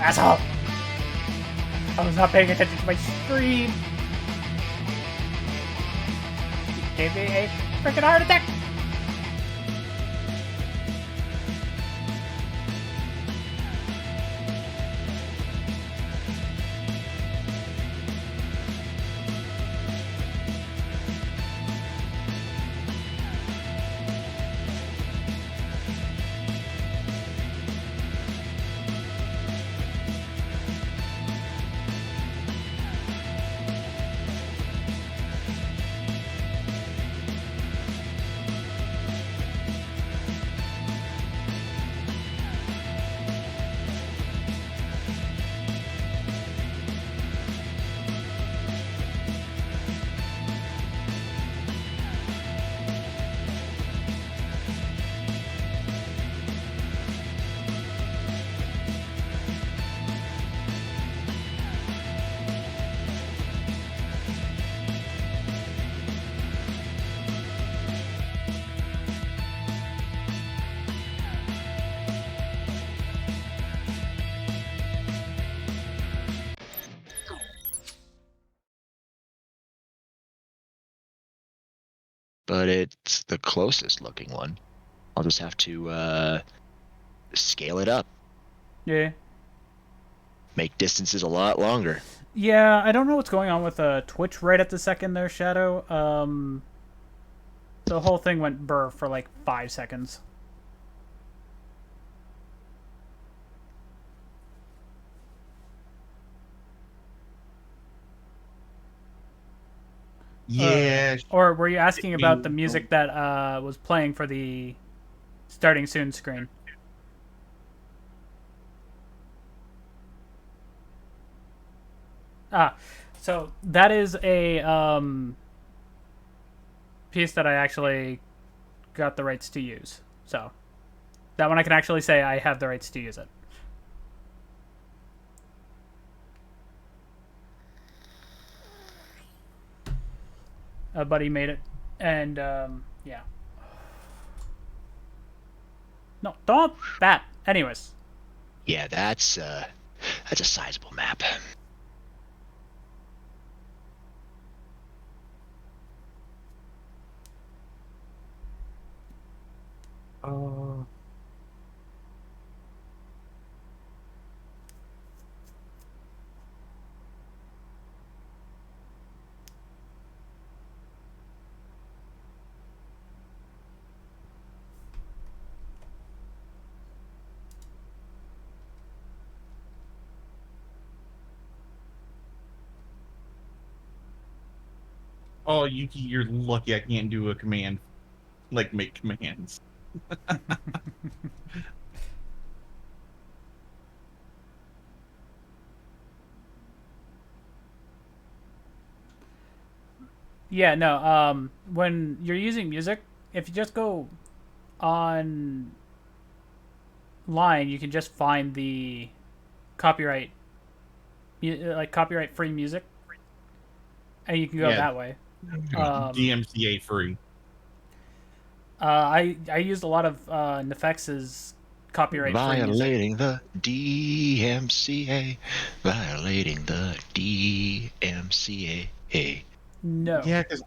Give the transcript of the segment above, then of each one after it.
asshole! I was not paying attention to my stream. You gave me a freaking heart attack. But it's the closest looking one. I'll just have to scale it up. Yeah. Make distances a lot longer. Yeah, I don't know what's going on with Twitch right at the second there, Shadow. The whole thing went burr for like 5 seconds. Yeah. Or were you asking about the music that was playing for the starting soon screen? So that is a piece that I actually got the rights to use. So that one I can actually say I have the rights to use it. A buddy made it, and yeah. No, don't that. Anyways. Yeah, that's a sizable map. Oh, you're lucky I can't do a command, like make commands. Yeah, no, when you're using music, if you just go on line, you can just find the copyright, like copyright free music, and you can go that way. DMCA free. I used a lot of Nefex's copyright free music. Violating the DMCA. Violating the DMCA. No. Yeah, because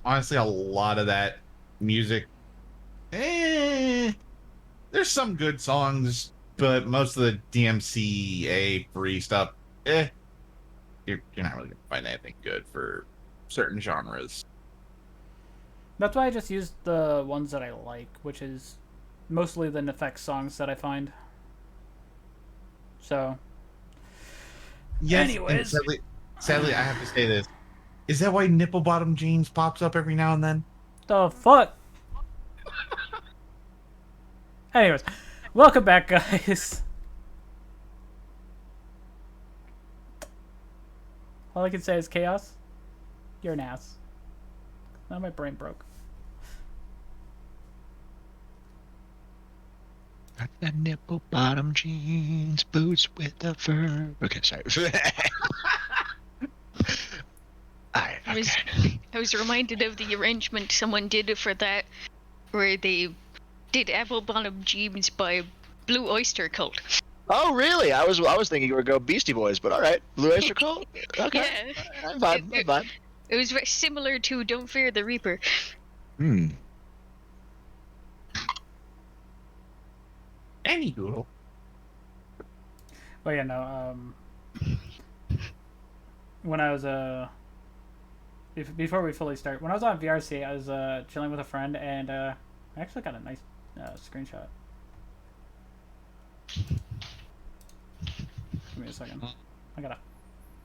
honestly, a lot of that music, there's some good songs, but most of the DMCA free stuff, you're not really gonna find anything good for certain genres. That's why I just used the ones that I like, which is mostly the Nefex songs that I find. So, yes, anyways, sadly, I have to say this. Is that why nipple bottom jeans pops up every now and then? the fuck? Anyways, welcome back, guys. All I can say is chaos. You're an ass. Now my brain broke. Got the nipple bottom jeans, boots with the fur. Okay, sorry. I was reminded of the arrangement someone did for that, where they did apple bottom jeans by Blue Oyster Cult. Oh, really? I was thinking you were go Beastie Boys, but all right, Blue Oyster Cult. Okay, Yeah. I It, vibe. I it, vibe. it was very similar to Don't Fear the Reaper. Hmm. Anywho, But yeah, no. When I was before we fully start, when I was on VRC, I was chilling with a friend, and I actually got a nice screenshot. Give me a second. I gotta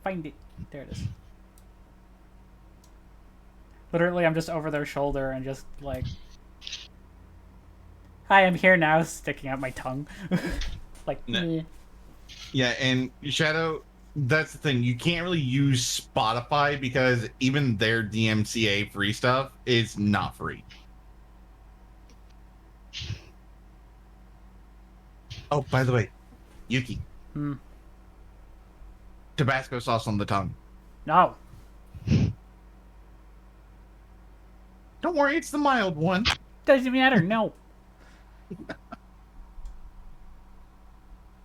find it. There it is. Literally, I'm just over their shoulder and just like, "Hi, I'm here now," sticking out my tongue, like. Meh. yeah, and Shadow, that's the thing. You can't really use Spotify because even their DMCA free stuff is not free. Oh, by the way, Yuki, Hmm. Tabasco sauce on the tongue. No. Don't worry, it's the mild one. Doesn't matter. No.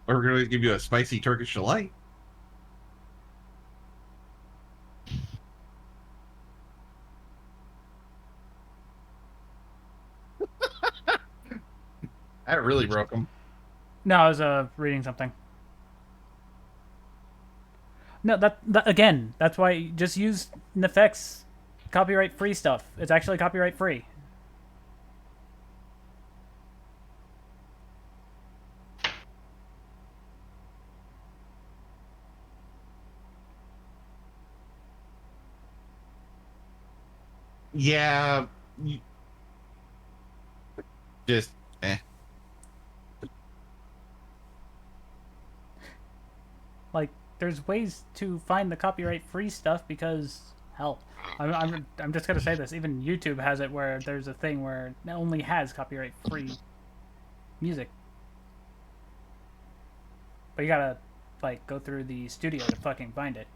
We're going to give you a spicy Turkish delight. That really broke him. No, I was reading something. No, that again. That's why you just use Nefex copyright free stuff. It's actually copyright free. Yeah, just eh. Like, there's ways to find the copyright free stuff because hell, I'm just gonna say this. Even YouTube has it where there's a thing where it only has copyright free music, but you gotta like go through the studio to fucking find it.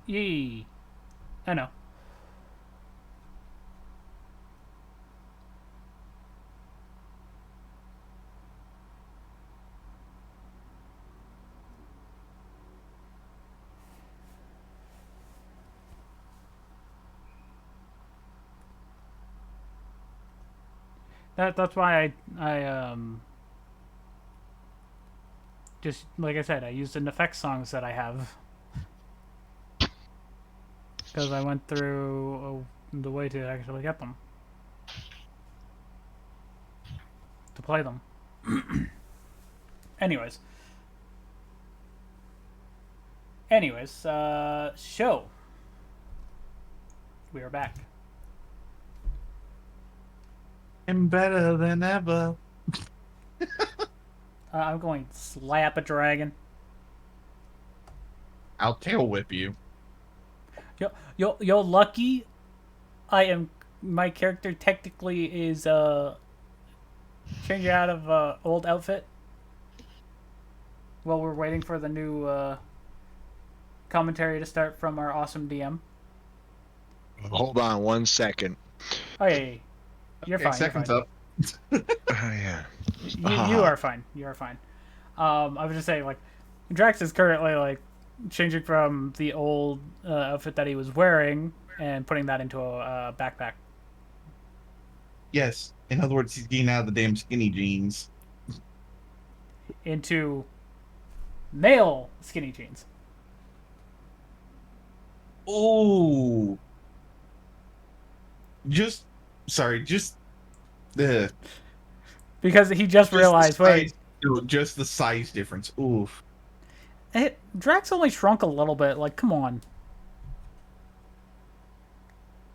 Yee, I know. That's why I just like I said, I used an effects songs that I have because I went through the way to actually get them to play them. anyways, show. We are back. I'm better than ever. I'm going to slap a dragon. I'll tail whip you. Yo, lucky. I am. My character technically is changing out of old outfit while we're waiting for the new commentary to start from our awesome DM. Hold on 1 second. Oh yeah. You're Okay, fine. seconds You're fine. up. Yeah. You are fine. You are fine. I was just saying, like, Drax is currently like changing from the old outfit that he was wearing and putting that into a backpack. Yes. In other words, he's getting out of the damn skinny jeans. Into male skinny jeans. Oh. Just the Because he just realized, wait, just the size difference. Oof. Drax only shrunk a little bit. Like, come on.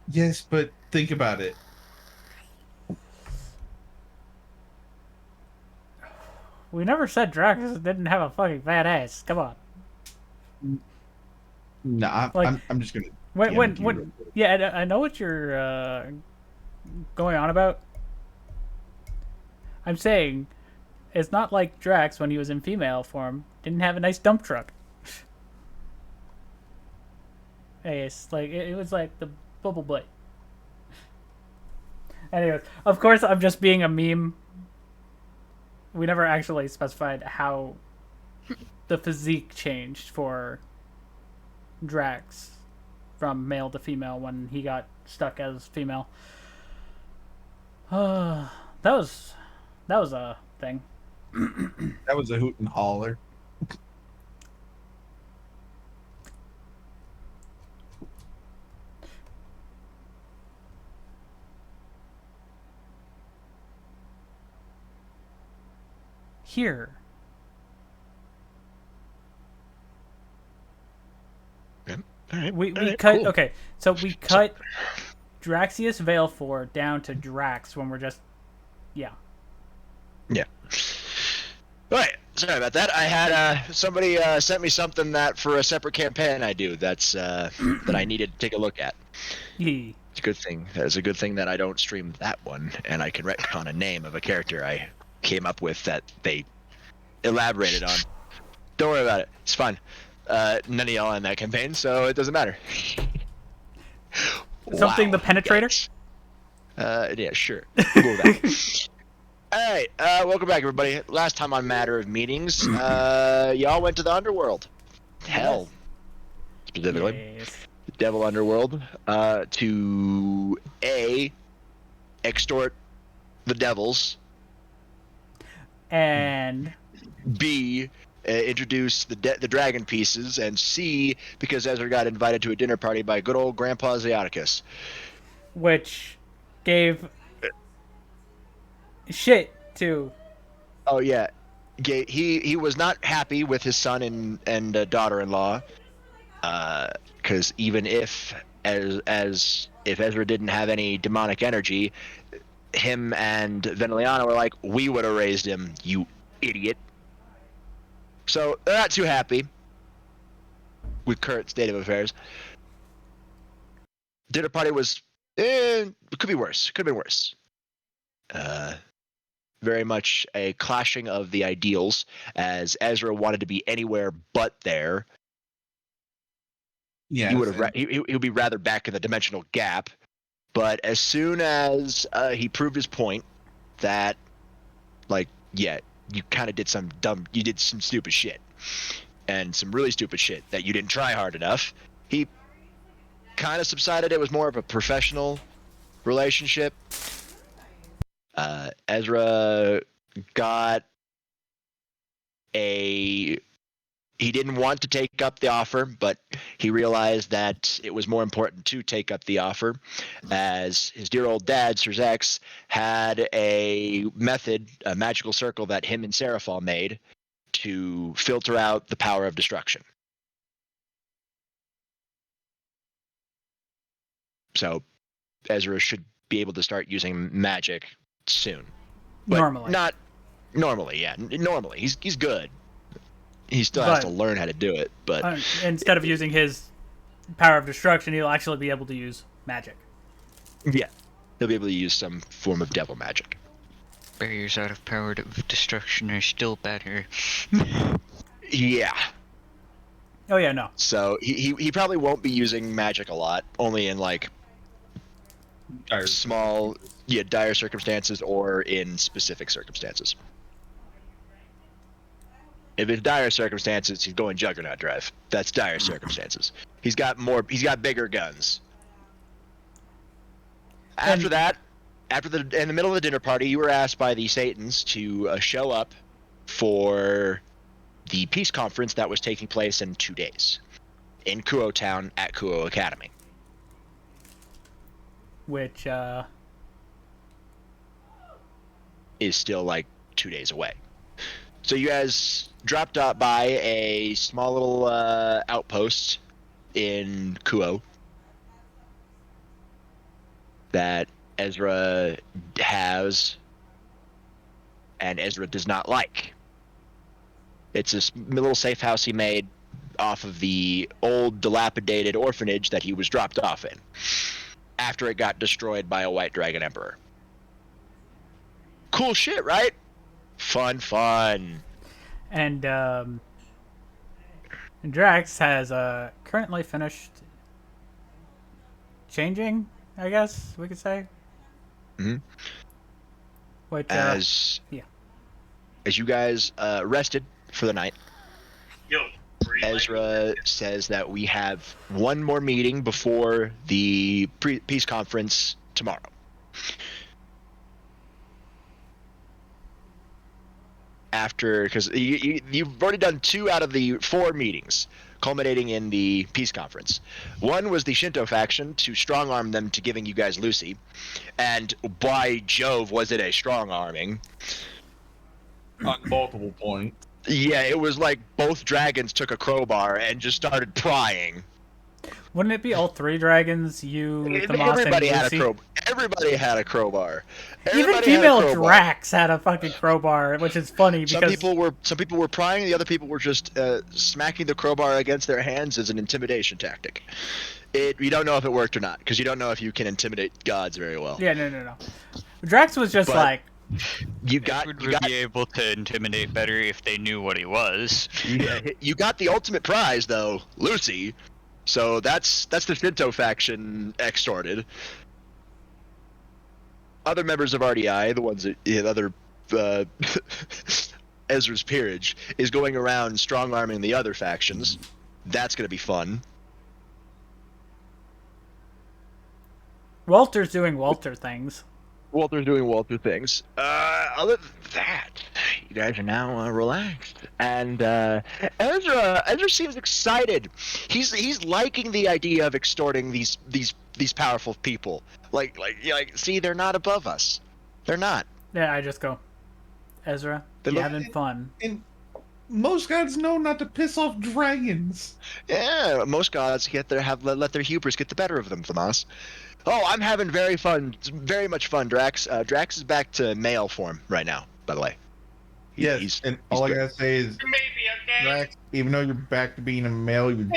Yes, but think about it. We never said Drax didn't have a fucking fat ass. Come on. No, Like, I'm just gonna. When yeah, I know what you're going on about. I'm saying it's not like Drax when he was in female form didn't have a nice dump truck. Ace. Like it was like the bubble butt. Anyways, of course, I'm just being a meme. We never actually specified how the physique changed for Drax from male to female when he got stuck as female. That was a thing. That was a hoot and holler. Here, Yep. All right. we all right, cut. cool. Okay, so we cut Draxius Veilfor down to Drax when we're just yeah. Yeah. All right. Sorry about that. I had somebody sent me something that for a separate campaign I do that's that I needed to take a look at. Yee. It's a good thing. It's a good thing that I don't stream that one, and I can retcon a name of a character I came up with that they elaborated on. Don't worry about it. It's fine. None of y'all in that campaign, so it doesn't matter. Something Wow, the Penetrator? yikes. Yeah, sure. We'll go with that. All right, welcome back, everybody. Last time on Matter of Meetings, y'all went to the Underworld. Hell, specifically. Yes. The Devil Underworld, to A, extort the devils, And B, introduce the dragon pieces, and C, because Ezra got invited to a dinner party by good old Grandpa Zeoticus. which gave shit to Oh yeah, he was not happy with his son and daughter-in-law, because even if if Ezra didn't have any demonic energy, him and Veneliana were like, we would have raised him, you idiot. So they're not too happy with current state of affairs. Dinner party was, it could be worse. Could have been worse. Very much a clashing of the ideals, as Ezra wanted to be anywhere but there. Yeah, He would have. He would be rather back in the dimensional gap. But as soon as he proved his point, that, like, yeah, you kind of did some you did some stupid shit, and some really stupid shit that you didn't try hard enough. He kind of subsided. It was more of a professional relationship. Ezra got he didn't want to take up the offer, but he realized that it was more important to take up the offer, as his dear old dad, Sir Zex, had a method, a magical circle that him and Seraphal made to filter out the power of destruction. So Ezra should be able to start using magic soon. But normally. not normally, yeah. Normally. He's good. He still has to learn how to do it, but Instead of using his power of destruction, he'll actually be able to use magic. yeah, he'll be able to use some form of devil magic. Barriers out of power of destruction are still better. Yeah. Oh yeah, no. So he probably won't be using magic a lot, only in like small, dire circumstances or in specific circumstances. If it's dire circumstances, he's going Juggernaut Drive. That's dire circumstances. He's got bigger guns. After that, in the middle of the dinner party, you were asked by the Satans to show up for the peace conference that was taking place in 2 days in Kuo Town at Kuo Academy. Which is still like 2 days away. So you guys dropped out by a small little outpost in Kuo that Ezra has and Ezra does not like. It's this little safe house he made off of the old dilapidated orphanage that he was dropped off in after it got destroyed by a white dragon emperor. Cool shit, right? Fun. And Drax has currently finished changing, I guess we could say. Mhm. Which, As yeah. as you guys rested for the night, Yo, Ezra says that we have one more meeting before the peace conference tomorrow. After, because you've already done 2 out of the 4 meetings, culminating in the peace conference. One was the Shinto faction to strong arm them to giving you guys Lucy, and by Jove, was it a strong arming? On multiple points. Yeah, it was like both dragons took a crowbar and just started prying. Wouldn't it be all 3 dragons, you, Tomas, and Everybody had a Lucy? crowbar. Everybody had a crowbar. Even Everybody had a female crowbar. Drax had a fucking crowbar, which is funny because Some people were prying, the other people were just smacking the crowbar against their hands as an intimidation tactic. You don't know if it worked or not, because you don't know if you can intimidate gods very well. yeah, no. Drax was just But- like, You got Edward would be able to intimidate better if they knew what he was. you got the ultimate prize though, Lucy. So that's the Shinto faction extorted. Other members of R.D.I, the ones that other Ezra's peerage, is going around strong arming the other factions. That's gonna be fun. Walter's doing Walter things. Walter's doing Walter things. Other than that, you guys are now relaxed, and Ezra seems excited. He's liking the idea of extorting these powerful people. Like, see, they're not above us. They're not. Yeah, I just go, Ezra, They you look- having fun? And most gods know not to piss off dragons. Yeah, most gods let their hubris get the better of them, Thomas. Oh, I'm having very much fun, Drax. Drax is back to male form right now, by the way. Yes, and all I great. gotta say is, maybe okay. Drax, even though you're back to being a male, you're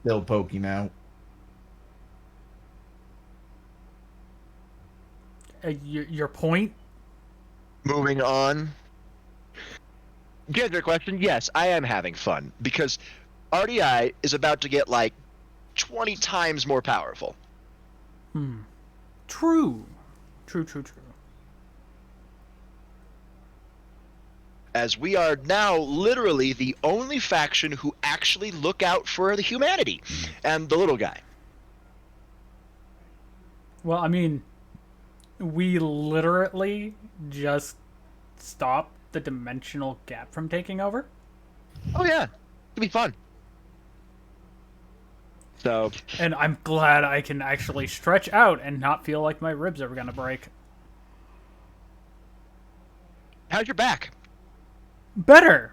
still poking out. Your point? Moving on. To answer your question, yes, I am having fun because R.D.I is about to get like 20 times more powerful. True. As we are now literally the only faction who actually look out for the humanity and the little guy. Well, I mean, we literally just stopped the dimensional gap from taking over. Oh yeah, it'll be fun. So, And I'm glad I can actually stretch out and not feel like my ribs are gonna break. how's your back? Better!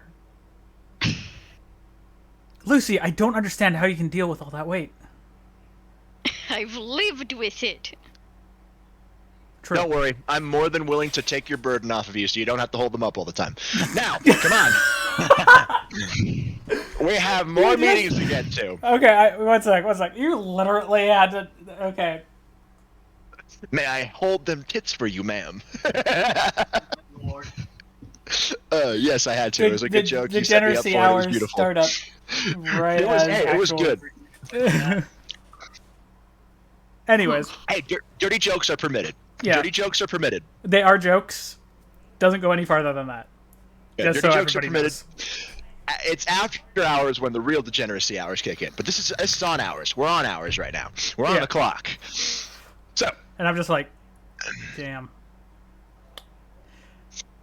Lucy, I don't understand how you can deal with all that weight. I've lived with it. True. Don't worry, I'm more than willing to take your burden off of you so you don't have to hold them up all the time. Now, come on. We have more meetings to get to. Okay, one sec. You literally had to... Okay. May I hold them tits for you, ma'am? Lord. Yes, I had to. It was a good joke. You set me up for Degeneracy it. It was hours beautiful. start up right It was, as hey, it was actual- good. Anyways, Hey, dirty jokes are permitted. Yeah. Dirty jokes are permitted. they are jokes. Doesn't go any farther than that. Yeah, Just dirty so jokes are everybody permitted. knows. It's after hours when the real degeneracy hours kick in. But this is on hours. We're on hours right now. We're on Yeah. the clock. So, And I'm just like, damn.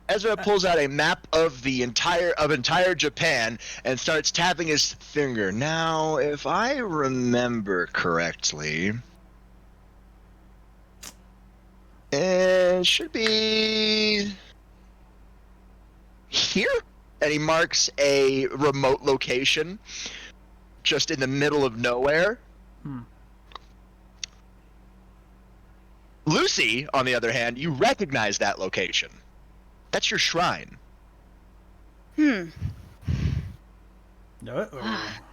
Ezra pulls out a map of the entire Japan and starts tapping his finger. Now, if I remember correctly, it should be here. And he marks a remote location just in the middle of nowhere. Lucy, on the other hand, you recognize that location. That's your shrine.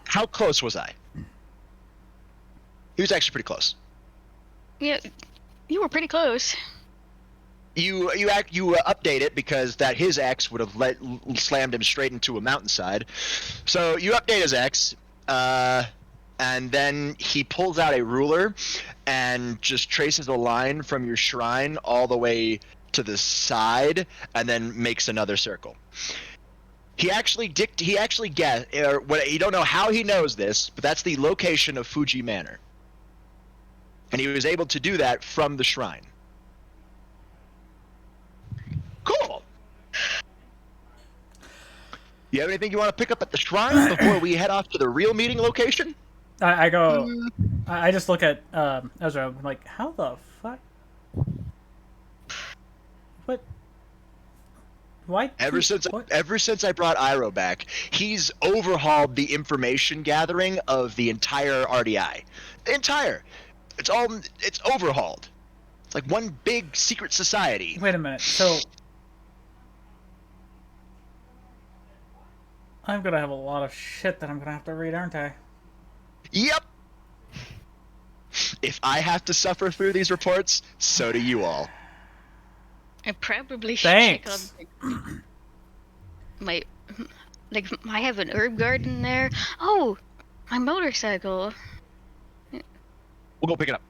How close was I? He was actually pretty close. Yeah, you were pretty close. You update it because that his X would have slammed him straight into a mountainside. So you update his X. and then he pulls out a ruler and just traces a line from your shrine all the way to the side, and then makes another circle. He actually guessed, or what, you don't know how he knows this, but that's the location of Fuji Manor, and he was able to do that from the shrine. Cool. You have anything you want to pick up at the shrine before we head off to the real meeting location? I go. I just look at Ezra. I'm like, how the fuck? What? Why? Ever since I brought Iroh back, he's overhauled the information gathering of the entire R.D.I. It's overhauled. It's like one big secret society. Wait a minute. So I'm gonna have a lot of shit that I'm gonna have to read, aren't I? Yep. If I have to suffer through these reports, so do you all. I probably should check Thanks. on my, I have an herb garden there. Oh, my motorcycle. We'll go pick it up.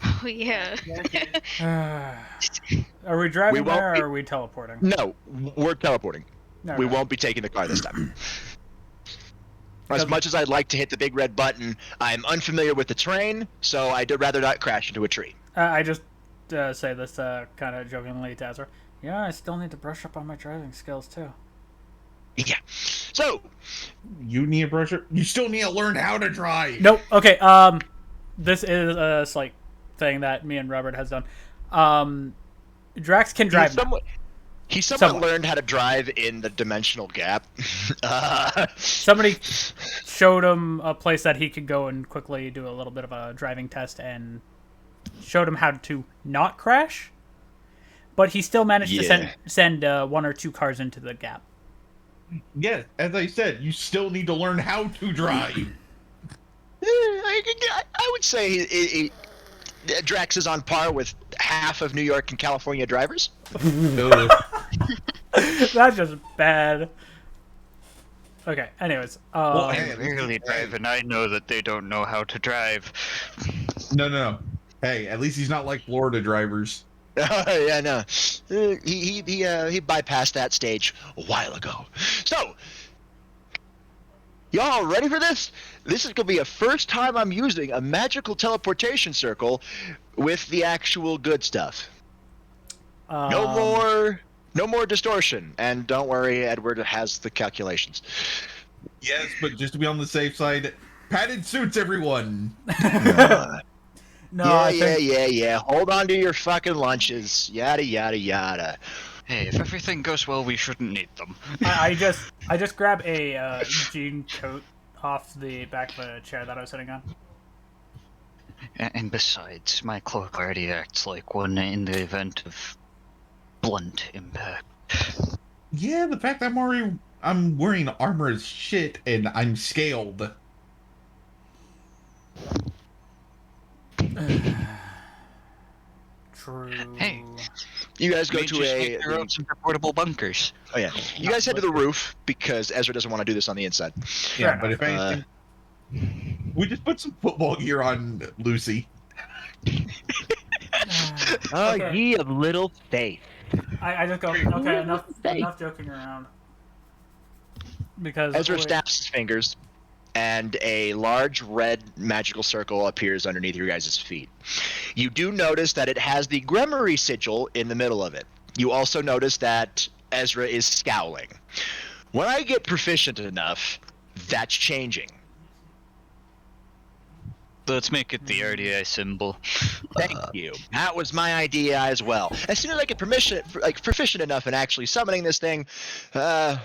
Oh yeah. Are we driving won't there, be- or are we teleporting? No, we're teleporting. No, We no. won't be taking the car this time. As much as I'd like to hit the big red button, I'm unfamiliar with the terrain, so I'd rather not crash into a tree. I just say this kind of jokingly to Ezra. Yeah, I still need to brush up on my driving skills too. Yeah. So, You need a brush. You still need to learn how to drive. Nope. Okay. This is a slight thing that me and Robert has done. Drax can drive now. he somewhat Somewhat. learned how to drive in the dimensional gap. Somebody showed him a place that he could go and quickly do a little bit of a driving test and showed him how to not crash. But he still managed to send one or two cars into the gap. Yes, as I said, you still need to learn how to drive. I would say Drax is on par with half of New York and California drivers. That's just bad. Okay, anyways. Well, I hey, rarely drive, and I know that they don't know how to drive. No. Hey, at least he's not like Florida drivers. Yeah, no. He bypassed that stage a while ago. So, y'all ready for this? This is gonna be a first time I'm using a magical teleportation circle with the actual good stuff. No more distortion. And don't worry, Edward has the calculations. Yes, but just to be on the safe side, padded suits, everyone. No, I think Yeah. Hold on to your fucking lunches. Yada yada yada. Hey, if everything goes well, we shouldn't need them. I just grab a jean coat off the back of a chair that I was sitting on. And besides, my cloak already acts like one in the event of blunt impact. Yeah, the fact I'm wearing armor as shit and I'm scaled. True. Hey. You guys go We to just need to build some portable bunkers. Oh yeah. You guys head to the roof because Ezra doesn't want to do this on the inside. Yeah, Fair but if anything, we just put some football gear on Lucy. Oh, Okay. ye of little faith. I just go, okay, enough joking around. Because Ezra snaps his fingers, and a large red magical circle appears underneath your guys' feet. You do notice that it has the Gremory sigil in the middle of it. You also notice that Ezra is scowling. When I get proficient enough, that's changing. Let's make it the R.D.I symbol. Thank you. That was my idea as well. As soon as I get proficient enough in actually summoning this thing, I'll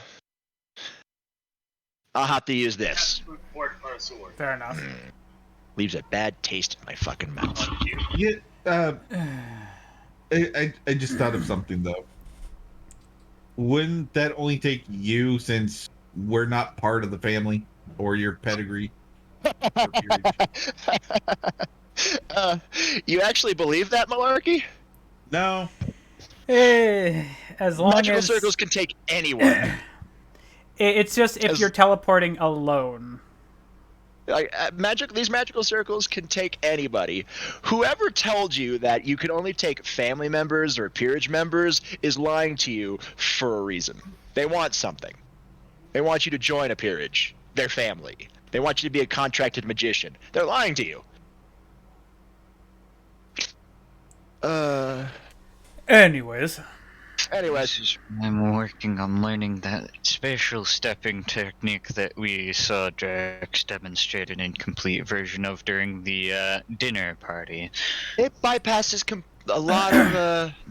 have to use this. fair enough. Leaves a bad taste in my fucking mouth. Yeah, I just thought of something though. Wouldn't that only take you since we're not part of the family or your pedigree? Or peerage? You actually believe that, Malarkey? No. As long Magical as circles can take anyone. It's just if As- you're teleporting alone. Like these magical circles can take anybody. Whoever told you that you can only take family members or peerage members is lying to you for a reason. They want something. They want you to join a peerage, their family. They want you to be a contracted magician. They're lying to you. Anyways. Anyways, I'm working on learning that special stepping technique that we saw Drax demonstrate an incomplete version of during the dinner party. it bypasses a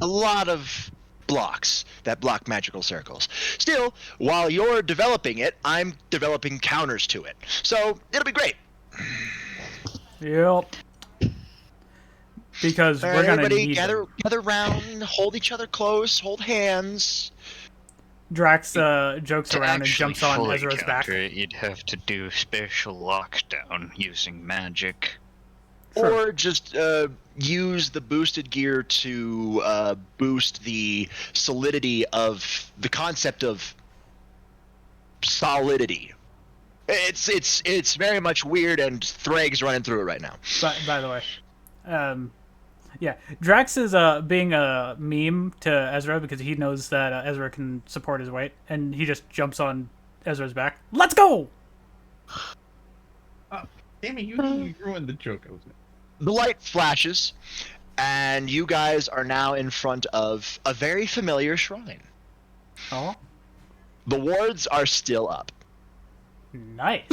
lot of blocks that block magical circles. Still, while you're developing it, I'm developing counters to it. So it'll be great. Yep. Because All we're right, gonna everybody, need gather them. around, hold each other close, hold hands. Drax jokes To around and actually jumps on fully Ezra's back. counter it, you'd have to do special lockdown using magic. Sure. Or just use the boosted gear to boost the solidity of the concept of solidity. It's very much weird, and Thrag's running through it right now. By the way, yeah, Drax is being a meme to Ezra because he knows that Ezra can support his weight, and he just jumps on Ezra's back. Let's go! Damn it, you ruined the joke. The light flashes, and you guys are now in front of a very familiar shrine. Oh, The wards are still up. nice.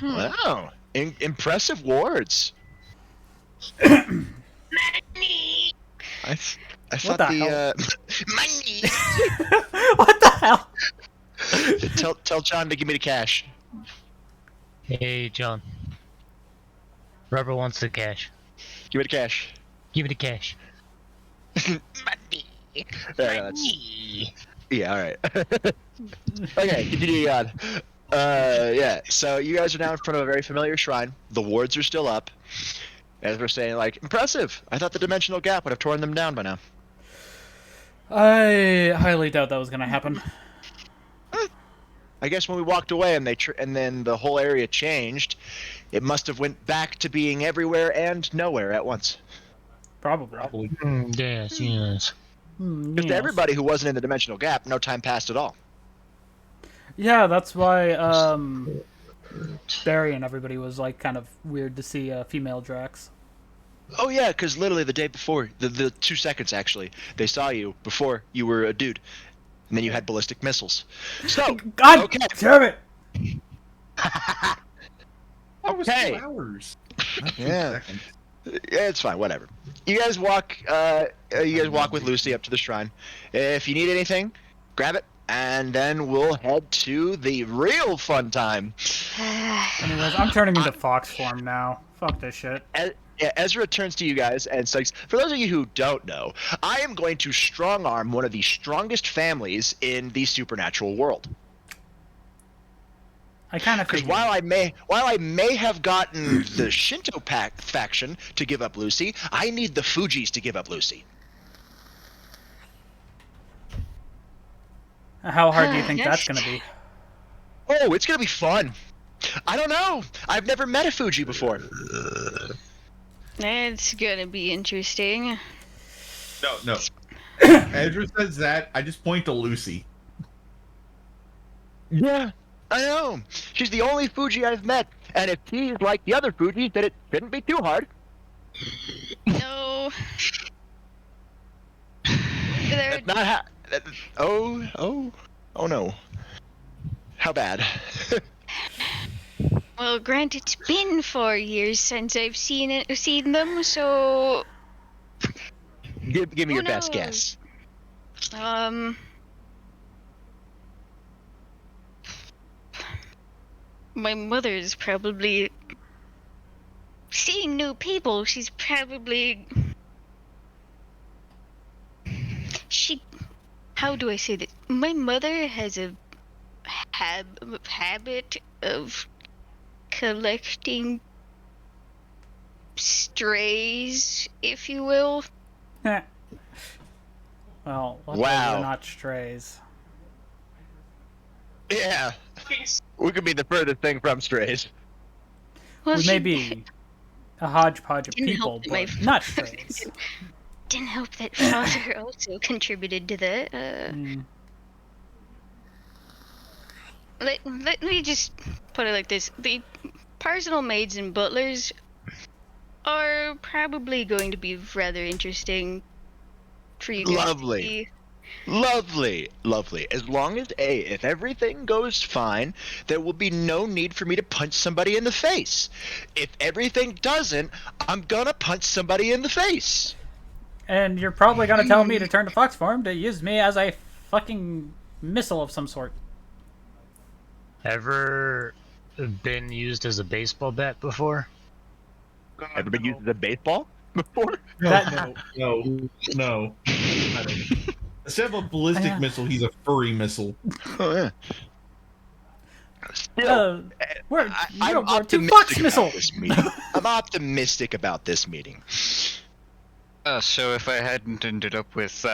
Wow, impressive wards. Money. I thought the the hell? money. What the hell? Tell John to give me the cash. Hey, John. Rubber wants the cash. Give me the cash. Give me the cash. Money. Yeah, all right. Okay, continue on. Yeah. So you guys are now in front of a very familiar shrine. The wards are still up. As we're saying, like, impressive. I thought the dimensional gap would have torn them down by now. I highly doubt that was gonna happen. I guess when we walked away and and then the whole area changed, it must have went back to being everywhere and nowhere at once. Probably. Yes, yes. Because to Yes. everybody who wasn't in the dimensional gap, no time passed at all. Yeah, that's why Barry and everybody was like kind of weird to see female Drax. Oh yeah, because literally the day before, the 2 seconds actually, they saw you before you were a dude, and then you had ballistic missiles. So God okay, damn it! That was Okay. 2 hours. Not 2 Yeah. seconds. yeah, it's fine, whatever. You guys walk with Lucy up to the shrine. If you need anything, grab it, and then we'll head to the real fun time. Anyways, I'm turning into fox form now. Fuck this shit. Yeah, Ezra turns to you guys and says, for those of you who don't know, I am going to strong arm one of the strongest families in the supernatural world. I kind of Because figured. while I may have gotten the Shinto faction to give up Lucy, I need the Fujis to give up Lucy. How hard do you think Yes. that's gonna be? Oh, it's gonna be fun. I don't know. I've never met a Fuji before. It's gonna be interesting. No. Ezra says that. I just point to Lucy. Yeah, I know. She's the only Fuji I've met, and if she's like the other Fujis, then it shouldn't be too hard. No. There, That's not how. Oh no. How bad? well, granted, it's been 4 years since I've seen them, so Give me Who your best knows? guess. My mother's probably seeing new people. She's probably how do I say this? My mother has a habit of collecting strays, if you will. Well, luckily Wow. we're not strays. Yeah, we could be the furthest thing from strays. Well, We may be a hodgepodge of didn't people, help that my but not strays. didn't help that father also contributed to that. Mm. Let me just put it like this: the personal maids and butlers are probably going to be rather interesting for you guys to Lovely. see. Lovely. As long as if everything goes fine, there will be no need for me to punch somebody in the face. If everything doesn't, I'm gonna punch somebody in the face. And you're probably gonna tell me to turn to Fox Form to use me as a fucking missile of some sort. Ever been used as a baseball bat before? Everybody uses a baseball before? No. Instead of a ballistic missile, he's a furry missile. Oh yeah. Still, We're I'm two Fox optimistic missile. about this meeting. I'm optimistic about this meeting. So if I hadn't ended up with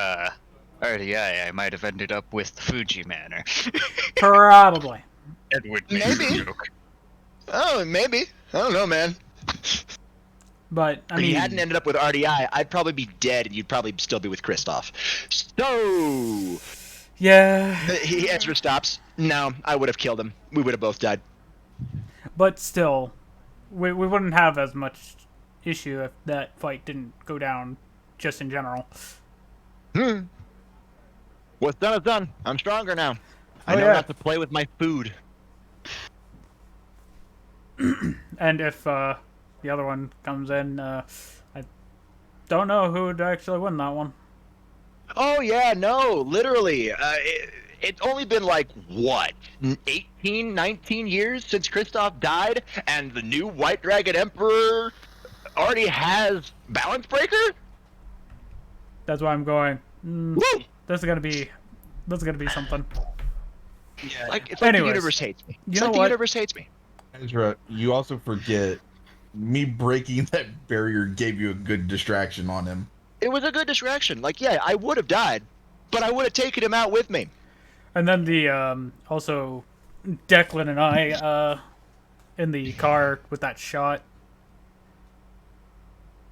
R.D.I, I might have ended up with the Fuji Manor. Probably. Edward Maybe. joke. Oh, maybe. I don't know, man. But I If mean, you hadn't ended up with R.D.I, I'd probably be dead, and you'd probably still be with Kristoff. So yeah. Ezra stops. No, I would have killed him. We would have both died. But still, we wouldn't have as much issue if that fight didn't go down, just in general. What's done is done. I'm stronger now. I Oh, know yeah. not to play with my food. And if the other one comes in, I don't know who would actually win that one. Oh yeah, no, literally. It's only been like what, 18, 19 years since Kristoff died, and the new White Dragon Emperor already has Balance Breaker. That's why I'm going. Woo! This is gonna be something. Yeah. Like it's like Anyways, the universe hates me. It's you know like the what? universe hates me. Ezra, you also forget me breaking that barrier gave you a good distraction on him. It was a good distraction. Like, yeah, I would have died, but I would have taken him out with me. And then the also Declan and I in the car with that shot.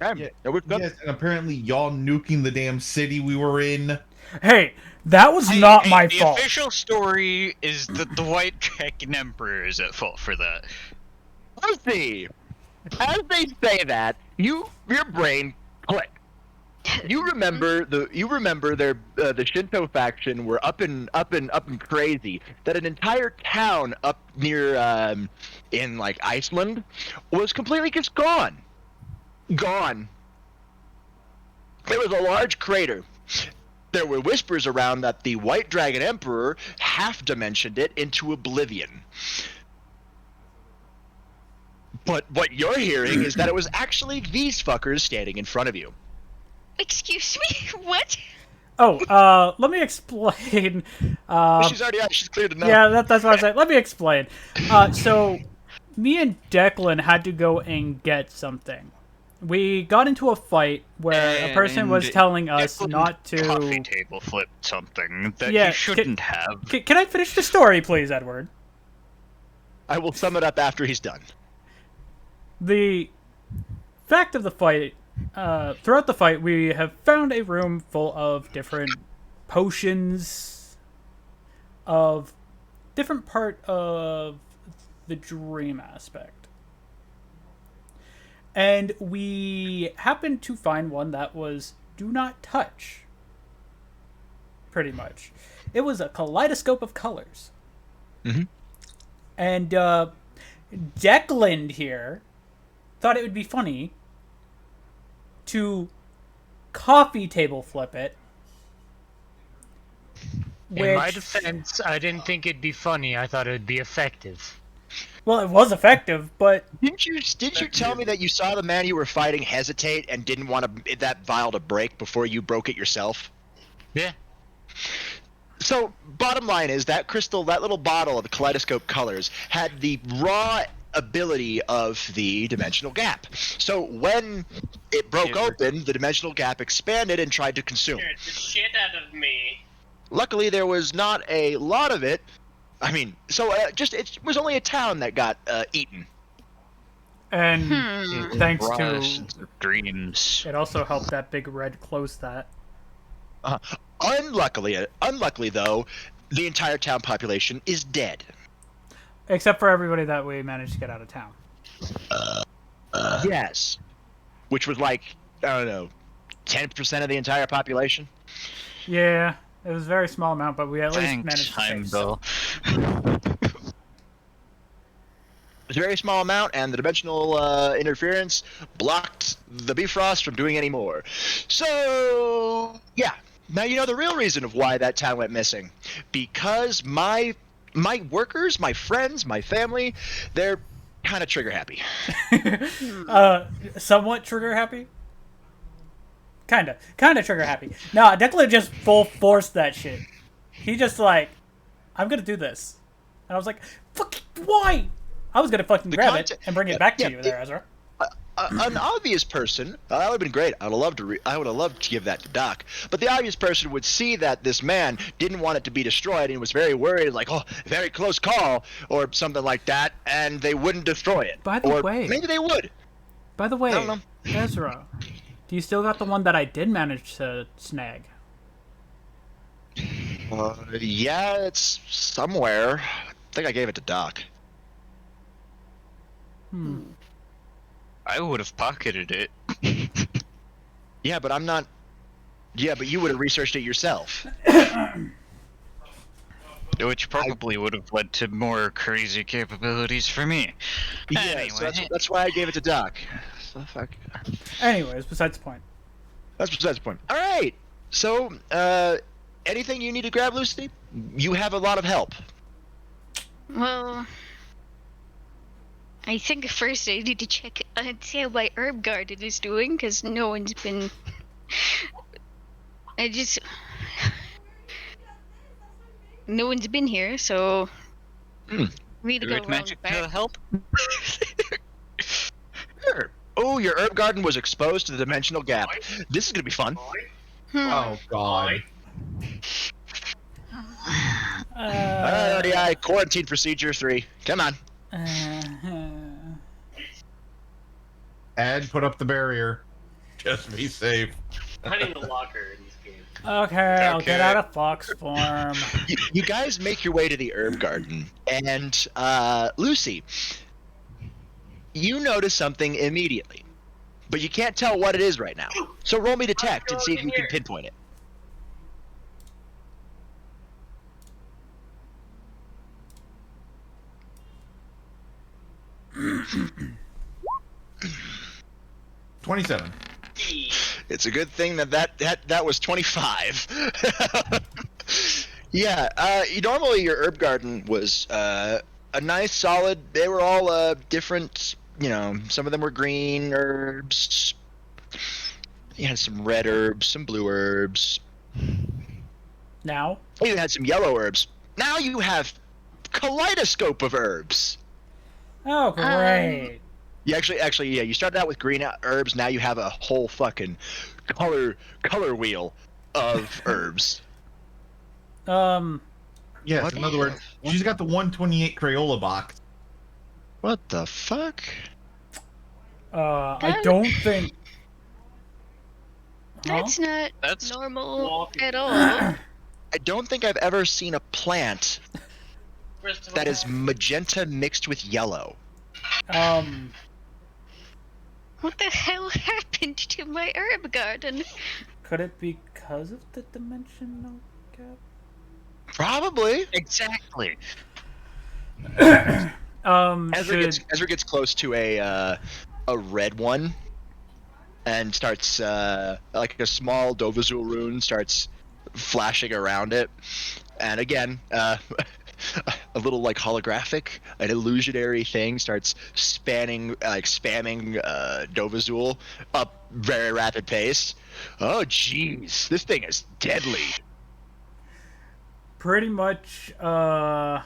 Yeah, it was good. Yes, and apparently y'all nuking the damn city we were in. Hey, that was not my fault. The official story is that the White Dragon Emperor is at fault for that. Let's see. As they say that, your brain click. You remember the Shinto faction were up and crazy. That an entire town up near in like Iceland was completely just gone. Gone. There was a large crater. There were whispers around that the White Dragon Emperor half-dimensioned it into oblivion. But what you're hearing is that it was actually these fuckers standing in front of you. Excuse me? What? Oh, let me explain. She's already out. She's cleared enough. Yeah, that's what I said. Let me explain. So, me and Declan had to go and get something. We got into a fight where a person was telling us Declan not to. Coffee table flipped something that Yeah, he shouldn't have. Can I finish the story, please, Edward? I will sum it up after he's done. The fact of the fight, throughout the fight, we have found a room full of different potions of different part of the dream aspect. And we happened to find one that was do not touch. Pretty much. It was a kaleidoscope of colors. Mm-hmm. And Declan here thought it would be funny to coffee table flip it. In my defense, I didn't think it'd be funny. I thought it would be effective. Well, it was effective, but Didn't you tell me that you saw the man you were fighting hesitate and didn't want that vial to break before you broke it yourself? Yeah. So, bottom line is that crystal, that little bottle of the kaleidoscope colors, had the raw ability of the dimensional gap. So when it broke open, the dimensional gap expanded and tried to consume. Scared the shit out of me. Luckily, there was not a lot of it, I mean, so just it was only a town that got eaten. And thanks Brought to us dreams. it also helped that Big Red close that. Unluckily though, the entire town population is dead. Except for everybody that we managed to get out of town. Yes, which was like I don't know, 10% of the entire population. Yeah, it was a very small amount, but we at least Thanks, managed to save some. Heimdall. It's a very small amount, and the dimensional interference blocked the Bifrost from doing any more. So, yeah. Now you know the real reason of why that town went missing. Because my workers, my friends, my family, they're kind of trigger happy. Somewhat trigger happy. Kinda trigger happy. No, Declan just full forced that shit. He just like, I'm gonna do this, and I was like, fuck, why? I was gonna fucking grab it and bring it back to you there, Ezra. An obvious person, that would have been great. I would have loved to give that to Doc. But the obvious person would see that this man didn't want it to be destroyed and was very worried, like, oh, very close call, or something like that, and they wouldn't destroy it. By the or way, maybe they would. By the way, I don't know. Ezra, do you still got the one that I did manage to snag? Yeah, it's somewhere. I think I gave it to Doc. I would have pocketed it. Yeah, but I'm not. Yeah, but you would have researched it yourself. Which probably would have led to more crazy capabilities for me. Yeah, Anyway. so that's why I gave it to Doc. So fuck. Anyways, besides the point. That's besides the point. All right. So, anything you need to grab, Lucy? You have a lot of help. Well, I think first I need to check and see how my herb garden is doing, because no one's been. No one's been here, so. Need to go Druid around magic back. to help? Sure. Oh, your herb garden was exposed to the dimensional gap. This is gonna be fun. Oh God. R.D.I. quarantine procedure 3. Come on. Ed, put up the barrier. Just be safe. I need a locker in this game. Okay, I'll get out of fox form. You guys make your way to the herb garden, and Lucy, you notice something immediately, but you can't tell what it is right now. So roll me detect and see if you can pinpoint it. $27. It's a good thing that was 25. Yeah, normally your herb garden was a nice solid. They were all different. Some of them were green herbs. You had some red herbs, some blue herbs. Now? You even had some yellow herbs. Now you have kaleidoscope of herbs. Oh, great. You actually, yeah. You started out with green herbs. Now you have a whole fucking color wheel of herbs. Yes, What? in other words, she's got the 128 Crayola box. What the fuck? I don't think. That's not That's normal at all. I don't think I've ever seen a plant that is magenta mixed with yellow. What the hell happened to my herb garden? Could it be because of the dimensional gap? Probably. exactly. Ezra gets close to a red one, and starts like a small Dovazul rune starts flashing around it, and again a little like holographic, an illusionary thing starts spamming Dovazul up very rapid pace. Oh jeez, this thing is deadly. Pretty much, don't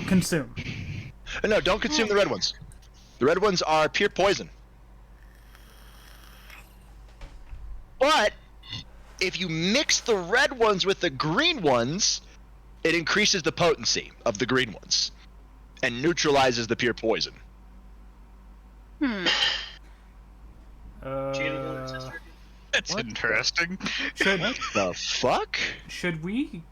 consume. No, don't consume the red ones. The red ones are pure poison. But if you mix the red ones with the green ones, It increases the potency of the green ones and neutralizes the pure poison. Hmm. That's interesting. Should The fuck? should we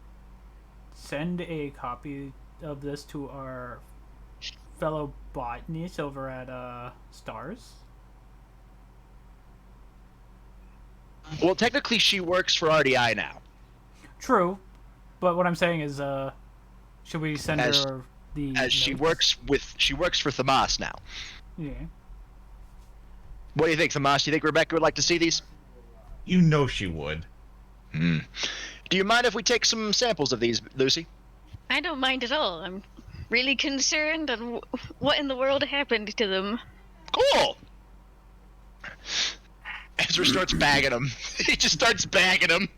send a copy of this to our fellow botanists over at Stars? Well, technically, she works for R.D.I. now. True, but what I'm saying is, should we send As- her the As she notes? works for Thamas now. Yeah. What do you think, Thamas? Do you think Rebecca would like to see these? You know she would. Do you mind if we take some samples of these, Lucy? I don't mind at all. I'm really concerned on what in the world happened to them. Cool. Ezra starts bagging them. He just starts bagging them.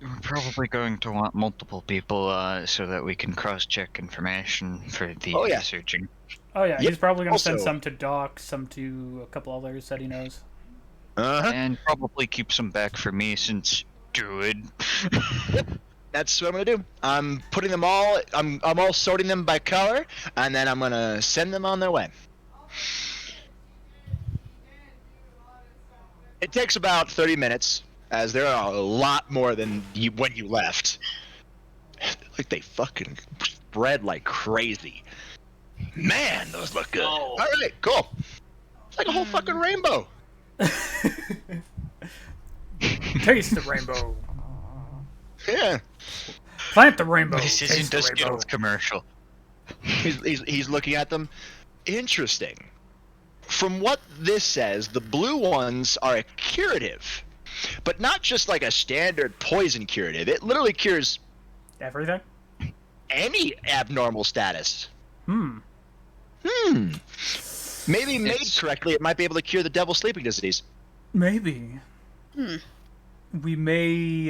We're probably going to want multiple people so that we can cross-check information for the Oh, yeah. researching. Oh yeah, Yep, he's probably gonna send also- some to Doc, some to a couple others that he knows. Uh-huh. And probably keep some back for me since Druid. That's what I'm gonna do. I'm putting them all. I'm all sorting them by color, and then I'm gonna send them on their way. It takes about 30 minutes, as there are a lot more than when you left. Like they fucking spread like crazy. Man, those look good. Oh. All right, cool. It's like a whole fucking rainbow. Taste the rainbow. Yeah. Plant the rainbow. This Taste isn't the a rainbow. Skittles commercial. He's looking at them. Interesting. From what this says, the blue ones are a curative, but not just like a standard poison curative. It literally cures Everything? any abnormal status. Hmm. Maybe made correctly, it might be able to cure the devil sleeping disease. Maybe. We may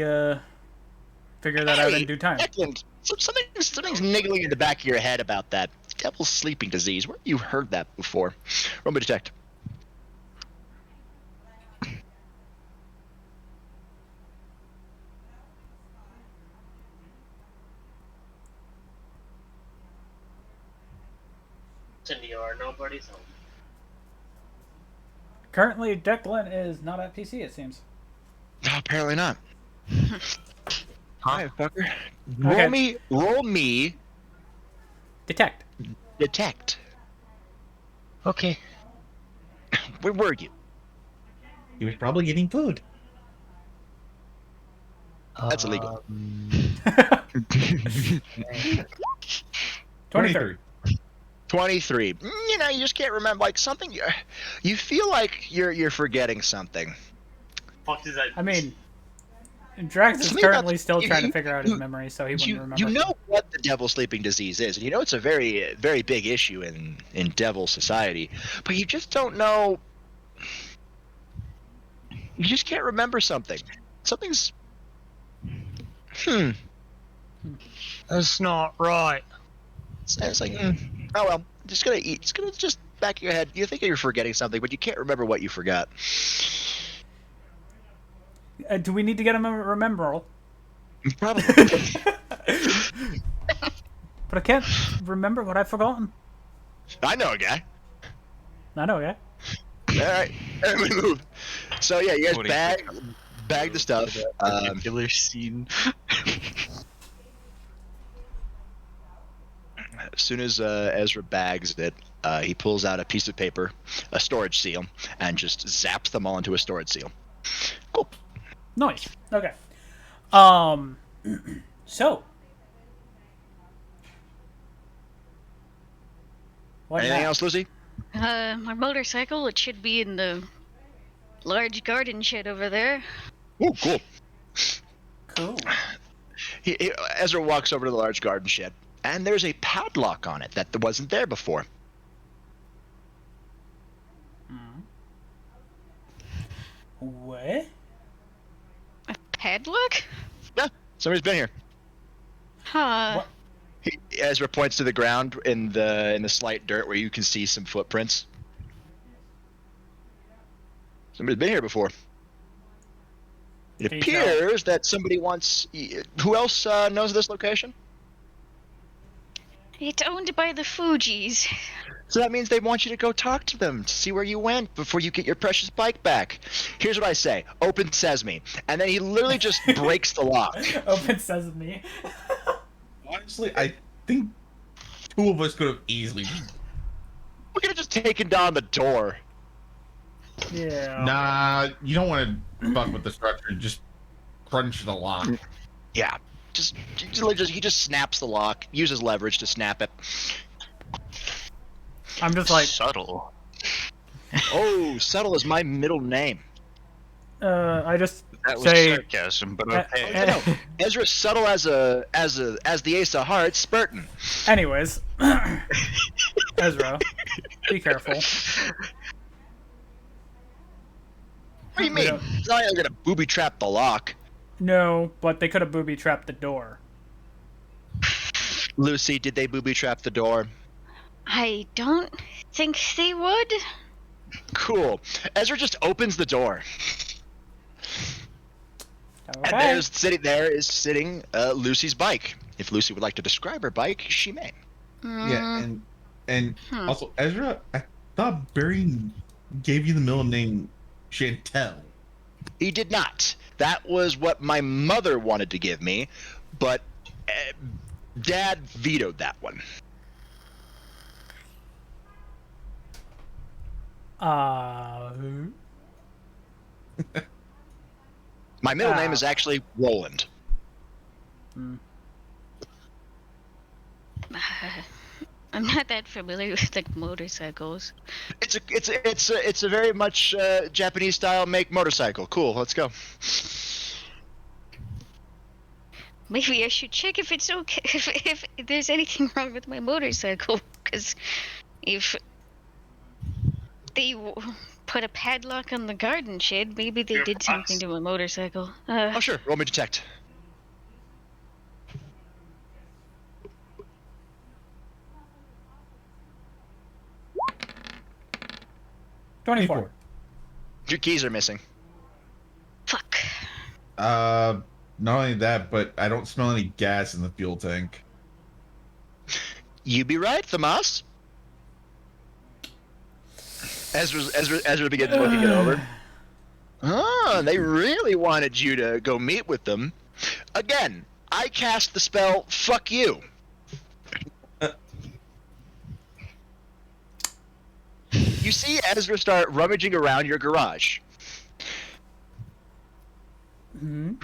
figure that out in due time. Declan, something's niggling in the back of your head about that devil sleeping disease. Where have you heard that before? Roll me detect. Senior, nobody's home. Currently, Declan is not at PC, it seems. No, apparently not. Hi, fucker. Okay. Roll me Detect. detect. Okay. Where were you? He was probably getting food. That's illegal. 23. 23. You know, you just can't remember like something. You feel like you're forgetting something. Fuck does that? I mean, Drax is Something about currently still you- trying to you- figure out his you- memory, so he wouldn't remember. You know what the devil sleeping disease is, and you know it's a very very big issue in devil society, but you just don't know. You just can't remember something. Something's. That's not right. It's like, oh well, just gonna eat. It's gonna just back of your head. You think you're forgetting something, but you can't remember what you forgot. Do we need to get him a rememberal? Probably. But I can't remember what I've forgotten. I know a guy. I know, yeah. All right, and we move. So yeah, you guys What do you bag the stuff. Particular scene. As soon as Ezra bags it, he pulls out a piece of paper, a storage seal, and just zaps them all into a storage seal. Cool. Nice. Okay. So. What Anything now? else, Lucy? My motorcycle, it should be in the large garden shed over there. Oh, cool. Cool. Ezra walks over to the large garden shed, and there's a padlock on it that wasn't there before. What? A padlock? Yeah, somebody's been here. Huh. What? Ezra points to the ground in the slight dirt where you can see some footprints. Somebody's been here before. It Can you tell? appears that somebody wants. Who else knows this location? It's owned by the Fugees. So that means they want you to go talk to them to see where you went before you get your precious bike back. Here's what I say: open sesame, and then he literally just breaks the lock. Open sesame. Honestly, I think two of us could have easily. We could have just taken down the door. Yeah. Nah, you don't want to fuck with the structure. Just crunch the lock. Yeah, he just snaps the lock, uses leverage to snap it. I'm just like, subtle. Oh, subtle is my middle name. I just That was say, sarcasm, but uh, okay. uh, Ezra's subtle as the ace of hearts, Spurton. anyways, Ezra, be careful. What do you mean? don't- It's not like they're gonna booby trap the lock. No, but they could have booby trapped the door. Lucy, did they booby trap the door? I don't think they would. Cool. Ezra just opens the door, and Okay. there's sitting Lucy's bike. If Lucy would like to describe her bike, she may. Yeah, and Hmm. also Ezra, I thought Barry gave you the middle name Chantel. He did not. That was what my mother wanted to give me, but Dad vetoed that one. My middle name is actually Roland. I'm not that familiar with like motorcycles. It's a very much Japanese style make motorcycle. Cool, let's go. Maybe I should check if it's okay if there's anything wrong with my motorcycle, because if they put a padlock on the garden shed, maybe they did something to my motorcycle. Oh sure, roll me detect. $24. Your keys are missing. Fuck. Not only that, but I don't smell any gas in the fuel tank. You be right, Thomas. Ezra begins looking it over. Ah, they really wanted you to go meet with them. Again, I cast the spell, fuck you. You see Ezra start rummaging around your garage. Hmm.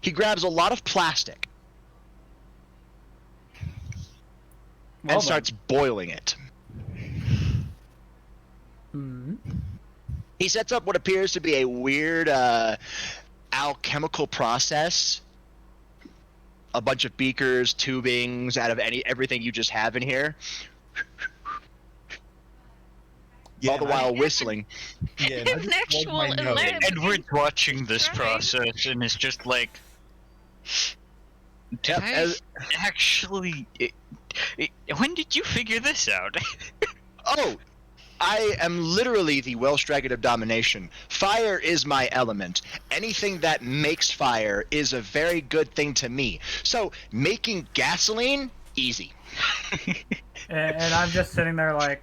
He grabs a lot of plastic Well and starts boiling it. Hmm. He sets up what appears to be a weird alchemical process. A bunch of beakers, tubings, out of everything you just have in here. All the while whistling. Yeah, and I An just actual plugged my nose. alarm. Edward's watching this Right. process and is just like, did Yep, I actually? When did you figure this out? Oh, I am literally the Welsh Dragon of Domination. Fire is my element. Anything that makes fire is a very good thing to me. So, making gasoline, easy. And I'm just sitting there like,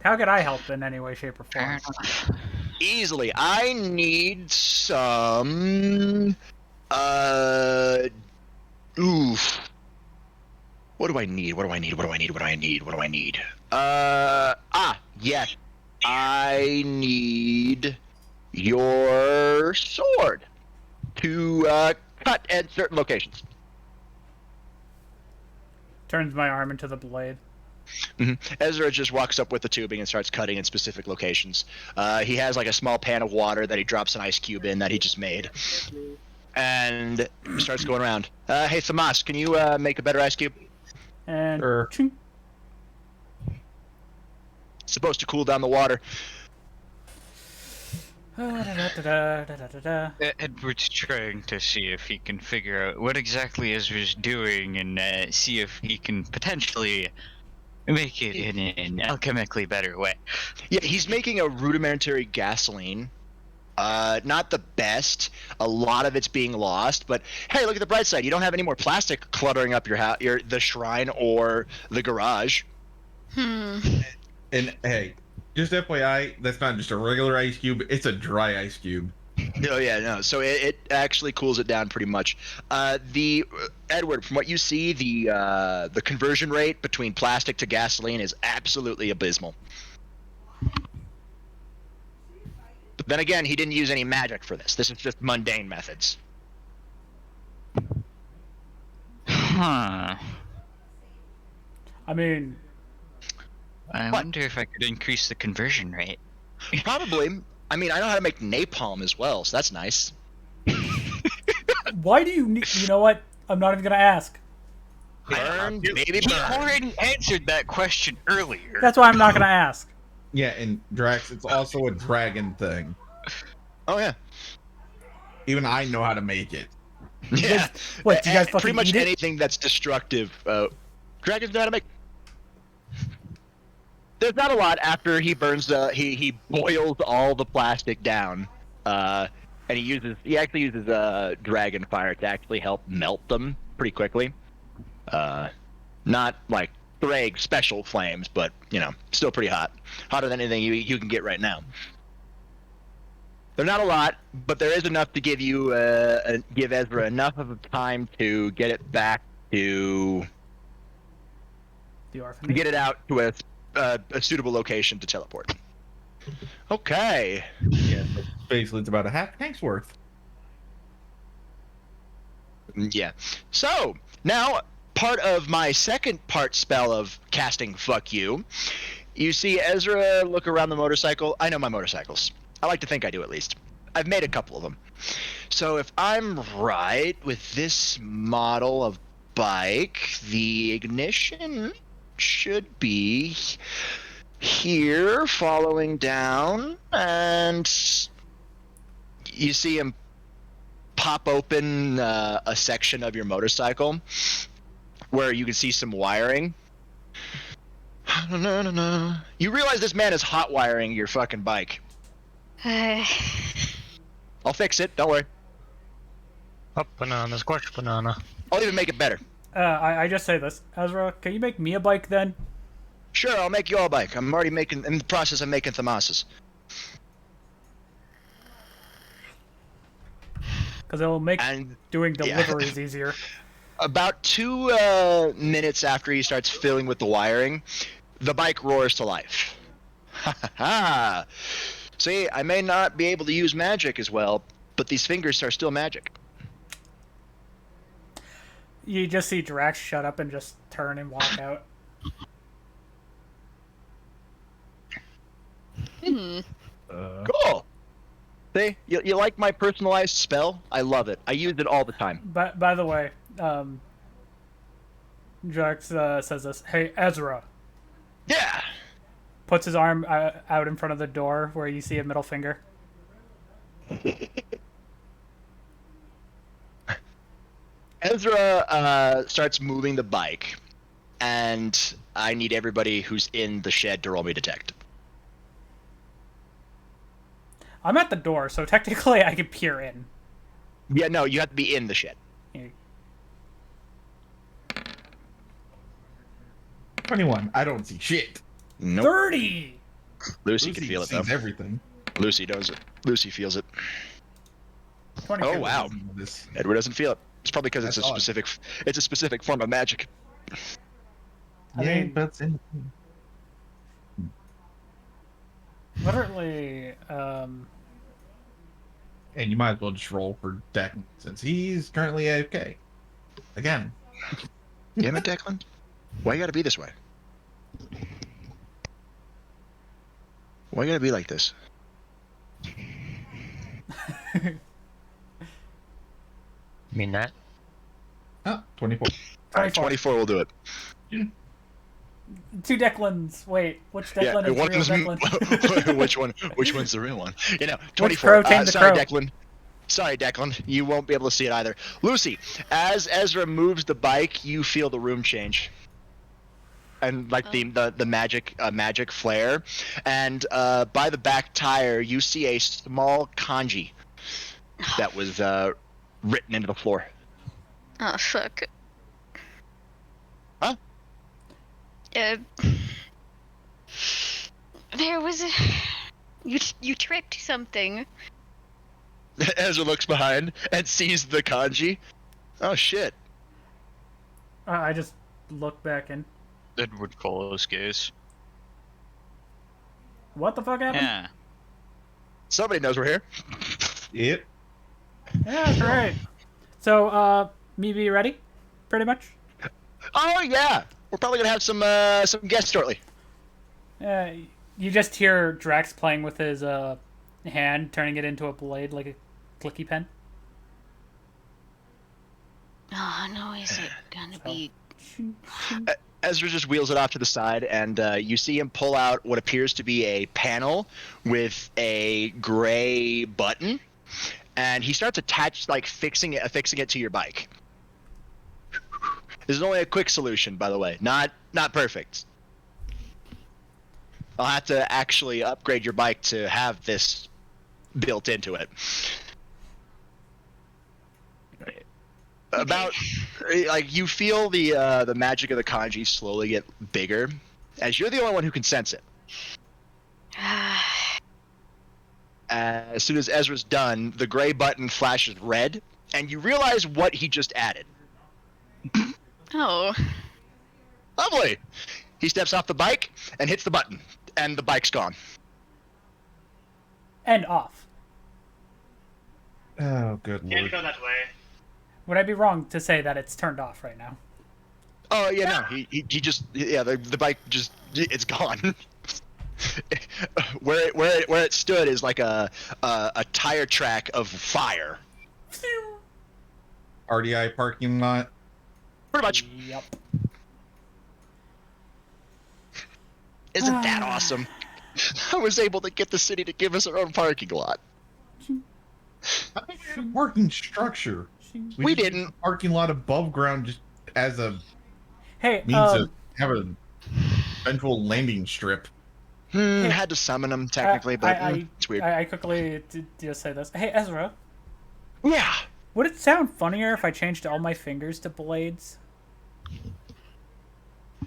how could I help in any way, shape, or form? Easily. I need some... Oof. What do I need? Yes. I need your sword to cut at certain locations. Turns my arm into the blade. Ezra just walks up with the tubing and starts cutting in specific locations. He has like a small pan of water that he drops an ice cube in that he just made. And starts going around. Hey, Thomas, can you make a better ice cube? And Sure. ching. It's supposed to cool down the water. Edward's trying to see if he can figure out what exactly Ezra's doing and see if he can potentially make it in an alchemically better way. Yeah, he's making a rudimentary gasoline Not the best. A lot of it's being lost, but hey, look at the bright side. You don't have any more plastic cluttering up your house, the shrine or the garage. And hey, just FYI, that's not just a regular ice cube; it's a dry ice cube. Oh yeah, no. So it actually cools it down pretty much. The Edward, from what you see, the conversion rate between plastic to gasoline is absolutely abysmal. But then again, he didn't use any magic for this. This is just mundane methods. Huh. I mean, I wonder if I could increase the conversion rate. Probably. I mean, I know how to make napalm as well, so that's nice. why do you need? You know what? I'm not even gonna ask. Burn, baby, He burn. already answered that question earlier. That's why I'm not gonna ask. Yeah, and Drax, it's also a dragon thing. Oh yeah. Even I know how to make it. Yeah. What, do you guys fucking pretty much eat it? anything that's destructive. Dragons know how to make. There's not a lot after he burns. He boils all the plastic down, and he actually uses dragon fire to actually help melt them pretty quickly. Not like Thrag special flames, but still pretty hot. Hotter than anything you can get right now. They're not a lot, but there is enough to give Ezra enough of a time to get it back to The orphanage. get it out to a suitable location to teleport. Okay. Yeah, so basically it's about a half tank's worth. Yeah. So now part of my second part spell of casting fuck you. You see Ezra look around the motorcycle. I know my motorcycles. I like to think I do, at least. I've made a couple of them. So if I'm right with this model of bike, the ignition should be here, following down, and you see him pop open a section of your motorcycle where you can see some wiring. You realize this man is hot wiring your fucking bike. I'll fix it, don't worry. Up banana, squash banana. I'll even make it better. I just say this, Ezra. Can you make me a bike then? Sure, I'll make you all a bike. I'm already in the process of making Thamas's. Because it'll make And doing deliveries easier. about 2 minutes after he starts filling with the wiring, the bike roars to life. Ha ha ha! See, I may not be able to use magic as well, but these fingers are still magic. You just see Drax shut up and just turn and walk out. Cool! See, you like my personalized spell? I love it. I use it all the time. But by the way, Drax says this. Hey, Ezra. Yeah! Puts his arm out in front of the door where you see a middle finger. Ezra starts moving the bike, and I need everybody who's in the shed to roll me detect. I'm at the door, so technically I can peer in. Yeah, no, you have to be in the shed. 21. I don't see shit. Nope. 30! Lucy can feel it, though. sees everything. Lucy knows it. Lucy feels it. 22. Oh, wow. This. Edward doesn't feel it. It's probably because it's That's a odd. specific form of magic. I Yeah, mean- but it's in. Literally, And you might as well just roll for Declan since he's currently AFK. Again. Damn it, Declan. Why you gotta be this way? Why you gotta be like this? Mean that? Oh, 24. Alright, 24. 24 will do it. Two Declans. Wait, which Declan is the real Declan? which one's the real one? 24. Which crow tamed the sorry, crow? Declan. Sorry, Declan. You won't be able to see it either. Lucy, as Ezra moves the bike, you feel the room change. and like the magic flare, and by the back tire you see a small kanji that was written into the floor. Oh fuck. Huh? Uh, there was a. You tripped something. Ezra looks behind and sees the kanji. Oh shit! I just look back in. Edward follows gaze. What the fuck happened? Yeah. Somebody knows we're here. Yep. Yeah, that's right. So, me be ready? Pretty much? Oh yeah, we're probably gonna have some guests shortly. You just hear Drax playing with his hand, turning it into a blade like a clicky pen. Oh no, is it gonna be? Ezra just wheels it off to the side, and you see him pull out what appears to be a panel with a gray button, and he starts fixing it to your bike. This is only a quick solution, by the way, not perfect. I'll have to actually upgrade your bike to have this built into it. About like you feel the magic of the kanji slowly get bigger, as you're the only one who can sense it. As soon as Ezra's done, the gray button flashes red, and you realize what he just added. Oh. Lovely. He steps off the bike and hits the button, and the bike's gone. And off. Oh, good Can't lord. go that way. Would I be wrong to say that it's turned off right now? Oh yeah, no, he just the bike just it's gone. where it stood is like a tire track of fire. R.D.I. parking lot. Pretty much. Yep. Isn't that awesome? I was able to get the city to give us our own parking lot. I think we had a parking structure. We just didn't. used the parking lot above ground just as a Hey, means to have a eventual landing strip. Had to summon him technically, but it's weird. I quickly just say this. Hey, Ezra, Yeah. would it sound funnier if I changed all my fingers to blades?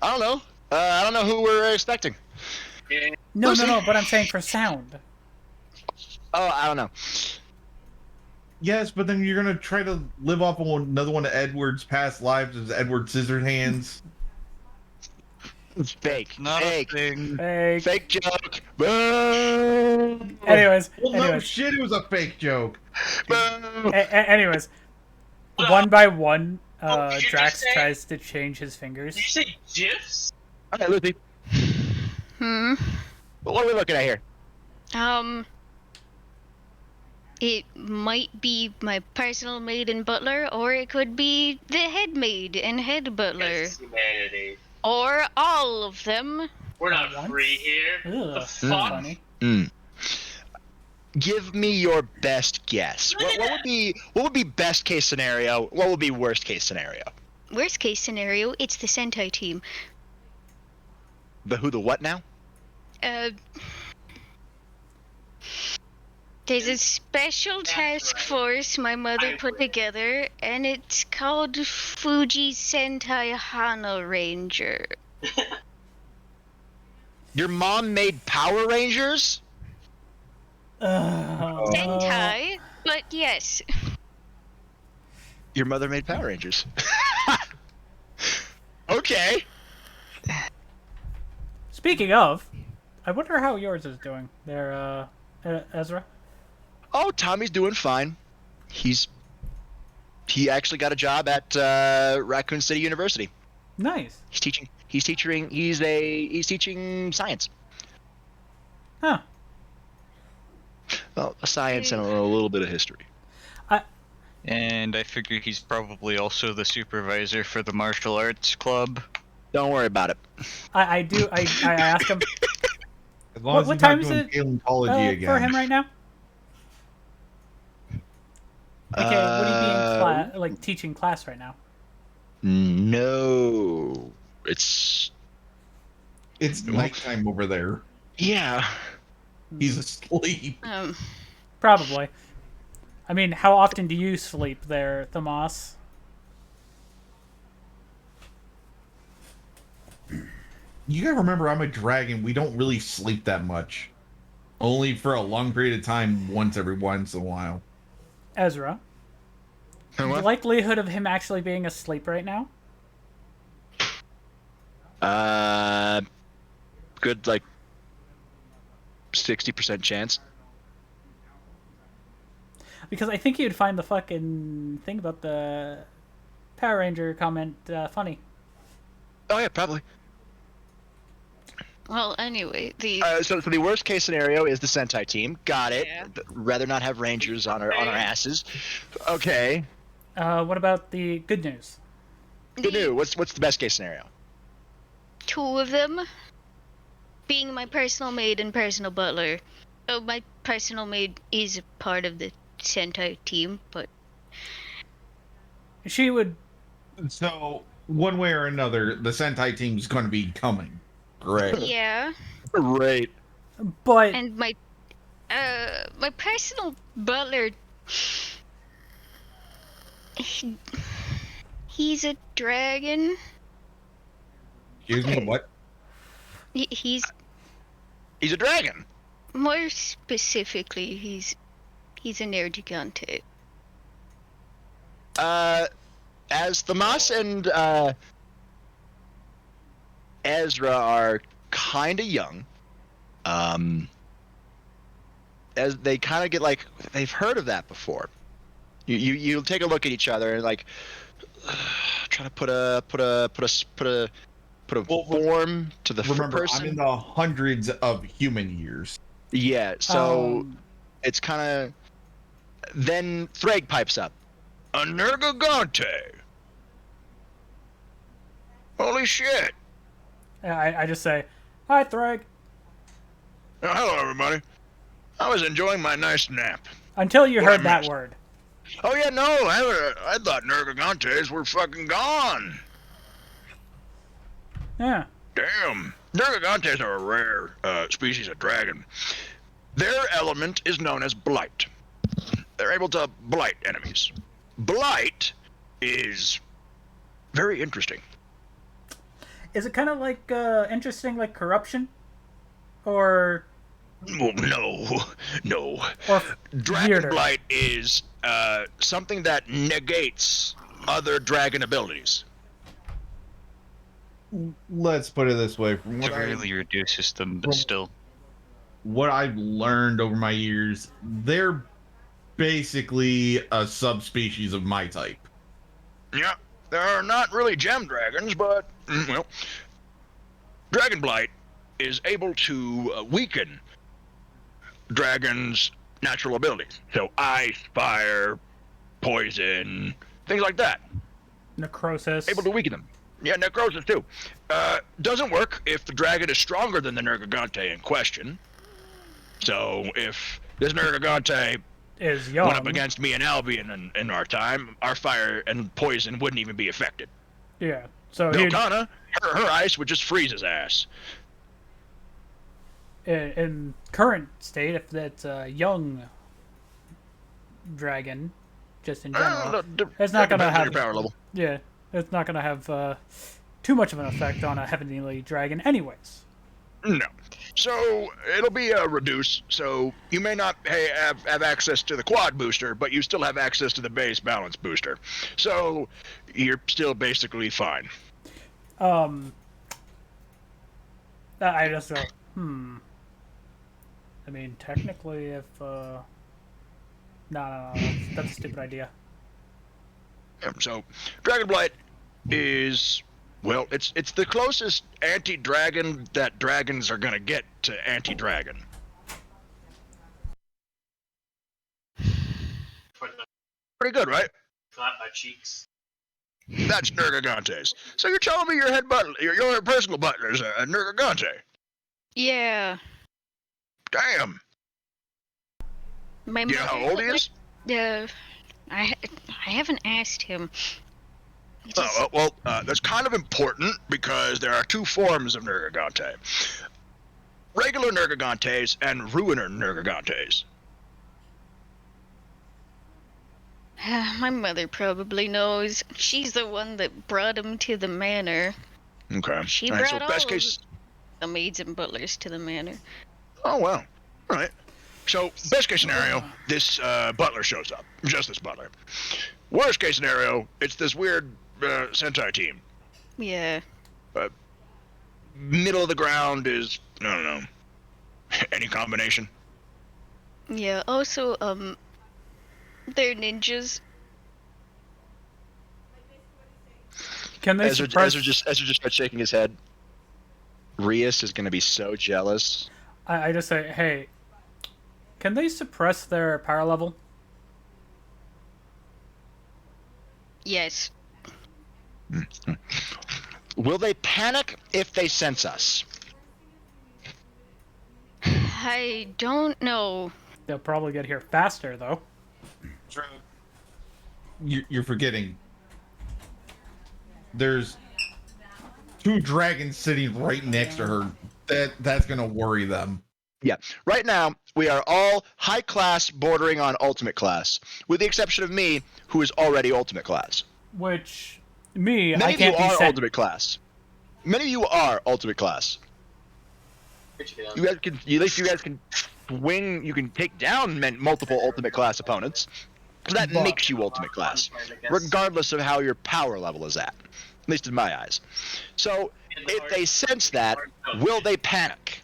I don't know. I don't know who we're expecting. No, but I'm saying for sound. Oh, I don't know. Yes, but then you're gonna try to live off of another one of Edward's past lives as Edward Scissorhands. It's fake. Not Fake. a thing. Fake joke. Boo! Anyways, Well, no shit, it was a fake joke. Boo! anyways, one by one, did you Drax just say- tries to change his fingers. Did you say GIFs? Okay, Lucy. What are we looking at here? It might be my personal maid and butler, or it could be the head maid and head butler, It's humanity. or all of them. We're not What? free here. Ugh, The that's fuck? funny. Give me your best guess. What would be best case scenario? What would be worst case scenario? Worst case scenario, it's the Sentai team. The who, the what now? There's a special task force my mother put together, and it's called Fuji Sentai Hana Ranger. Your mom made Power Rangers? Sentai, but yes. Your mother made Power Rangers. Okay. Speaking of, I wonder how yours is doing there, Ezra. Oh, Tommy's doing fine. He actually got a job at Raccoon City University. Nice. He's teaching science. Huh. Well, science and a little bit of history. And I figure he's probably also the supervisor for the martial arts club. Don't worry about it. I ask him, As long What- as what he's time not is doing it, paleontology again. for him right now? Okay, would he be in teaching class right now? No, it's It's nighttime over there. Yeah. He's asleep. Probably. I mean, how often do you sleep there, Thomas? You gotta remember, I'm a dragon. We don't really sleep that much. Only for a long period of time, once in a while. Ezra? The What? likelihood of him actually being asleep right now? Good, like, 60% chance. Because I think he would find the fucking thing about the Power Ranger comment funny. Oh, yeah, probably. Well, anyway, So the worst case scenario is the Sentai team. Got it. Yeah. Rather not have Rangers on our asses. Okay. What about the good news? Good news. What's the best case scenario? two of them being my personal maid and personal butler. Oh, my personal maid is a part of the Sentai team, but She would. So, one way or another, the Sentai team's going to be coming. Correct. yeah. Right. But And my personal butler, he's a dragon. Excuse me, what? He's He's a dragon. more specifically, he's an air gigante. As Thomas and Ezra are kind of young, as they kind of get like they've heard of that before. You take a look at each other and like try to put a form to the Remember, person. I'm in the hundreds of human years. Yeah, so it's kind of. Then Thrag pipes up. A Nergigante. Holy shit. I just say, "Hi, Thrag." Hello, everybody. I was enjoying my nice nap. Until you What I heard that missed. word. Oh yeah, no, I thought Nergigantes were fucking gone. Yeah. Damn. Nergigantes are a rare species of dragon. Their element is known as blight. They're able to blight enemies. Blight is very interesting. Is it kind of like interesting, like corruption, or Well, no. or Dragon weirder? blight is something that negates other dragon abilities. Let's put it this way: from Severely reduces them, but still. what I've learned over my years, they're basically a subspecies of my type. Yeah, they're not really gem dragons, but well, dragon blight is able to weaken dragons' natural abilities. So ice, fire, poison, things like that. Necrosis. Able to weaken them. Yeah, necrosis too. Doesn't work if the dragon is stronger than the Nergigante in question. So if this Nergigante is young. went up against me and Albion in our time, our fire and poison wouldn't even be affected. Yeah. So he'd, Beltana, her ice would just freeze his ass. in current state, if that's a young dragon, just in general, it's not gonna depends on have your power level. Yeah, it's not gonna have too much of an effect on a heavenly dragon, anyways. No. So it'll be a reduce. So you may not have access to the quad booster, but you still have access to the base balance booster. So you're still basically fine. I just I mean, technically, if no, that's a stupid idea. So Dragonblight is, well, it's the closest anti-dragon that dragons are gonna get to anti-dragon. Pretty good, right? Clap my cheeks. That's Nergigantes. So you're telling me your head butler, your personal butler is a Nergigante? Yeah. Damn. My You know how mother, old he is? I haven't asked him, That's kind of important because there are two forms of Nergigante. Regular Nergigantes and Ruiner Nergigantes. My mother probably knows. She's the one that brought him to the manor. Okay. She All right, brought so all best case. the maids and butlers to the manor. Oh, well. All right. So, best case scenario, this butler shows up. Just this butler. Worst case scenario, it's this weird Sentai team. Yeah. Middle of the ground is, I don't know, any combination. Yeah, also, they're ninjas. Can they Ezra suppress? just starts shaking his head. Rias is going to be so jealous. I just say, hey, can they suppress their power level? Yes. Will they panic if they sense us? I don't know. They'll probably get here faster, though. You're forgetting. There's two dragons sitting right next to her. That's gonna worry them. Yeah. Right now, we are all high class bordering on ultimate class, with the exception of me, who is already ultimate class. Which, me, Many I of you can't be are sent. ultimate class. Many of you are ultimate class. You guys can, at least you guys can swing, you can take down multiple ultimate class opponents. So that But- makes you ultimate class, regardless of how your power level is at least in my eyes. So, if they sense that, will they panic?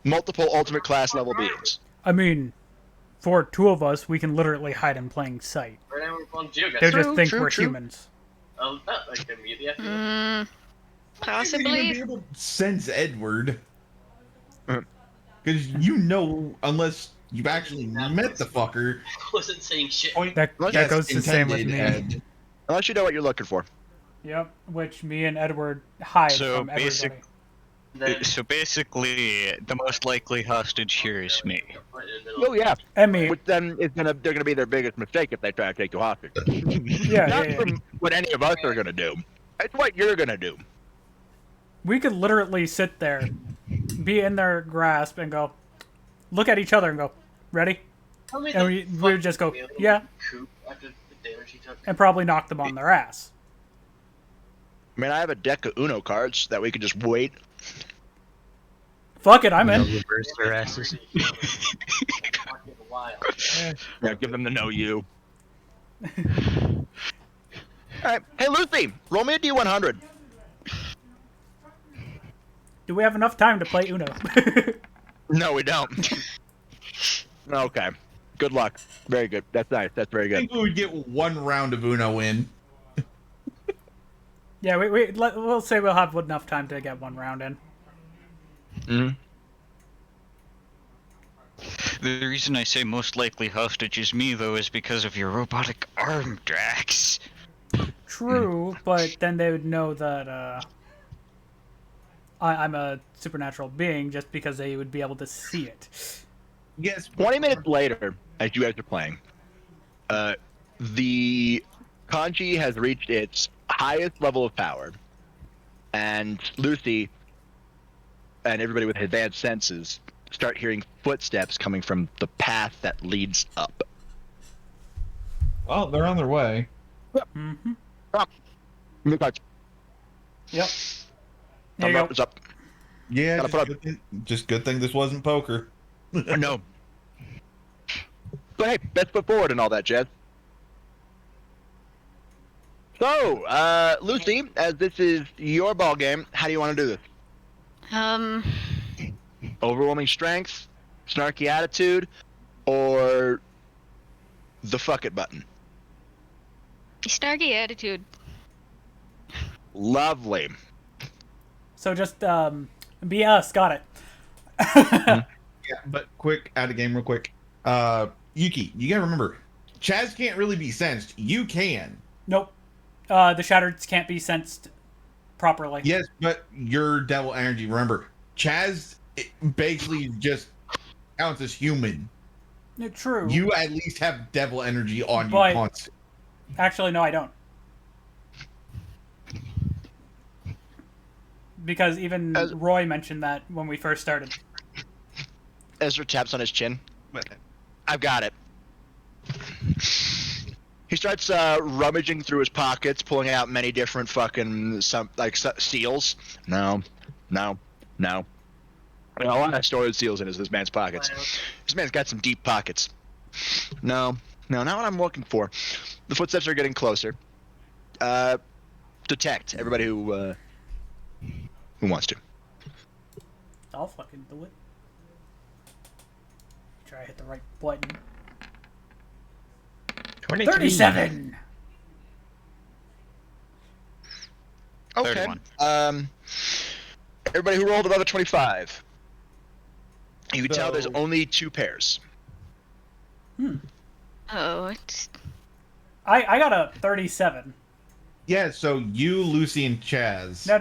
Multiple ultimate class level beings. I mean, for two of us, we can literally hide in plain sight. They'll True, just think true, we're true. humans. Possibly. You're gonna be able to sense Edward. Uh-huh. Because unless you've actually met the fucker. Wasn't saying shit. Point That yes, goes the same with intended, me. Ed. Unless you know what you're looking for. Yep, which me and Edward hide So from everybody. basic- Then So basically, the most likely hostage here is me. right in the middle. Oh yeah, And me. which then they're gonna be their biggest mistake if they try to take you hostage. Yeah, Not yeah, yeah. from what any of us are gonna do. It's what you're gonna do. We could literally sit there, be in their grasp, and go, look at each other and go, ready? Tell me And the we fuck would just go, feeling yeah, Coop after the damage he took. and probably knock them on their ass. I mean, I have a deck of Uno cards that we could just wait. Fuck it, I'm in. Reverse their asses. Fucking wild. Yeah, give them the know you. All right, hey Lucy, roll me a D100. Do we have enough time to play Uno? No, we don't. Okay. Good luck. Very good. That's nice. That's very I good. think we would get one round of Uno in. Yeah, we'll say we'll have enough time to get one round in. Mhm. The reason I say most likely hostage is me, though, is because of your robotic arm, Drax. True, but then they would know that I'm a supernatural being just because they would be able to see it. Yes. 20 minutes later, as you guys are playing, the kanji has reached its highest level of power, and Lucy and everybody with advanced senses start hearing footsteps coming from the path that leads up. Well, they're on their way. Mm-hmm. New cards. Yep. There Thumb you up go. is up. Yeah, Gotta just put just good thing this wasn't poker. No. But hey, best foot forward and all that, Jed. So, Lucy, as this is your ball game, how do you want to do this? Overwhelming strength, snarky attitude, or the fuck it button? Snarky attitude. Lovely. So just be us. Got it. Yeah, but quick, out of game real quick. Yuki, you gotta remember, Chaz can't really be sensed. You can. Nope. The shattered can't be sensed properly. Yes, but your devil energy, remember, Chaz basically just counts as human. True. You at least have devil energy on you But- constantly. Actually, no, I don't. because even As- Roy mentioned that when we first started. Ezra taps on his chin. I've got it. He starts rummaging through his pockets, pulling out many different fucking seals. No. A lot of stored seals in this man's pockets. This man's got some deep pockets. No, not what I'm looking for. The footsteps are getting closer. Detect everybody who wants to. I'll fucking do it. Try to hit the right button. 23. 37! Okay. 31. Everybody who rolled above a 25. You can tell there's So- only 2 pairs. Oh, it's I got a 37. Yeah, so you, Lucy, and Chaz. No,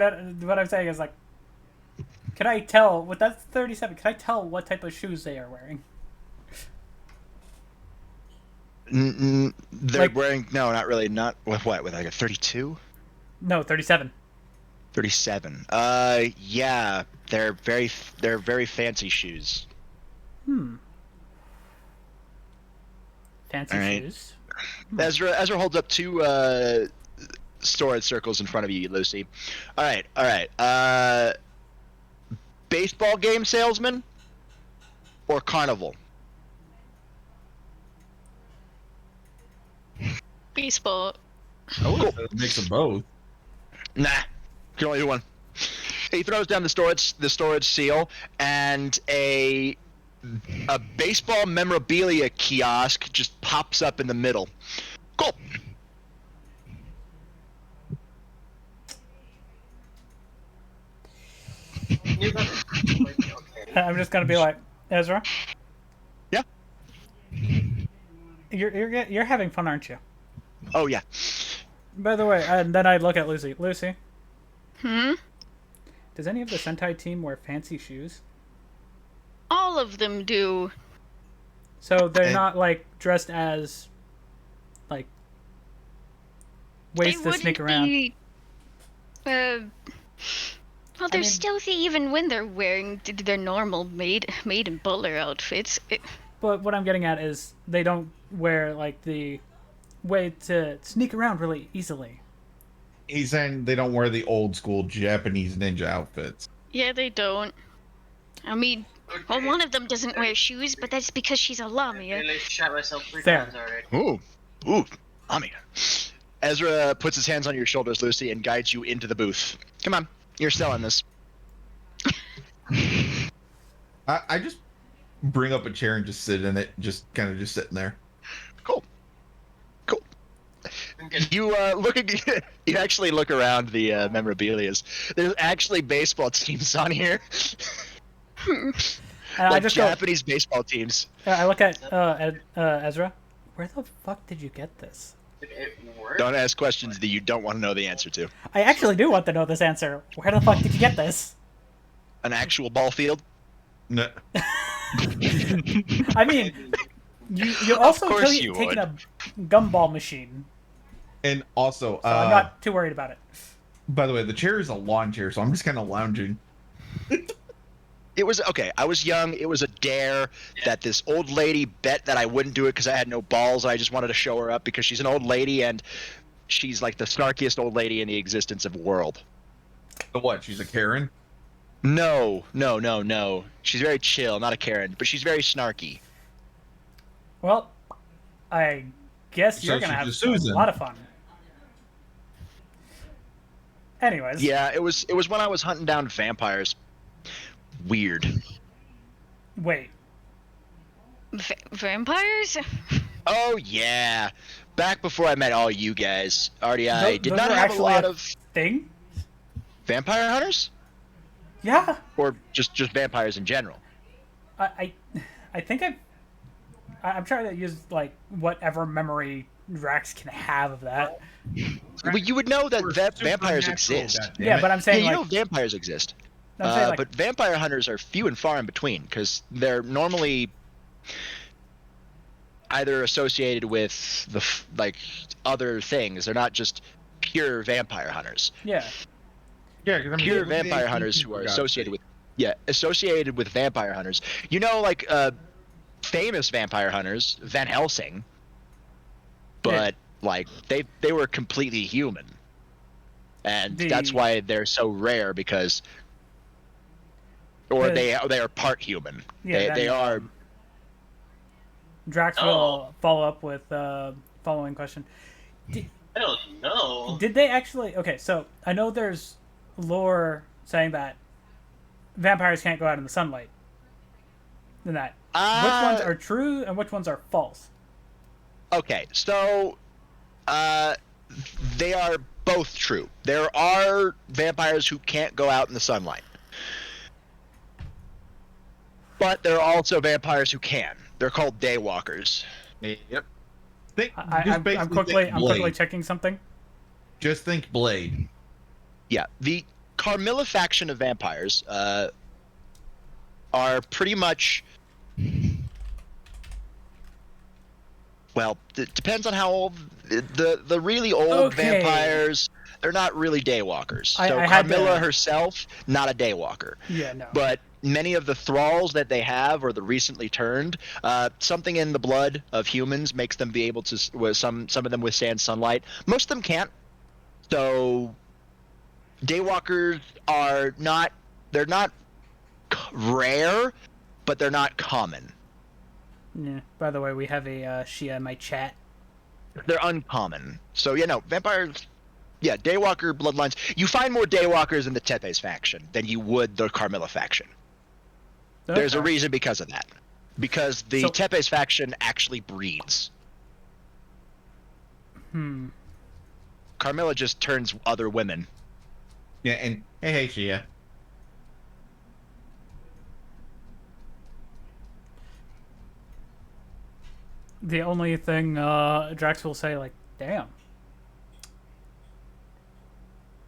what I'm saying is, like, can I tell, with that 37, can I tell what type of shoes they are wearing? They're Like- wearing not really. Not with what? With like a 32, No, 37. 37. Yeah, they're very fancy shoes. Fancy All right. shoes. Ezra holds up 2 storage circles in front of you, Lucy. All right. Baseball game salesman or carnival? baseball. Oh, mix of both. Nah, can only do one. He throws down the storage seal, and a baseball memorabilia kiosk just pops up in the middle. Cool. Okay. I'm just gonna be like, Ezra? Yeah. You're having fun, aren't you? Oh yeah. By the way, and then I look at Lucy. Lucy, Hmm? does any of the Sentai team wear fancy shoes? All of them do. So they're And- not, like, dressed as, like, ways They to wouldn't sneak around. be. Well, they're mean- stealthy even when they're wearing their normal maid and butler outfits. But what I'm getting at is they don't wear, like, the way to sneak around really easily. He's saying they don't wear the old school Japanese ninja outfits. Yeah, they don't. I mean, well, one of them doesn't wear shoes, but that's because she's a I lamia. really shot myself 3 Fair. times already. Ooh, Ami. Ezra puts his hands on your shoulders, Lucy, and guides you into the booth. Come on, you're selling this. I just bring up a chair and just sit in it, just kind of just sitting there. Cool. Okay. You you actually look around the memorabilias. There's actually baseball teams on here, And I like just Japanese baseball teams. I look at Ezra. Where the fuck did you get this? It worked. Don't ask questions that you don't want to know the answer to. I actually do want to know this answer. Where the fuck did you get this? An actual ball field? No, I mean, you also course you taken would. a gumball machine, and also, so I'm not too worried about it. by the way, the chair is a lawn chair, so I'm just kind of lounging. It was okay. I was young. It was a dare that this old lady bet that I wouldn't do it because I had no balls. I just wanted to show her up because she's an old lady and she's like the snarkiest old lady in the existence of the world. So what? She's a Karen. No. She's very chill, not a Karen, but she's very snarky. Well, I guess So you're gonna she's have a Susan. a lot of fun. Anyways, Yeah, it was when I was hunting down vampires. Weird. wait. Vampires? Oh yeah. Back before I met all you guys, R.D.I. did Those not were have a actually lot a of thing? vampire hunters, Yeah. or just vampires in general. I think I'm trying to use like whatever memory Drax can have of that. Well, you would know that We're vampires supernatural, exist. goddammit. Yeah, but I'm Yeah, saying you like know vampires exist. I'm saying like But vampire hunters are few and far in between because they're normally either associated with like other things. They're not just pure vampire hunters. yeah. Yeah, because pure vampire hunters who are associated with vampire hunters. You know, like famous vampire hunters, Van Helsing, but like they were completely human, and that's why they're so rare because, or they are part human. Yeah, They are. Drax will follow up with following question. I don't know. Did they actually? Okay, so I know there's lore saying that vampires can't go out in the sunlight. And that which ones are true and which ones are false? Okay, so they are both true. There are vampires who can't go out in the sunlight, but there are also vampires who can. They're called daywalkers. Yep. I'm quickly checking something. Just think Blade. Yeah, the Carmilla faction of vampires are pretty much. Well, it depends on how old. The really old vampires, they're not really daywalkers. So Carmilla herself, not a daywalker. Yeah, no. But many of the thralls that they have, or the recently turned, something in the blood of humans makes them be able to. Some of them withstand sunlight. Most of them can't. So daywalkers are not. They're not rare, but they're not common. Yeah. By the way, we have a Shia in my chat. They're uncommon. So, vampires... Yeah, Daywalker bloodlines... You find more Daywalkers in the Tepes faction than you would the Carmilla faction. Okay. There's a reason because of that. Because the Tepes faction actually breeds. Carmilla just turns other women. Yeah, and... Hey, Shia. The only thing Drax will say, like, damn.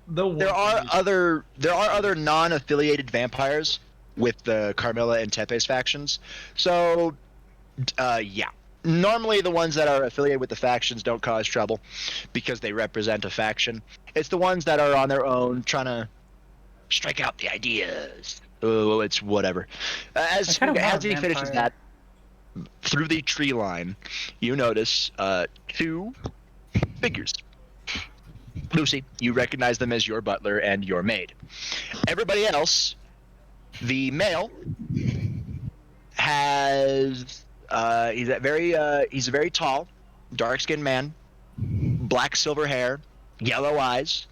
There are other non-affiliated vampires with the Carmilla and Tepes factions. So, yeah. Normally the ones that are affiliated with the factions don't cause trouble because they represent a faction. It's the ones that are on their own trying to strike out the ideas. Oh, it's whatever. As he finishes that, through the tree line, you notice two figures. Lucy, you recognize them as your butler and your maid. Everybody else, the male has he's a very tall, dark-skinned man, black silver hair, yellow eyes,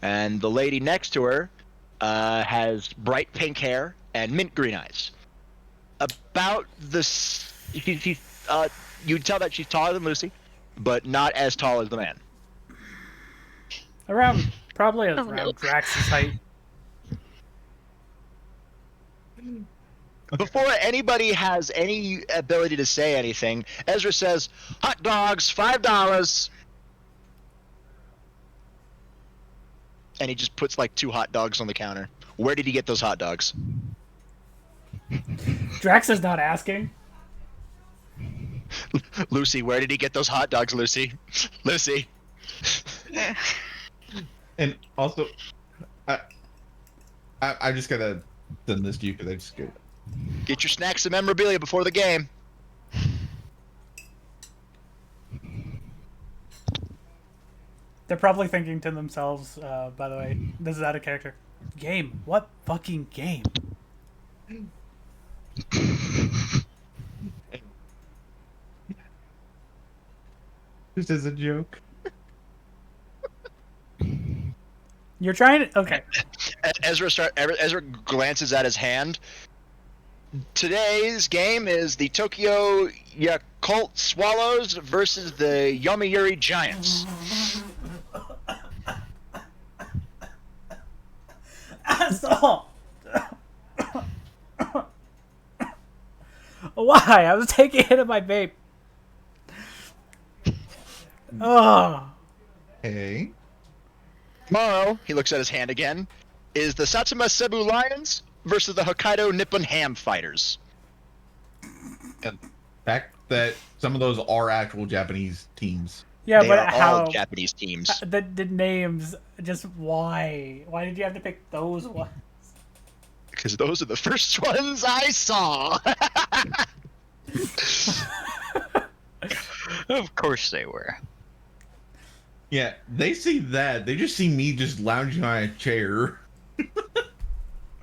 and the lady next to her has bright pink hair and mint green eyes. About this, you'd tell that she's taller than Lucy, but not as tall as the man. Probably around Drax's height. Before anybody has any ability to say anything, Ezra says, "Hot dogs, $5." And he just puts like 2 hot dogs on the counter. Where did he get those hot dogs? Drax is not asking. Lucy, where did he get those hot dogs, Lucy? Lucy. And also, I just gotta send this to you because I just get your snacks and memorabilia before the game. They're probably thinking to themselves, by the way, this is out of character. Game? What fucking game? This is a joke. You're trying to... Okay. Ezra glances at his hand. Today's game is the Tokyo Yakult Swallows versus the Yomiuri Giants. Asshole! Why? I was taking a hit of my vape. Oh. Hey. Tomorrow, he looks at his hand again, is the Satsuma Cebu Lions versus the Hokkaido Nippon Ham Fighters. And the fact that some of those are actual Japanese teams. Yeah, They but are all how Japanese teams. the names? Just why? Why did you have to pick those ones? Because those are the first ones I saw. Of course they were. Yeah, they see that. They just see me just lounging on a chair.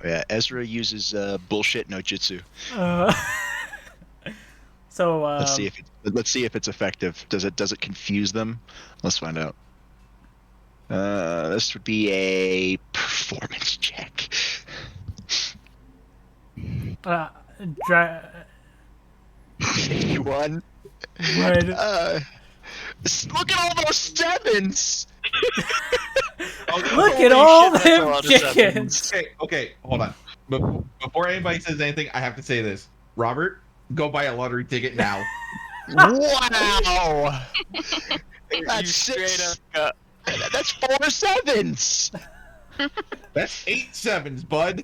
Yeah, Ezra uses bullshit no jutsu. Uh, so Let's see if it's effective. Does it confuse them? Let's find out. This would be a performance check. dra- 61. what? Look at all those sevens. Look at Holy all shit, that's a them lot of chickens. Okay, hold on. Before anybody says anything, I have to say this. Robert, go buy a lottery ticket now. Wow. That's straight six. up That's 4 sevens. That's 8 sevens, bud.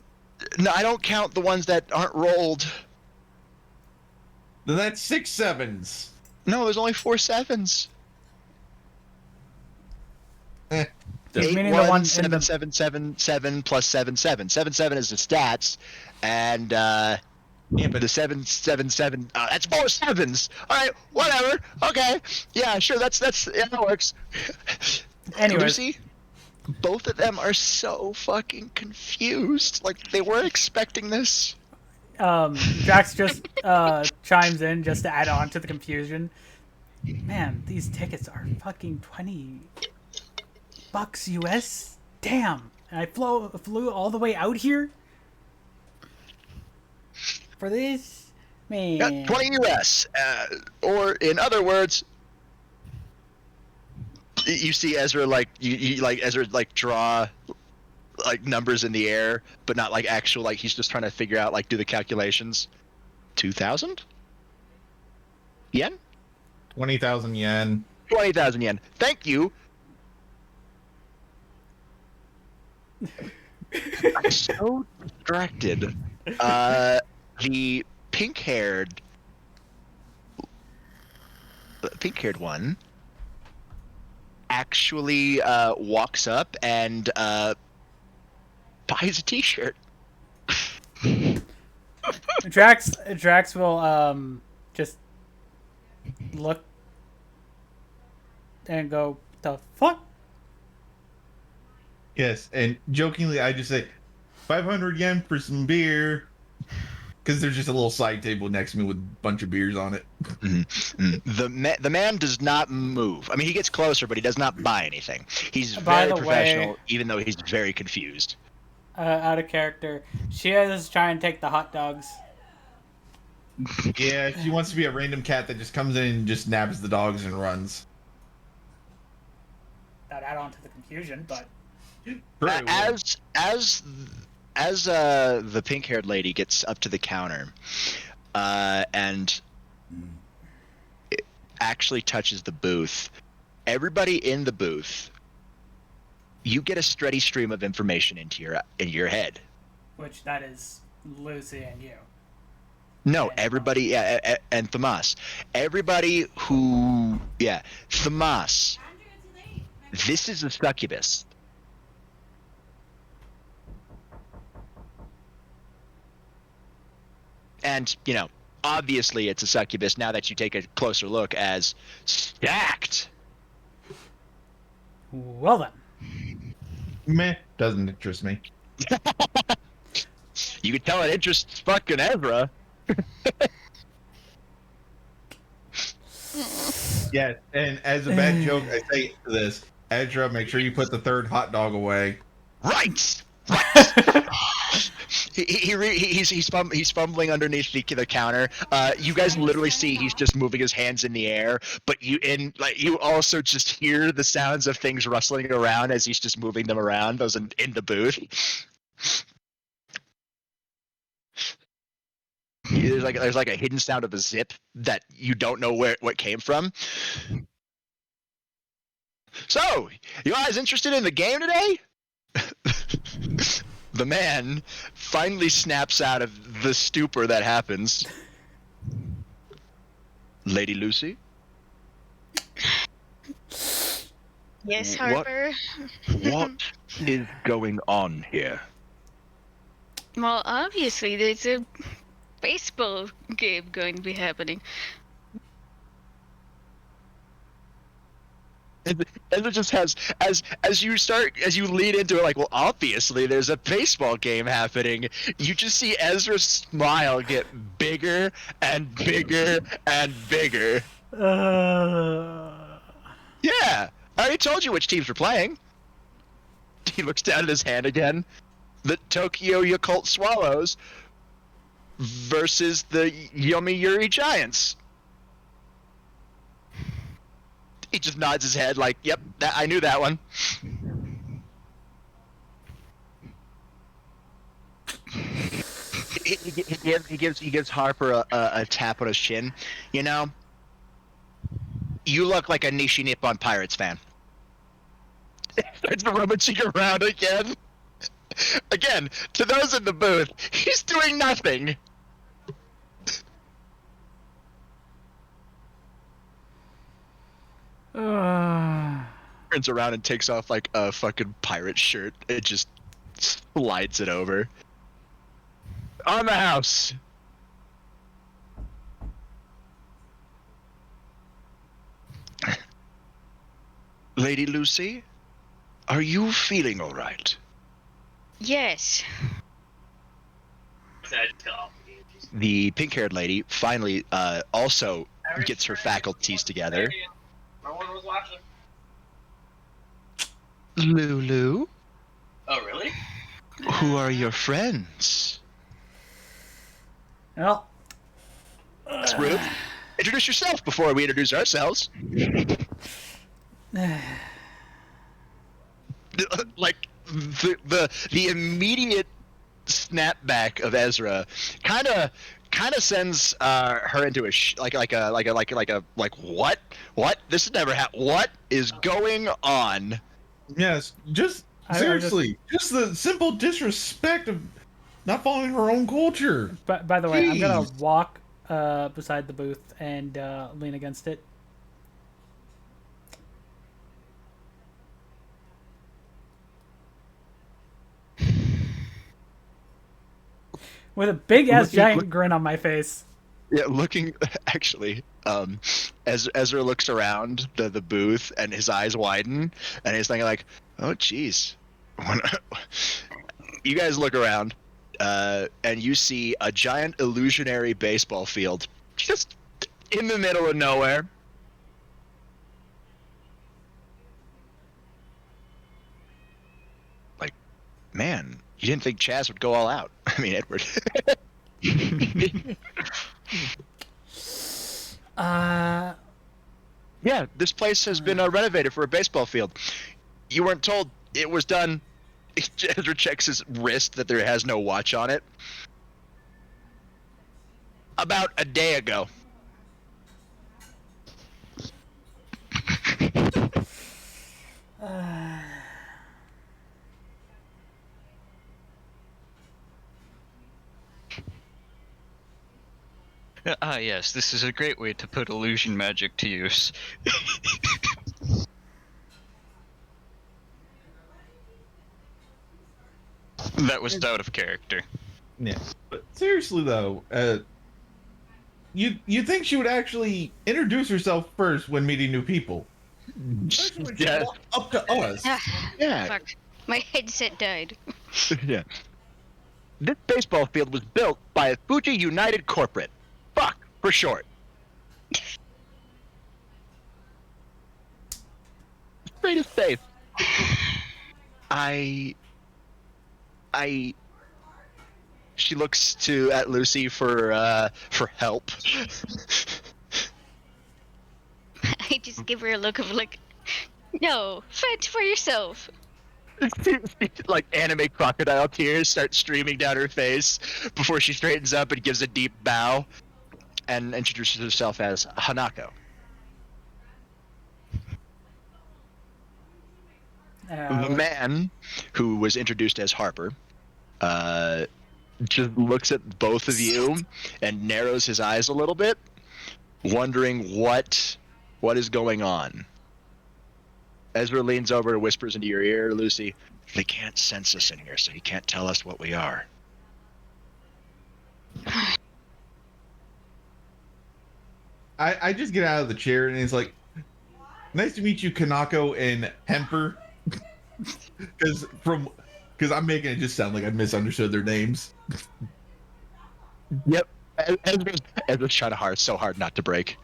No, I don't count the ones that aren't rolled. Then that's 6 sevens. No, there's only 4 sevens. Just 8, meaning 1, the one in 7, the 7, 7, 7 plus 7, 7. 7, 7 is the stats, and Yeah, but the 7, 7, 7. That's 4 sevens. All right, whatever. Okay, yeah, sure. That works. Anyways. Lucy, both of them are so fucking confused. Like they weren't expecting this. Drax just chimes in just to add on to the confusion. Man, these tickets are fucking $20 US. Damn, and I flew all the way out here for this. Man, Yeah, 20 US, or in other words, you see Ezra like you like Ezra like draw like numbers in the air, but not like actual like he's just trying to figure out like do the calculations. 2,000 yen, 20,000 yen. 20,000 yen. Thank you. I'm so distracted. The pink-haired one actually walks up and buys a T-shirt. Drax will just look and go, the fuck? Yes, and jokingly, I just say 500 yen for some beer. Because there's just a little side table next to me with a bunch of beers on it. The man does not move. I mean, he gets closer, but he does not buy anything. He's By very the professional, way- even though he's very confused. Out of character. She is trying to take the hot dogs. Yeah, she wants to be a random cat that just comes in and just nabs the dogs and runs. That add on to the confusion, but As the pink-haired lady gets up to the counter, and it actually touches the booth, everybody in the booth, you get a steady stream of information into your head. which that is Lucy and you. No, And everybody, yeah, and Thomas. Everybody who, yeah, Thomas. This is a succubus. And, you know, obviously it's a succubus now that you take a closer look as stacked. Well then. Meh, doesn't interest me. You can tell it interests fucking Ezra. Yeah, and as a bad joke, I say this: Ezra, make sure you put the third hot dog away. Right. He's fumbling underneath the counter. You guys literally see he's just moving his hands in the air, but you also just hear the sounds of things rustling around as he's just moving them around. Those in the booth. There's like a hidden sound of a zip that you don't know what came from. So, you guys interested in the game today? The man finally snaps out of the stupor that happens. Lady Lucy? Yes, What Harper. what is going on here? Well, obviously, there's a baseball game going to be happening. And it just has as you lead into it, like, well, obviously there's a baseball game happening. You just see Ezra's smile get bigger and bigger and bigger. Yeah, I already told you which teams were playing. He looks down at his hand again. The Tokyo Yakult Swallows versus the Yomiuri Giants. He just nods his head like, yep, I knew that one. He gives Harper a tap on his chin. You know, you look like a Nishi Nippon Pirates fan. Starts rummaging around again. Again, to those in the booth, he's doing nothing. Turns around and takes off like a fucking pirate shirt. It just slides it over. On the house. Lady Lucy, are you feeling all right? Yes. The pink-haired lady finally also gets her faculties together. No one was watching. Lulu, Oh, really? who are your friends? Well, That's rude. Introduce yourself before we introduce ourselves. Like the immediate snapback of Ezra kind of sends her into a like what this has never happened. What is going on? Yes, just seriously, just the simple disrespect of not following her own culture. But by the way, I'm gonna Jeez. walk beside the booth and lean against it. With a big ass giant grin on my face. Yeah, looking actually, as Ezra looks around the booth and his eyes widen and he's thinking like, oh geez. You guys look around, and you see a giant illusionary baseball field just in the middle of nowhere. Like, man, you didn't think Chaz would go all out. I mean, Edward. Yeah, this place has been renovated for a baseball field. You weren't told it was done. Ezra checks his wrist that there has no watch on it. About a day ago. Ah, yes, this is a great way to put illusion magic to use. That was out of character. Yeah, but seriously though, you think she would actually introduce herself first when meeting new people? Especially when she Yeah. walked up to us. Yeah. Fuck. My headset died. Yeah. This baseball field was built by a Fuji United Corporate. Fuck, for short. Straight as safe. She looks at Lucy for help. I just give her a look of like, no, fend for yourself. Like anime crocodile tears start streaming down her face before she straightens up and gives a deep bow and introduces herself as Hanako. The man who was introduced as Harper just looks at both of you and narrows his eyes a little bit, wondering what is going on. Ezra leans over and whispers into your ear, Lucy, they can't sense us in here, so he can't tell us what we are. I just get out of the chair and it's like, nice to meet you, Kanako and Hemper. Because I'm making it just sound like I misunderstood their names. Yep. Ezra's trying so hard not to break.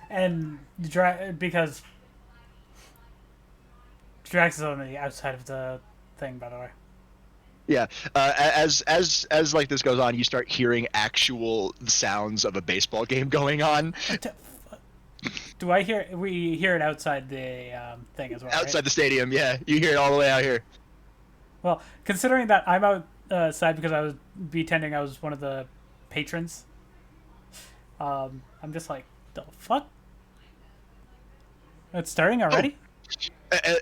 And because Drax is on the outside of the thing, by the way. Yeah. As like this goes on, you start hearing actual sounds of a baseball game going on. Do I hear? We hear it outside the thing as well. Outside right? the stadium, yeah. You hear it all the way out here. Well, considering that I'm outside because I was pretending I was one of the patrons, I'm just like, the fuck? It's starting already?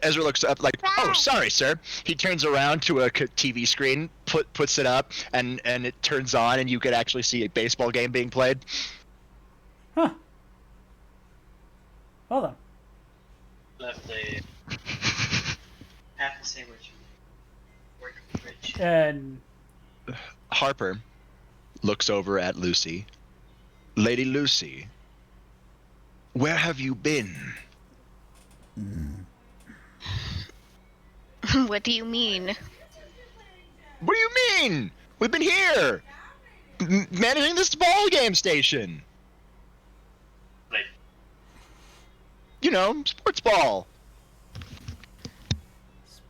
Ezra looks up like, oh, sorry, sir. He turns around to a TV screen, puts it up, and it turns on, and you could actually see a baseball game being played. Huh. Hold on. Left a half a sandwich. Working for Rich. And Harper looks over at Lucy. Lady Lucy, where have you been? What do you mean? What do you mean? We've been here, managing this ball game station. Like, You know, sports ball.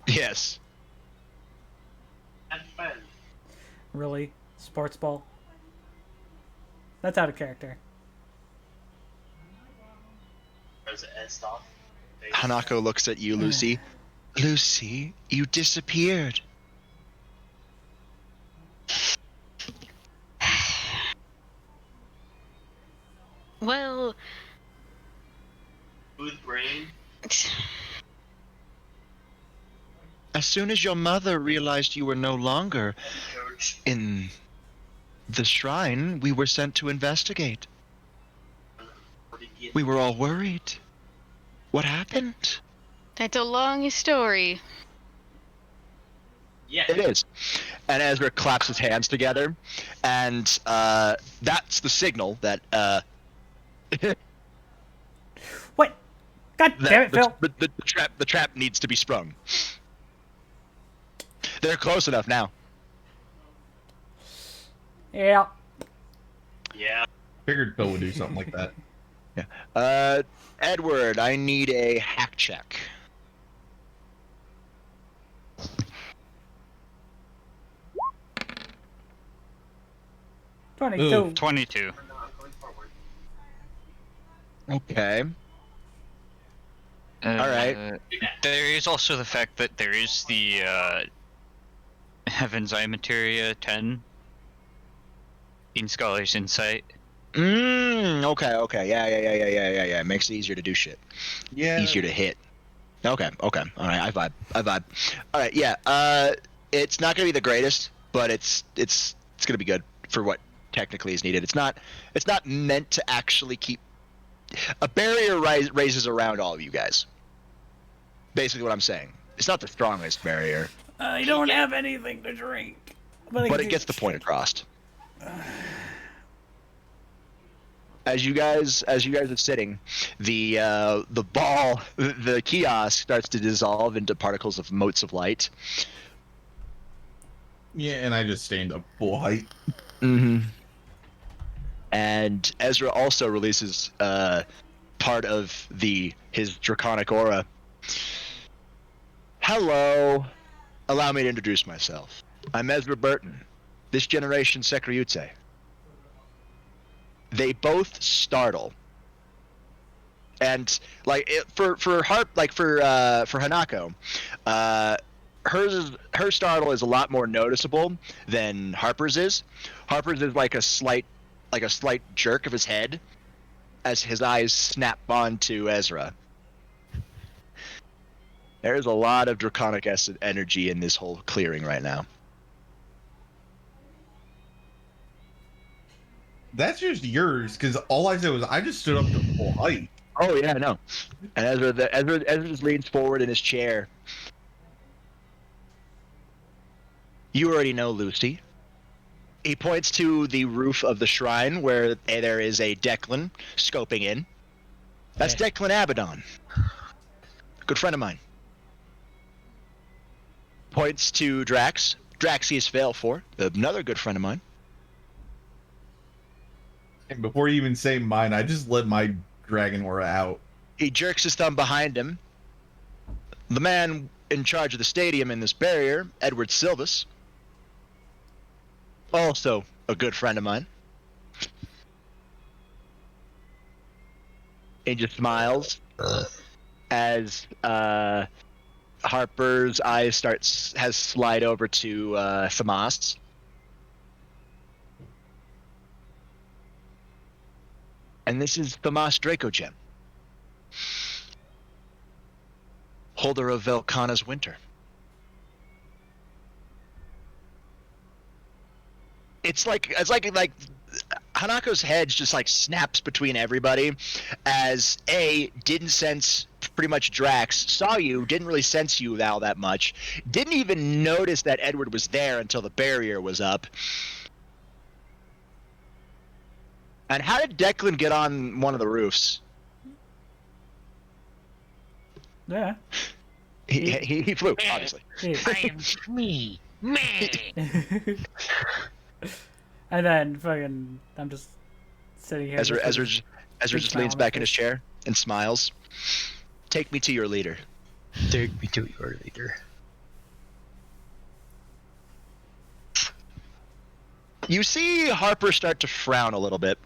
Yes. have fun. really, sports ball. That's out of character. There's an S off. Hanako looks at you, Lucy. Lucy, you disappeared. Well, Smooth brain. As soon as your mother realized you were no longer Coach. in the shrine, we were sent to investigate. What did you get? We were all worried. What happened? that's a long story. Yeah. It is. And Ezra claps his hands together, and that's the signal that What? God damn it, Phil! the trap needs to be sprung. They're close enough now. Yeah. Yeah. Figured Phil would do something like that. Edward, I need a hack check. Ooh. 22. We're not going forward. Okay. Alright. There is also the fact that there is the Heaven's Eye Materia 10 in Scholar's Insight. Okay. Yeah. Makes it easier to do shit. Yeah. Easier to hit. Okay. Alright, I vibe. Alright, yeah. It's not gonna be the greatest, but it's gonna be good for what technically is needed. It's not meant to actually keep a barrier raises around all of you guys. Basically what I'm saying. It's not the strongest barrier, I don't have anything to drink. but it gets the point across. As you guys are sitting, the ball, the kiosk starts to dissolve into particles of motes of light. Yeah, and I just stand up full height. Mm-hmm. And Ezra also releases part of his draconic aura. Hello. Allow me to introduce myself. I'm Ezra Burton, this generation's Sekryutse. They both startle. And for Hanako, her startle is a lot more noticeable than Harper's is. Harper's is like a slight jerk of his head as his eyes snap onto Ezra. There's a lot of draconic energy in this whole clearing right now. That's just yours, because all I said was I just stood up to full height. Oh yeah, no. And Ezra just leans forward in his chair. You already know, Lucy. He points to the roof of the shrine where there is a Declan scoping in. That's Okay. Declan Abaddon. Good friend of mine. Points to Drax. Drax he is fail for. Another good friend of mine. And before you even say mine, I just let my dragon aura out. He jerks his thumb behind him. The man in charge of the stadium in this barrier, Edward Silvas. Also a good friend of mine. He just smiles as Harper's eyes has slide over to Thamas. And this is Thamas Dracogem, holder of Velkana's Winter. It's like Hanako's head just like snaps between everybody as didn't sense pretty much Drax, saw you, didn't really sense you all that much, didn't even notice that Edward was there until the barrier was up. And how did Declan get on one of the roofs? Yeah. He flew, obviously. I am me. And then fucking, I'm just sitting here. Ezra big just smile leans on my back in his face. chair and smiles. Take me to your leader. Take me to your leader. You see Harper start to frown a little bit.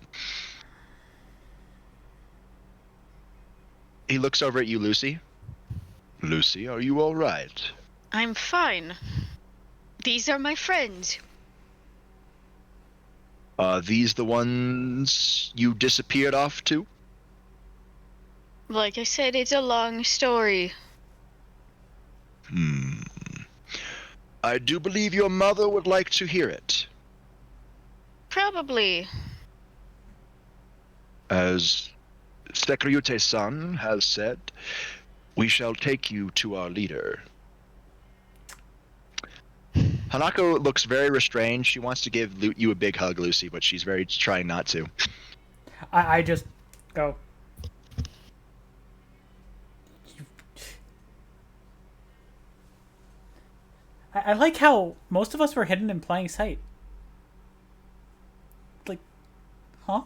He looks over at you, Lucy. Lucy, are you all right? I'm fine. These are my friends. Are these the ones you disappeared off to? Like I said, it's a long story. I do believe your mother would like to hear it. Probably. As Secreute-san has said, we shall take you to our leader. Hanako looks very restrained. She wants to give you a big hug, Lucy, but she's very trying not to. I just go. I like how most of us were hidden in plain sight. Like, huh?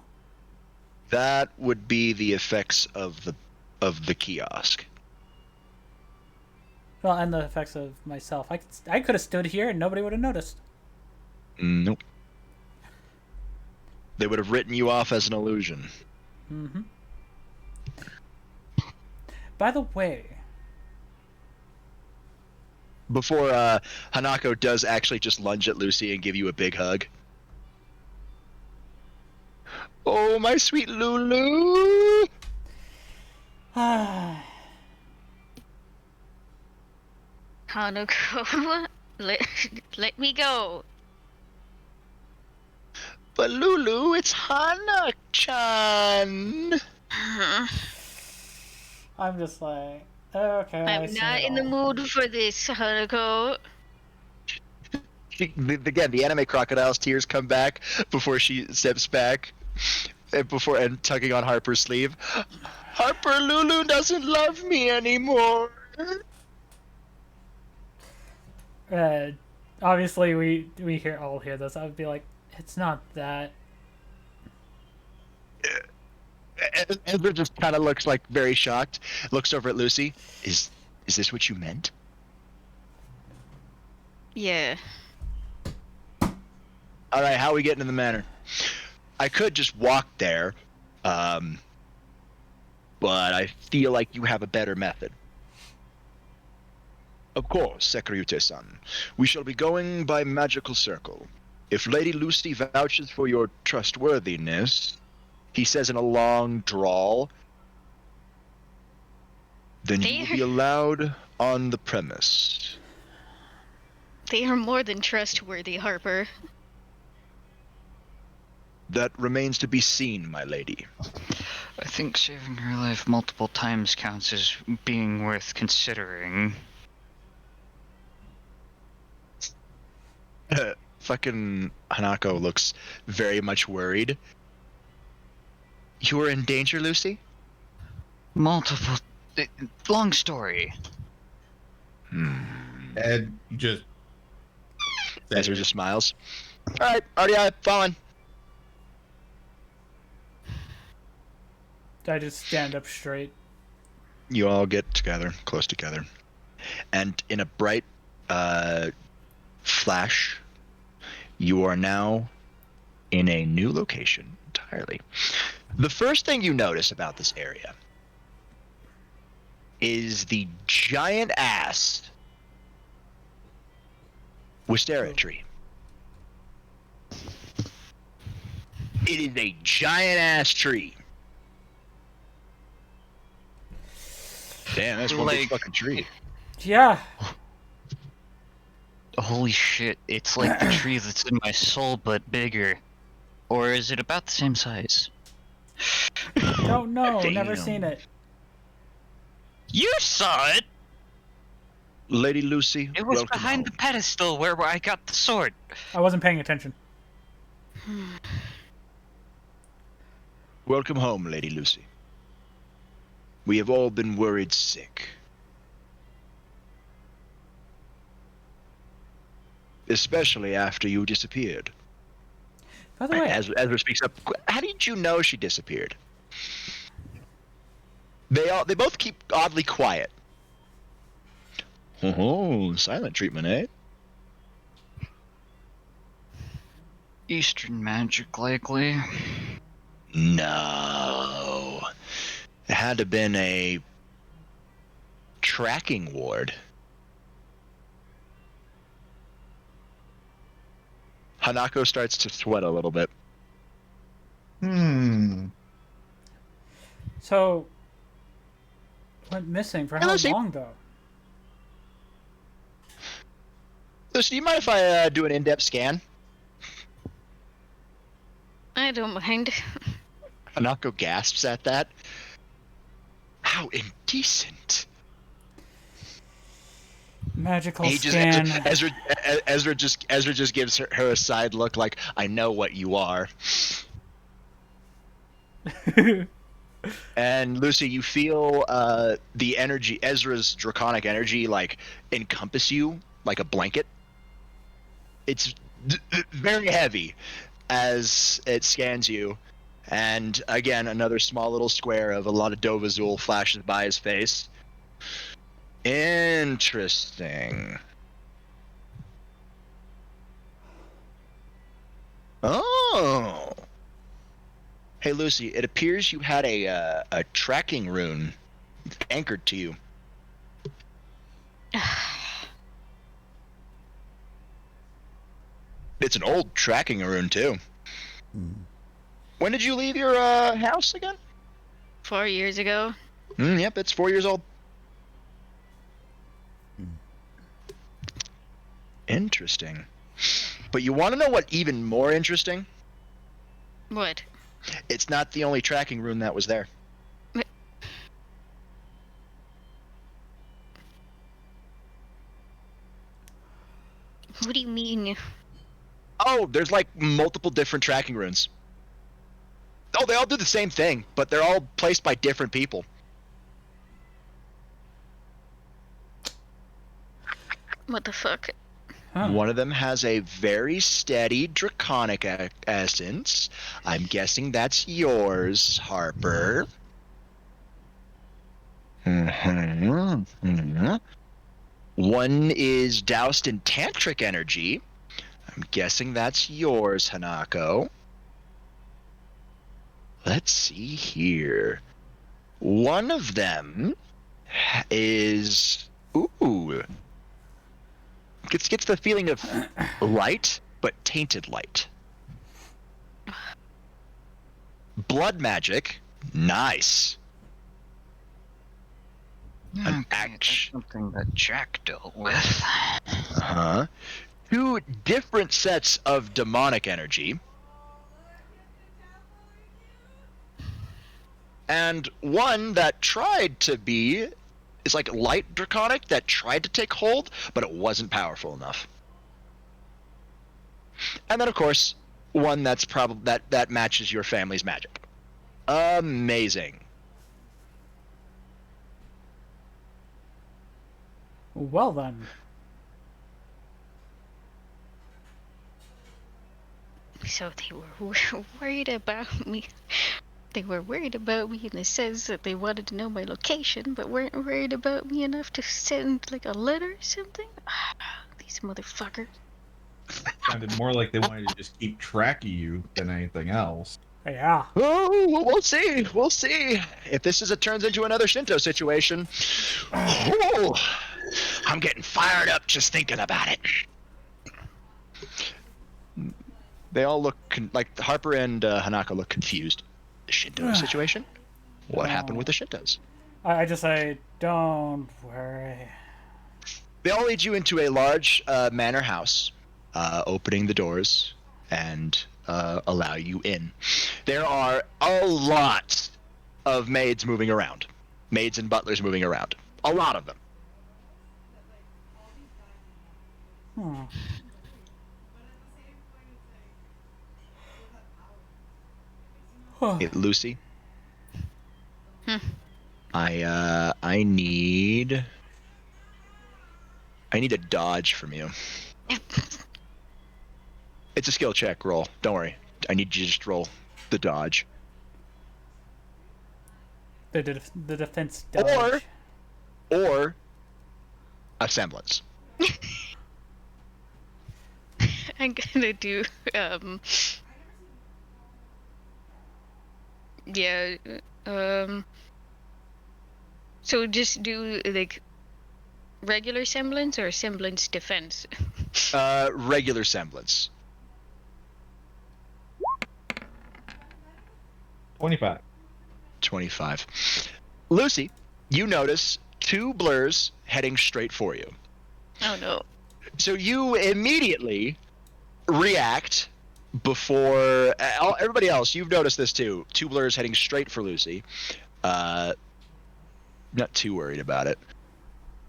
That would be the effects of the kiosk. Well, and the effects of myself. I could have stood here and nobody would have noticed. Nope. They would have written you off as an illusion. Mm-hmm. By the way, Before Hanako does actually just lunge at Lucy and give you a big hug. Oh, my sweet Lulu! Hanako, let me go. But Lulu, it's Hana-chan! I'm just like, okay. I I'm see not it in the all. mood for this, Hanako. Again, the anime crocodile's tears come back before she steps back, and tugging on Harper's sleeve. Harper, Lulu doesn't love me anymore. Obviously, we all hear this. I would be like, it's not that. Ezra just kind of looks like very shocked. Looks over at Lucy. Is this what you meant? Yeah. All right, how are we getting in the manor? I could just walk there, but I feel like you have a better method. Of course, Secreute-san. We shall be going by magical circle. If Lady Lucy vouches for your trustworthiness, he says in a long drawl, then you will be allowed on the premise. They are more than trustworthy, Harper. That remains to be seen, my lady. I think saving her life multiple times counts as being worth considering. Fucking Hanako looks very much worried. You were in danger, Lucy? Multiple. Long story. Ed just Ezra just smiles. All right, R.D.I, falling. I just stand up straight. You all get together, close together, and in a bright flash, you are now in a new location entirely. The first thing you notice about this area is the giant ass wisteria tree. It is a giant ass tree. Damn, that's one big fucking tree. Yeah. Holy shit, it's like the tree that's in my soul, but bigger. Or is it about the same size? Don't know. Never Damn. seen it. You saw it! Lady Lucy, It was welcome behind home. the pedestal where I got the sword. I wasn't paying attention. Welcome home, Lady Lucy. We have all been worried sick. Especially after you disappeared. By the way, Ezra speaks up. How did you know she disappeared? They both keep oddly quiet. Oh, silent treatment, eh? Eastern magic, likely. No. It had to have been a tracking ward. Hanako starts to sweat a little bit. so went missing for how Lucy. long though? Lucy, do you mind if I do an in-depth scan? I don't mind. Hanako gasps at that. How indecent. Magical He just scan. Ezra just gives her a side look like, I know what you are. And Lucy, you feel the energy, Ezra's draconic energy, like encompass you like a blanket. It's very heavy as it scans you, and again another small little square of a lot of Dovazul flashes by his face. Interesting. Oh. Hey Lucy, it appears you had a tracking rune anchored to you. It's an old tracking rune too. When did you leave your house again? 4 years ago. Yep, it's 4 years old. Interesting. But you want to know what even more interesting? What? It's not the only tracking rune that was there. What do you mean? Oh, there's like multiple different tracking runes. Oh, they all do the same thing, but they're all placed by different people. What the fuck? Huh. One of them has a very steady draconic essence. I'm guessing that's yours, Harper. One is doused in tantric energy. I'm guessing that's yours, Hanako. Let's see here. One of them is... Ooh. Gets the feeling of light, but tainted light. Blood magic. Nice. An Okay, that's something that Jack dealt with. Uh-huh. Two different sets of demonic energy. and one that tried to be is like light draconic that tried to take hold, but it wasn't powerful enough. And then, of course, one that's probably that matches your family's magic. Amazing. Well then. So they were worried about me. They were worried about me in the sense that they wanted to know my location, but weren't worried about me enough to send like a letter or something. These motherfuckers. Sounded more like they wanted to just keep track of you than anything else. Yeah. Oh, we'll see. We'll see if this turns into another Shinto situation. Oh, I'm getting fired up just thinking about it. They all look like Harper and Hanako look confused. The Shinto situation? What happened with the Shintos? I just say, don't worry. They all lead you into a large manor house, opening the doors and allow you in. There are a lot of maids moving around. Maids and butlers moving around. A lot of them. Hey, Lucy. I need a dodge from you. It's a skill check roll. Don't worry. I need you to just roll the dodge. The defense dodge. Or a semblance. I'm gonna do yeah, so just do like regular semblance or semblance defense? Regular semblance. 25. 25. Lucy, you notice two blurs heading straight for you. Oh no. So you immediately react before everybody else. You've noticed this too. Two blurs heading straight for Lucy. Not too worried about it.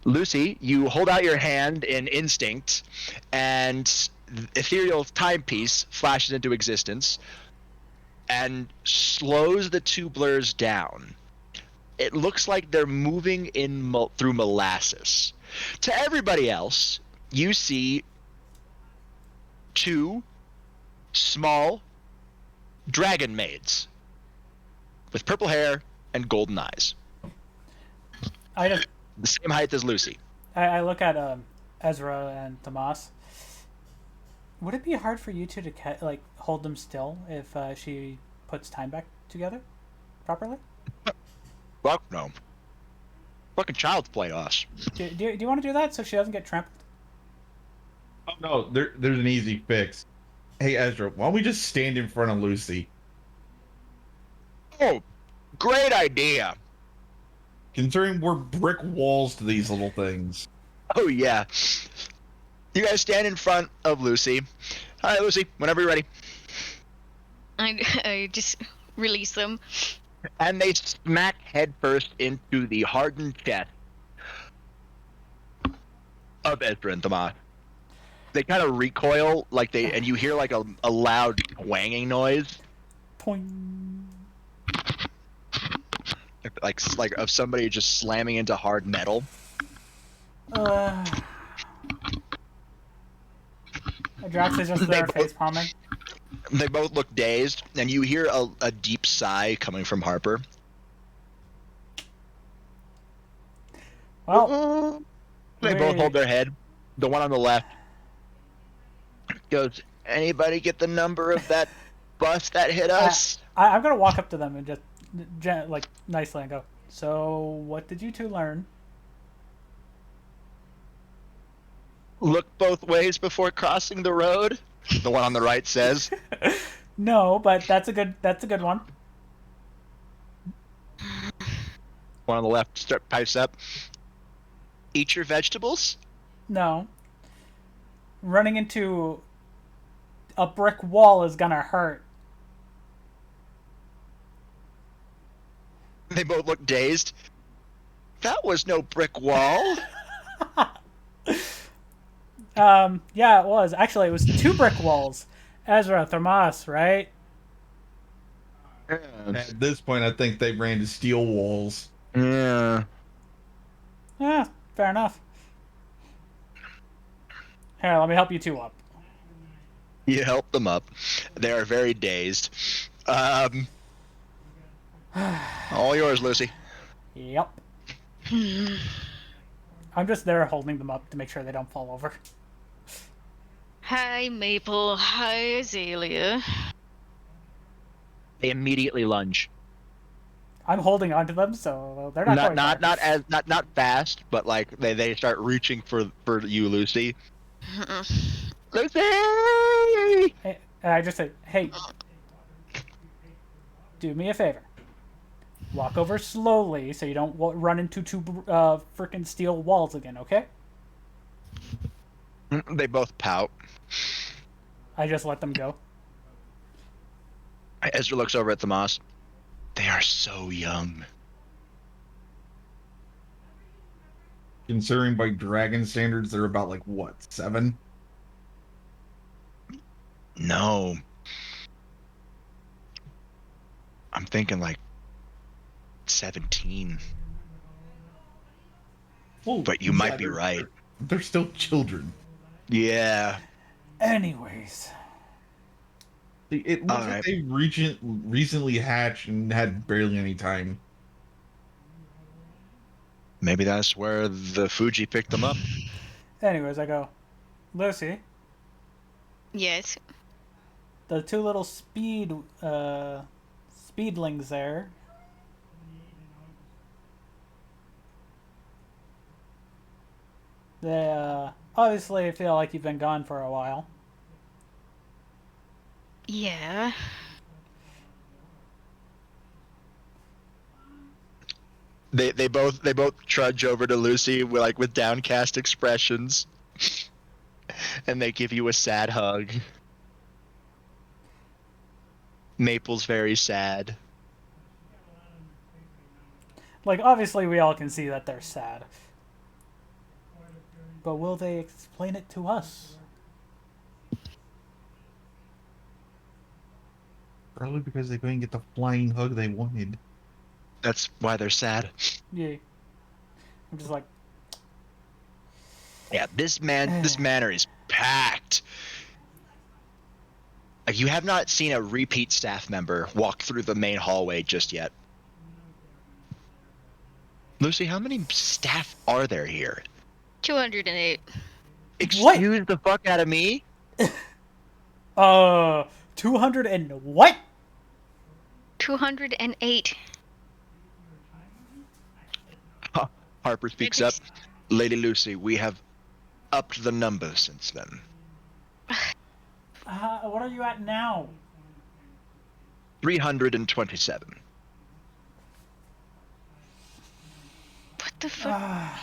Lucy, you hold out your hand in instinct, and ethereal timepiece flashes into existence and slows the two blurs down. It looks like they're moving through molasses. To everybody else, you see two small dragon maids with purple hair and golden eyes. The same height as Lucy. I look at Ezra and Tomas. Would it be hard for you two to hold them still if she puts time back together properly? Fuck no. Fucking child's play us. Do you want to do that so she doesn't get trampled? Oh no, there's an easy fix. Hey Ezra, why don't we just stand in front of Lucy? Oh, great idea. Considering we're brick walls to these little things. Oh yeah. You guys stand in front of Lucy. All right, Lucy, whenever you're ready. I just release them. And they smack headfirst into the hardened chest of Ezra and Tomas. They kind of recoil, and you hear like a loud twanging noise. Poing. Like of somebody just slamming into hard metal. Drax is just there face palming. They both look dazed, and you hear a deep sigh coming from Harper. Well, they both hold their head. The one on the left goes, "Anybody get the number of that bus that hit us?" I'm gonna walk up to them and just nicely and go, "So, what did you two learn?" Look both ways before crossing the road. The one on the right says. No, but that's a good one. One on the left pipes up. Eat your vegetables? No. Running into a brick wall is gonna hurt. They both look dazed. That was no brick wall. Yeah, it was. Actually, it was 2 brick walls. Ezra, Thermos, right? At this point, I think they ran to steel walls. Yeah. Yeah, fair enough. Here, let me help you 2 up. You help them up. They are very dazed. All yours, Lucy. Yep. I'm just there holding them up to make sure they don't fall over. Hi, Maple. Hi, Azalea. They immediately lunge. I'm holding onto them, so they're not going far. Not fast, but like they start reaching for you, Lucy. Lucy! And I just say, hey, do me a favor. Walk over slowly so you don't run into 2 freaking steel walls again, okay? They both pout. I just let them go. Ezra looks over at the moss. They are so young. Considering by dragon standards, they're about like what, 7? No. I'm thinking like 17. Oh, But you might be right. They're still children. Yeah. Anyways. It looks like they recently hatched and had barely any time. Maybe that's where the Fuji picked them up. Anyways, I go, Lucy, Yes. the 2 little speedlings there. They obviously feel like you've been gone for a while. Yeah. They both trudge over to Lucy with downcast expressions, and they give you a sad hug. Maple's very sad. Like, obviously we all can see that they're sad. But will they explain it to us? Probably because they couldn't get the flying hug they wanted. That's why they're sad. Yeah. I'm just like, Yeah, this manor is packed. Like, you have not seen a repeat staff member walk through the main hallway just yet. Lucy, how many staff are there here? 208. Excuse the fuck out of me? 200 and what? 208. Harper speaks up. Lady Lucy, we have upped the number since then. What are you at now? 327. What the fuck?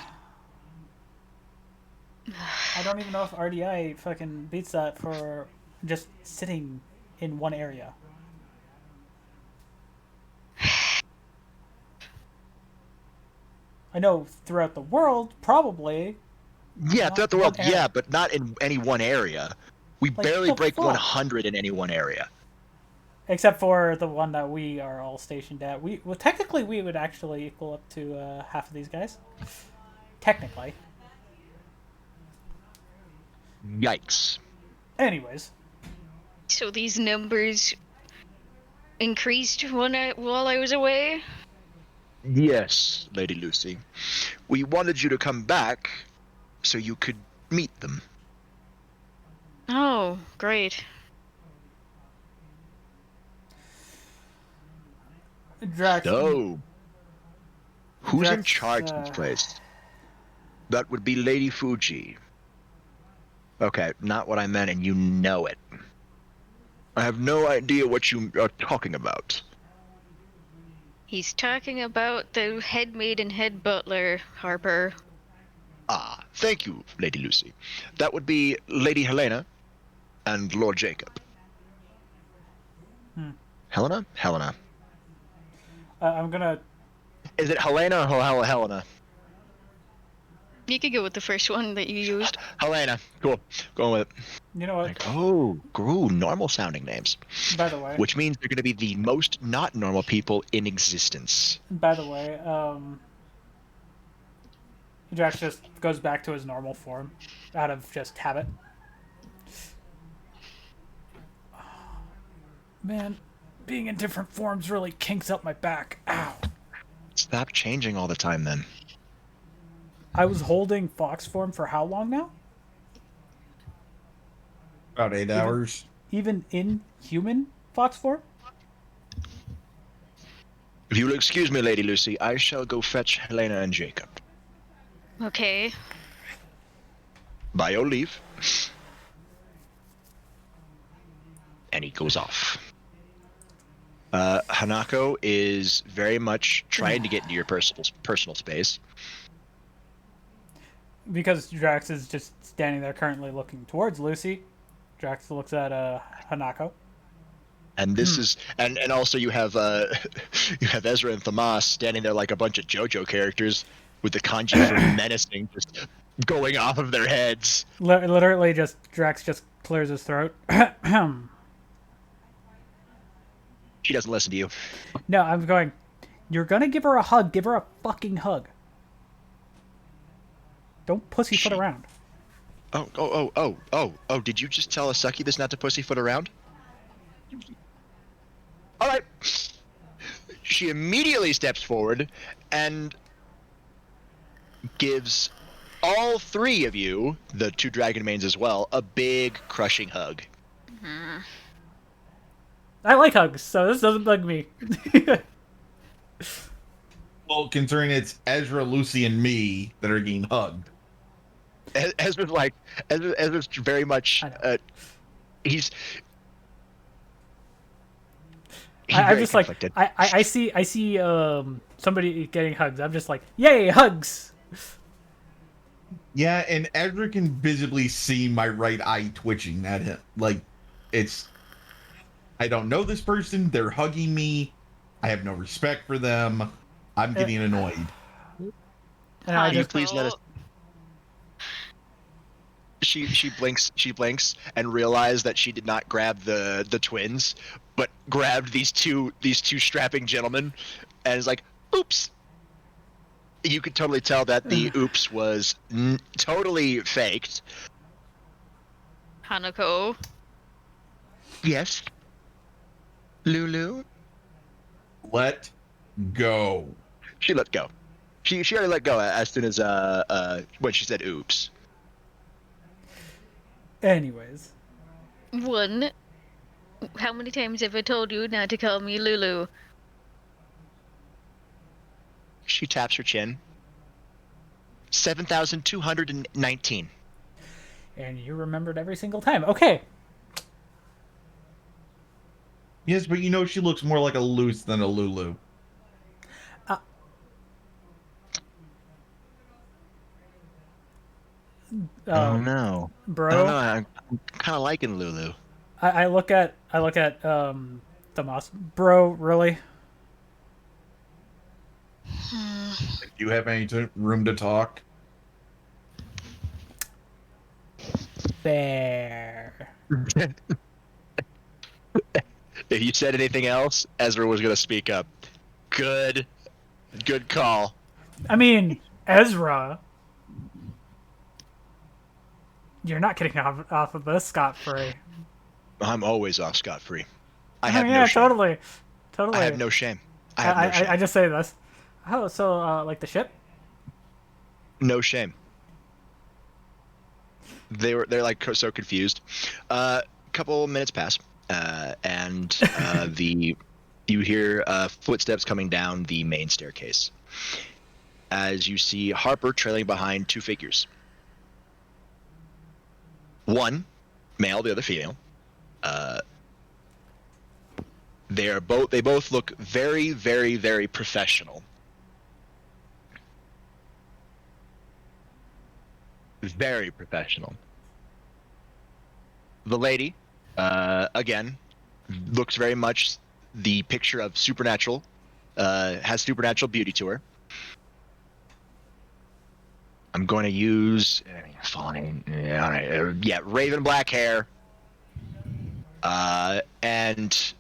I don't even know if R.D.I fucking beats that for just sitting in one area. I know throughout the world, probably. Yeah, throughout the world, one area. yeah, but not in any one area. We Like, barely the break fuck? 100 in any one area. Except for the one that we are all stationed at. Technically, we would actually equal up to half of these guys. Technically. Yikes. Anyways. So these numbers increased while I was away? Yes, Lady Lucy. We wanted you to come back so you could meet them. Oh, great. Drax. So, who's in Drax, charge of this place? That would be Lady Fuji. Okay, not what I meant, and you know it. I have no idea what you are talking about. He's talking about the head maid and head butler, Harper. Ah, thank you, Lady Lucy. That would be Lady Helena and Lord Jacob. Helena? Helena. I'm gonna Is it Helena or Helena? You could go with the first one that you used. Helena. Cool. Going with it. You know what? Like, oh, normal sounding names. By the way, Which means they're going to be the most not normal people in existence. by the way, Drax just goes back to his normal form out of just habit. Man, being in different forms really kinks up my back. Ow. Stop changing all the time then. I was holding fox form for how long now? About 8 hours. Even in human fox form? If you will excuse me, Lady Lucy, I shall go fetch Helena and Jacob. Okay. By your leave. And he goes off. Hanako is very much trying to get into your personal space. Because Drax is just standing there currently looking towards Lucy. Drax looks at Hanako. And this is and also you have you have Ezra and Thamas standing there like a bunch of JoJo characters with the kanji for menacing just going off of their heads. Literally just Drax just clears his throat. She doesn't listen to you. No, I'm going, you're gonna give her a hug, give her a fucking hug. Don't pussyfoot around. Oh, did you just tell a succubus not to pussyfoot around? Alright. She immediately steps forward and gives all three of you, the two dragon mains as well, a big crushing hug. I like hugs, so this doesn't bug me. Well, considering it's Ezra, Lucy, and me that are getting hugged. Ezra's very much he's I'm very just conflicted. like I see somebody getting hugs. I'm just like, yay, hugs. Yeah, and Ezra can visibly see my right eye twitching at him. Like, it's... I don't know this person. They're hugging me. I have no respect for them. I'm getting annoyed. And I Can you just please let us... She blinks and realized that she did not grab the twins, but grabbed these two strapping gentlemen, and is like, "Oops." You could totally tell that the "oops" was totally faked. Hanako. Yes, Lulu. Let go. She let go. She already let go as soon as when she said "oops." anyways. One. How many times have I told you not to call me Lulu? She taps her chin. 7,219. And you remembered every single time. Okay. Yes, but you know she looks more like a Luce than a Lulu. Oh no, Bro. I don't know. I'm kind of liking Lulu. I look at Tomas. Bro, really? Do you have any room to talk? Fair. If you said anything else, Ezra was gonna speak up. Good call. I mean, Ezra. You're not getting off of this scot-free. I'm always off scot-free. I Oh, have yeah, no shame. totally. I have no shame. I have no shame. I just say this. Oh, so, like the ship? No shame. They're like so confused. Couple minutes pass, and you hear footsteps coming down the main staircase. As you see Harper trailing behind two figures. One male, the other female. They both look very, very, very professional. Very professional. The lady, again, looks very much the picture of supernatural has supernatural beauty to her. I'm going to use raven black hair, and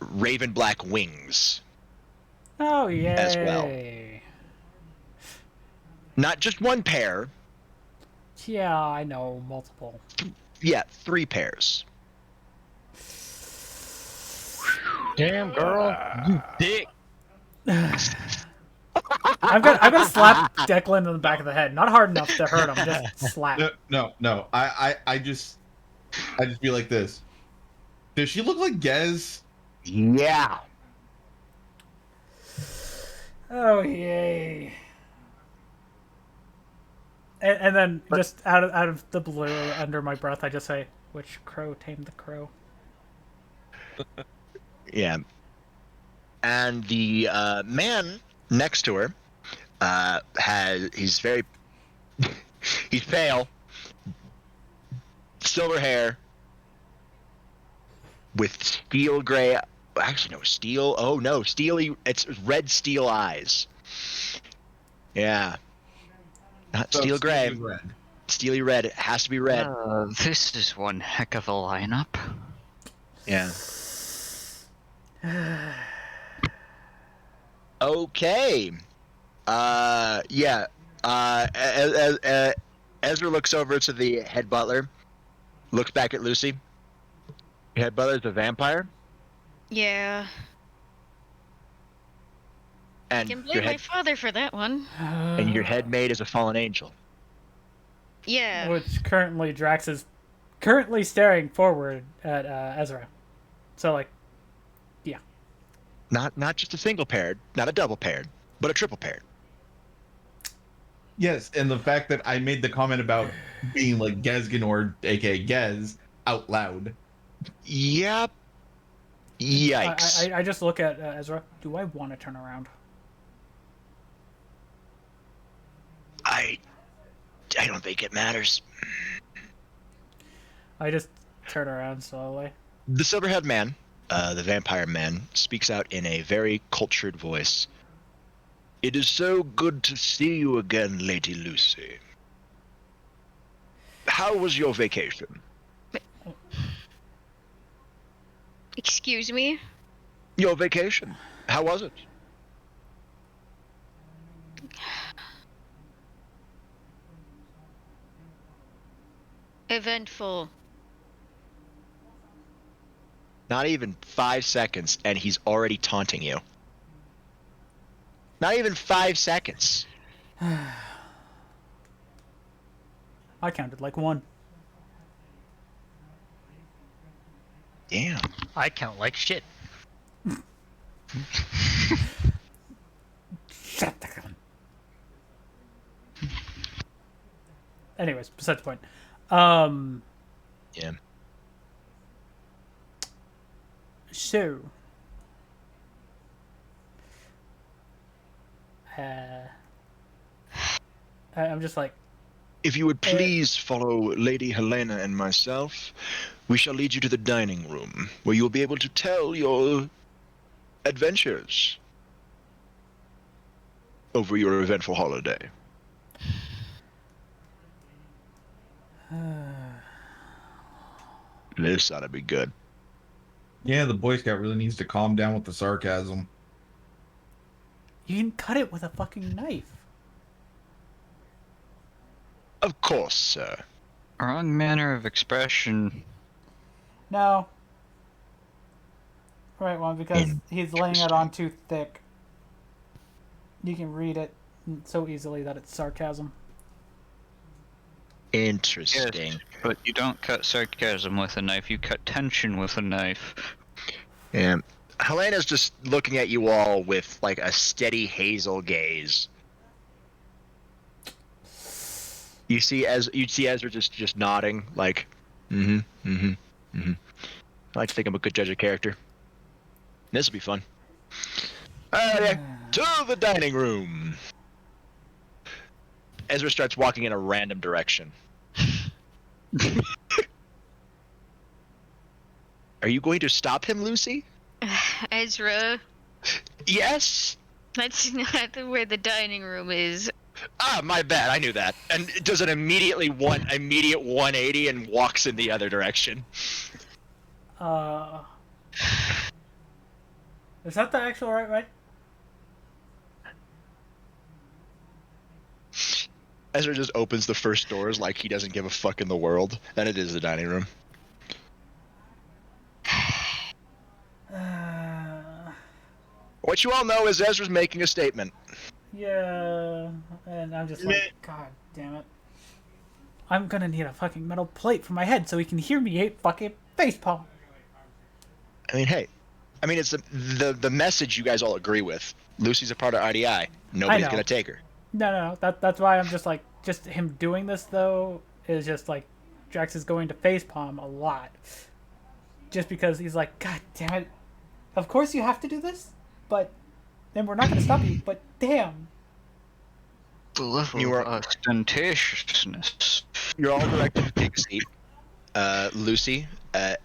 raven black wings Oh, yay. as well. Not just one pair. Yeah, I know, multiple. Yeah, 3 pairs. Damn, girl, you dick. I'm gonna slap Declan in the back of the head. Not hard enough to hurt him, just slap. No. I just be like this. Does she look like Gez? Yeah. Oh, yay. And then just out of the blue, under my breath, I just say, "Which crow tamed the crow?" Yeah. And the man next to her he's pale, silver hair, with steel gray. Actually, no, steel. Oh no, steely. It's red steel eyes. Yeah. Not So steel gray. steely red. Steely red. It has to be red. This is one heck of a lineup. Yeah. Okay. Yeah. Ezra looks over to the head butler, looks back at Lucy. Your head butler's a vampire, Yeah. and Can your blame my head father for that one. and your head maid is a fallen angel. Yeah. Which currently Drax is currently staring forward at Ezra. So like, yeah. Not just a single paired, not a double paired, but a triple paired. Yes, and the fact that I made the comment about being like Gezganor, aka Gez, out loud. Yep. Yikes. I just look at Ezra. Do I want to turn around? I don't think it matters. I just turn around slowly. The silverhead man, the vampire man, speaks out in a very cultured voice. It is so good to see you again, Lady Lucy. How was your vacation? Excuse me? Your vacation. How was it? Eventful. Not even 5 seconds, and he's already taunting you. Not even 5 seconds. I counted like 1. Damn. I count like shit. Shut the gun. Anyways, besides the point. Yeah. So, I'm just like, If you would please follow Lady Helena and myself, we shall lead you to the dining room, where you'll be able to tell your adventures over your eventful holiday. This ought to be good. Yeah, the Boy Scout really needs to calm down with the sarcasm. you can cut it with a fucking knife. Of course, sir. Wrong manner of expression. No. Right one, because he's laying it on too thick. You can read it so easily that it's sarcasm. Interesting. Yes, but you don't cut sarcasm with a knife, you cut tension with a knife. Yeah. Helena's just looking at you all with like a steady hazel gaze. You see Ezra just nodding, like, I like to think I'm a good judge of character. This will be fun. Yeah, to the dining room. Ezra starts walking in a random direction. Are you going to stop him, Lucy? Ezra. Yes. That's not where the dining room is. Ah, my bad. I knew that. And it does an immediate 180 and walks in the other direction. Is that the actual right way? Ezra just opens the first doors like he doesn't give a fuck in the world, and it is the dining room. What you all know is Ezra's making a statement. Yeah, and I'm just like, God damn it. I'm gonna need a fucking metal plate for my head so he can hear me fucking facepalm. I mean, hey. I mean, it's the message you guys all agree with. Lucy's a part of R.D.I. Nobody's gonna take her. No, that's why I'm just like, just him doing this though is just like, Drax is going to facepalm a lot. Just because he's like, God damn it. Of course you have to do this, but then we're not gonna stop you, but damn. The level of ostentatiousness. You're all directed to take a seat. Lucy,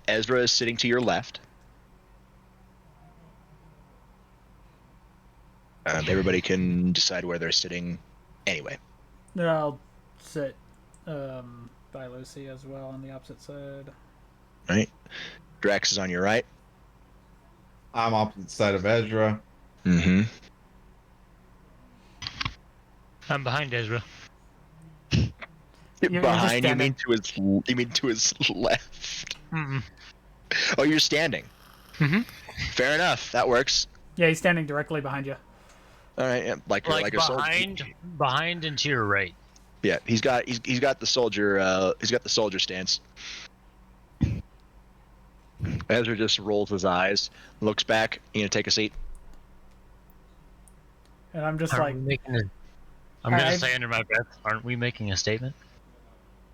Ezra is sitting to your left. Everybody can decide where they're sitting anyway. Then I'll sit by Lucy as well on the opposite side. Right? Drax is on your right. I'm opposite side of Ezra. Mm-hmm. I'm behind Ezra. You're Behind, just you mean to his left. Mm-mm. Oh, you're standing. Mm-hmm. Fair enough. That works. Yeah, he's standing directly behind you. All right, yeah, like a soldier. Behind and to your right. Yeah, he's got the soldier stance. Ezra just rolls his eyes, looks back. You gonna take a seat? And I'm just I'm gonna say under my breath, aren't we making a statement?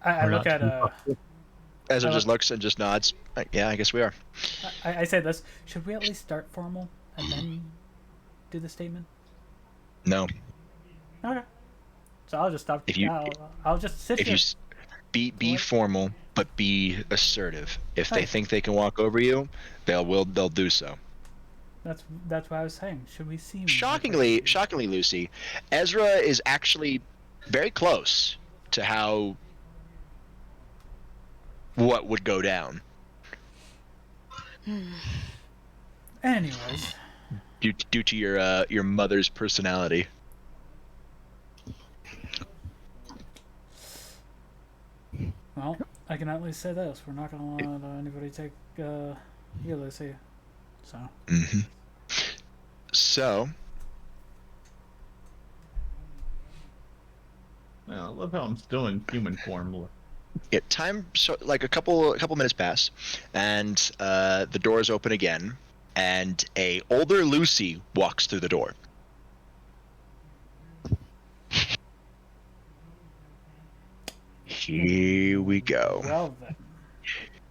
I look at Ezra just looks and just nods. Yeah, I guess we are. I say this. Should we at least start formal and then do the statement? No. Okay. So I'll just stop. I'll just sit if here. You be formal, but be assertive. If they Right. think they can walk over you, they'll do so. That's what I was saying. Should we see? Shockingly, Lucy, Ezra is actually very close to what would go down. Anyways. Due to your mother's personality. Well, I can at least say this: we're not gonna let anybody take you, Lucy. So. Mm-hmm. So. Well, I love how I'm still in human form. Like a couple minutes pass, and the doors open again, and a older Lucy walks through the door. Here we go. Well then.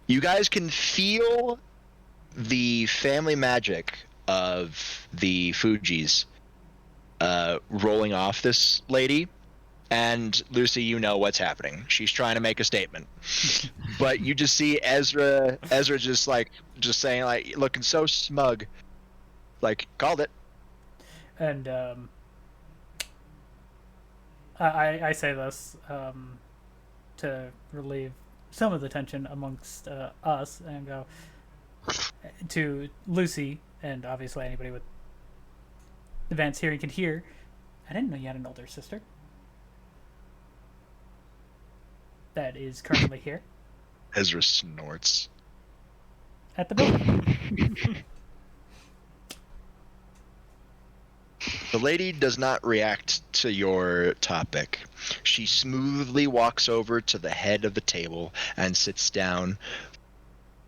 You guys can feel the family magic of the Fujis rolling off this lady. And Lucy, you know what's happening. She's trying to make a statement. But you just see Ezra just saying, like, looking so smug. Like, called it. And I say this to relieve some of the tension amongst us, and go to Lucy, and obviously anybody with advanced hearing can hear. I didn't know you had an older sister that is currently here. Ezra snorts. At the building. The lady does not react to your topic. She smoothly walks over to the head of the table and sits down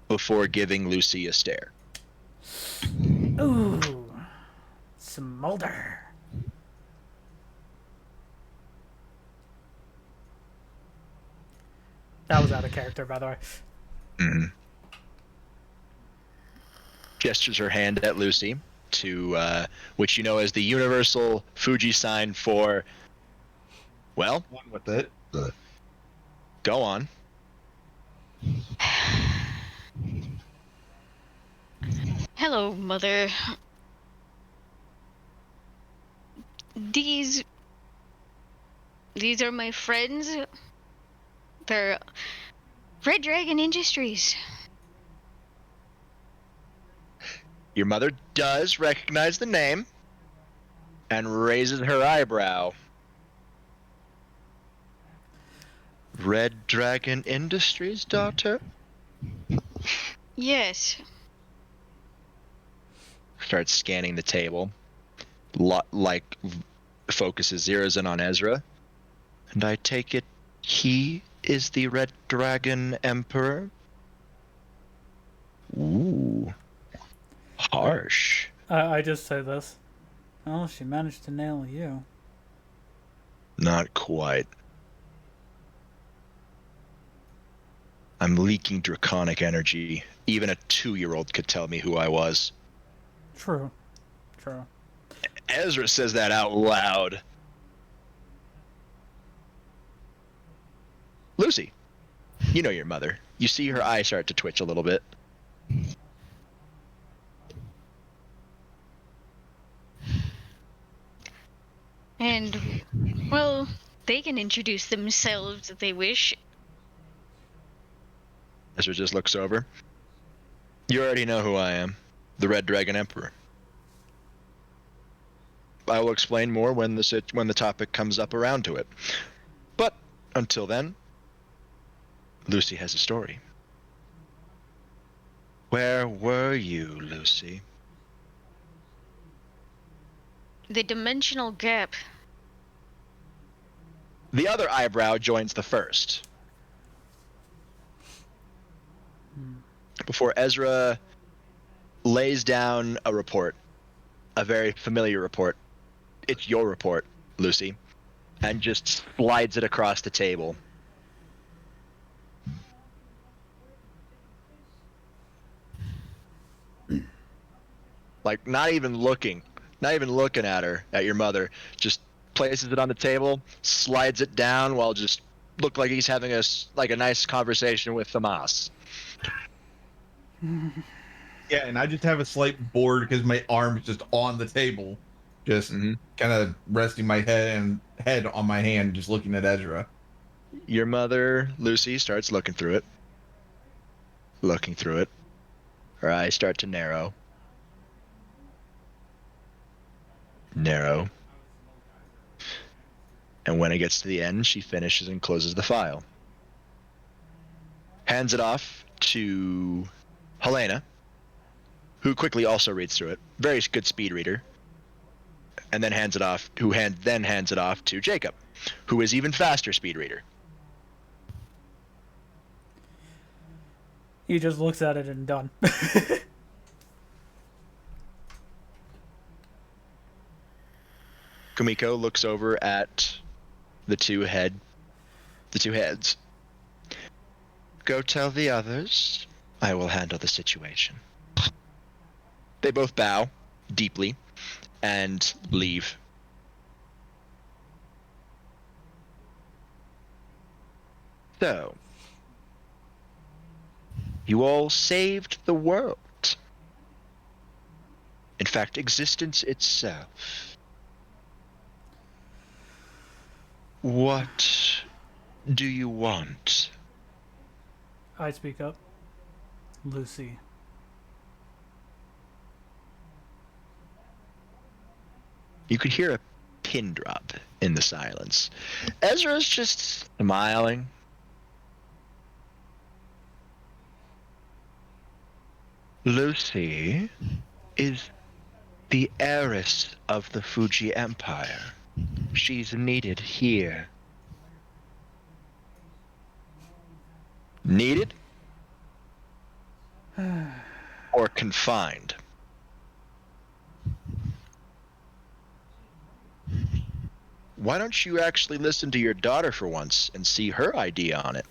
before giving Lucy a stare. Ooh. Smolder. That was out of character, by the way. Mm-hmm. Gestures her hand at Lucy, to which you know as the universal Fuji sign for, well, One with it. Go on. Hello, Mother. These are my friends. They're Red Dragon Industries. Your mother does recognize the name and raises her eyebrow. Red Dragon Industries, daughter? Yes. Starts scanning the table. Focuses zeroes in on Ezra. And I take it he is the Red Dragon Emperor? Ooh. Harsh. I just say this. Oh, she managed to nail you. Not quite. I'm leaking draconic energy. Even a 2-year-old could tell me who I was. True. True. Ezra says that out loud. Lucy, you know your mother. You see her eye start to twitch a little bit. And, well, they can introduce themselves if they wish. Ezra just looks over. You already know who I am. The Red Dragon Emperor. I will explain more when the topic comes up around to it. But until then, Lucy has a story. Where were you, Lucy? The dimensional gap. The other eyebrow joins the first. Before Ezra lays down a report, a very familiar report. It's your report, Lucy, and just slides it across the table. Like, not even looking at her, at your mother, just places it on the table, slides it down while just look like he's having a nice conversation with Thomas. Yeah, and I just have a slight board because my arm's just on the table, just kind of resting my head on my hand, just looking at Ezra. Your mother, Lucy, starts looking through it. Her eyes start to narrow. And when it gets to the end, she finishes and closes the file. Hands it off to Helena, who quickly also reads through it. Very good speed reader. And then hands it off to Jacob, who is even faster speed reader. He just looks at it and done. Kumiko looks over at the two heads. Go tell the others. I will handle the situation. They both bow deeply and leave. So, you all saved the world. In fact, existence itself. What do you want? I speak up. Lucy. You could hear a pin drop in the silence. Ezra's just smiling. Lucy is the heiress of the Fuji Empire. She's needed here. Needed? Or confined? Why don't you actually listen to your daughter for once and see her idea on it?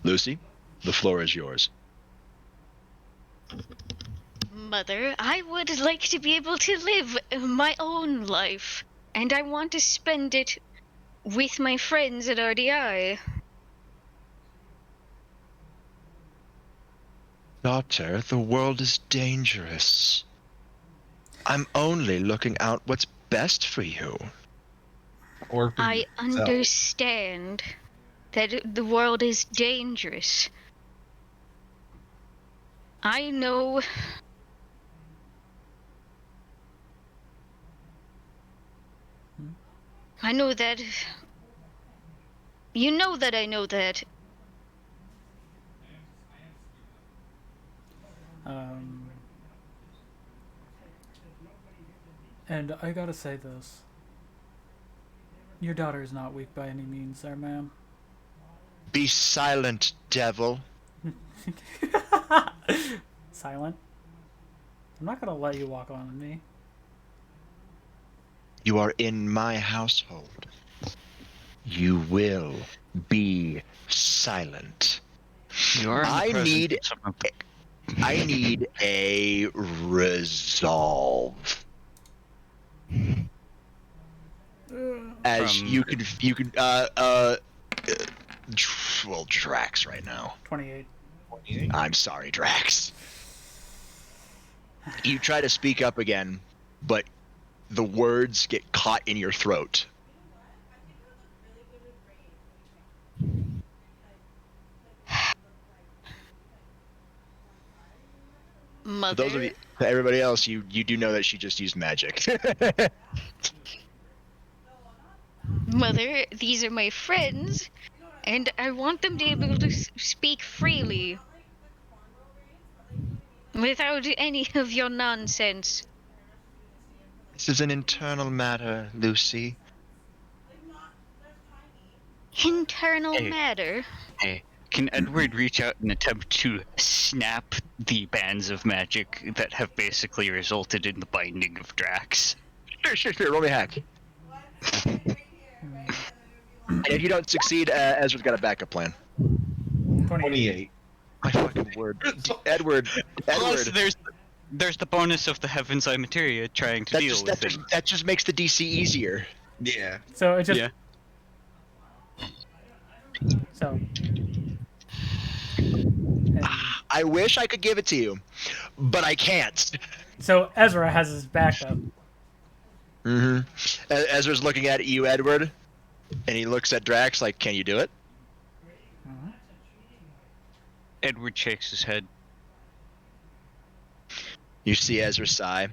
Lucy, the floor is yours. Mother, I would like to be able to live my own life, and I want to spend it with my friends at R.D.I. Daughter, the world is dangerous. I'm only looking out what's best for you. Or for I yourself. understand that the world is dangerous. I know. I know that. You know that I know that. Um, and I gotta say this. Your daughter is not weak by any means, there, ma'am. Be silent, devil. Silent? I'm not gonna let you walk on me. You are in my household. You will be silent. You are in the I presence need of some of the I need a resolve. As From- you could well, Drax right now. 28. I'm sorry, Drax. You try to speak up again, but the words get caught in your throat. For those of you, everybody else, you do know that she just used magic. Mother, these are my friends, and I want them to be able to speak freely without any of your nonsense. This is an internal matter, Lucy. Internal Hey. matter. Hey, can Edward reach out and attempt to snap the bands of magic that have basically resulted in the binding of Drax? Sure. Roll me a hack. And if you don't succeed, Ezra's got a backup plan. 28. 28. My fucking word, Edward. Plus, there's the bonus of the Heaven's Eye materia trying to deal with it. That just makes the DC easier. Yeah. So it just. Yeah. So. And I wish I could give it to you, but I can't. so Ezra has his backup. Mm-hmm. Ezra's looking at you, Edward, and he looks at Drax like, "Can you do it?" Edward shakes his head. You see Ezra sigh.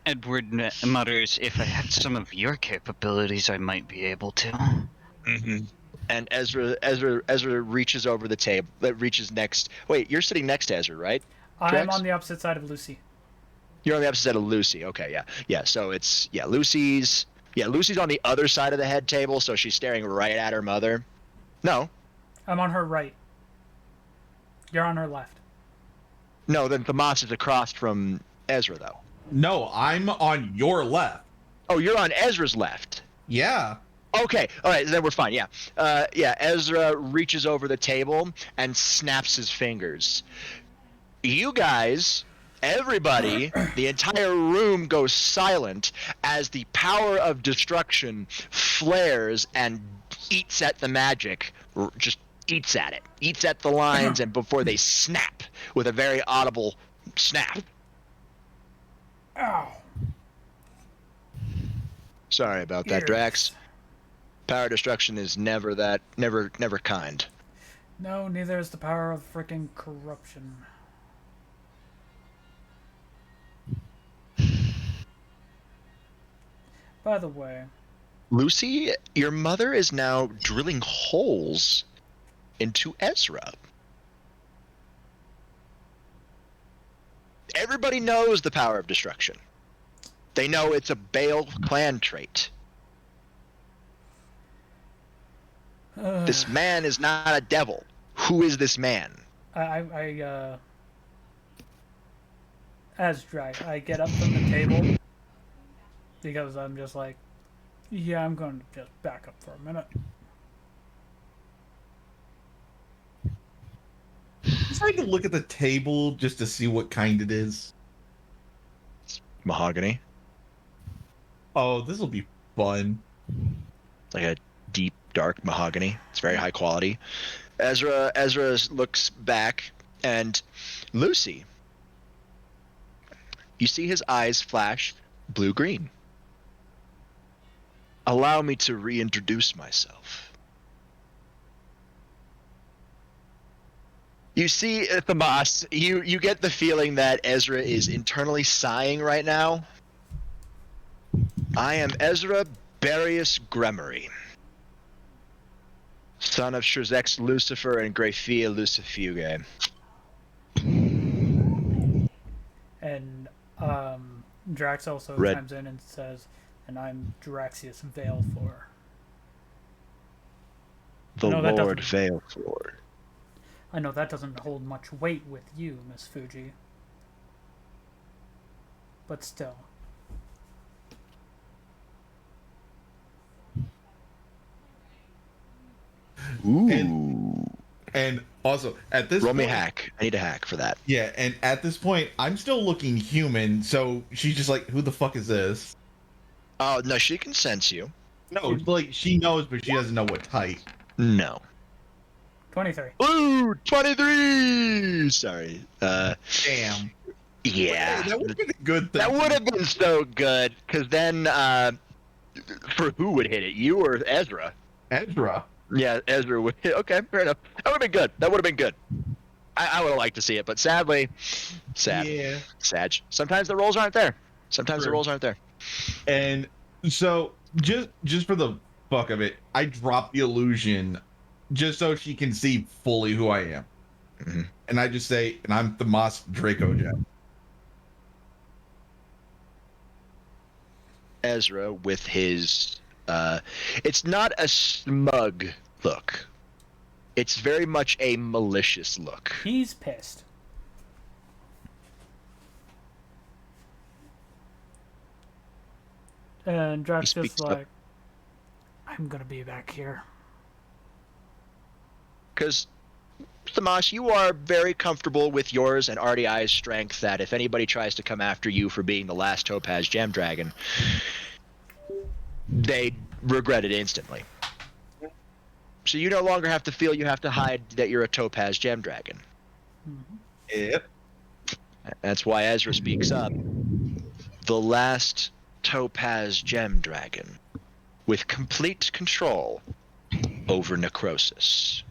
Edward mutters, "If I had some of your capabilities, I might be able to." Mm-hmm. And Ezra reaches over the table. Reaches next. Wait, you're sitting next to Ezra, right? I'm Drax? on the opposite side of Lucy. You're on the opposite side of Lucy. Okay, yeah. So it's Lucy's on the other side of the head table, so she's staring right at her mother. No, I'm on her right. You're on her left. no. Then Tomas is across from Ezra, though. No, I'm on your left. Oh, you're on Ezra's left. Yeah. Okay, all right, then we're fine. Yeah, Ezra reaches over the table and snaps his fingers. You guys, everybody, the entire room goes silent as the power of destruction flares and eats at the magic. Just eats at it, eats at the lines, and before they snap with a very audible snap. Ow. Sorry about that, Drax. Power destruction is never kind. No, neither is the power of freaking corruption. By the way, Lucy, your mother is now drilling holes into Ezra. Everybody knows the power of destruction. They know it's a Bale clan trait. This man is not a devil. Who is this man? As Drax, I get up from the table because I'm just like, yeah, I'm going to just back up for a minute. Just like to look at the table just to see what kind it is. Mahogany. Oh, this will be fun. It's like a deep, dark mahogany. It's very high quality. Ezra looks back, and Lucy, You see his eyes flash blue-green. Allow me to reintroduce myself. You see, Thamas, you get the feeling that Ezra is internally sighing right now. I am Ezra Barius Gremory, son of Shrezex Lucifer and Graphia Lucifuge. And Drax also Red. chimes in and says, "And I'm Draxius Veilfor." The I know that Lord doesn't- Veilfor. I know that doesn't hold much weight with you, Miss Fuji. But still. Ooh. And also at this Roll point, me hack. I need a hack for that. yeah, and at this point, I'm still looking human. So she's just like, "Who the fuck is this?" Oh, no, she can sense you. No, like she knows, but she doesn't know what type. No. 23. Ooh, 23! Sorry. Damn. Yeah. Hey, that would have been a good thing. That would have been so good, because then, for who would hit it? You or Ezra? Ezra. Yeah, Ezra would hit. Okay, fair enough. That would have been good. That would have been good. I would have liked to see it, but sadly, sad. Yeah. Sad. Sometimes the rolls aren't there. Sometimes the True. rolls aren't there. And so just for the fuck of it, I dropped the illusion just so she can see fully who I am. Mhm. And I just say, and I'm the Moss Draco Jet. Ezra with his it's not a smug look. It's very much a malicious look. He's pissed. And Drax He just speaks up. like, "I'm gonna be back here." Because Samash, you are very comfortable with yours and R.D.I's strength that if anybody tries to come after you for being the last Topaz Gem Dragon, they regret it instantly. So you no longer have to feel you have to hide that you're a Topaz Gem Dragon. Yep. That's why Ezra speaks up. The last Topaz Gem Dragon with complete control over necrosis.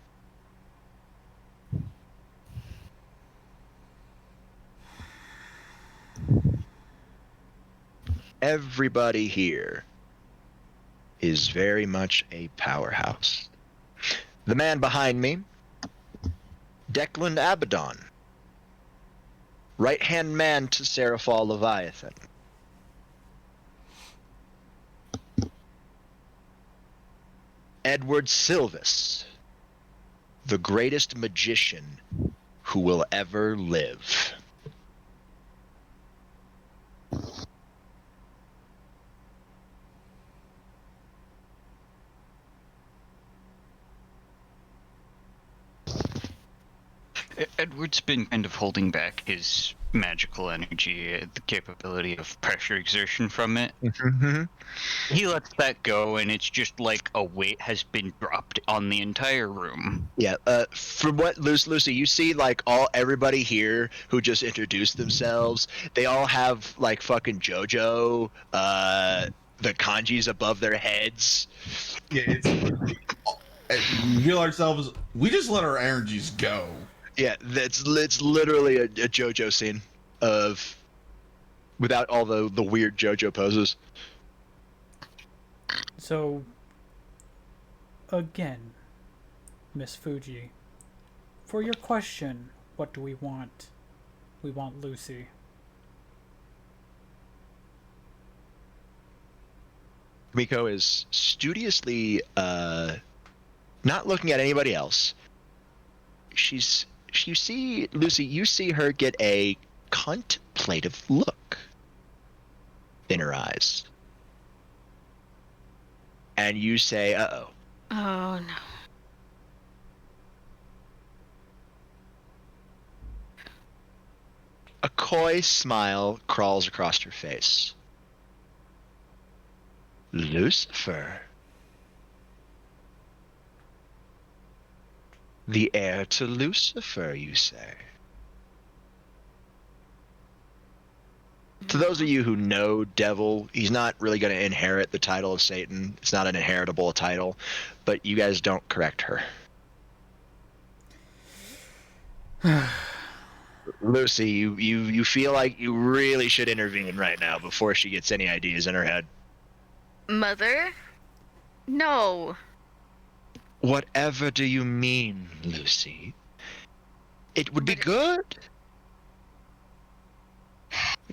Everybody here is very much a powerhouse. The man behind me, Declan Abaddon, right-hand man to Seraphal Leviathan. Edward Silvis, the greatest magician who will ever live. Edward's been kind of holding back his magical energy, the capability of pressure exertion from it. Mm-hmm. He lets that go, and it's just like a weight has been dropped on the entire room. Yeah, from what Lucy, you see like everybody here who just introduced themselves, they all have like fucking JoJo, the kanjis above their heads. Yeah, we feel ourselves, we just let our energies go. Yeah, it's literally a JoJo scene of without all the weird JoJo poses. So, again, Miss Fuji, for your question, what do we want? We want Lucy. Miko is studiously not looking at anybody else. You see Lucy, you see her get a contemplative look in her eyes. And you say, "Uh-oh." Oh no. A coy smile crawls across her face. Lucifer. The heir to Lucifer, you say? To those of you who know Devil, he's not really going to inherit the title of Satan. It's not an inheritable title, but you guys don't correct her. Lucy, you feel like you really should intervene right now before she gets any ideas in her head. Mother? No. Whatever do you mean, Lucy? It would be But- good.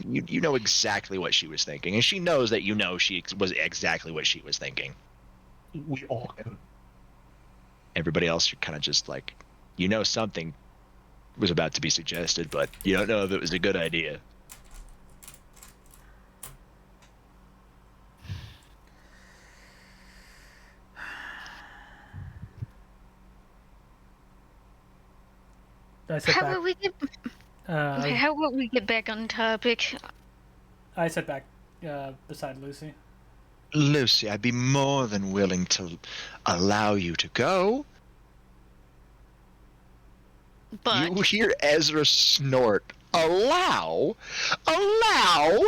You know exactly what she was thinking, and she knows that you know she was exactly what she was thinking. We all know. Everybody else, you're kind of just like, you know something was about to be suggested, but you don't know if it was a good idea. I sit How back. about we get Uh, how about we get back on topic? I sit back beside Lucy. Lucy, I'd be more than willing to allow you to go. But You hear Ezra snort. Allow? Allow?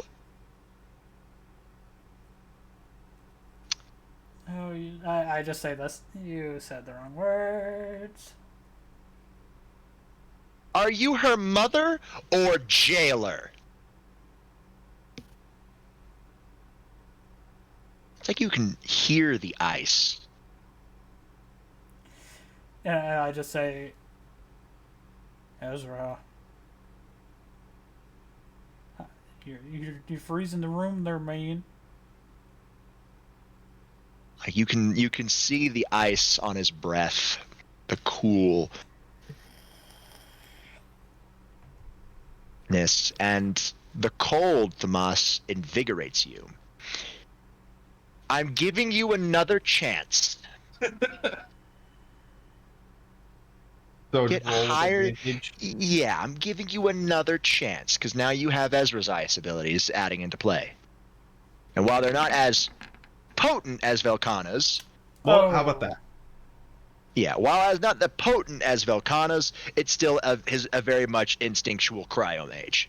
Oh, I just say this. You said the wrong words. Are you her mother or jailer? It's like you can hear the ice. And I just say, Ezra. You're freezing the room there, man. Like you can see the ice on his breath, the coolness, and the cold, Tomas, invigorates you. I'm giving you another chance. So Get roll with higher. advantage. Yeah, I'm giving you another chance because now you have Ezra's ice abilities adding into play. And while they're not as potent as Velkana's, Well, how about that? yeah, while it's not the potent as Velkana's, it's still a very much instinctual cryo mage.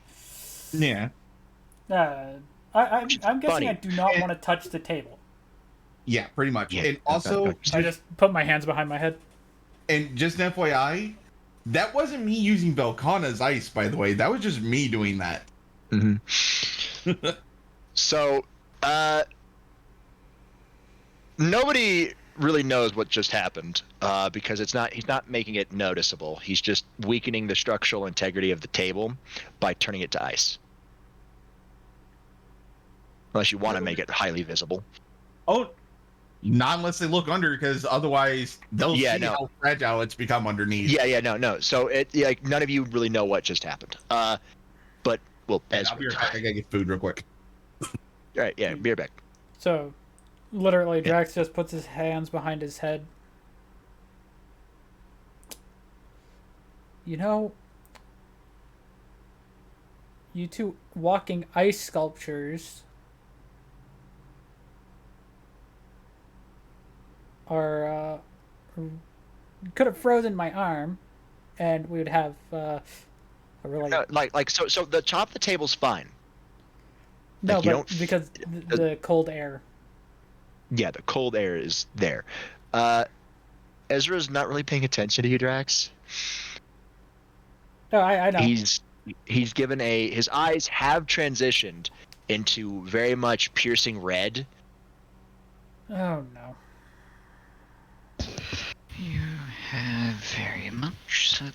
Yeah. I'm guessing funny. I do not want to touch the table. Yeah, pretty much. Yeah, And also, I just put my hands behind my head. and just an FYI, that wasn't me using Velkana's ice, by the way. That was just me doing that. Mm-hmm. So, nobody really knows what just happened because he's not making it noticeable. He's just weakening the structural integrity of the table by turning it to ice. Unless you want to make it highly visible. Oh, not unless they look under, because otherwise they'll see how fragile it's become underneath. No. So like none of you really know what just happened. But well, I'll be right back. I gotta get food real quick. All right, yeah, be right back. So, literally, Drax just puts his hands behind his head. You know, you two walking ice sculptures are could have frozen my arm, and we would have a really So the top of the table's fine. no, like, you but don't because the cold air. Yeah, the cold air is there. Ezra's not really paying attention to you, Drax. No, I know. He's given his eyes have transitioned into very much piercing red. Oh no. You have very much said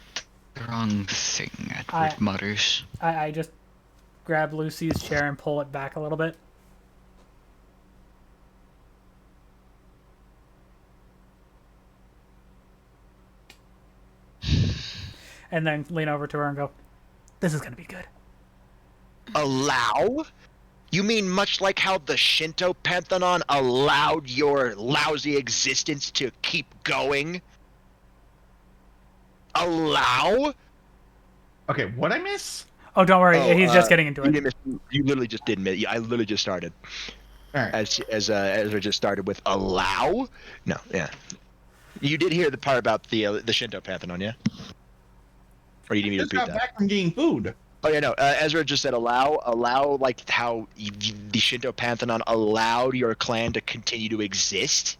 the wrong thing, Edward I- mutters. I just grab Lucy's chair and pull it back a little bit. And then lean over to her and go, "This is gonna be good." Allow? You mean much like how the Shinto Pantheon allowed your lousy existence to keep going? Allow? Okay, what I miss? Oh, don't worry. He's just getting into it. You literally just did admit. I literally just started. All right. As we just started with allow? No, yeah. You did hear the part about the Shinto Pantheon, yeah? Or you didn't I even just repeat got that? back from getting food. Oh yeah, no. Ezra just said allow, like how the Shinto pantheon allowed your clan to continue to exist.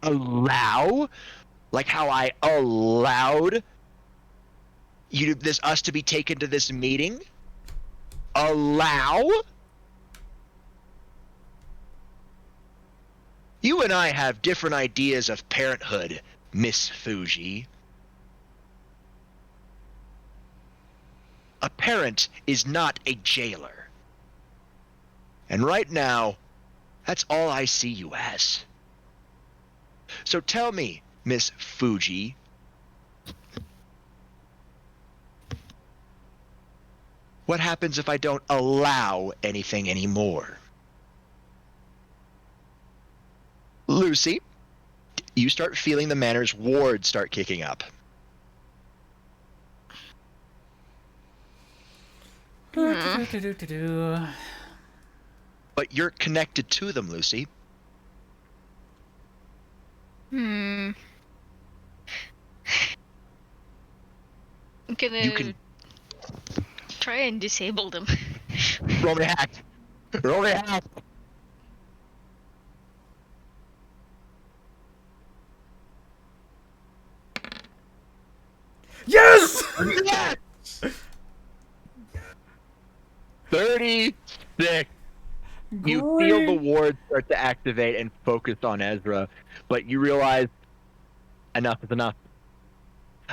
Allow, like how I allowed us to be taken to this meeting. Allow. You and I have different ideas of parenthood, Miss Fuji. A parent is not a jailer. And right now, that's all I see you as. So tell me, Miss Fuji, what happens if I don't allow anything anymore? Lucy, you start feeling the manor's wards start kicking up. Hmm. But you're connected to them, Lucy. I'm gonna You can try and disable them. roll me a hack. Roll me a hack. Yes! Yes! 36. You feel the ward start to activate and focus on Ezra, but you realize enough is enough.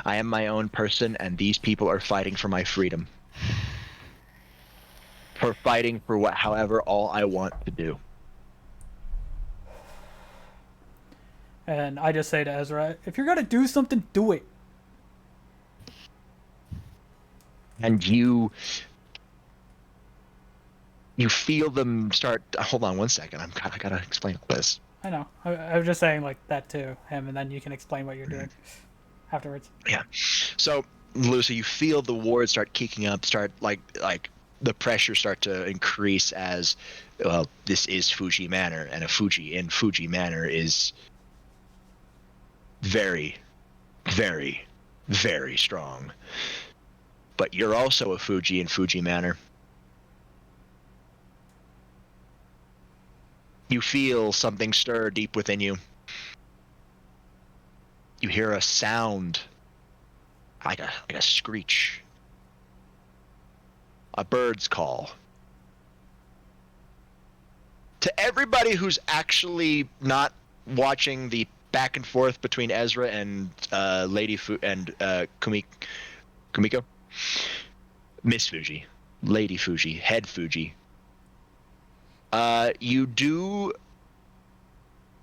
I am my own person, and these people are fighting for my freedom. For fighting for however all I want to do. And I just say to Ezra, if you're gonna do something, do it. And you feel them start. Hold on one second. I gotta explain all this. I know. I was just saying like that to him, and then you can explain what you're doing afterwards. Yeah. So Lucy, you feel the ward start kicking up, start like the pressure start to increase as well. This is Fuji Manor, and a Fuji in Fuji Manor is very, very, very strong. But you're also a Fuji in Fuji Manor. You feel something stir deep within you. You hear a sound, like a screech. A bird's call. To everybody who's actually not watching the back and forth between Ezra and Kumiko, Miss Fuji, Lady Fuji, Head Fuji. You do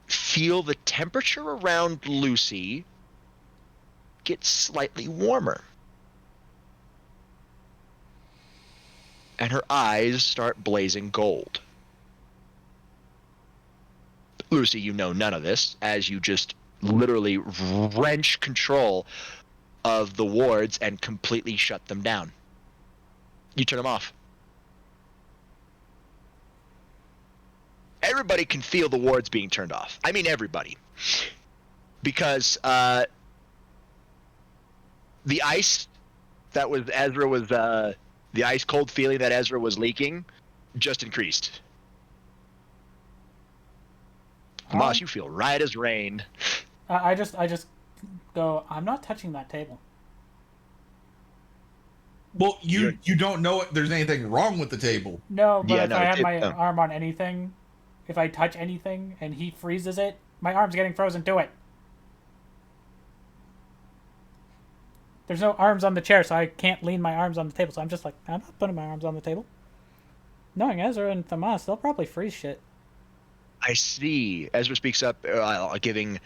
feel the temperature around Lucy get slightly warmer. And her eyes start blazing gold. Lucy, you know none of this, as you just literally wrench control of the wards and completely shut them down. You turn them off. Everybody can feel the wards being turned off. I mean everybody. Because the ice that was Ezra was the ice cold feeling that Ezra was leaking just increased. Moss, you feel right as rain. I just go, I'm not touching that table. Well, you don't know if there's anything wrong with the table. No, but Yeah, if no, I have my no. arm on anything, if I touch anything and he freezes it, my arm's getting frozen to it. There's no arms on the chair, so I can't lean my arms on the table. So I'm just like, I'm not putting my arms on the table. Knowing Ezra and Thomas, they'll probably freeze shit. I see. Ezra speaks up, giving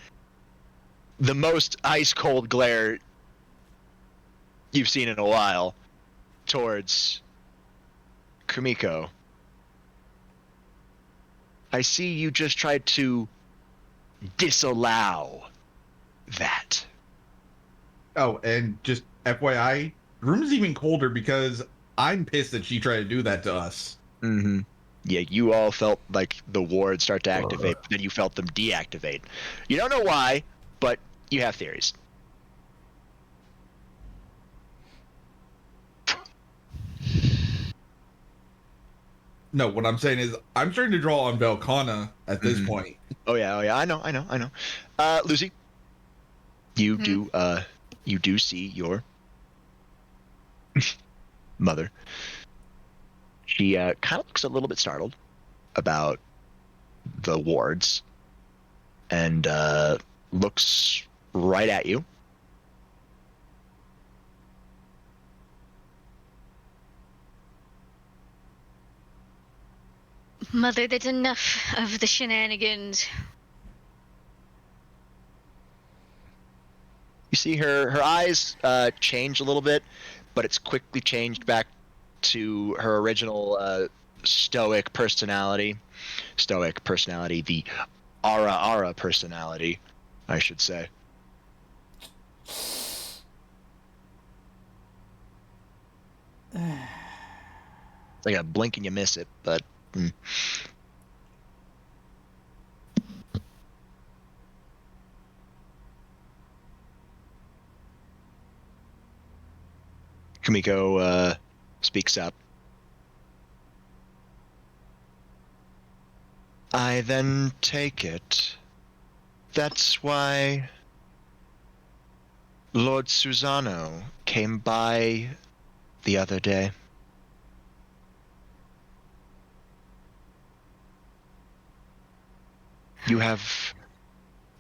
the most ice-cold glare you've seen in a while towards Kumiko. I see you just tried to disallow that. Oh, and just FYI, the room's even colder because I'm pissed that she tried to do that to us. Mm-hmm. Yeah, you all felt like the wards start to activate, but then you felt them deactivate. You don't know why, but you have theories. No, what I'm saying is I'm starting to draw on Velcana at this Mhm. point. Oh yeah. I know. Lucy, you Hmm. do see your mother. She kind of looks a little bit startled about the wards and looks right at you. Mother, that's enough of the shenanigans. You see her eyes change a little bit, but it's quickly changed back to her original stoic personality. Stoic personality, the Ara personality, I should say. It's like a blink and you miss it, but. Kumiko speaks up. I then take it. That's why Lord Susano came by the other day. You have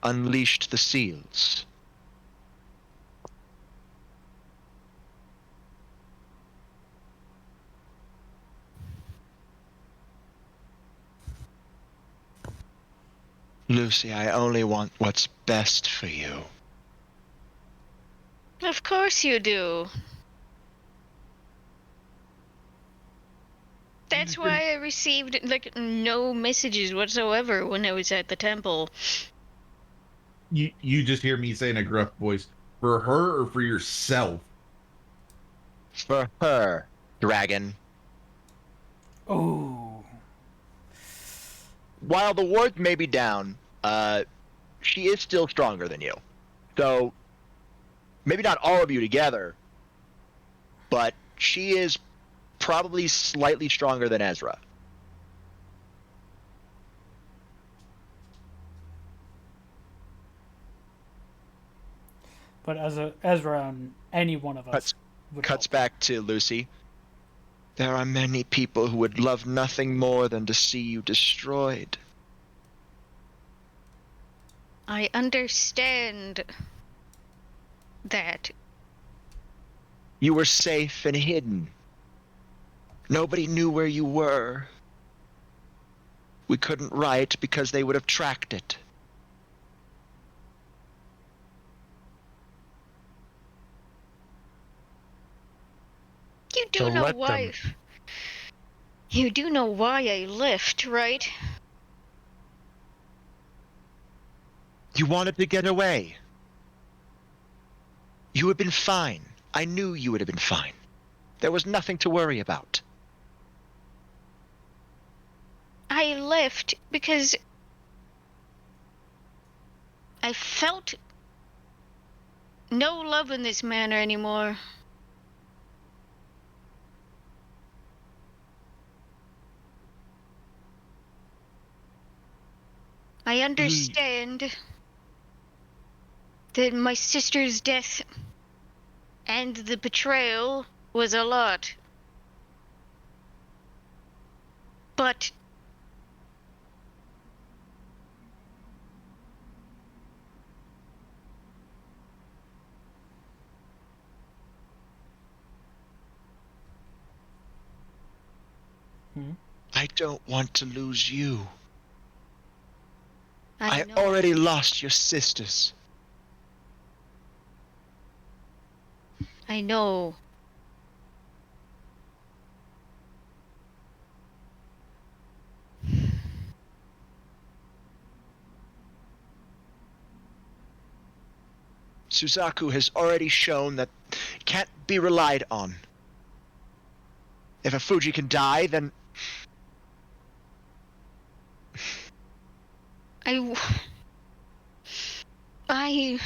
unleashed the seals. Lucy, I only want what's best for you. Of course you do. That's why I received like no messages whatsoever when I was at the temple. You just hear me say in a gruff voice, for her or for yourself? For her, dragon. Oh. While the wards may be down, she is still stronger than you. So, maybe not all of you together, but she is probably slightly stronger than Ezra. But as Ezra and any one of us would Cuts help. back to Lucy. There are many people who would love nothing more than to see you destroyed. I understand that. You were safe and hidden. Nobody knew where you were. We couldn't write because they would have tracked it. You So do know let why. them. You do know why I left, right? You wanted to get away. You had been fine. I knew you would have been fine. There was nothing to worry about. I left because I felt no love in this manor anymore. I understand that my sister's death and the betrayal was a lot. But I don't want to lose you. I I know. already lost your sisters. I know. Suzaku has already shown that it can't be relied on. If a Fuji can die, then I. I.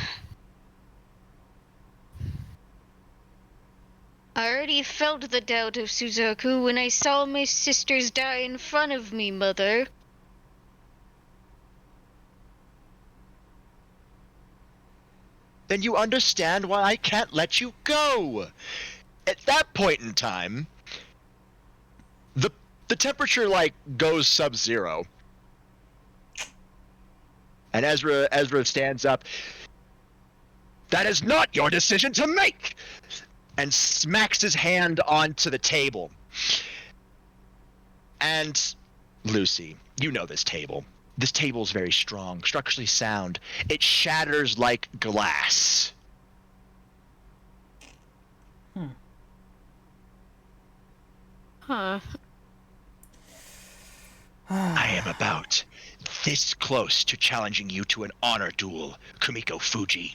I already felt the doubt of Suzaku when I saw my sisters die in front of me, Mother. Then you understand why I can't let you go. At that point in time, the temperature like goes sub-zero. And Ezra stands up. That is not your decision to make! And smacks his hand onto the table. And Lucy, you know this table. This table is very strong, structurally sound. It shatters like glass. Huh. I am about this close to challenging you to an honor duel, Kumiko Fuji.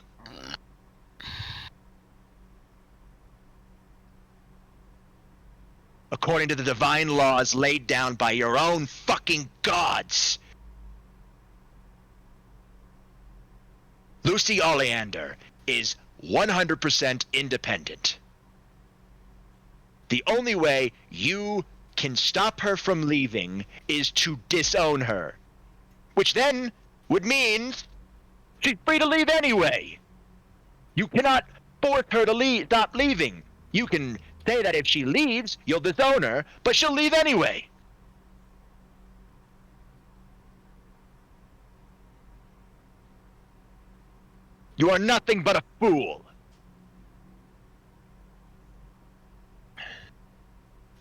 According to the divine laws laid down by your own fucking gods. Lucy Oleander is 100% independent. The only way you can stop her from leaving is to disown her. Which then would mean she's free to leave anyway. You cannot force her to stop leaving. You can say that if she leaves, you'll disown her, but she'll leave anyway. You are nothing but a fool.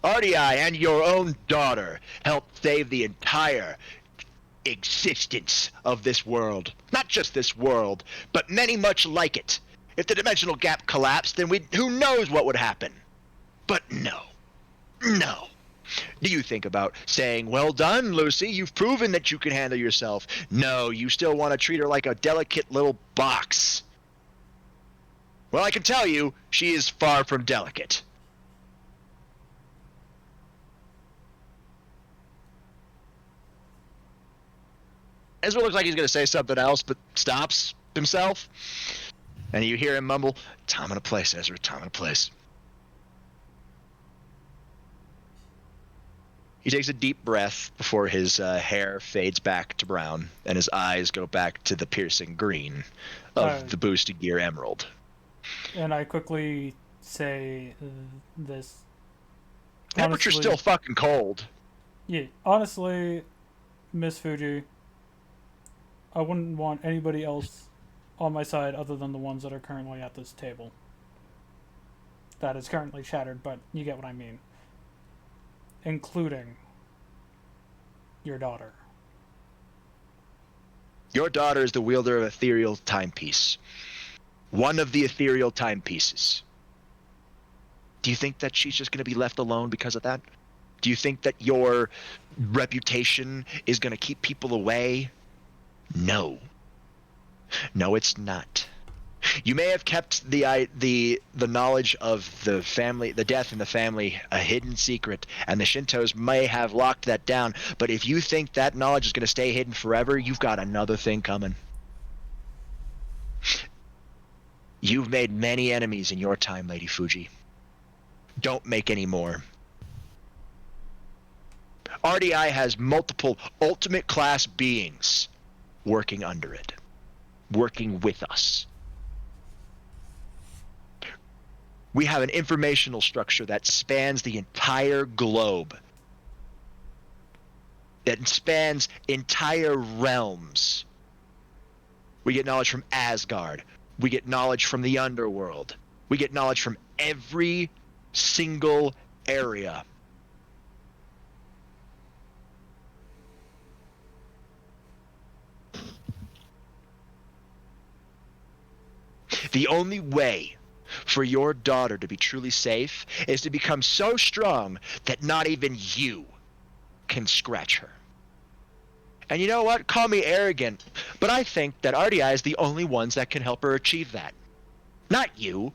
R.D.I. and your own daughter helped save the entire existence of this world. Not just this world, but many much like it. If the dimensional gap collapsed, then who knows what would happen. But no. No. Do you think about saying, well done, Lucy, you've proven that you can handle yourself? No, you still want to treat her like a delicate little box. Well, I can tell you, she is far from delicate. Ezra looks like he's going to say something else, but stops himself. And you hear him mumble, time and a place, Ezra, time and a place. He takes a deep breath before his hair fades back to brown and his eyes go back to the piercing green of the boosted gear emerald. And I quickly say this. Temperature's Honestly, still fucking cold. Yeah, honestly, Miss Fuji, I wouldn't want anybody else on my side other than the ones that are currently at this table. That is currently shattered, but you get what I mean. Including your daughter. Your daughter is the wielder of ethereal timepiece. One of the ethereal timepieces. Do you think that she's just going to be left alone because of that? Do you think that your reputation is going to keep people away? No. No, it's not. You may have kept the knowledge of the family, the death in the family, a hidden secret, and the Shintos may have locked that down. But if you think that knowledge is going to stay hidden forever, you've got another thing coming. You've made many enemies in your time, Lady Fuji. Don't make any more. R.D.I. has multiple ultimate class beings working under it, working with us. We have an informational structure that spans the entire globe, that spans entire realms. We get knowledge from Asgard. We get knowledge from the underworld. We get knowledge from every single area. The only way for your daughter to be truly safe is to become so strong that not even you can scratch her. And you know what? Call me arrogant, but I think that R.D.I. is the only ones that can help her achieve that. Not you.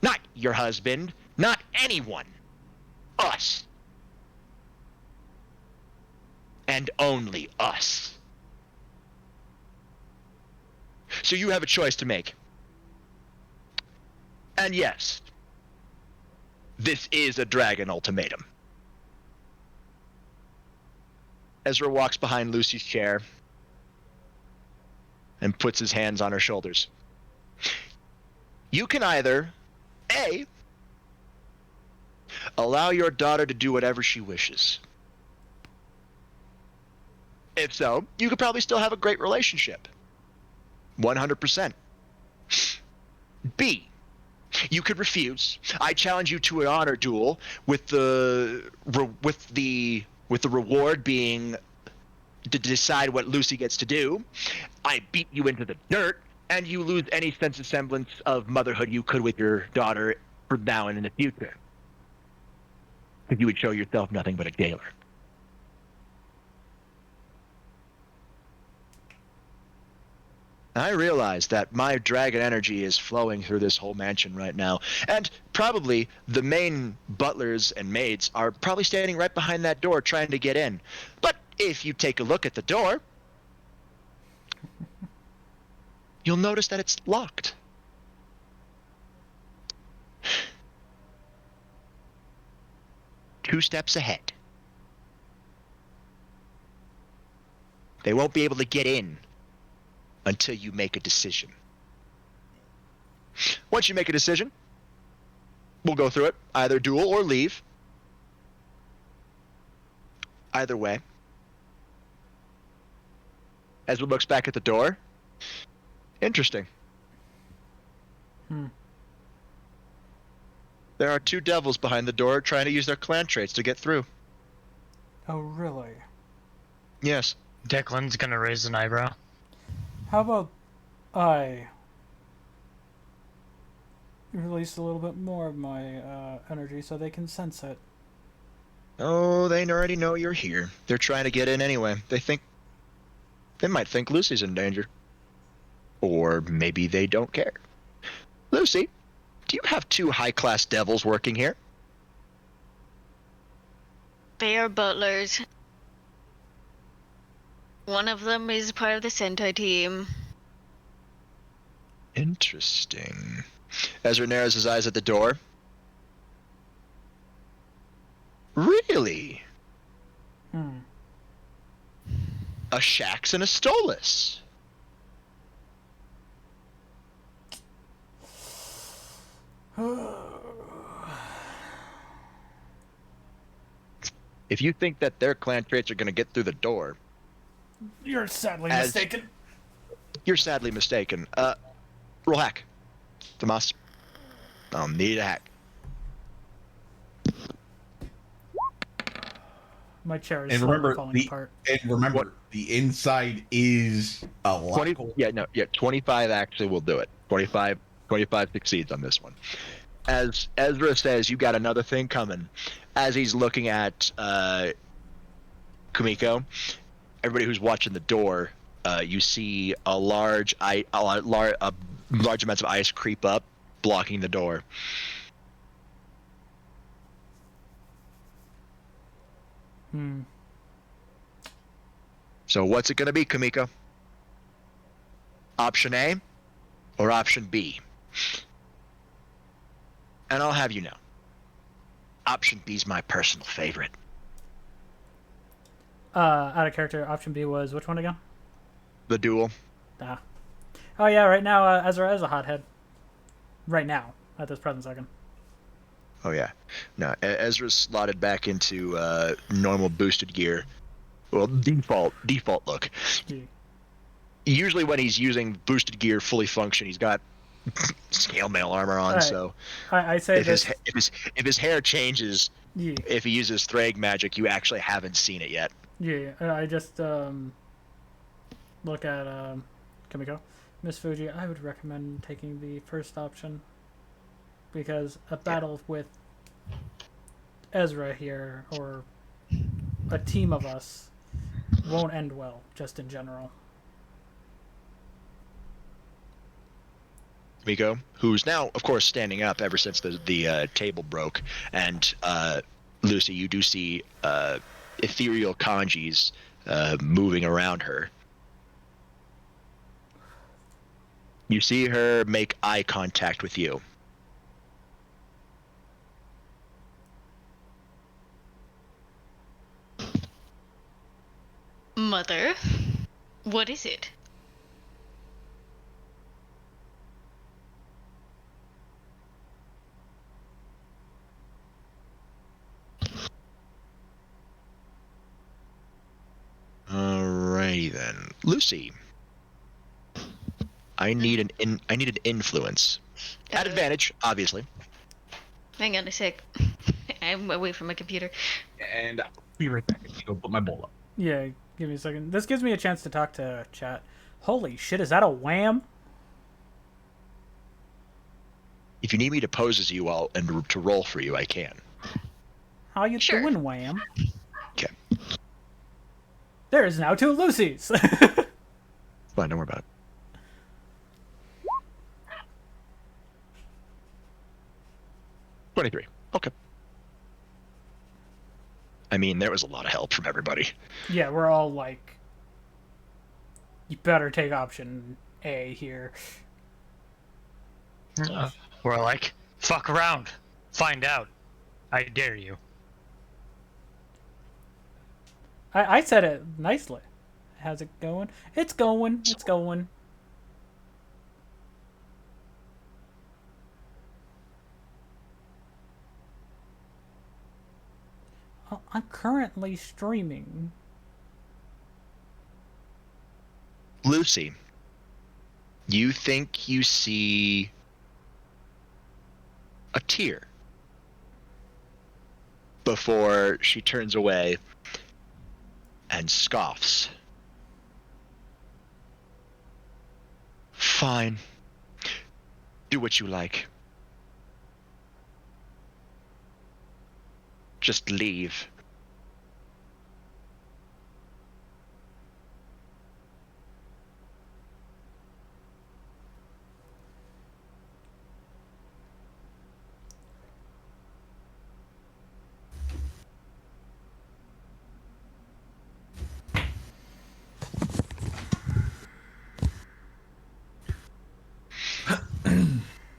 Not your husband. Not anyone. Us. And only us. So you have a choice to make. And yes, This is a dragon ultimatum. Ezra walks behind Lucy's chair and puts his hands on her shoulders. You can either, A, allow your daughter to do whatever she wishes. If so, you could probably still have a great relationship. 100%. B, you could refuse. I challenge you to an honor duel with the reward being to decide what Lucy gets to do. I beat you into the dirt, and you lose any sense of semblance of motherhood you could with your daughter from now and in the future. Because you would show yourself nothing but a jailer. I realize that my dragon energy is flowing through this whole mansion right now, and probably the main butlers and maids are probably standing right behind that door trying to get in. But if you take a look at the door, you'll notice that it's locked. Two steps ahead. They won't be able to get in until you make a decision. Once you make a decision, we'll go through it. Either duel or leave. Either way. Ezra looks back at the door. Interesting. There are two devils behind the door trying to use their clan traits to get through. Oh, really? Yes. Declan's gonna raise an eyebrow. How about I release a little bit more of my energy so they can sense it? Oh, they already know you're here. They're trying to get in anyway. They might think Lucy's in danger. Or maybe they don't care. Lucy, do you have two high-class devils working here? They are butlers. One of them is part of the Sentai team. Interesting. Ezra narrows his eyes at the door. Really? A Shax and a Stolas. If you think that their clan traits are going to get through the door, You're sadly mistaken. you're sadly mistaken. Roll hack. Tomas. I'll need a hack. My chair is And slowly remember, falling apart. the inside is a lot. 25 actually will do it. 25 succeeds on this one. As Ezra says, you got another thing coming. As he's looking at Kumiko, everybody who's watching the door, you see a large amounts of ice creep up, blocking the door. So what's it going to be, Kumiko? Option A or option B? And I'll have you know, option B is my personal favorite. Out of character, option B was which one again? The duel. Ah. Oh yeah, right now Ezra is a hothead. Right now, at this present second. Oh yeah. No, Ezra's slotted back into normal boosted gear. Well, default look. Yeah. Usually when he's using boosted gear fully function, he's got scale mail armor on. Right. So I say if this. if his hair changes, Yeah. if he uses Thrag magic, you actually haven't seen it yet. Yeah. I just look at Kimiko, Miss Fuji. I would recommend taking the first option because a battle with Ezra here or a team of us won't end well, just in general. Miko, who's now, of course, standing up ever since the table broke, and Lucy, you do see ethereal kanjis moving around her. You see her make eye contact with you. Mother, what is it? Alrighty then, Lucy. I need an influence. At advantage, obviously. Hang on a sec. I'm away from my computer. And I'll be right back. I need to go put my bowl up. Yeah, give me a second. This gives me a chance to talk to chat. Holy shit, is that a wham? If you need me to pose as you all and to roll for you, I can. How you Sure. doing, wham? Okay. There is now 2 Lucys. Fine, don't worry about it. $23. Okay. I mean, there was a lot of help from everybody. Yeah, we're all like, you better take option A here. We're like, fuck around. Find out. I dare you. I said it nicely. How's it going? It's going. It's going. I'm currently streaming. Lucy, you think you see a tear before she turns away and scoffs. Fine. Do what you like. Just leave.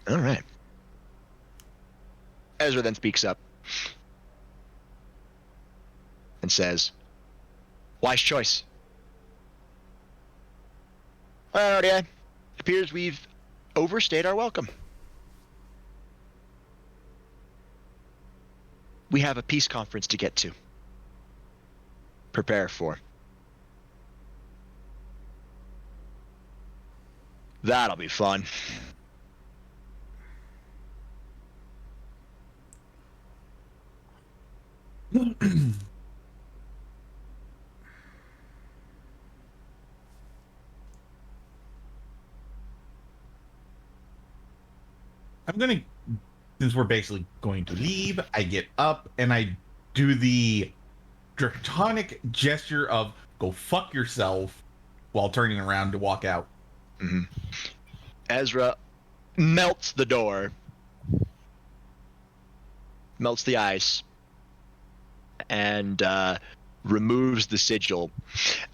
All right. Ezra then speaks up and says, "Wise choice. Well, R.D.I, it appears we've overstayed our welcome. We have a peace conference to get to. Prepare for. That'll be fun." I'm gonna, since we're basically going to leave, I get up and I do the draconic gesture of "go fuck yourself" while turning around to walk out. Mm-hmm. Ezra melts the door, melts the ice, and removes the sigil.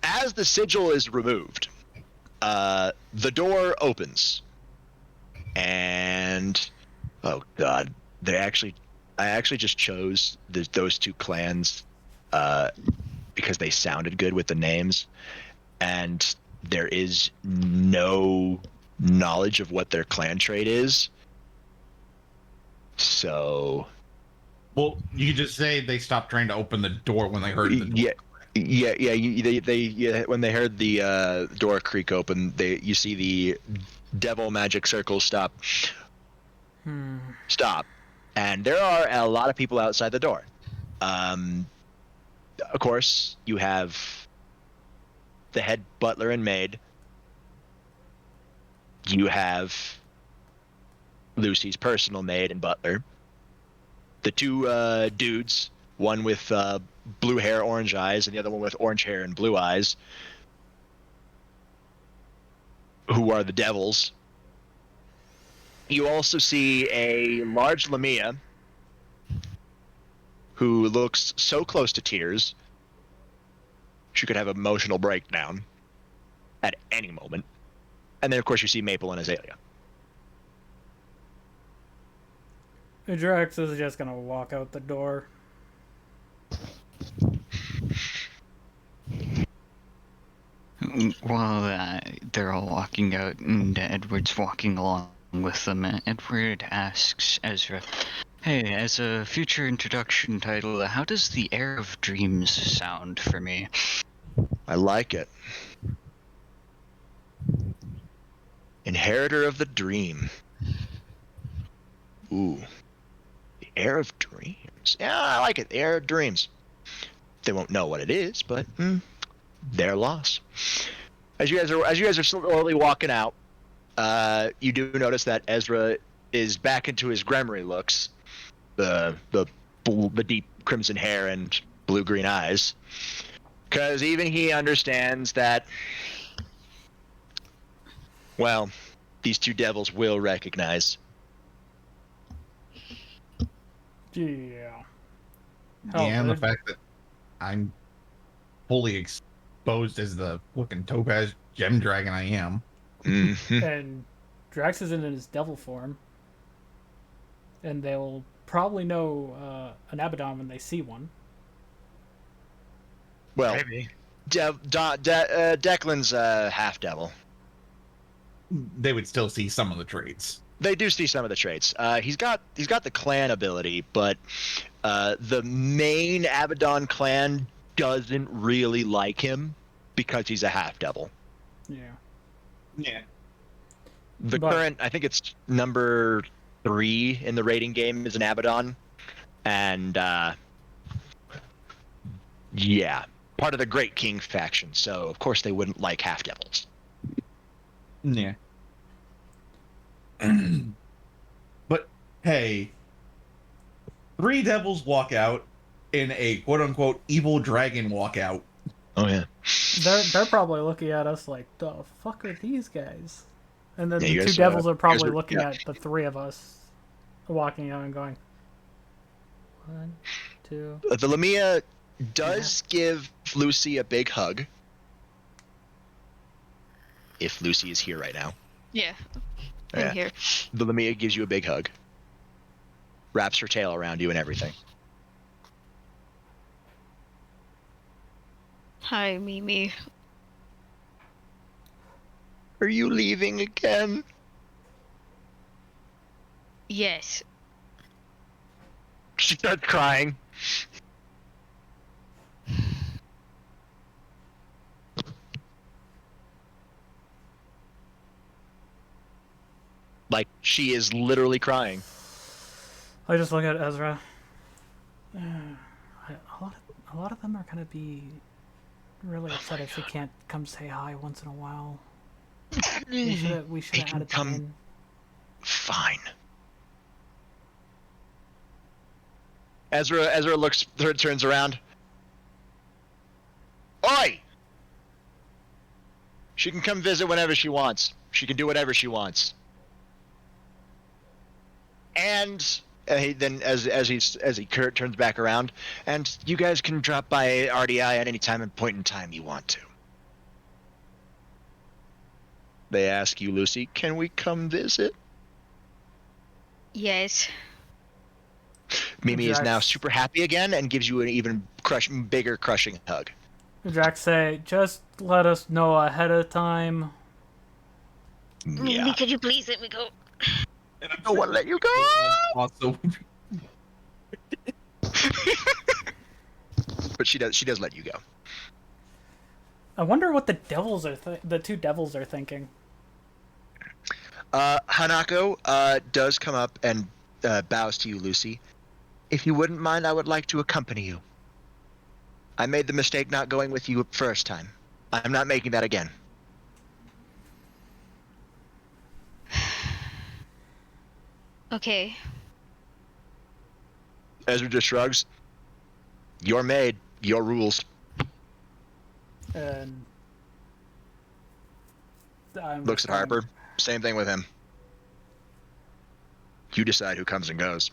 As the sigil is removed, the door opens, and oh god, I actually just chose those two clans because they sounded good with the names, and there is no knowledge of what their clan trait is. So, well, you could just say they stopped trying to open the door when they heard the door. Yeah. When they heard the door creak open, you see the devil magic circles stop, and there are a lot of people outside the door. Of course, you have the head butler and maid. You have Lucy's personal maid and butler. The two dudes, one with blue hair, orange eyes, and the other one with orange hair and blue eyes, who are the devils. You also see a large Lamia who looks so close to tears she could have an emotional breakdown at any moment. And then, of course, you see Maple and Azalea. Drax is just gonna walk out the door. while they're all walking out and Edward's walking along with them, Edward asks Ezra, "Hey, as a future introduction title, how does the Air of Dreams sound for me?" I like it. Inheritor of the Dream. Ooh. The Air of Dreams. Yeah, I like it. The Air of Dreams. They won't know what it is, but their loss. As you guys are slowly walking out, you do notice that Ezra is back into his Gremory looks, the deep crimson hair and blue green eyes, because even he understands that, well, these two devils will recognize. Yeah. Yeah, and the there's- fact that I'm fully exposed as the fucking topaz gem dragon I am. Mm-hmm. And Drax is in his devil form, and they'll probably know an Abaddon when they see one. Well, Maybe. Declan's half devil. They would still see some of the traits. They do see some of the traits. He's got the clan ability, but the main Abaddon clan doesn't really like him because he's a half devil. Yeah. Yeah. The But- current, I think it's number 3 in the rating game, is an Abaddon, and yeah, part of the Great King faction. So of course they wouldn't like half devils. Yeah. But hey, 3 devils walk out in a quote unquote evil dragon walkout. Oh yeah. They're probably looking at us like, the fuck are these guys? And then Yeah, the you two guys, devils are you guys probably are- looking yeah. at the three of us walking out and going, 1, 2. The Lamia does give Lucy a big hug. If Lucy is here right now. Yeah. I'm Yeah. here. The Lamia gives you a big hug. Wraps her tail around you and everything. Hi, Mimi. Are you leaving again? Yes. She starts crying. Like, she is literally crying. I just look at Ezra. A lot of them are gonna be really upset if she can't come say hi once in a while. We should have They can added that come- in. Fine. Ezra looks, turns around. Oi! She can come visit whenever she wants. She can do whatever she wants. And then as he turns back around, and you guys can drop by R.D.I. at any time and point in time you want to. They ask you, Lucy, can we come visit? Yes. Mimi is now Drax. super happy again and gives you an even bigger crushing hug. Drax say, just let us know ahead of time. Mimi, Yeah. could you please let me go? And I'm I want to let you go. also But she does let you go. I wonder what the devils are the two devils are thinking. Hanako does come up and bows to you, Lucy. If you wouldn't mind, I would like to accompany you. I made the mistake not going with you first time. I'm not making that again. Okay. Ezra just shrugs. Your maid, your rules. And I'm Looks just at Harper. Same thing with him. You decide who comes and goes.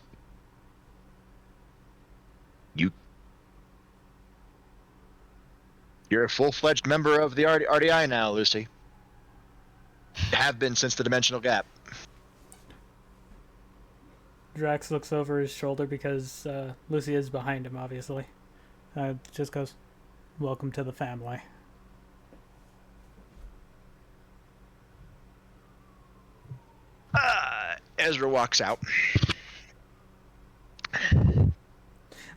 You're a full-fledged member of the R.D.I. now, Lucy. Have been since the dimensional gap. Drax looks over his shoulder because Lucy is behind him, obviously. Just goes, welcome to the family. Ezra walks out.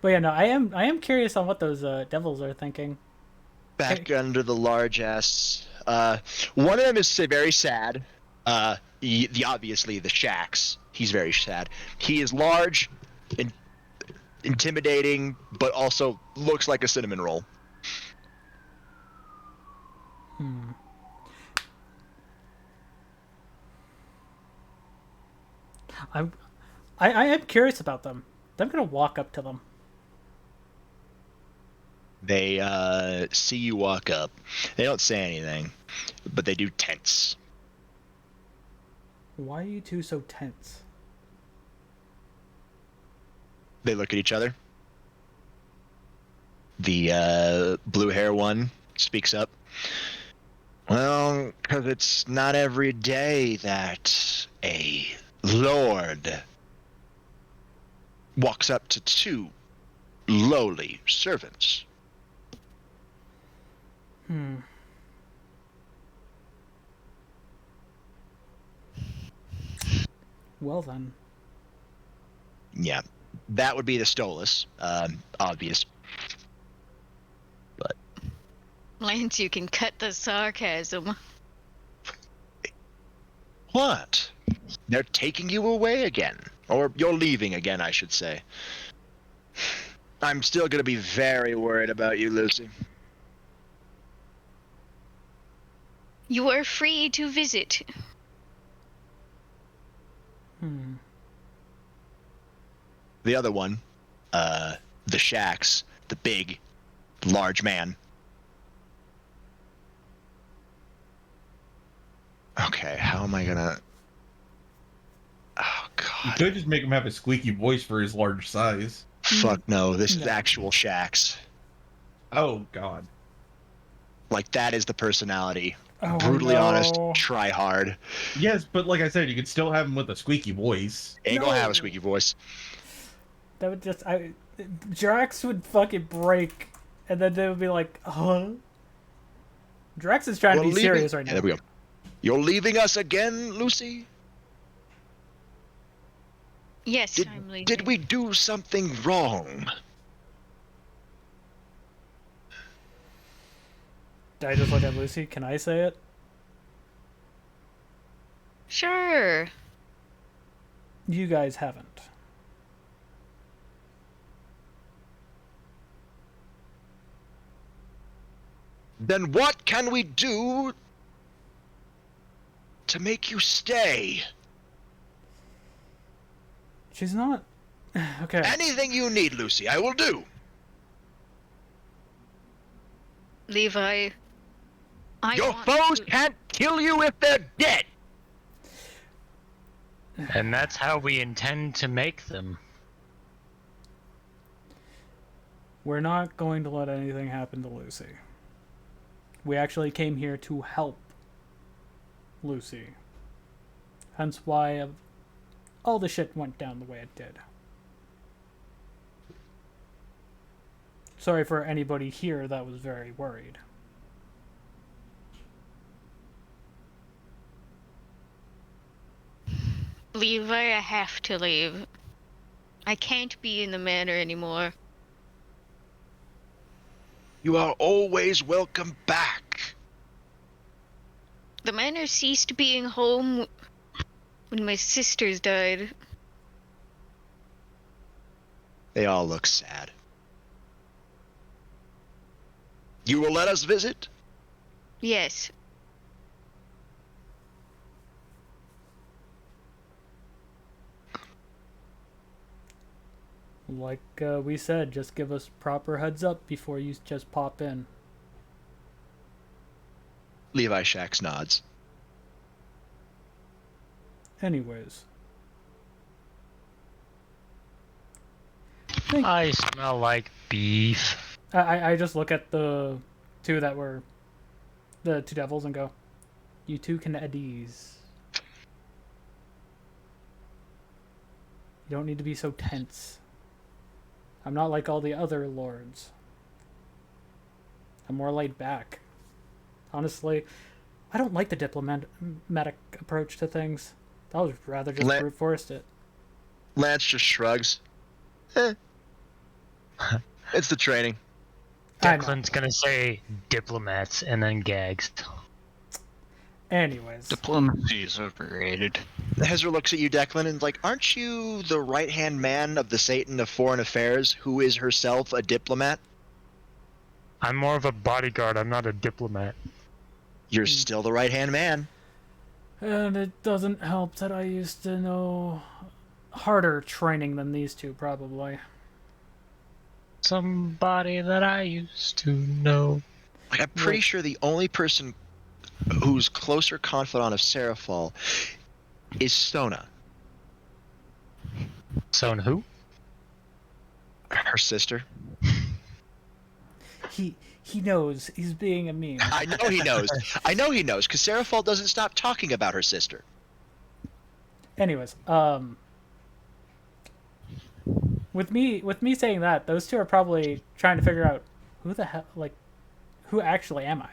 But yeah, no, I am curious on what those devils are thinking. Back under the large ass. One of them is very sad. Obviously the Shax. He's very sad. He is large and intimidating, but also looks like a cinnamon roll. I'm, I am curious about them. I'm gonna walk up to them. They see you walk up. They don't say anything, but they do tense. Why are you two so tense? They look at each other. The blue hair one speaks up. Well, because it's not every day that a lord walks up to two lowly servants. Well then. Yeah, that would be the Stolas. Obvious. But Lance, you can cut the sarcasm. what? They're taking you away again. Or you're leaving again, I should say. I'm still going to be very worried about you, Lucy. You are free to visit. The other one, the Shax, the big, large man. Okay, how am I gonna... Oh, You God. could just make him have a squeaky voice for his large size. Fuck no, this is No. actual Shax. Oh, God. Like, that is the personality. Oh, Brutally no. honest, try hard. Yes, but like I said, you could still have him with a squeaky voice. Ain't gonna have No. a squeaky voice. That would just Drax would fucking break, and then they would be like, huh? Drax is trying to be serious right now. Yeah, there we go. You're leaving us again, Lucy? Yes, I'm leaving. Did we do something wrong? Did I just look at Lucy? Can I say it? Sure. You guys haven't. Then what can we do to make you stay? She's not. Okay. Anything you need, Lucy, I will do. Levi, Your foes can't kill you if they're dead. And that's how we intend to make them. We're not going to let anything happen to Lucy. We actually came here to help Lucy. Hence why all the shit went down the way it did. Sorry for anybody here that was very worried. Levi, I have to leave. I can't be in the manor anymore. You are always welcome back. The manor ceased being home when my sisters died. They all look sad. You will let us visit? Yes. Like we said, just give us proper heads up before you just pop in. Levi Shax nods. Anyways. I smell like beef. I just look at the two that were the two devils and go, you two can at ease. You don't need to be so tense. I'm not like all the other lords. I'm more laid back. Honestly, I don't like the diplomatic approach to things. I'll rather just La- brute force it. Lance just shrugs. Eh. It's the training. I know. Declan's gonna say diplomats and then gags. Anyways, Diplomacy is overrated. Hezra looks at you, Declan, and like, aren't you the right-hand man of the Satan of Foreign Affairs, who is herself a diplomat? I'm more of a bodyguard. I'm not a diplomat. You're still the right-hand man. and it doesn't help that I used to know harder training than these two, probably. Somebody that I used to know. Like, I'm pretty sure the only person who's closer confidant of Seraphol is Sona, So and who? her sister. He knows he's being a meme. I know he knows. I know he knows, because Seraphol doesn't stop talking about her sister. Anyways, with me saying that, those two are probably trying to figure out who the hell, like, who actually am I?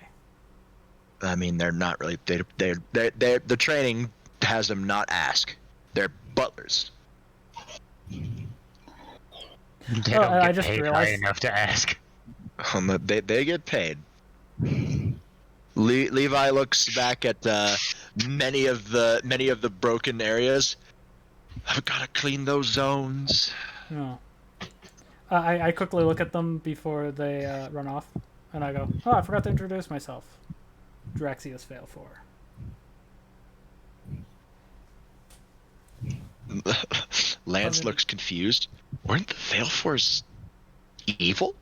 I mean, they're not really. The training has them not ask. They're butlers. They Oh, don't I get just paid high realized- enough to ask. They get paid. Levi looks back at many of the broken areas. I've got to clean those zones. No. I quickly look at them before they run off, and I go, "Oh, I forgot to introduce myself. Draxius Fail 4." Lance looks confused. Weren't the Veilforce evil?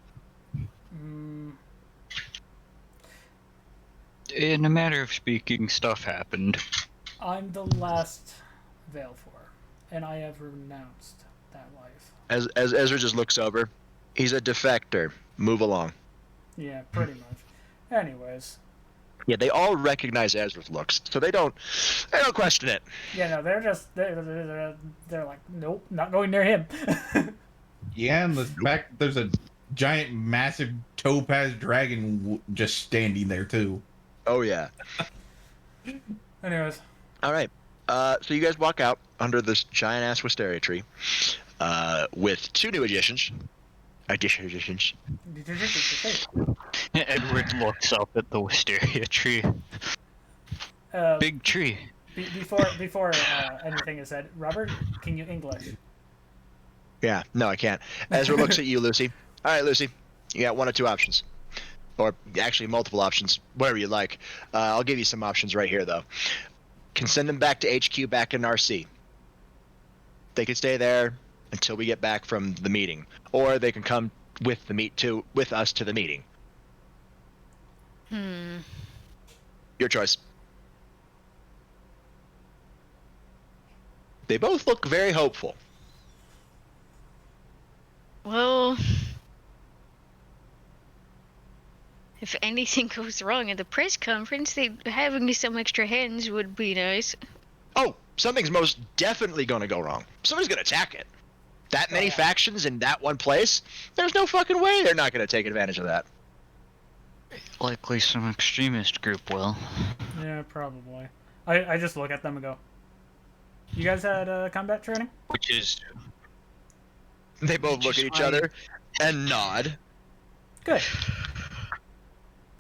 In a matter of speaking, stuff happened. I'm the last Veil 4, and I have renounced that life. As Ezra just looks over, he's a defector. Move along. Yeah, pretty much. Anyways, Yeah, they all recognize Ezra's looks, so they don't question it. yeah, no, they're like, nope, not going near him. Yeah, and the fact there's a giant, massive topaz dragon just standing there too. Oh yeah. Anyways, All right. So you guys walk out under this giant ass wisteria tree, with two new additions. Additions. Edward looks up at the wisteria tree. Big tree. Before anything is said, Robert, can you English? Yeah. No, I can't. Ezra looks at you, Lucy. All right, Lucy. You got one or two options, or actually multiple options, whatever you like. I'll give you some options right here, though. Can send them back to HQ back in RC. They can stay there until we get back from the meeting, or they can come with us to the meeting. Your choice. They both look very hopeful. Well, if anything goes wrong at the press conference, having some extra hands would be nice. Oh, something's most definitely going to go wrong. Somebody's going to attack it. That many factions in that one place? There's no fucking way they're not going to take advantage of that. Likely some extremist group will. Yeah, probably. I just look at them and go, "You guys had combat training?" Which is... They both look at each other and nod. Good.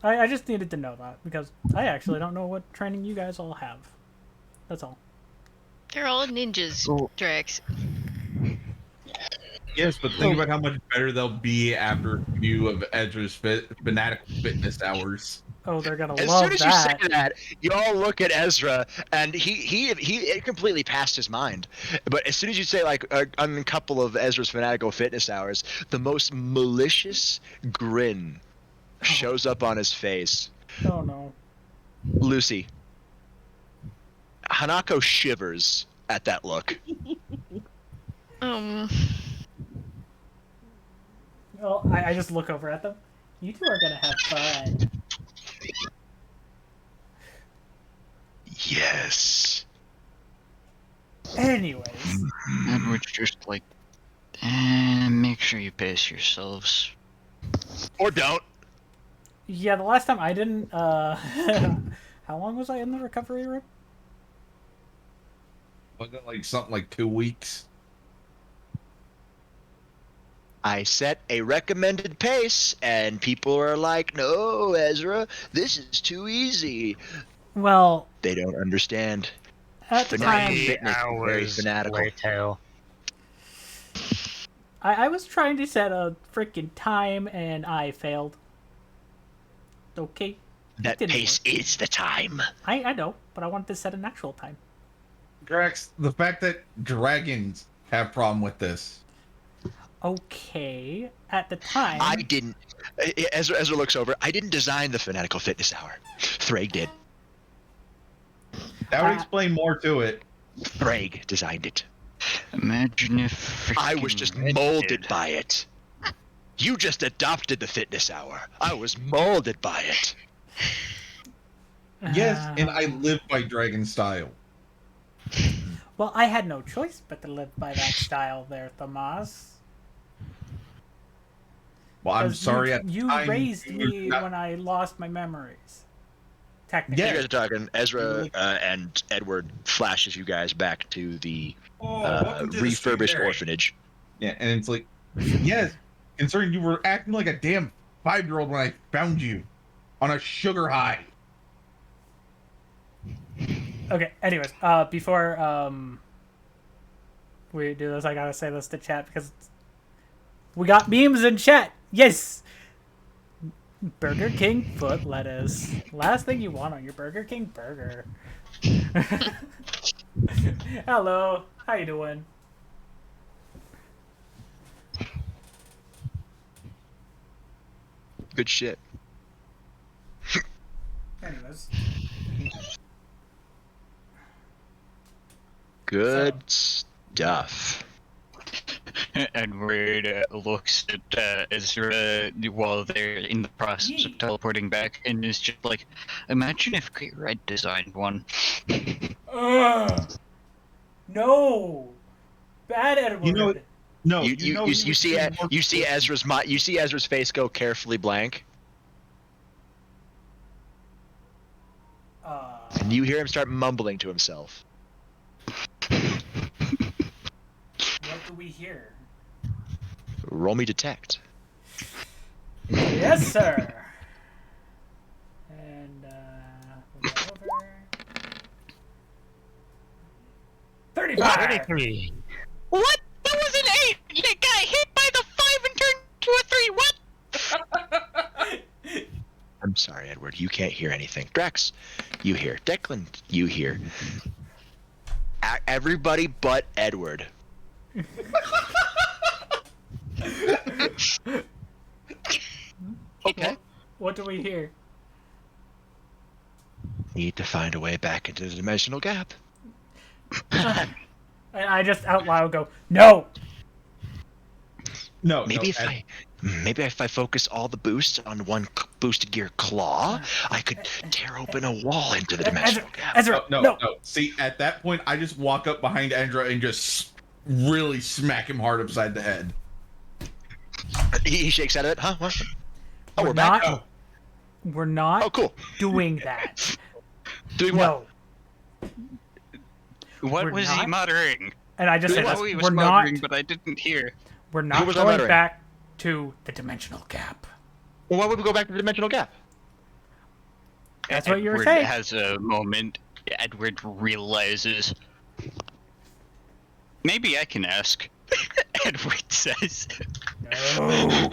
I just needed to know that, because I actually don't know what training you guys all have. That's all. They're all ninjas, Drax. Yes, but think about how much better they'll be after a few of Ezra's fanatical fitness hours. Oh, they're gonna As love soon as that. you say that, you all look at Ezra, and he it completely passed his mind. But as soon as you say, like, on a couple of Ezra's fanatical fitness hours, the most malicious grin shows up on his face. Oh no. Lucy. Hanako shivers at that look. Well, I just look over at them. You two are gonna have fun. Yes. Anyways. Edward's just like, make sure you pace yourselves. Or don't. Yeah, the last time I didn't, how long was I in the recovery room? Wasn't it like something like 2 weeks? I set a recommended pace, and people are like, "No, Ezra, this is too easy." Well, They don't understand. at the Fanatical time, 3 fitness is very hours fanatical. later. I was trying to set a freaking time and I failed. Okay. It That didn't pace work. is the time. I know, but I wanted to set an actual time. Drax, the fact that dragons have problem with this. Okay. At the time, I didn't. Ezra looks over. I didn't design the Fanatical Fitness Hour. Thrag did. That would Uh, explain more to it. Thrag designed it. Imagine if I was freaking just Red molded did. by it. You just adopted the Fitness Hour. I was molded by it. Yes, and I uh, live by dragon style. well, I had no choice but to live by that style there, Thomas. Well, I'm 'Cause sorry at the you time. raised you were me not- when I lost my memories. Technically. Yeah. You guys are talking. Ezra and Edward flashes you guys back to the welcome to the stream, refurbished Mary. orphanage. Yeah, and it's like, yes, considering you were acting like a damn 5-year-old when I found you on a sugar high. Okay, anyways, before we do this, I gotta say this to chat because we got memes in chat. Yes! Burger King foot lettuce. Last thing you want on your Burger King burger. Hello, how you doing? Good shit. Anyways. Good stuff. Edward looks at Ezra while they're in the process of teleporting back and is just like, imagine if Great Red designed one. Ugh! No! Bad Edward. You know, no, You see Ezra's face go carefully blank, and you hear him start mumbling to himself. What do we hear? Roll me detect. Yes, sir. And we'll go over. 35. 33. What? That was an 8! You got hit by the 5 and turned to a 3. What? I'm sorry, Edward. You can't hear anything. Drax, you hear. Declan, you hear. Everybody but Edward. Okay. What do we hear? Need to find a way back into the dimensional gap. And I just out loud go, no! no, Maybe no, if I focus all the boosts on one boosted gear claw, I could tear open a wall into the dimensional gap. Ezra, no. See, at that point, I just walk up behind Andra and just really smack him hard upside the head. He shakes out of it. Huh? What? Oh, we're back. not. We're not Oh, cool. doing that. Doing what? No. What We're was he not? muttering? And I just I said, know he was we're not. muttering, but I didn't hear. We're Who not was I going muttering? back to the dimensional gap. Well, why would we go back to the dimensional gap? That's what you were Edward saying. has a moment. Edward realizes. Maybe I can ask. Edward says. No.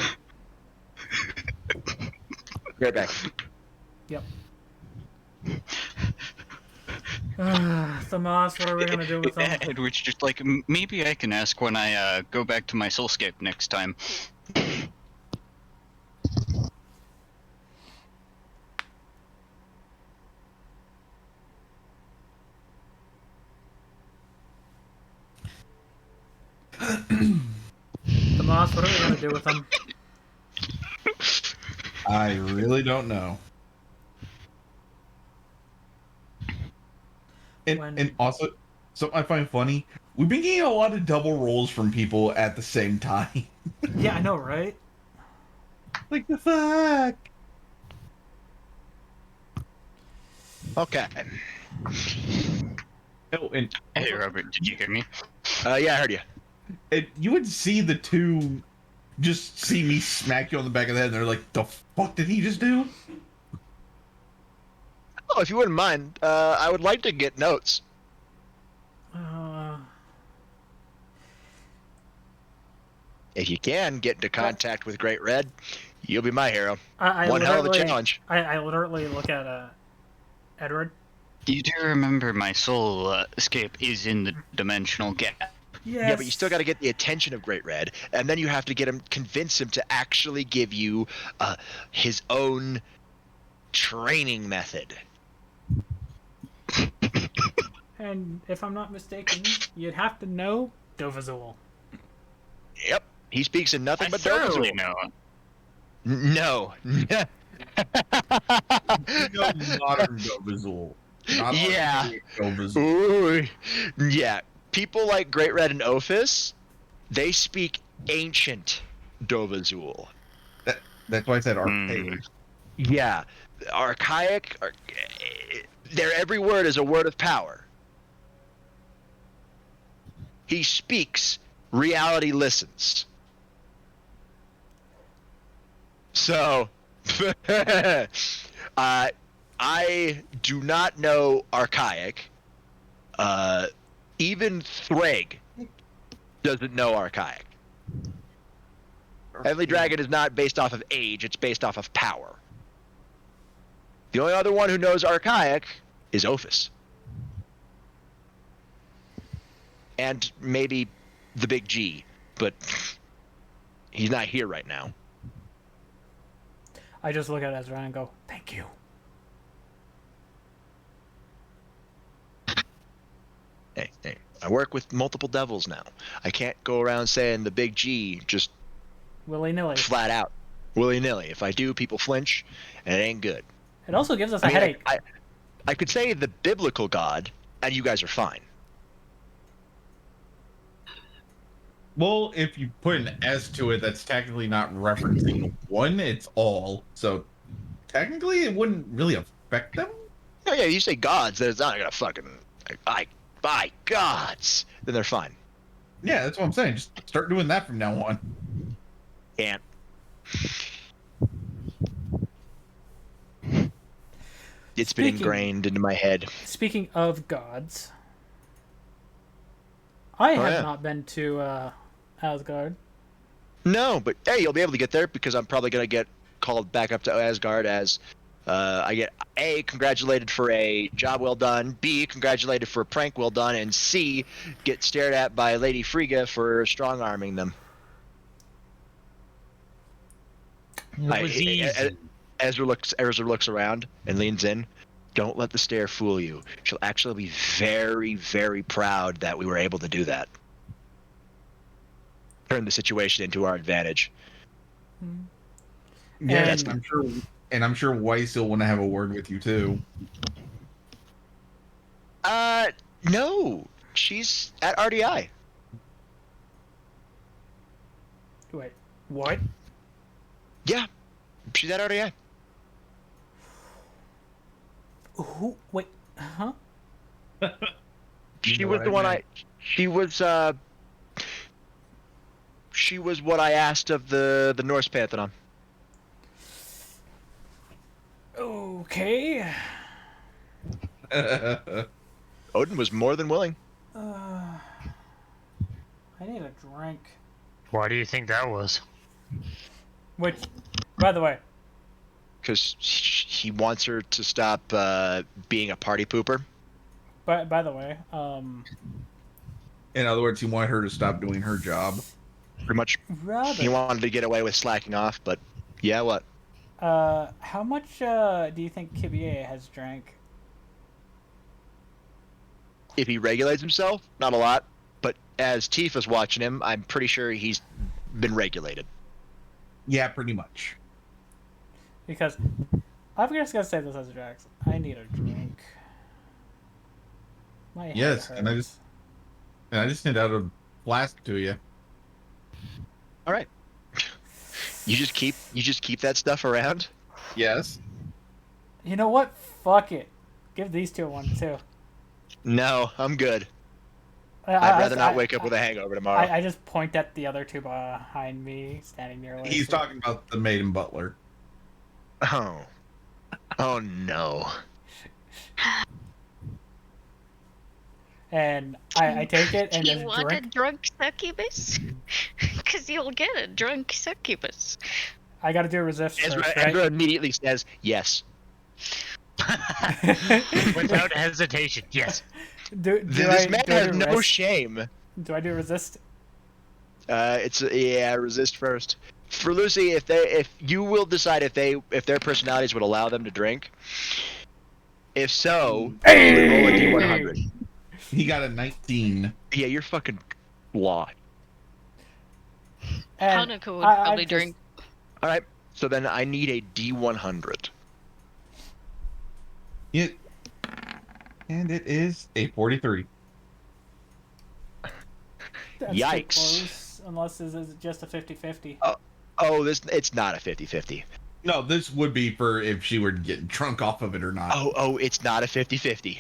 Right back. Yep. Thomas, what are we gonna do with them? Edward's just like, maybe I can ask when I go back to my soulscape next time. Thomas, what are we gonna do with them? I really don't know. And also, something I find funny, we've been getting a lot of double rolls from people at the same time. Yeah, I know, right? Like the fuck? Okay. Oh, and Hey, Robert, did you hear me? Yeah, I heard you. you would see the two just see me smack you on the back of the head, and they're like, "The fuck did he just do?" Oh, if you wouldn't mind, I would like to get notes. Uh, If you can get into contact with Great Red, you'll be my hero. I One hell of a literally- challenge. I literally look at Edward. You do remember my soul escape is in the dimensional gap. Yes. Yeah, but you still got to get the attention of Great Red, and then you have to convince him to actually give you his own training method. And if I'm not mistaken, you'd have to know Dovazul. Yep, he speaks in nothing I but thoroughly Dovazul. know. No. You know, modern Dovazul. Not Yeah. Dovazul. Ooh. Yeah, people like Great Red and Ophis, they speak ancient Dovazul. That's why I said archaic. Yeah, archaic. Their every word is a word of power. He speaks, reality listens. So, I do not know archaic. Even Threg doesn't know archaic. Heavenly Dragon is not based off of age, it's based off of power. The only other one who knows archaic is Ophis. And maybe the big G, but he's not here right now. I just look at Ezra and go, "Thank you." Hey, I work with multiple devils now. I can't go around saying the big G just Willy-nilly. flat out, willy-nilly. If I do, people flinch, and it ain't good. It also gives us a I mean, headache. I could say the biblical God, and you guys are fine. Well, if you put an S to it, that's technically not referencing one, it's all. So technically, it wouldn't really affect them. Oh yeah, you say gods, then it's not gonna fucking by gods, then they're fine. Yeah, that's what I'm saying. Just start doing that from now on. Can't. It's been Speaking- ingrained into my head. Speaking of gods, I have yeah. not been to Asgard. No, but hey, you'll be able to get there because I'm probably gonna get called back up to Asgard as I get A, congratulated for a job well done, B, congratulated for a prank well done, and C, get stared at by Lady Frigga for strong arming them. It was easy. Ezra looks around and leans in. Don't let the stare fool you. She'll actually be very, very proud that we were able to do that. Turn the situation into our advantage. Yeah, And- I'm sure Weiss will want to have a word with you too. No. She's at R.D.I. Wait, what? Yeah. She's at R.D.I. Who? Wait, huh? She know was what the I one meant. she was what I asked of the Norse Pantheon. Okay. Odin was more than willing. I need a drink. Why do you think that was? Which, by the way, Because he wants her to stop being a party pooper. by the way, In other words, he wanted her to stop doing her job. Pretty much. Robert, He wanted to get away with slacking off, but yeah, what? how much do you think Kibie has drank? If he regulates himself, not a lot. But as Tifa's watching him, I'm pretty sure he's been regulated. Yeah, pretty much. Because I'm just gonna say this as Drax. I need a drink. My head Yes, and I hurts. just handed out a flask to you. All right. You just keep that stuff around. Yes. You know what? Fuck it. Give these two one too. No, I'm good. I, I'd I, rather not wake up I, with a hangover tomorrow. I just point at the other two behind me, standing near Lacey. He's talking about the maid and butler. Oh. Oh no. And I take it and Do you just want drink. a drunk succubus? Because you'll get a drunk succubus. I gotta do a resist Ezra, first, right? Ezra immediately says yes. Without hesitation, yes. This man do I has do no resist? shame. Do I do resist? Resist first. For Lucy, if you will decide if their personalities would allow them to drink. If so, you would roll a d100. He got a 19. Yeah, you're fucking law. And Hanukkah would I probably just- drink. All right. So then I need a d100. Yeah. And it is a 43. That's Yikes. too close, unless this is just a 50-50. Oh, it's not a 50-50. No, this would be for if she were to get drunk off of it or not. Oh, it's not a 50-50.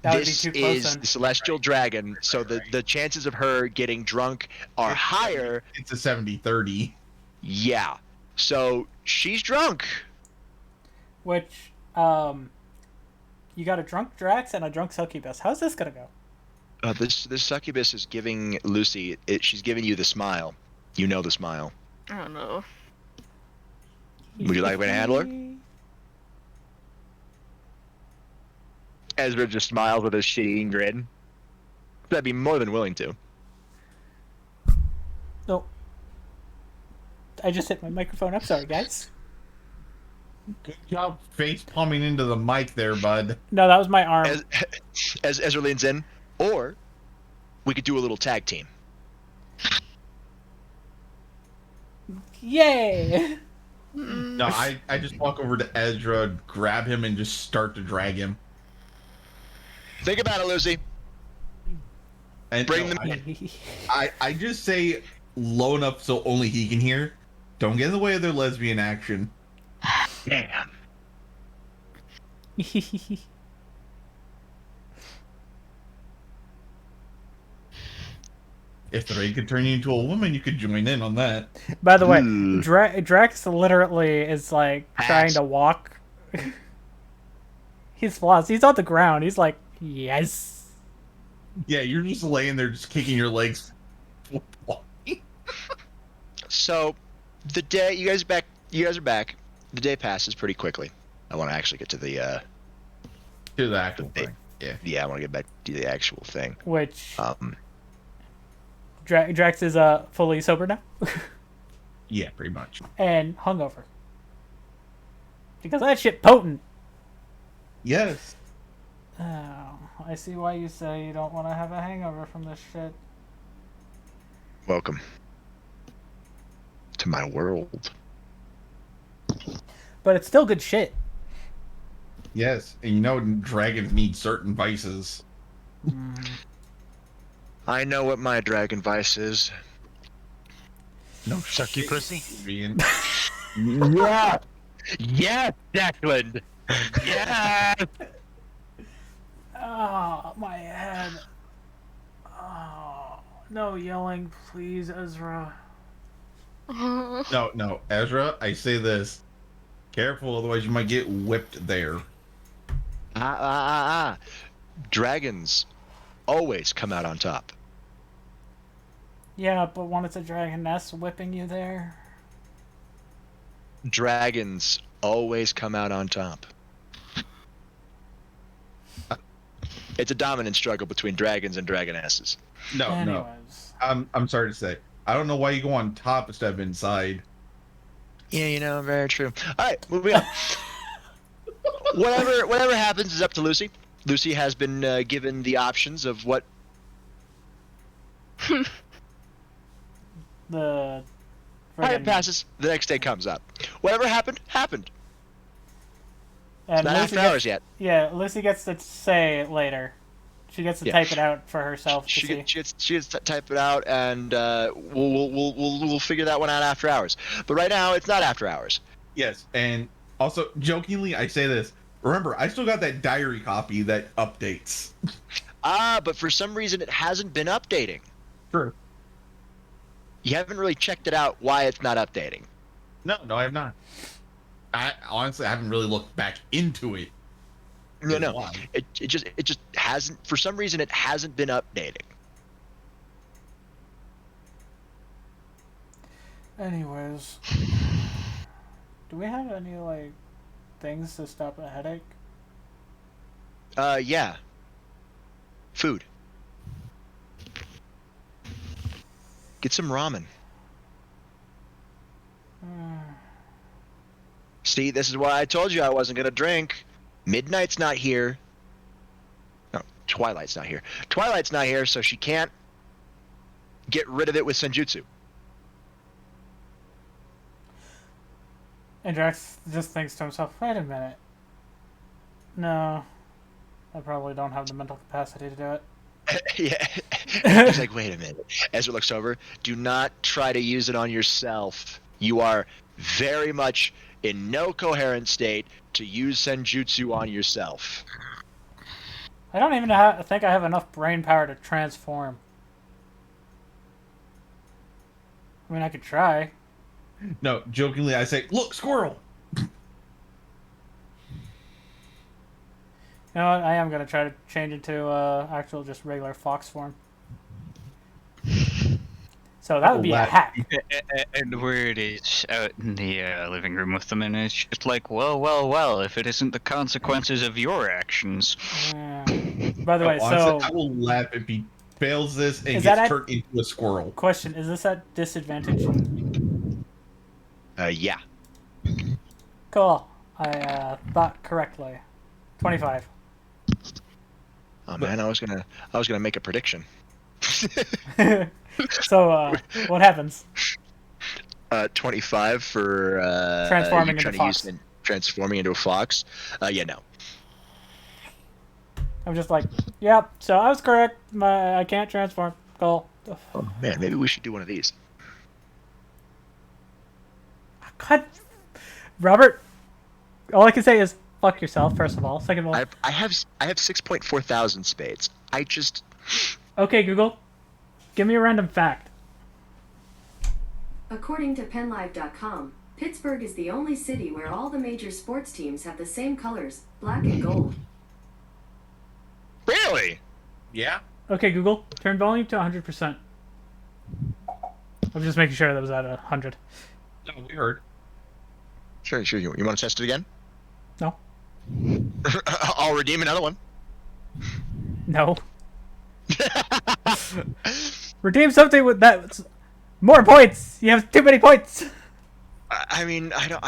That would be This too close is then. the celestial dragon, so the chances of her getting drunk are higher. It's a 70-30. Yeah. So she's drunk. Which, you got a drunk Drax and a drunk succubus. How's this gonna go? This succubus is giving Lucy. She's giving you the smile. You know the smile. I don't know. Would you like me to handle her? Ezra just smiles with a shitty grin. I'd be more than willing to. No. I just hit my microphone. I'm sorry, guys. Good job face palming into the mic there, bud. No, that was my arm. As Ezra leans in, or we could do a little tag team. Yay! No, I just walk over to Ezra, grab him, and just start to drag him. Think about it, Lucy. And Bring no, them in. I just say low enough so only he can hear. Don't get in the way of their lesbian action. Damn. If the raid could turn you into a woman, you could join in on that. By the way, Ooh. Drax literally is like trying Pass. to walk. He's lost. He's on the ground. He's like, yes. Yeah, you're just laying there, just kicking your legs. So, the day you guys are back. The day passes pretty quickly. I want to actually get to the To the actual thing. yeah. I want to get back to the actual thing. Which Um, Drax is fully sober now Yeah, pretty much. and hungover because that shit potent. Yes. Oh, I see why you say you don't want to have a hangover from this shit. welcome to my world. But it's still good shit. Yes. And you know dragons need certain vices. I know what my dragon vice is. No Sucky shit, pussy? Ian. Yeah. Yes, Declan. Yes. Oh, my head. Oh, no yelling, please, Ezra. No, Ezra, I say this. Careful, otherwise you might get whipped there. Dragons always come out on top. Yeah, but when it's a dragoness whipping you there. Dragons always come out on top. It's a dominant struggle between dragons and dragonesses. No. Anyways. I'm sorry to say. I don't know why you go on top instead of inside. Yeah, very true. All right, moving on. whatever happens is up to Lucy. Lucy has been given the options of what. The Time friggin- passes. The next day comes up. Whatever happened, happened. and Not Lucy after gets- hours yet. Yeah, Lucy gets to say it later. She gets to Yeah. type it out for herself to She see. gets to type it out, and we'll figure that one out after hours. But right now, it's not after hours. Yes, and also jokingly, I say this: Remember, I still got that diary copy that updates. But for some reason it hasn't been updating. True. You haven't really checked it out why it's not updating. No, I have not. I honestly haven't really looked back into it. No. Why. It just hasn't, for some reason it hasn't been updating. Anyways, do we have any like things to stop a headache? Yeah. Food. Get some ramen. See, this is why I told you I wasn't gonna drink. Midnight's not here. No, Twilight's not here. Twilight's not here, so she can't get rid of it with Senjutsu. And Drax just thinks to himself, wait a minute. No, I probably don't have the mental capacity to do it. Yeah. He's like, wait a minute. Ezra looks over. Do not try to use it on yourself. You are very much in no coherent state to use Senjutsu on yourself. I don't even think I have enough brain power to transform. I mean, I could try. No, jokingly, I say, look, squirrel. You know what? I am gonna try to change it to actual, just regular fox form. So that would be a hack. And where it is out in the living room with them, and it's just like, well, if it isn't the consequences of your actions. By the way, Honestly, so I will laugh if he fails this and Is gets that turned into a squirrel. question: is this at disadvantage? Yeah. Cool. I thought correctly. 25. Oh man, I was gonna make a prediction. So, what happens? 25 for Transforming you into trying to fox. use transforming into a fox. Yeah, no. I'm just like, yep. So I was correct. I can't transform. Cool. Oh man, maybe we should do one of these. God, Robert. All I can say is fuck yourself. First of all. Second of all, I have 6.4 thousand spades. I just okay, Google, give me a random fact. According to PennLive.com, Pittsburgh is the only city where all the major sports teams have the same colors, black and gold. really. Yeah? Okay, Google, turn volume to 100%. I'm just making sure that was at 100. No, we heard. Sure. You want to test it again? No. I'll redeem another one. No. Redeem something with that. More points. You have too many points. I mean, I don't.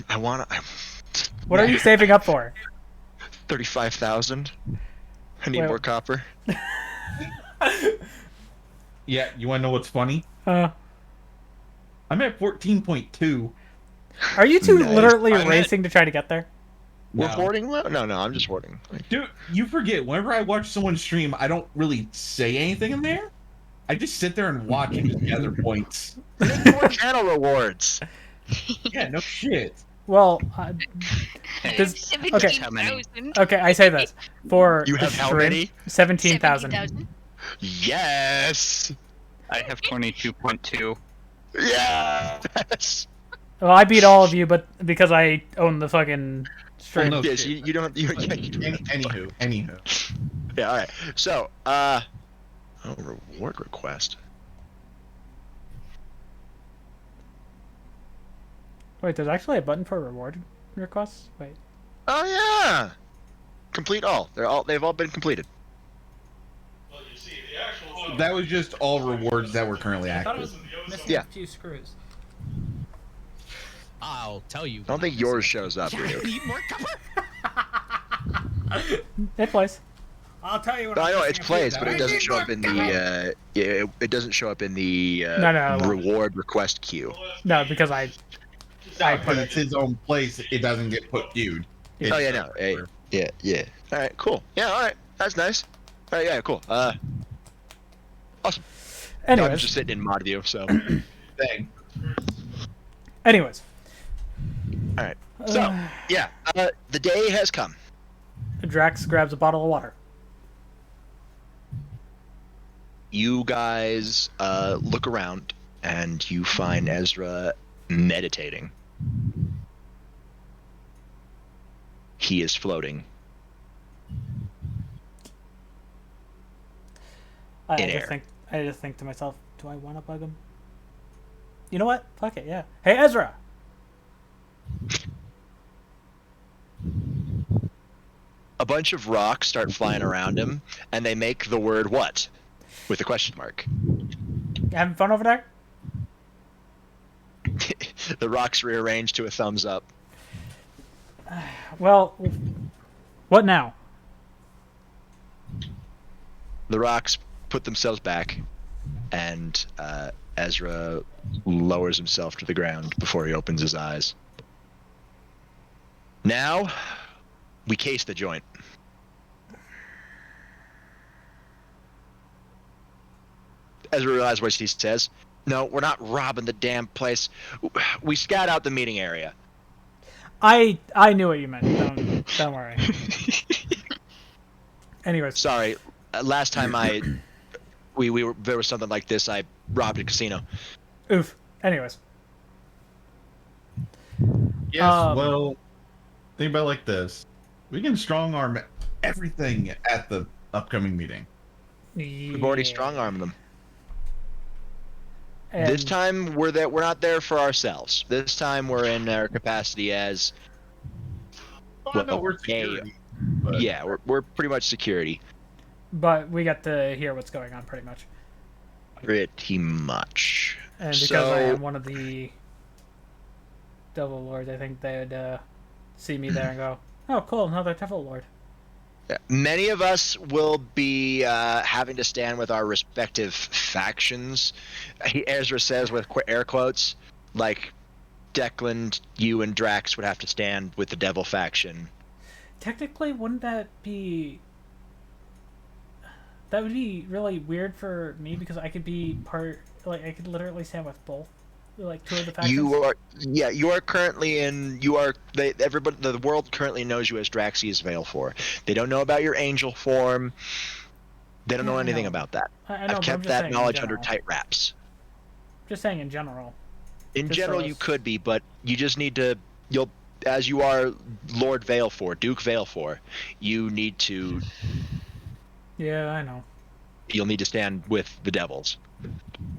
I want to. What are you saving up for? 35,000. I need Wait. more copper. Yeah, you want to know what's funny? Uh, I'm at 14.2. are you two Nice. literally I'm at- racing to try to get there? We're No. hoarding? No, I'm just hoarding. Dude, you forget, whenever I watch someone stream, I don't really say anything in there. I just sit there and watch and just gather points. More channel rewards. Yeah, no shit. Well, Hey, Does- 17,000. okay, I say this for You a have how stream, many? 17,000. Yes. I have 22.2. Yes. Well, I beat all of you, but because I own the fucking stream. Well, no. Yes. You don't. You don't. Anywho. Yeah. All right. So, reward request. Wait, there's actually a button for reward requests. Wait. Oh yeah. Complete all. They've all been completed. That was just all rewards that were currently active. missing Yeah. a few screws. I'll tell you. I don't think yours shows up. Ryu. Need more copper? It plays. I'll tell you what. I know it plays, but it doesn't show up in the. It doesn't show up in the No, it won't. reward request queue. No, because I put Because it. it's his own place, it doesn't get put viewed. Oh yeah, no. Hey, yeah. All right, cool. Yeah, all right. That's nice. All right, yeah, cool. Awesome. I'm Anyways, just sitting in mod view, so. Thing. anyways. All right. So, yeah, the day has come. Drax grabs a bottle of water. You guys look around and you find Ezra meditating. He is floating in air. I just think to myself, do I want to bug him? You know what? Fuck it, yeah. Hey, Ezra! A bunch of rocks start flying around him, and they make the word what? With a question mark. You having fun over there? The rocks rearrange to a thumbs up. Well, what now? The rocks put themselves back, and Ezra lowers himself to the ground before he opens his eyes. Now, we case the joint. Ezra realizes what he says. No, we're not robbing the damn place. We scout out the meeting area. I knew what you meant. Don't worry. Anyways, Sorry, last time there was something like this. I robbed a casino. oof. Anyways, Yes, well, think about it like this. We can strong arm everything at the upcoming meeting. We've already strong-armed them. And This time we're not there for ourselves. This time we're in our capacity as Oh, no, we're security. But yeah, we're pretty much security. but we got to hear what's going on pretty much. Pretty much. And because So, I am one of the Devil Lords, I think they'd see me there and go, "Oh, cool, another Devil Lord." many of us will be having to stand with our respective factions. Ezra says with air quotes, like Declan, you and Drax would have to stand with the Devil faction. Technically, wouldn't that be? That would be really weird for me because I could be part. Like I could literally stand with both, like two of the factions. You are currently everybody, the world currently knows you as Draxius Valefor. They don't know about your angel form. They don't Yeah, know I anything know. about that. I know, I've but I'm kept just that saying in knowledge under general. tight wraps. Just saying in general. In Just general, so you it's- could be, but you just need to. As you are Lord Valefor, Duke Valefor, you need to. Yeah, I know. You'll need to stand with the devils.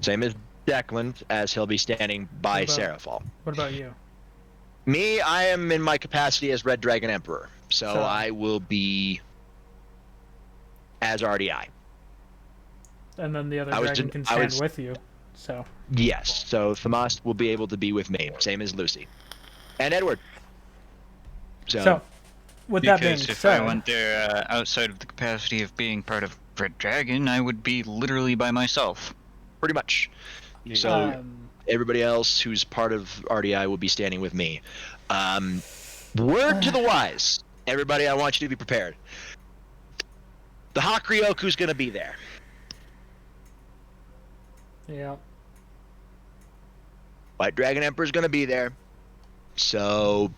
Same as Declan, as he'll be standing by What about- Seraphol. What about you? Me, I am in my capacity as Red Dragon Emperor, so So- I will be as R.D.I. And then the other I was dragon den- can I stand was- with you. So Yes, so Thamas will be able to be with me, same as Lucy. And Edward. so with that being Because if said, I went there outside of the capacity of being part of Red Dragon, I would be literally by myself. Pretty much. So everybody else who's part of R.D.I. will be standing with me. Word to the wise. Everybody, I want you to be prepared. The Hakryoku's going to be there. yeah. White Dragon Emperor's going to be there. So,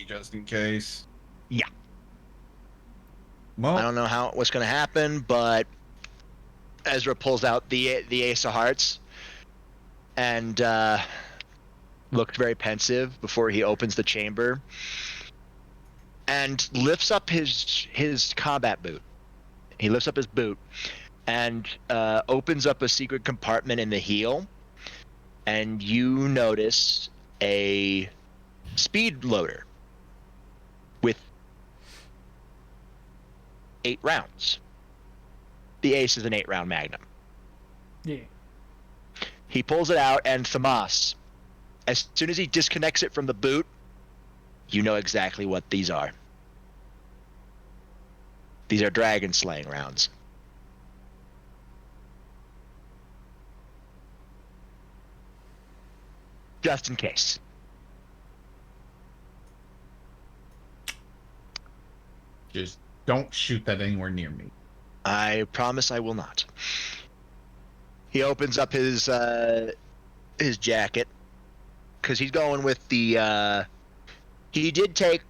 just in case. yeah. Well, I don't know what's going to happen, but Ezra pulls out the Ace of Hearts and looks very pensive before he opens the chamber and lifts up his combat boot. He lifts up his boot and opens up a secret compartment in the heel, and you notice a speed loader with 8 rounds. The Ace is an 8-round magnum. Yeah. He pulls it out, and Thamas, as soon as he disconnects it from the boot, you know exactly what these are. These are dragon slaying rounds. Just in case. just don't shoot that anywhere near me. I promise I will not. He opens up his his jacket because he's going with the. He did take.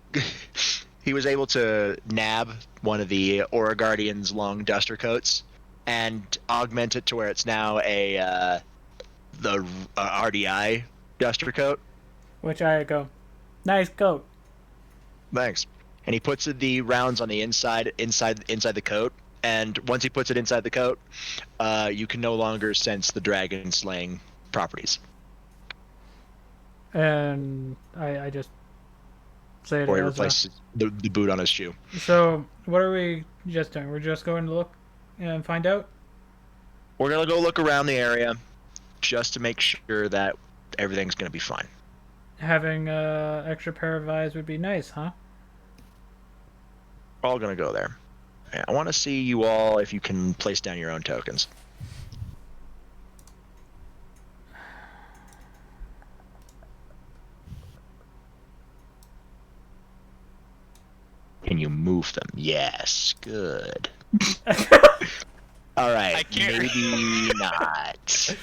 He was able to nab one of the Aura Guardian's long duster coats and augment it to where it's now the R.D.I. duster coat. Which I go, nice coat. Thanks. And he puts the rounds on the inside the coat. And once he puts it inside the coat, you can no longer sense the dragon slaying properties. And I just say it Or he as replaces the boot on his shoe. So, what are we just doing? We're just going to look and find out? We're going to go look around the area just to make sure that everything's going to be fine. Having an extra pair of eyes would be nice, huh? We're all going to go there. I want to see you all if you can place down your own tokens. Can you move them? Yes. Good. All right. Maybe not.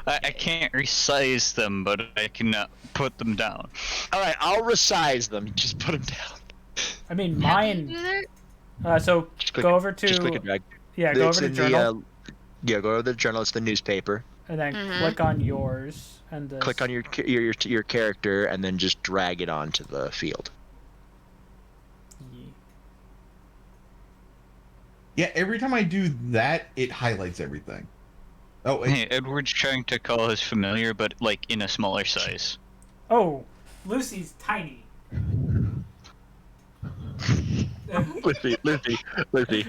I can't resize them, but I can put them down. All right. I'll resize them. Just put them down. I mean, How do you do mine. that? So go over to. Just click and drag. Yeah, go It's over to in journal, yeah, go over to the journal. It's the newspaper. and then Mhm. click on yours, and this. Click on your character, and then just drag it onto the field. Yeah, every time I do that, it highlights everything. Oh, Hey, Edward's trying to call his familiar, but like in a smaller size. Oh, Lucy's tiny. Lizzie, let me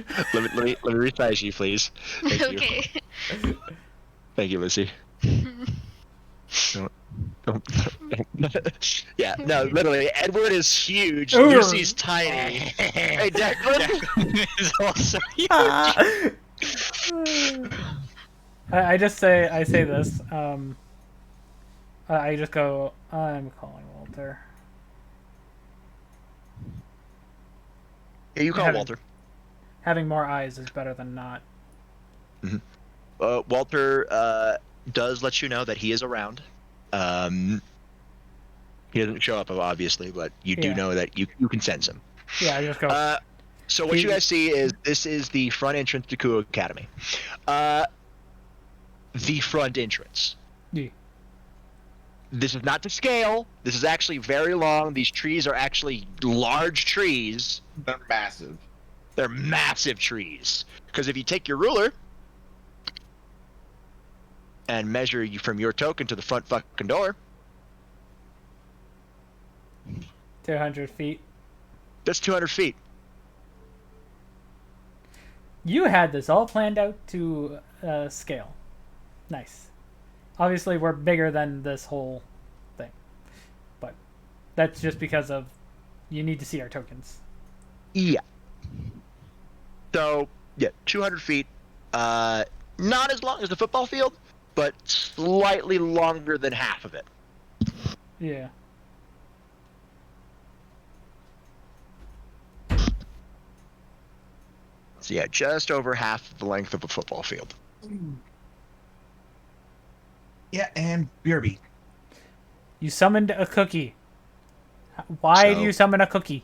resize you, please. Thank you. Okay. Thank you, Lucy. Don't. Yeah, no, literally, Edward is huge. Urgh. Lucy's tiny. Hey, Declan. Is also I just say this. I just go. I'm calling Walter. Yeah, you call Having- Walter. Having more eyes is better than not. Walter does let you know that he is around. He doesn't show up, obviously, but you do Yeah. know that you can sense him. Yeah, I just go. So what you guys see is this is the front entrance to Kuo Academy. The front entrance. Yeah. This is not to scale. This is actually very long. These trees are actually large trees. they're massive. They're massive trees. Because if you take your ruler and measure you from your token to the front fucking door, 200 feet. that's 200 feet. You had this all planned out to scale. Nice. Obviously, we're bigger than this whole thing. But that's just because of you need to see our tokens. Yeah. So, yeah, 200 feet. Not as long as the football field, but slightly longer than half of it. Yeah. So, yeah, just over half the length of a football field. Yeah, and BRB. You summoned a cookie. Why do So, you summon a cookie?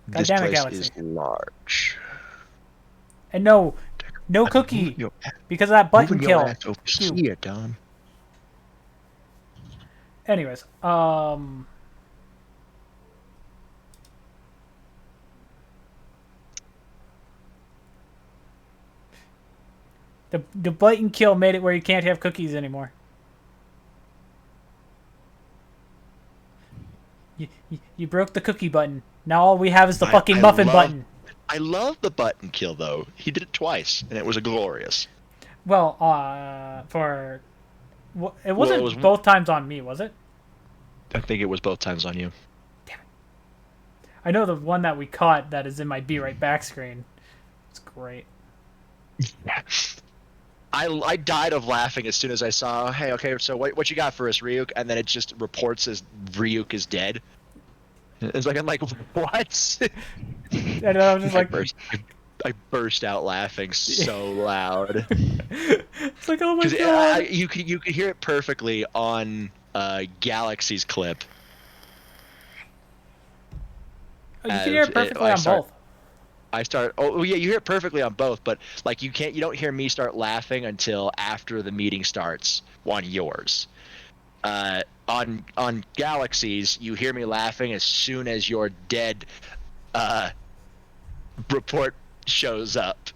God This damn it, place Galaxy. is large. And no cookie. Your, Because of that button moving kill. your ass over You. here, Don. Anyways, the button kill made it where you can't have cookies anymore. You broke the cookie button. Now all we have is the fucking muffin button. I love the button kill, though. He did it twice, and it was glorious. Well, it wasn't was- both times on me, was it? I think it was both times on you. I know the one that we caught that is in my Be Right Back screen. It's great. I died of laughing as soon as I saw, hey, okay, so what you got for us, Ryuk? And then it just reports as Ryuk is dead. It's like, I'm like, what? And I was just like, First. I burst out laughing so loud. It's like, oh my 'Cause god. you could hear it perfectly on Galaxy's clip. Oh, you can hear it perfectly on both. Oh yeah, you hear it perfectly on both, but like you don't hear me start laughing until after the meeting starts on yours. On Galaxies, you hear me laughing as soon as your dead report shows up.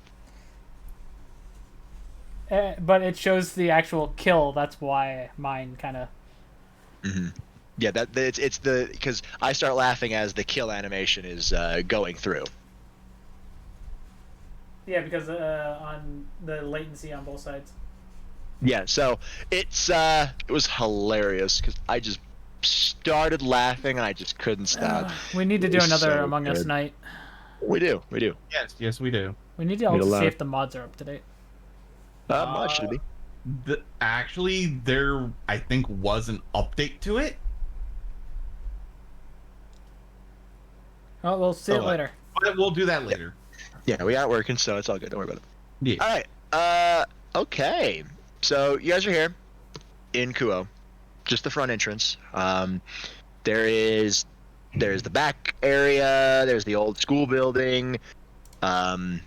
But it shows the actual kill. That's why mine kind of. Mm-hmm. Yeah, it's the because I start laughing as the kill animation is going through. Yeah, because on the latency on both sides. Yeah, so it was hilarious because I just started laughing and I just couldn't stop. We need to It do was another so Among Us good. night. We do. Yes, we do. We need to Need a also lot see of- if the mods are up to date. Much should be. Actually, there I think was an update to it. Oh, we'll see it later. But we'll do that later. Yeah, we got working, so it's all good. Don't worry about it. Yeah. All right. Okay. So you guys are here in Kuo, just the front entrance. There's the back area. There's the old school building. But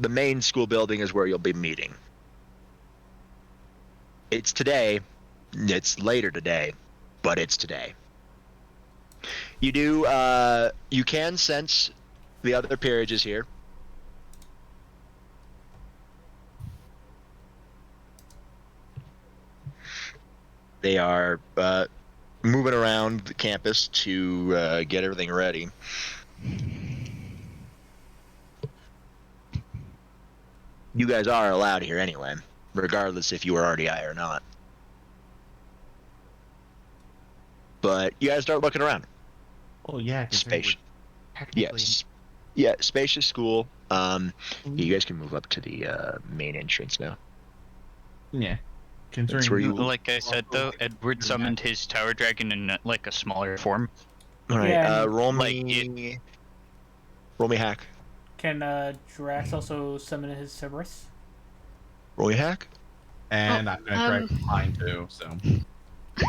the main school building is where you'll be meeting. It's today. It's later today, but it's today. You can sense the other peerages here. They are moving around the campus to get everything ready. You guys are allowed here anyway, regardless if you were R.D.I or not. But you guys start looking around. Oh yeah, Spacious. Yes. Yeah, spacious school. You guys can move up to the main entrance now. Yeah. That's where you. Like I said, though, Edward summoned his tower dragon in like a smaller form. All right. Yeah, and Roll like me. Roll me hack. Can Drax also summon his Cerberus? Roll me hack. And I'm gonna try mine too. So.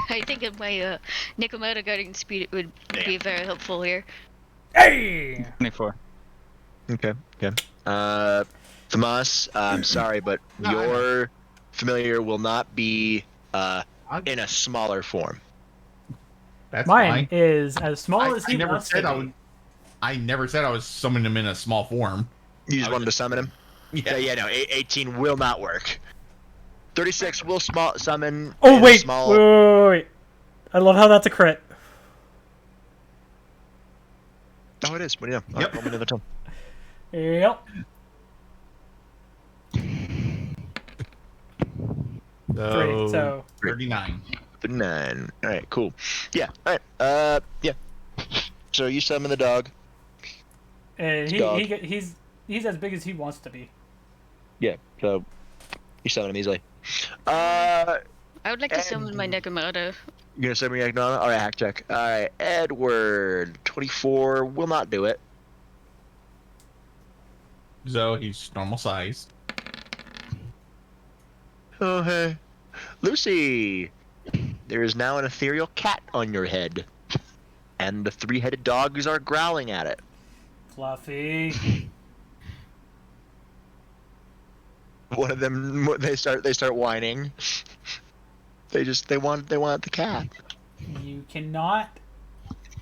I think if my Nicomata guarding speed would be very helpful here. Hey! 24. Okay. Tomas, I'm sorry, but your familiar will not be in a smaller form. That's Mine fine. is as small as he never wants said to I be. would. I never said I was summoning him in a small form. You just wanted to summon him? Yeah. No, 18 will not work. 36 will summon. Oh in a wait, small... wait! I love how that's a crit. Oh, it is. What do you know? Yep. Roll me another time. Yep. Great. So 39. 39. All right, cool. Yeah. All right. Yeah. So you summon the dog. and Dog. he's as big as he wants to be. Yeah. So you summon him easily. I would like to summon my Nicomata. You're gonna summon your Agnana? All right, hack check. All right, Edward. 24 will not do it. So he's normal size. Oh hey, Lucy. There is now an ethereal cat on your head, and the three-headed dogs are growling at it. Fluffy. One of them, they start whining. They want the cat. You cannot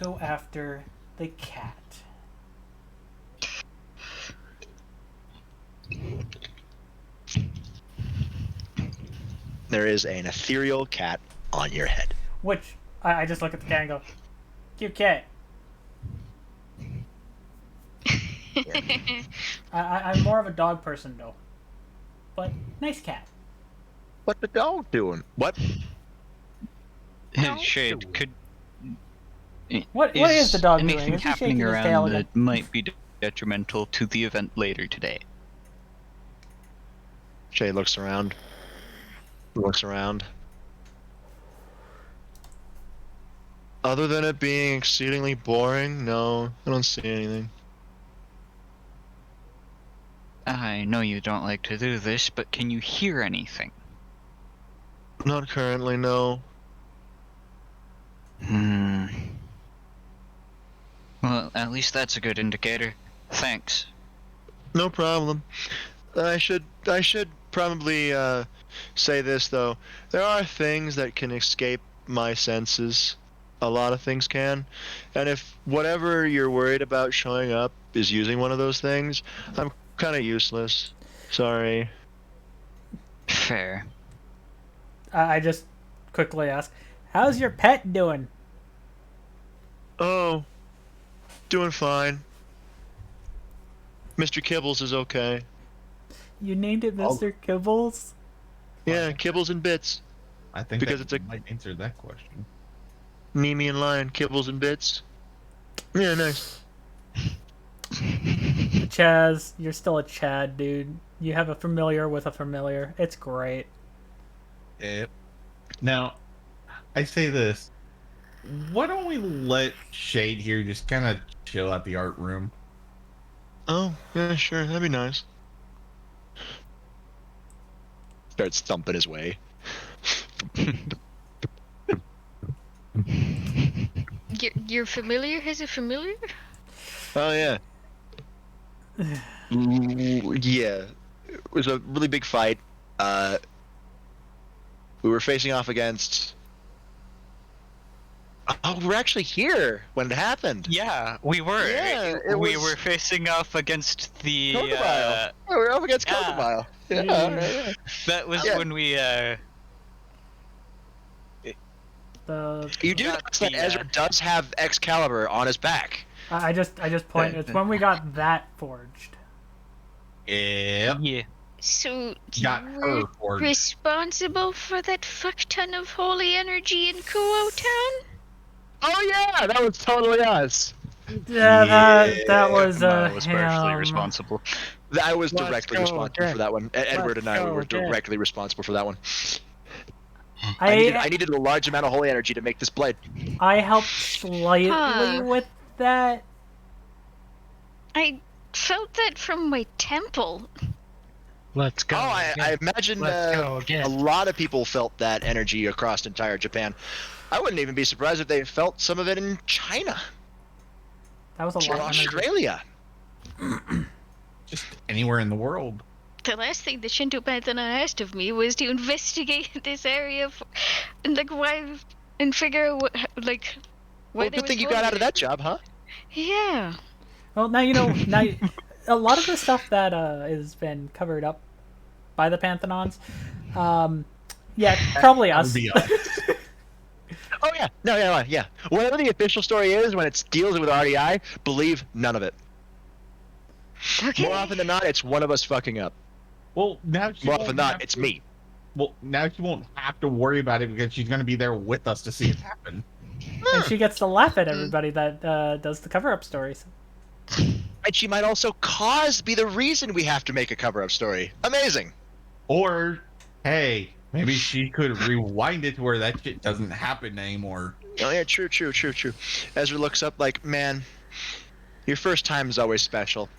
go after the cat. There is an ethereal cat on your head. Which I just look at the cat and go, cute cat. I'm more of a dog person though. But nice cat. What the dog doing? What? Shade, could. What is the dog doing? anything Is he happening shaking his around tail that again? might be detrimental to the event later today? Shay looks around. Looks around. Other than it being exceedingly boring, no, I don't see anything. I know you don't like to do this, but can you hear anything? Not currently, no. Hmm. Well, at least that's a good indicator. Thanks. No problem. I should probably say this though. There are things that can escape my senses. A lot of things can. And if whatever you're worried about showing up is using one of those things, I'm kind of useless. Sorry. Fair. I just quickly ask, how's your pet doing? Oh, doing fine. Mr. Kibbles is okay. You named it Oh. Mr. Kibbles? Yeah, Kibbles and Bits. I think Because that it's a might answer that question. Mimi and Lion, Kibbles and Bits. Yeah, nice. Chaz, you're still a Chad, dude. You have a familiar with a familiar. It's great. Yep. Now, I say this. Why don't we let Shade here just kind of chill at the art room? Oh, yeah, sure. That'd be nice. Starts thumping his way. Your familiar has a familiar? Oh, yeah. Yeah. It was a really big fight. We were facing off against... Oh, we were actually here when it happened. Yeah, we were. Yeah, it we was- were facing off against the. Crocodile. Yeah, we were up against yeah. Crocodile. Yeah, Yeah. yeah. That was Yeah. when we. You do Got notice that the, Ezra does have Excalibur on his back. I just point. It's when we got that forged. Yep. Yeah. So you Got were her for responsible for that fuck ton of holy energy in Kuo Town? Oh yeah, that was totally us. Yeah, that was I was partially him. responsible. I was Let's directly go, responsible Jack. for that one. Edward and I go, were Jack. directly responsible for that one. I needed a large amount of holy energy to make this blade. I helped slightly Huh. with that. I felt that from my temple. Let's go. Oh, I imagine Let's go a again. lot of people felt that energy across entire Japan. I wouldn't even be surprised if they felt some of it in China That was a or lot of energy. Australia. just anywhere in the world. The last thing the Shinto Pantheon asked of me was to investigate this area and figure out what, like, why Well, they good was thing you going got out of there. that job, huh? Yeah. Well, now you know. A lot of the stuff that has been covered up by the Panthenons. Yeah, probably That would us. be us. Oh yeah, no, yeah. Whatever the official story is when it deals with R.D.I, believe none of it. Okay. More often than not, it's one of us fucking up. Well, now she More won't often than have not, it's to- me. Well, now she won't have to worry about it because she's going to be there with us to see it happen. And she gets to laugh at everybody that does the cover-up stories. And she might also be the reason we have to make a cover-up story. Amazing. Or, hey, maybe she could rewind it to where that shit doesn't happen anymore. Oh yeah, true. Ezra looks up like, man, your first time is always special.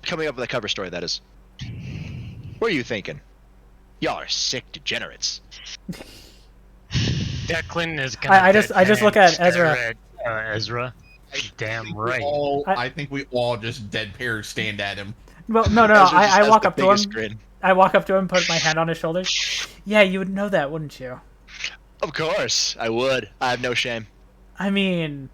Coming up with a cover story, that is. What are you thinking? Y'all are sick degenerates. Declan is gonna. I just look at stare Ezra. at, Ezra. Damn right. I think we all just dead pair stand at him. Well, no. Ezra just I has walk the up to him. biggest grin. I walk up to him, put my hand on his shoulders. Yeah, you would know that, wouldn't you? Of course, I would. I have no shame. I mean,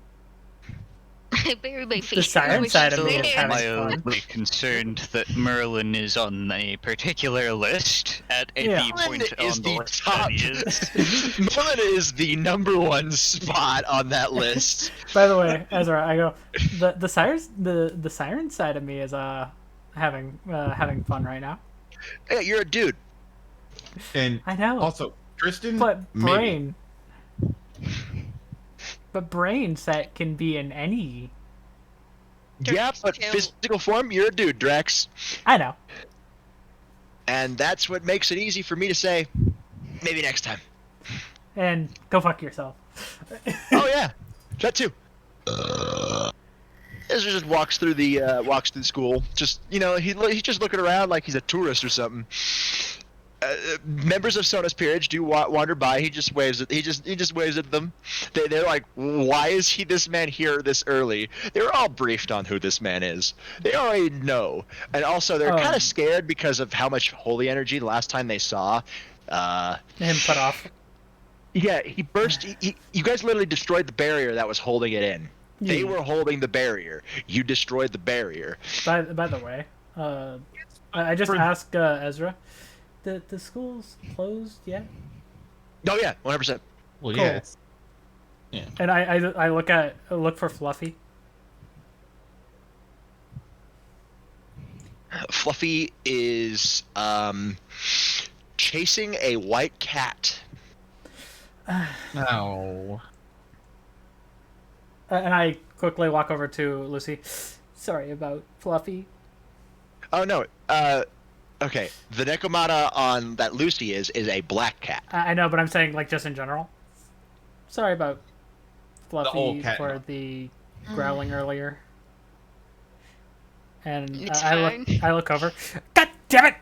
I bury my face. siren in my side of me hands. is having fun. Mildly concerned that Merlin is on a particular list at Yeah. the point Merlin is on the the list top. that he is. Merlin is the #1 spot on that list. by the way, Ezra, I go the siren side of me is having fun right now. Hey, you're a dude. And I know. also, Tristan, But maybe. brain. But brain set can be in any. Yeah, but Still- physical form, you're a dude, Drex. I know. And that's what makes it easy for me to say, maybe next time. And go fuck yourself. Oh yeah, that too. Ezra just walks through the school. Just he's just looking around like he's a tourist or something. Members of Sona's peerage do wander by. He just waves at he just waves at them. They're like, why is this man here this early? They're all briefed on who this man is. They already know, and also they're kind of scared because of how much holy energy the last time they saw him put off. Yeah, he burst. You guys literally destroyed the barrier that was holding it in. Yeah. They were holding the barrier. You destroyed the barrier. By the way, I just asked Ezra. The school's closed yet? Oh yeah, 100%. Well, Cool. yeah. Yeah. And I look for Fluffy. Fluffy is chasing a white cat. No. And I quickly walk over to Lucy. Sorry about Fluffy. Oh no. Okay. The Nekomata on that Lucy is a black cat. I know, but I'm saying like just in general. Sorry about whole Fluffy cat. for the growling earlier. And It's I fine. look over. God damn it!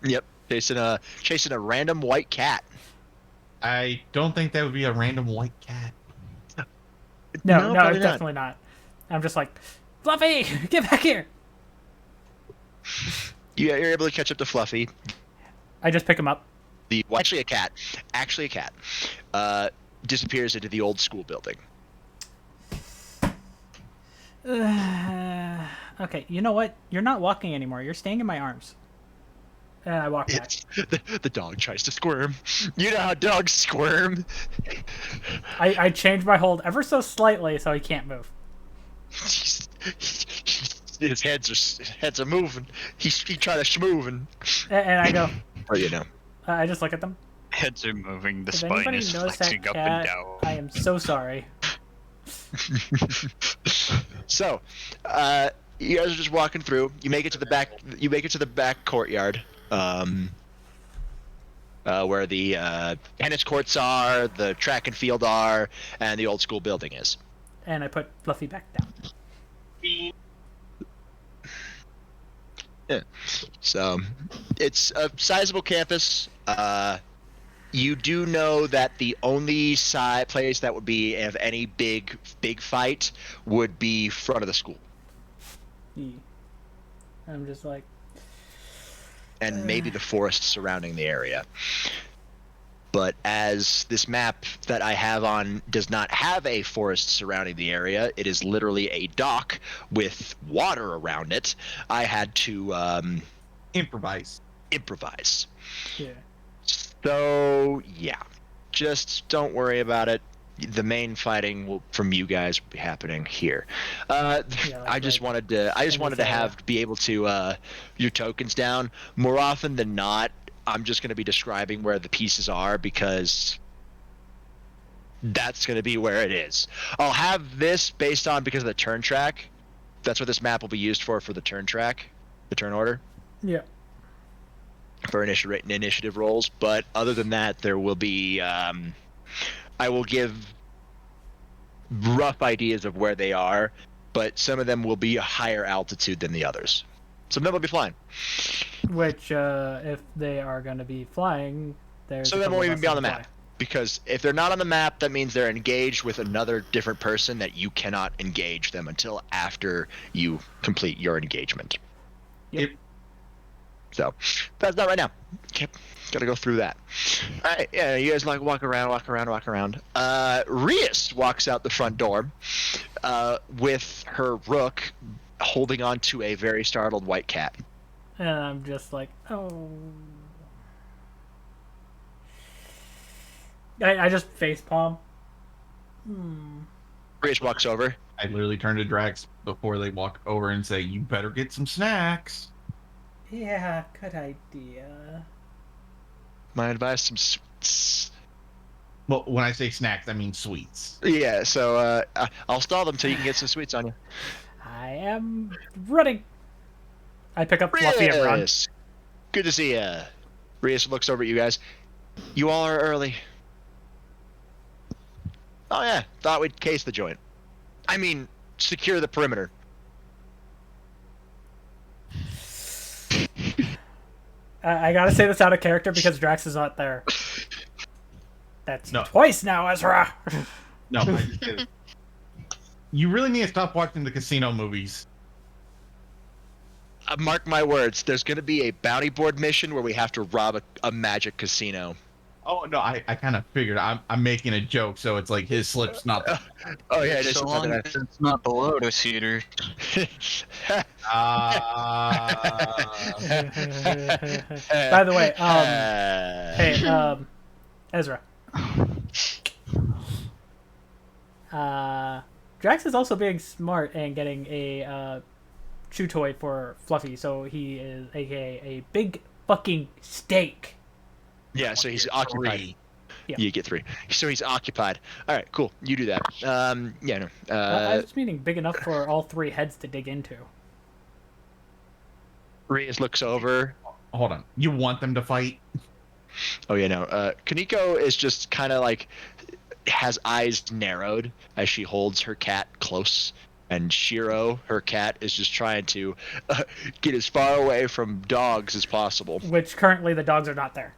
Yep. Chasing a random white cat. I don't think that would be a random white cat. No, probably it's definitely not. I'm just like, Fluffy, get back here! You're able to catch up to Fluffy. I just pick him up. Actually a cat. Disappears into the old school building. Okay, you know what? You're not walking anymore. You're staying in my arms. And I walk back. The dog tries to squirm. You know how dogs squirm. I change my hold ever so slightly so he can't move. His heads are moving. He trying to schmoove and I go. or you know. I just look at them. Heads are moving, the If spine anybody is knows that flexing up and cat, down. I am so sorry. So, you guys are just walking through. You make it to the back. You make it to the back courtyard, where the tennis courts are, the track and field are, and the old school building is. And I put Fluffy back down. Yeah. So, it's a sizable campus. You do know that the only place that would be of any big fight would be front of the school. I'm just like, and maybe the forest surrounding the area. But as this map that I have on does not have a forest surrounding the area, it is literally a dock with water around it, I had to Improvise. yeah. So, yeah. Just don't worry about it. The main fighting from you guys will be happening here. I just wanted to be able to your tokens down. More often than not, I'm just going to be describing where the pieces are because that's going to be where it is. I'll have this based on because of the turn track. That's what this map will be used for the turn track, the turn order. Yeah. For initiative rolls, but other than that, there will be. I will give rough ideas of where they are, but some of them will be a higher altitude than the others. Some of them will be flying. Which, if they are going to be flying, there's. Some of them won't even be on the map. Because if they're not on the map, that means they're engaged with another different person that you cannot engage them until after you complete your engagement. Yep. So, that's not right now. Okay, gotta go through that. All right, yeah, you guys like walk around. Rias walks out the front door with her rook holding on to a very startled white cat. And I'm just like, oh. I just facepalm. Rias walks over. I literally turn to Drax before they walk over and say, "You better get some snacks." Yeah, good idea. My advice, some sweets. Well, when I say snacks, I mean sweets. Yeah, so I'll stall them till you can get some sweets on you. I am running. I pick up Fluffy and run. Rias, good to see ya. Rias looks over at you guys. You all are early. Oh yeah, thought we'd case the joint. I mean, secure the perimeter. I gotta say this out of character because Drax is not there. That's No. twice now, Ezra. No, I just did it. You really need to stop watching the casino movies. Mark my words. There's going to be a bounty board mission where we have to rob a magic casino. Oh no, I kind of figured I'm making a joke, so it's like his slip's not. Oh yeah, it is. So long as it's not the Lotus Eater. By the way, hey, Ezra. Drax is also being smart and getting a chew toy for Fluffy, so he is aka a big fucking steak. Yeah, so he's occupied. Yeah. You get 3. So he's occupied. All right, cool. You do that. Yeah, no. I was meaning big enough for all 3 heads to dig into. Reyes looks over. Hold on. You want them to fight? Oh yeah, no. Kaneko is just kind of like has eyes narrowed as she holds her cat close, and Shiro, her cat, is just trying to get as far away from dogs as possible. Which currently the dogs are not there.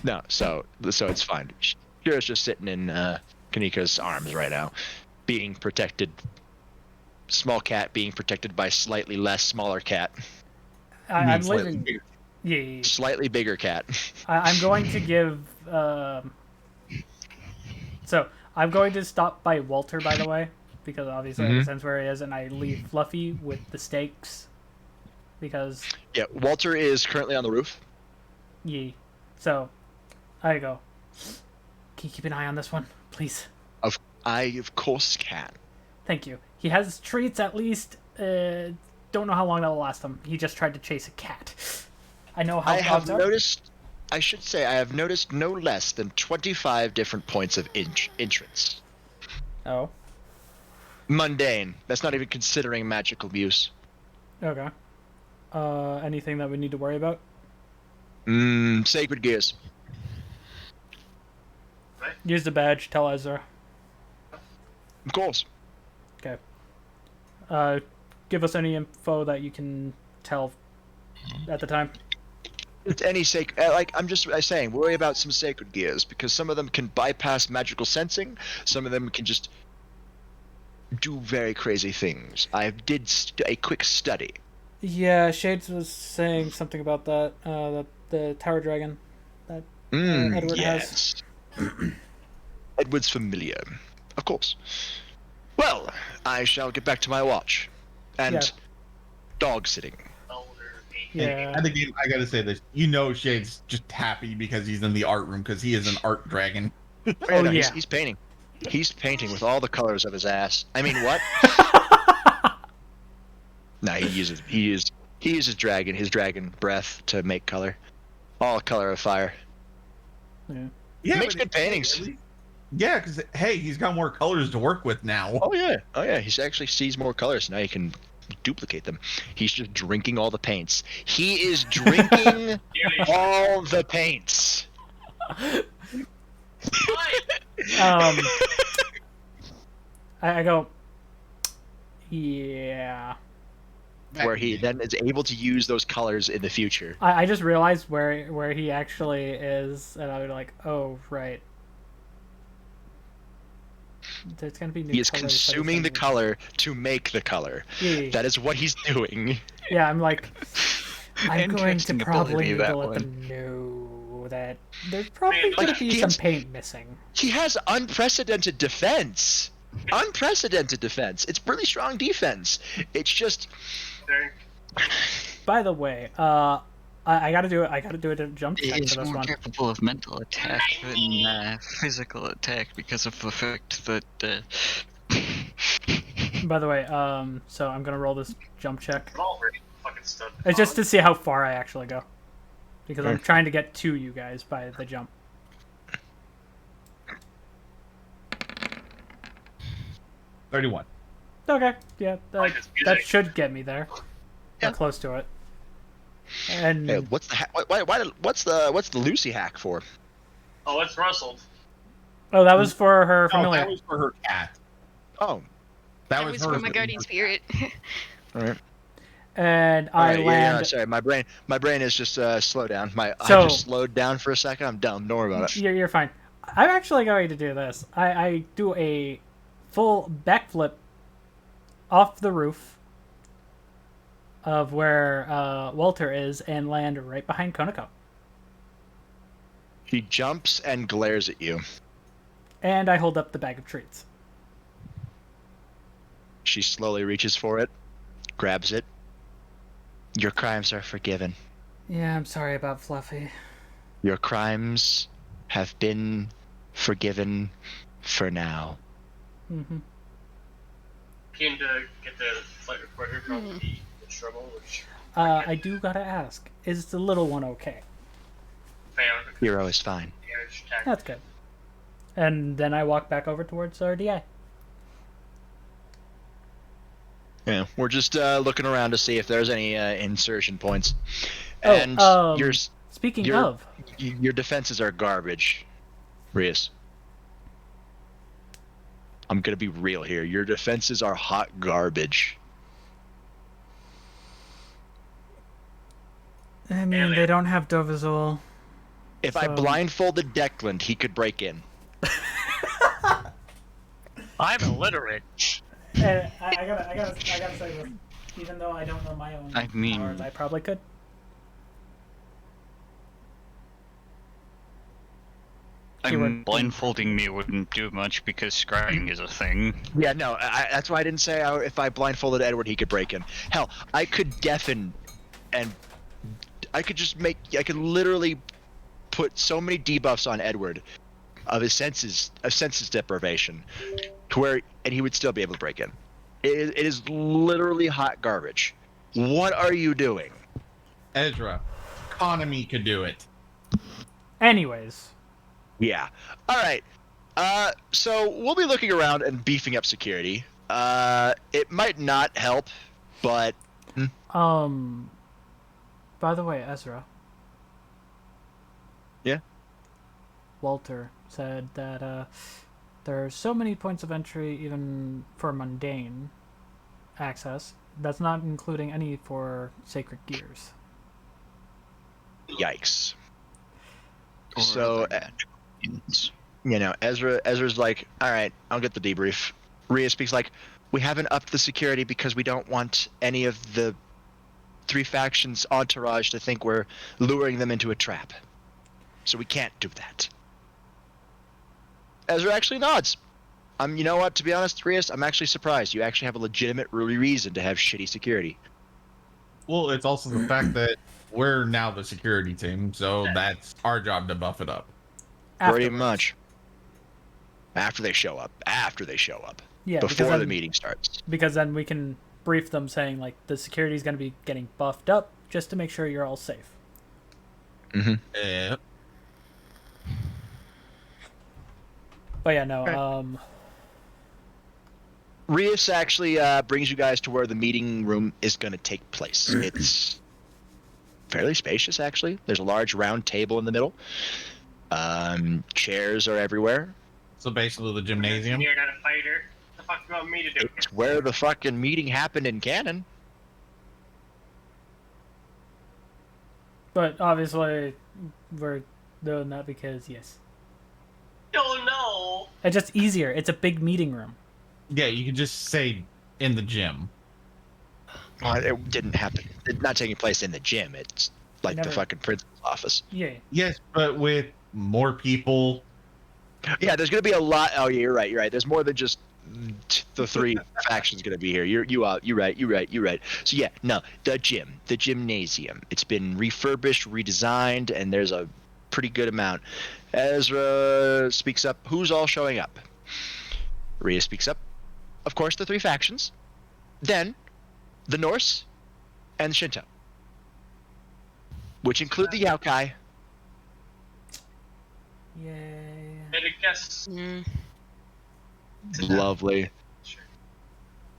No, so it's fine. Shiro's just sitting in Kaneko's arms right now, being protected. Small cat being protected by slightly less smaller cat. I'm leaving. Yeah. Slightly bigger cat. I'm going to give. So I'm going to stop by Walter, by the way, because obviously I have a sense where he is, and I leave Fluffy with the steaks because. Yeah, Walter is currently on the roof. Yeah. So, I go. Can you keep an eye on this one, please? I of course can. Thank you. He has treats at least. Don't know how long that will last him. He just tried to chase a cat. I know how I have dogs are. noticed. I should say I have noticed no less than 25 different points of entrance. Oh. Mundane. That's not even considering magical use. Okay. Anything that we need to worry about? Sacred gears. Use the badge. Tell Ezra. Of course. Okay. Give us any info that you can tell at the time. It's any I'm just saying, worry about some sacred gears because some of them can bypass magical sensing. Some of them can just do very crazy things. I did a quick study. Yeah, Shades was saying something about that. That the Tower Dragon that Edward has. Edward's familiar, of course. Well, I shall get back to my watch and dog sitting. Yeah. And again, I gotta say this. You know, Shade's just happy because he's in the art room because he is an art dragon. Oh, No, yeah. he's painting. He's painting with all the colors of his ass. I mean, what? No, he uses his dragon breath to make color. All color of fire. Yeah. Yeah, Makes but good paintings. Yeah, because hey, he's got more colors to work with now. Oh yeah. He actually sees more colors now. He can duplicate them. He's just drinking all the paints. He is drinking all the paints. I go. Yeah. Where he then is able to use those colors in the future. I just realized where he actually is, and I was like, oh right. There's gonna be new. He is colors consuming the color to make the color. Yeah. That is what he's doing. Yeah, I'm like, I'm going to Interesting probably ability, need that to let one. them know that there's probably Man, gonna like, be he some has- paint missing. He has unprecedented defense. Unprecedented defense. It's really strong defense. It's just By the way, I gotta do it. I gotta do a jump check It is for this more one. capable of mental attack than physical attack because of the fact that By the way, so I'm gonna roll this jump check. I'm already fucking stunned. It's just to see how far I actually go, because I'm trying to get to you guys by the jump. 31. Okay, yeah, Like this that music. should get me there, or close to it. And hey, what's the what's the Lucy hack for? Oh, it's rustled. oh, that was for her No, familiar. that was for her cat. Oh, That was her for my guardian spirit. All right. And All I right. land. Sorry, my brain is just slow down. I So- just slowed down for a second. I'm done. Don't worry about it. You're fine. I'm actually going to do this. I do a full backflip off the roof of where Walter is and land right behind Konako. She jumps and glares at you. And I hold up the bag of treats. She slowly reaches for it, grabs it. Your crimes are forgiven. Yeah, I'm sorry about Fluffy. Your crimes have been forgiven for now. Mm-hmm. Keen to get the flight recorder from the trouble, which I do gotta ask, is the little one okay? failed. Hero is fine. Damage attack. That's good. And then I walk back over towards R.D.I. Yeah, we're just looking around to see if there's any insertion points. Oh, And speaking your of, your defenses are garbage, Rias. I'm gonna be real here. Your defenses are hot garbage. I mean, they don't have Dovazol. If I So- blindfolded Declan, he could break in. I'm illiterate. And I gotta say this. Even though I don't know my own I mean- powers, I probably could. Blindfolding me wouldn't do much because scrying is a thing. Yeah, no, that's why I didn't say if I blindfolded Edward, he could break in. Hell, I could deafen, and I could literally put so many debuffs on Edward of senses deprivation, to where, and he would still be able to break in. It is literally hot garbage. What are you doing? Ezra, Economy could do it. Anyways, Yeah. All right. So we'll be looking around and beefing up security. It might not help, but by the way, Ezra. Yeah? Walter said that there are so many points of entry, even for mundane access. That's not including any for sacred gears. yikes. Or So, other means. Ezra's like, all right, I'll get the debrief. Rhea speaks like, we haven't upped the security because we don't want any of the three factions' entourage to think we're luring them into a trap. So we can't do that. Ezra actually nods. You know what, to be honest, Rhea, I'm actually surprised. You actually have a legitimate reason to have shitty security. Well, it's also the fact that we're now the security team, so that's our job to buff it up. Pretty Afterwards. much. After they show up. Yeah, Before the then, meeting starts. because then we can brief them saying like the security is going to be getting buffed up just to make sure you're all safe. Yeah. But yeah, no. Rias actually brings you guys to where the meeting room is going to take place. It's fairly spacious, actually. There's a large round table in the middle. Chairs are everywhere. So basically the gymnasium. You're not a fighter. What the fuck do you want me to do? It's where the fucking meeting happened in canon. But obviously, we're doing that because yes, Oh no! it's just easier. It's a big meeting room. Yeah, you could just say in the gym. It didn't happen. It's not taking place in the gym. It's like the Never- fucking principal's office. Yeah. Yes, but with more people. Yeah, there's going to be a lot. Oh, yeah, you're right. There's more than just the three factions going to be here. You're right. So yeah, no, the gymnasium. It's been refurbished, redesigned, and there's a pretty good amount. Ezra speaks up. Who's all showing up? Rhea speaks up. Of course, the three factions. Then, the Norse and Shinto, which include the Yaokai. Yeah. Better guess. Lovely Sure.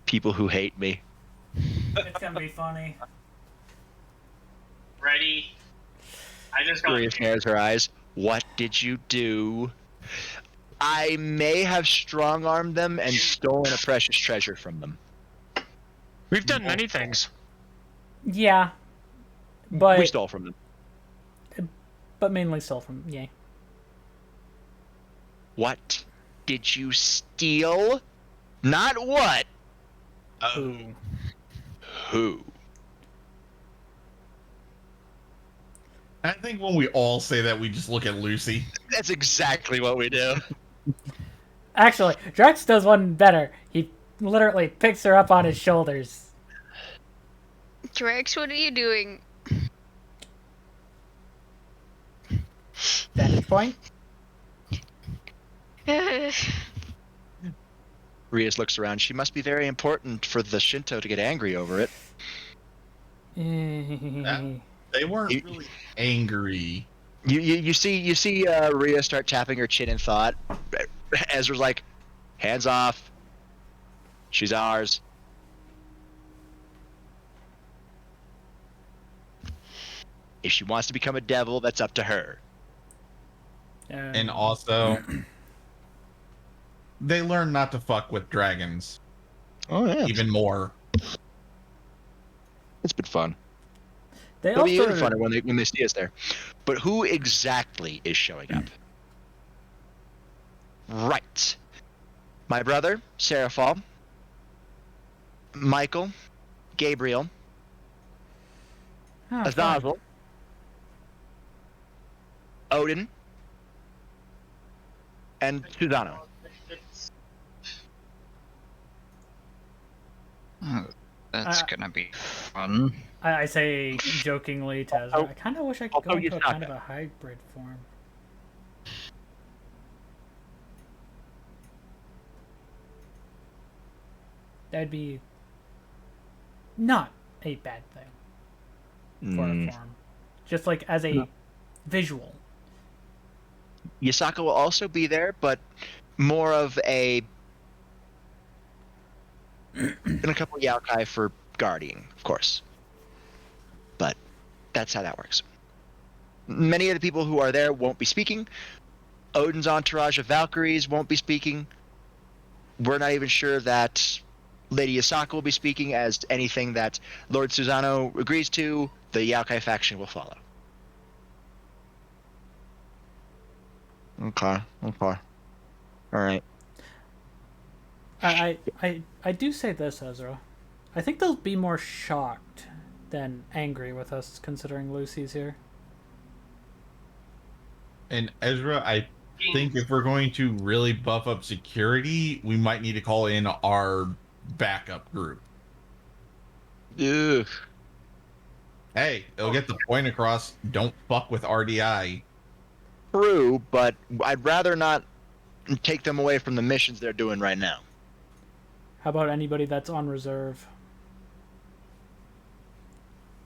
people who hate me. It's gonna be funny. Ready? I just got Rhea stares her eyes. What did you do? I may have strong-armed them and stolen a precious treasure from them. We've done many things. Yeah, We but stole from them. mainly stole from Yay. What did you steal? Not what. Ooh. Who? I think when we all say that, we just look at Lucy. That's exactly what we do. Actually, Drex does one better. He literally picks her up on his shoulders. Drex, what are you doing? Vantage point. Rias looks around. She must be very important for the Shinto to get angry over it. They weren't really angry. You see Rhea start tapping her chin in thought. Ezra's like, hands off. She's ours. If she wants to become a devil, that's up to her. And also, they learn not to fuck with dragons. Oh yeah, even more. It's been fun. It'll be even funner when they see us there. But who exactly is showing up? Right. My brother, Seraphal, Michael, Gabriel, Azazel, Odin, and Susano. Oh, that's gonna be fun. I say jokingly to Ezra, I kind of wish I could go into a kind of a hybrid form. That'd be not a bad thing for a form. Just like as a visual. Yasaka will also be there, but more of a and a couple of Yaokai for guarding, of course. But that's how that works. Many of the people who are there won't be speaking. Odin's entourage of Valkyries won't be speaking. We're not even sure that Lady Yasaka will be speaking, as anything that Lord Susano agrees to, the Yaokai faction will follow. Okay. All right. I do say this, Ezra. I think they'll be more shocked than angry with us, considering Lucy's here. And Ezra, I think if we're going to really buff up security, we might need to call in our backup group. Ugh. Hey, it'll get the point across. Don't fuck with R.D.I. True, but I'd rather not take them away from the missions they're doing right now. How about anybody that's on reserve?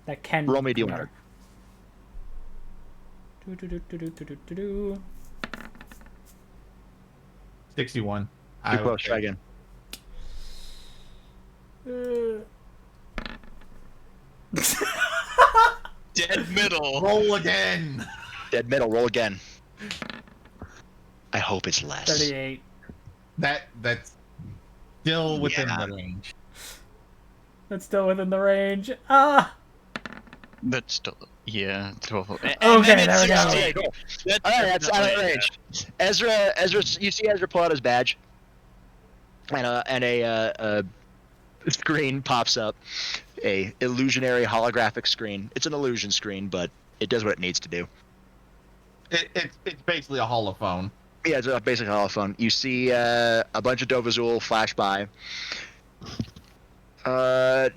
That can roll me come D100. here. 61. Too close. Try again. Dead middle. Roll again. Dead middle. Roll again. I hope it's less. 38. That's still within the range. That's still within the range. Ah. That's still 12. Okay, there we go. Okay, cool. All right, that's out of range. Ezra, you see Ezra pull out his badge, and a screen pops up, a illusionary holographic screen. It's an illusion screen, but it does what it needs to do. It's basically a holophone. Yeah, it's a basic holophone. You see a bunch of Dovazul flash by.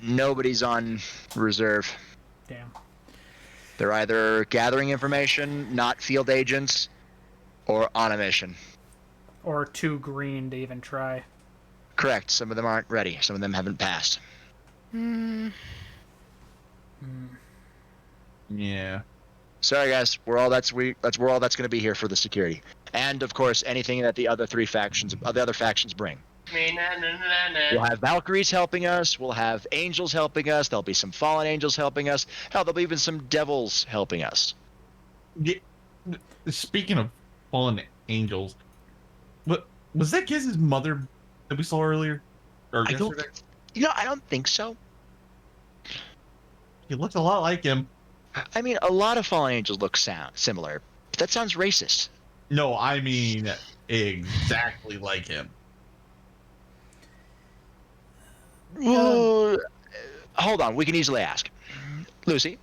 Nobody's on reserve. Damn. They're either gathering information, not field agents, or on a mission. Or too green to even try. Correct. Some of them aren't ready. Some of them haven't passed. Yeah. Sorry, guys. We're all that's going to be here for the security, and of course, anything that the other factions bring. We'll have Valkyries helping us. We'll have angels helping us. There'll be some fallen angels helping us. Hell, there'll be even some devils helping us. Yeah. Speaking of fallen angels, Was that Giz's mother that we saw earlier? Or I don't. yesterday? I don't think so. He looks a lot like him. I mean, a lot of fallen angels look similar. But that sounds racist. No, I mean exactly like him. Well, hold on. We can easily ask. Lucy,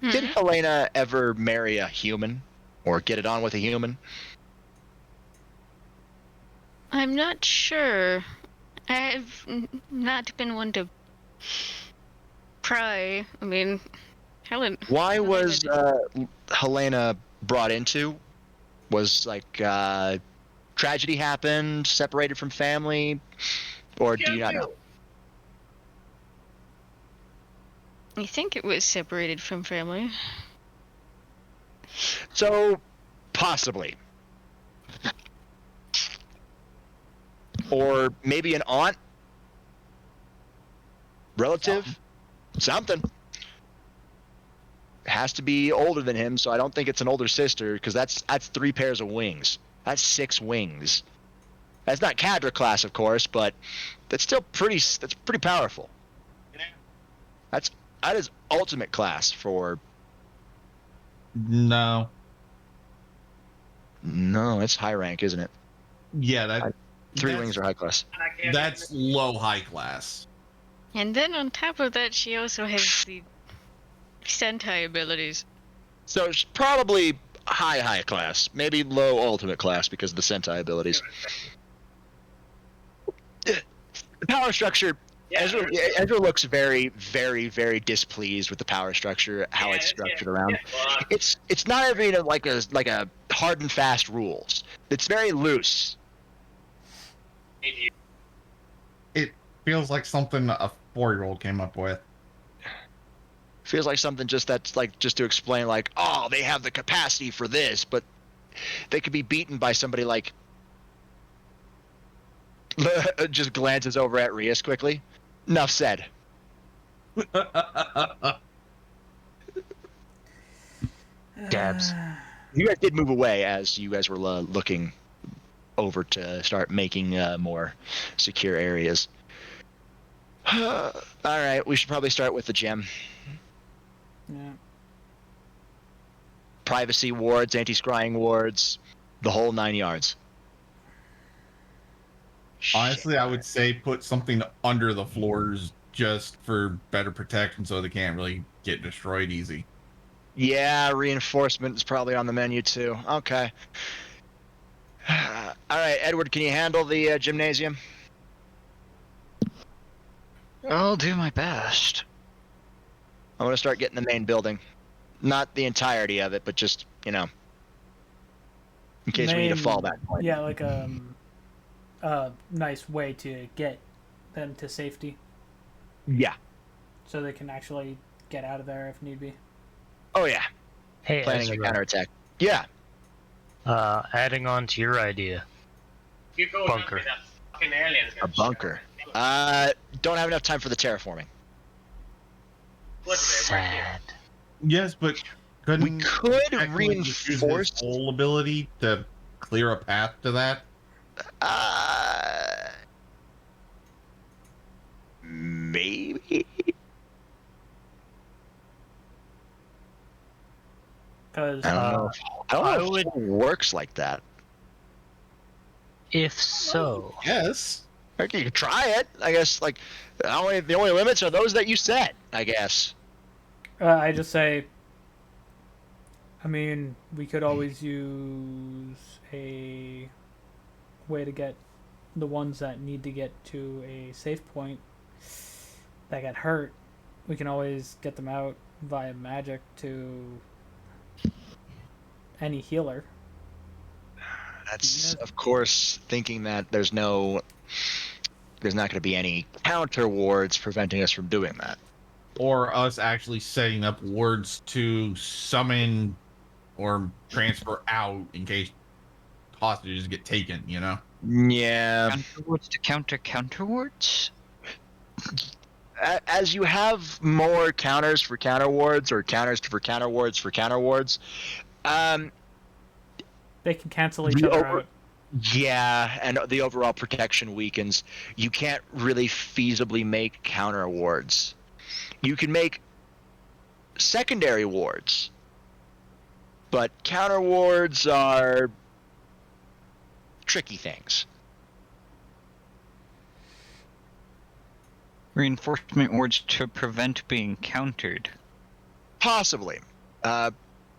did Helena ever marry a human or get it on with a human? I'm not sure. I've not been one to pry. I mean, Why Helena was Helena brought into? Was like tragedy happened, separated from family, or do you not know? I think it was separated from family. So, possibly. Or maybe an aunt? Relative? Something. It has to be older than him, so I don't think it's an older sister, because that's 3 pairs of wings. That's 6 wings. That's not cadre class, of course, but that's still pretty powerful. That is ultimate class for... No. No, it's high rank, isn't it? Yeah, 3 wings are high class. that's low high class. And then on top of that, she also has the Sentai abilities. So it's probably high class, maybe low ultimate class because of the Sentai abilities. The power structure. Ezra looks very, very, very displeased with the power structure, how it's structured around. It's not even like a hard and fast rules. It's very loose. It feels like something a 4-year-old came up with. Feels like something just to explain like, oh, they have the capacity for this, but they could be beaten by somebody like. Just glances over at Rias quickly. Enough said. Dabs. You guys did move away as you guys were looking over to start making more secure areas. All right, we should probably start with the gem. Yeah. Privacy wards, anti-scrying wards, the whole 9 yards. Honestly, I would say put something under the floors just for better protection so they can't really get destroyed easy. Yeah, reinforcement is probably on the menu too. Okay. All right, Edward, can you handle the gymnasium? I'll do my best. I'm going to start getting the main building. Not the entirety of it, but just, in case we need a fallback point. Yeah, like a nice way to get them to safety. Yeah. So they can actually get out of there if need be. Oh, yeah. Hey, Planning a Ezra, counterattack. Yeah. adding on to your idea. Bunker. A bunker. Don't have enough time for the terraforming. Sad. Yes, but couldn't We could technically just use reinforce. his whole ability to clear a path to that? Maybe. Because I don't know. I don't know if it works like that. If so, Yes. Okay, you can try it. I guess like the only limits are those that you set. I guess. I just say, I mean, we could always use a way to get the ones that need to get to a safe point that got hurt. We can always get them out via magic to any healer. That's of course thinking that there's not going to be any counter wards preventing us from doing that. Or us actually setting up wards to summon or transfer out in case hostages get taken, Yeah. Counterwards to counterwards? As you have more counters for counter wards or counters for counter wards, They They can cancel each The other over- out. Yeah, and the overall protection weakens. You can't really feasibly make counter wards. You can make secondary wards, but counter wards are tricky things. Reinforcement wards to prevent being countered. Possibly.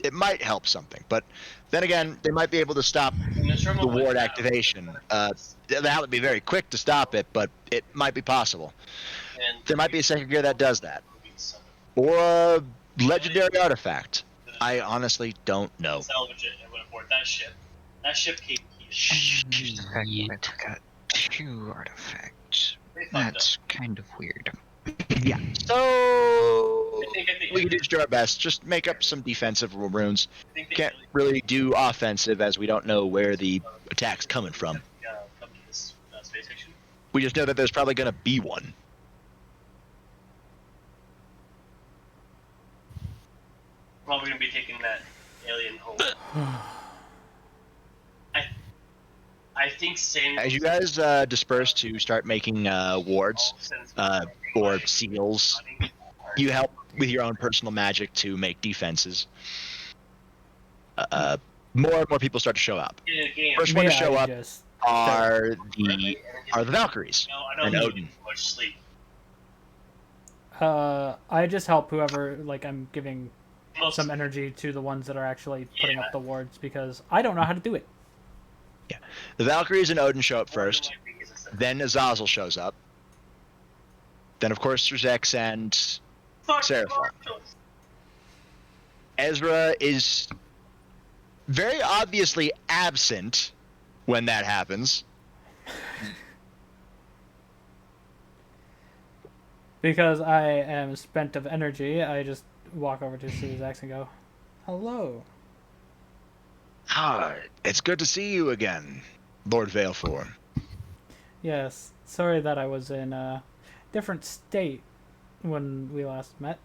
It might help something, but then again, they might be able to stop the ward activation. That would be very quick to stop it, but it might be possible. There might be a second gear that does that. Or a legendary artifact. I honestly don't know. Salvage it and would abort that ship. That ship came here. Artifact might got 2 artifacts. That's kind of weird. Yeah. So we can just do our best. Just make up some defensive runes. Can't really do offensive as we don't know where the attack's coming from. Come to this space station. We just know that there's probably going to be one. Probably gonna be taking that alien home. I think same. As you guys disperse to start making wards or seals, you help with your own personal magic to make defenses. More and more people start to show up. First one to show up are the Valkyries and Odin. Much sleep. I just help whoever, like, I'm giving some energy to the ones that are actually putting up the wards because I don't know how to do it. Yeah, the Valkyries and Odin show up first. Then Azazel shows up. Then, of course, there's X and Seraphon. Ezra is very obviously absent when that happens. Because I am spent of energy, I just walk over to Sue's X and go, "Hello." Ah, it's good to see you again, Lord Valefor. Yes, sorry that I was in a different state when we last met.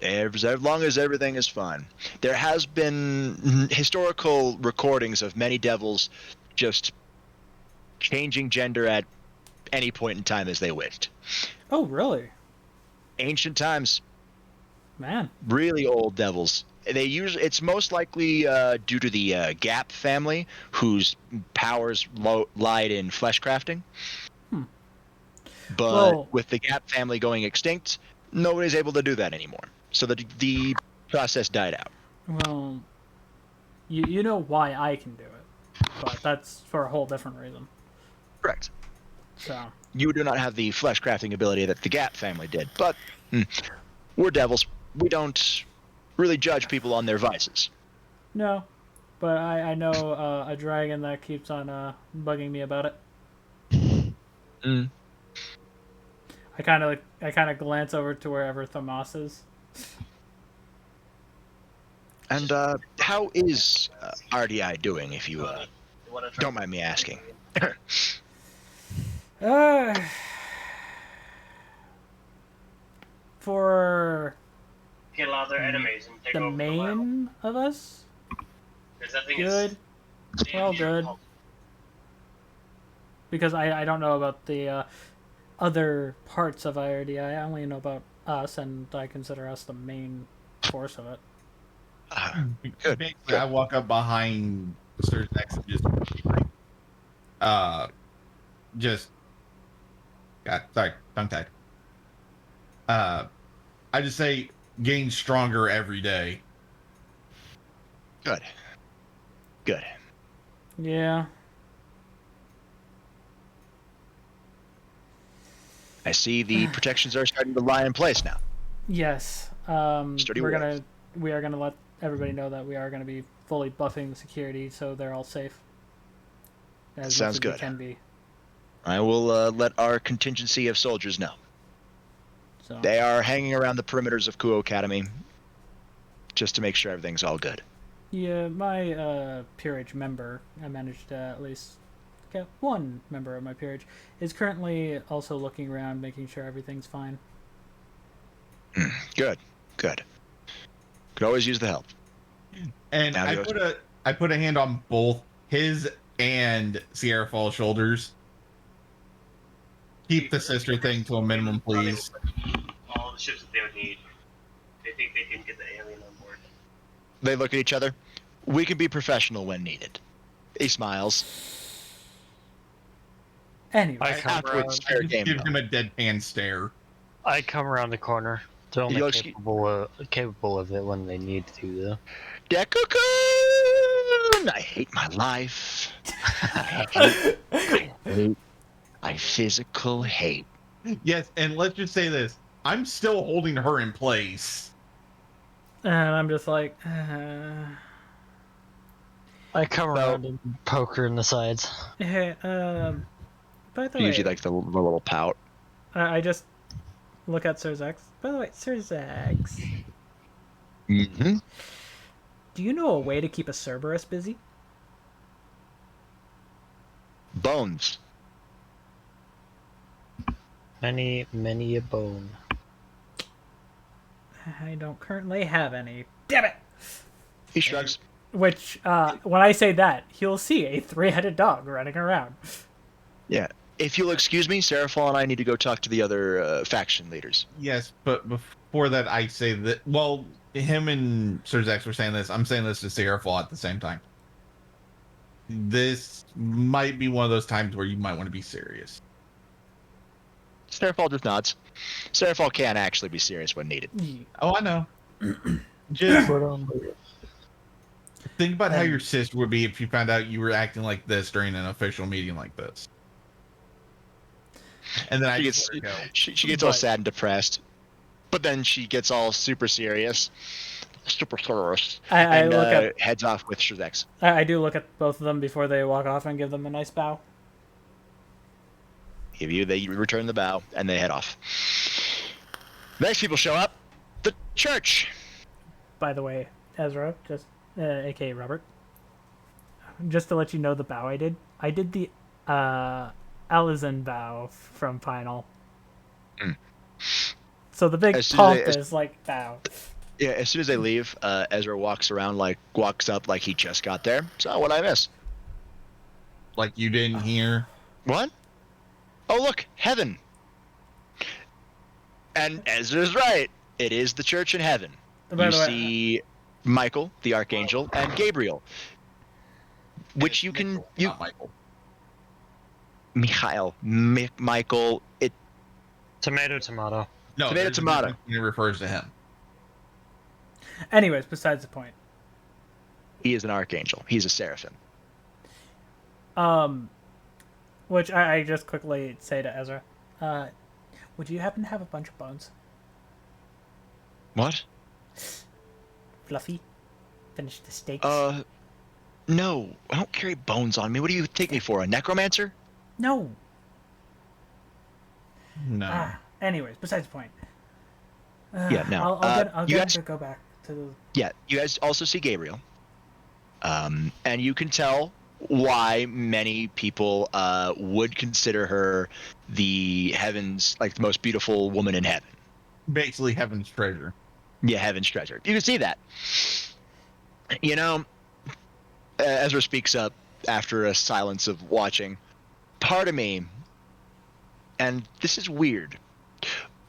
As long as everything is fine. There has been historical recordings of many devils just changing gender at any point in time as they wished. Oh, really? Ancient times. Man. Really old devils. It's most likely due to the Gap family, whose powers lied in flesh crafting. But with the Gap family going extinct, nobody's able to do that anymore. So the process died out. Well, you know why I can do it, but that's for a whole different reason. Correct. So you do not have the flesh crafting ability that the Gap family did, but we're devils. We don't really judge people on their vices. No, but I know a dragon that keeps on bugging me about it. I kind of glance over to wherever Thomas is. And how is R.D.I. doing, if you don't mind me asking? For Get a lot of their enemies and take the over main of us, good. Well, good. Because I don't know about the other parts of R.D.I. I only know about us, and I consider us the main force of it. Good. Basically, I walk up behind Sir X and sorry, tongue tied. I just say getting stronger every day. Good. Good. Yeah. I see the protections are starting to lie in place now. Yes. We are gonna let everybody know that we are gonna be fully buffing security, so they're all safe. As Sounds good. good. Can be. I will let our contingency of soldiers know. So they are hanging around the perimeters of Kuo Academy, just to make sure everything's all good. Yeah, my peerage member, I managed to at least get one member of my peerage, is currently also looking around, making sure everything's fine. Good. Could always use the help. And I put a hand on both his and Sierra Fall's shoulders. Keep the sister thing to a minimum, please. All the ships that they would need. They think they can get the alien on board. They look at each other. We can be professional when needed. He smiles. Anyway, I come Afterwards, around. fair game. Give though. him a deadpan stare. I come around the corner. They're only You'll- capable of it when they need to, though. Deku-kun! I hate my life. I physical hate. Yes, and let's just say this. I'm still holding her in place. and I'm just like, I come around and poke her in the sides. hey, by the Usually way, like the little pout. I just look at Sir Zax. By the way, Sir Zax, Mm-hmm. do you know a way to keep a Cerberus busy? Bones. Many a bone. I don't currently have any. Damn it! He shrugs. Which, when I say that, he'll see a three-headed dog running around. Yeah. If you'll excuse me, Seraphal and I need to go talk to the other faction leaders. Yes, but before that, I say that. Well, him and Sir Zax were saying this. I'm saying this to Seraphal at the same time. This might be one of those times where you might want to be serious. Seraphal just nods. Seraphal can actually be serious when needed. Oh, I know. Just think about how your sister would be if you found out you were acting like this during an official meeting like this. And then She gets all sad and depressed, but then she gets all super serious. Super serious. I look at heads off with Shazex. I do look at both of them before they walk off and give them a nice bow. They return the bow and they head off. Next people show up. The church. By the way, Ezra, just aka Robert, just to let you know the bow I did the Alizan bow from Final. Mm. So the big As soon as pump is like bow. Yeah, as soon as they leave, Ezra walks up like he just got there. So what'd I miss? Like you didn't hear. What? Oh look, heaven. And Ezra's right. It is the church in heaven. By You the way, see Michael, the archangel, and Gabriel. Which you can Not Michael. Michael. It Tomato. No, Tomato, there's tomato. nothing It refers to him. anyways, besides the point. he is an archangel. He's a seraphim. Which I just quickly say to Ezra, would you happen to have a bunch of bones? What? Fluffy? Finish the steaks? No, I don't carry bones on me. What do you take me for, a necromancer? No. No. Anyways, besides the point. Yeah, no. I'll you get guys- to go back to the... Yeah, you guys also see Gabriel. And you can tell why many people would consider her the heavens, like the most beautiful woman in heaven. Basically, heaven's treasure. Yeah, heaven's treasure. You can see that. You know, Ezra speaks up after a silence of watching. Part of me, and this is weird,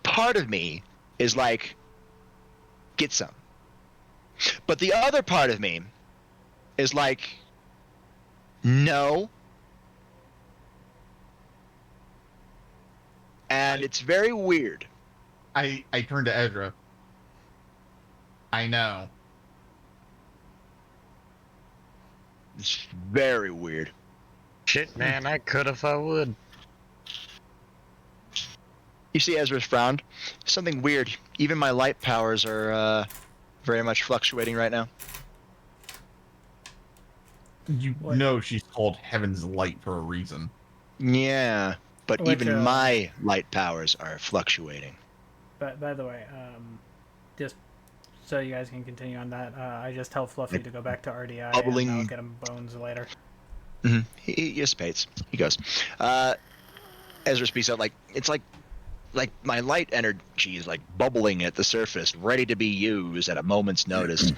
part of me is like, get some. But the other part of me is like, no. And it's very weird. I turned to Ezra. I know. It's very weird. Shit, man, I could if I would. You see Ezra's frowned. Something weird. Even my light powers are very much fluctuating right now. You What? know she's called Heaven's Light for a reason. Yeah, but Which, even my light powers are fluctuating. But by the way, just so you guys can continue on that, I just tell Fluffy to go back to R.D.I. Bubbling- and I'll get him bones later. Mm-hmm. He dissipates. He goes. Ezra speaks out like it's like my light energy is like bubbling at the surface, ready to be used at a moment's notice.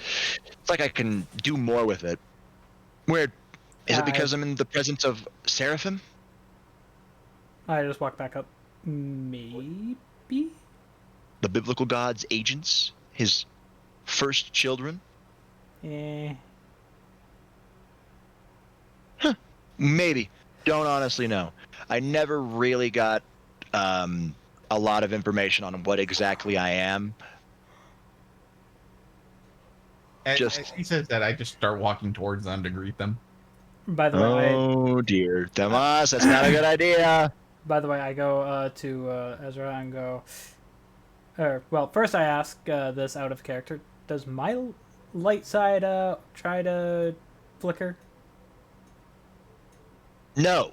It's like I can do more with it. Weird. Is it I- because I'm in the presence of Seraphim? I just walk back up. Maybe? The biblical gods' agents? His first children? Eh. Maybe. Don't honestly know. I never really got a lot of information on what exactly I am. As he says that, I just start walking towards them to greet them. By the way, Oh dear, Tomas, that's not a good idea. I go to Ezra and go. Well, first I ask this out of character. Does my light side try to flicker? No.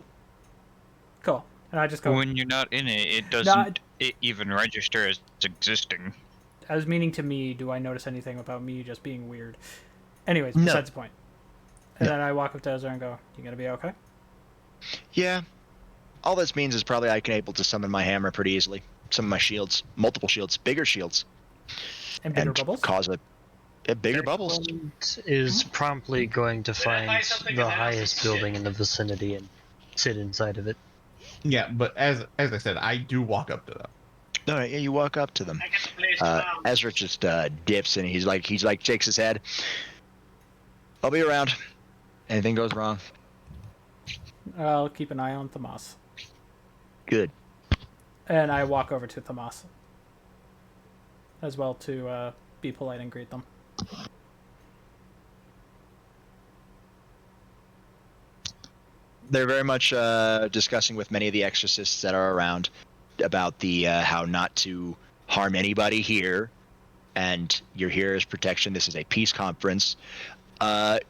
Cool. And I just go. When you're not in it, it doesn't even register as existing. As meaning to me, do I notice anything about me just being weird? Anyways, No. besides the point. And No. then I walk up to Ezra and go, "You gonna be okay?" Yeah. All this means is probably I can able to summon my hammer pretty easily. Some of my shields, multiple shields, bigger shields, And bigger and bubbles. cause a bigger bubbles. Excellent is promptly going to Did I find buy something the in the house? highest Shit. building in the vicinity and sit inside of it. Yeah, but as I said, I do walk up to them. No, yeah, you walk up to them. I get the place down. Ezra just dips and he's like shakes his head. I'll be around. Anything goes wrong. I'll keep an eye on Tomas. Good. And I walk over to Tomas as well to be polite and greet them. They're very much discussing with many of the exorcists that are around about the how not to harm anybody here, and you're here as protection. This is a peace conference.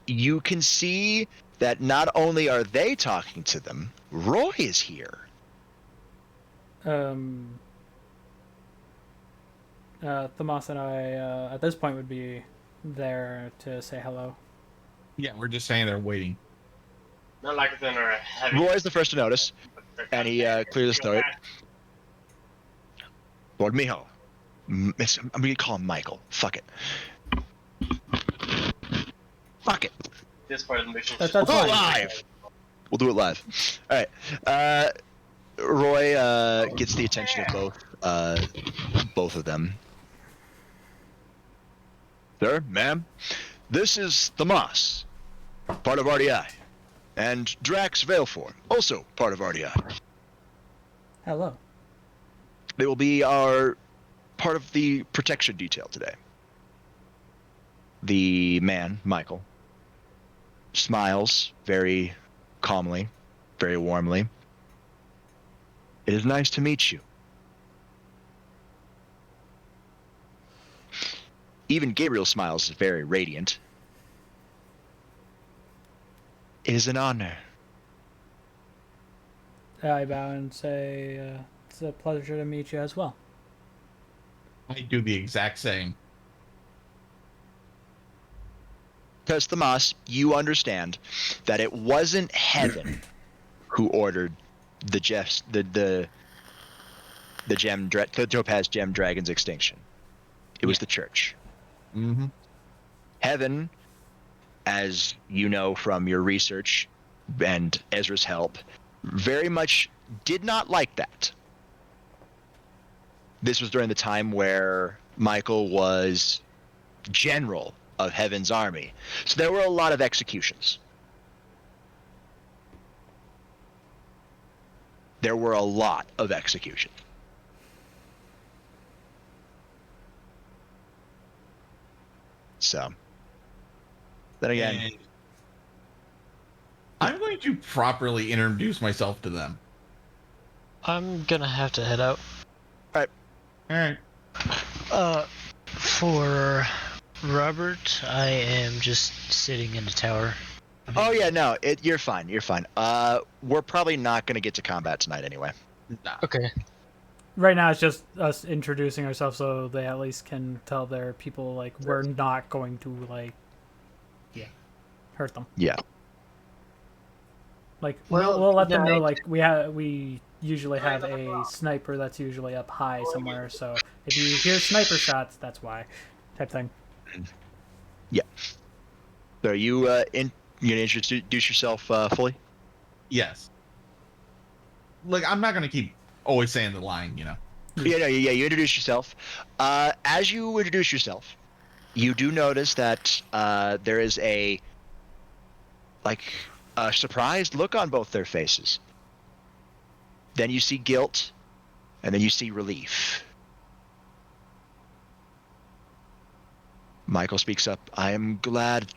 You can see that not only are they talking to them, Roy is here. Tomas and I, at this point, would be there to say hello. Yeah, we're just saying they're waiting. Not like within our heavy. Roy's the first to notice, and he clears his throat. Lord Miho. I'm going to call him Michael. Fuck it. Fuck it. This part of the mission. That's We'll do it fine. live. We'll do it live. All right. Roy gets the attention of both of them. Sir, ma'am, this is Tomas, part of R.D.I, and Drax Veilform, also part of R.D.I. Hello. They will be our part of the protection detail today. The man, Michael, smiles very calmly, very warmly. It is nice to meet you. Even Gabriel smiles very radiant. It is an honor. I bow and say, it's a pleasure to meet you as well. I do the exact same. Because Tomas, you understand that it wasn't heaven who ordered the Topaz Gem Dragon's extinction. It was the church. Mm-hmm. Heaven, as you know from your research and Ezra's help, very much did not like that. This was during the time where Michael was general of Heaven's army. So there were a lot of executions. There were a lot of executions. So, then again, And I'm going to properly introduce myself to them. I'm gonna have to head out. All right. For Robert, I am just sitting in the tower. oh yeah, no, you're fine. You're fine. We're probably not going to get to combat tonight anyway. Nah. Okay. Right now, it's just us introducing ourselves so they at least can tell their people, like, we're not going to, like, hurt them. Yeah. Like, Well, we'll let them yeah, know, I- like, we usually have a sniper that's usually up high somewhere, so if you hear sniper shots, that's why, type thing. So you You gonna introduce yourself fully? Yes. Like, I'm not gonna keep always saying the line, Yeah, you introduce yourself. As you introduce yourself, you do notice that there is a surprised look on both their faces. Then you see guilt, and then you see relief. Michael speaks up. I am glad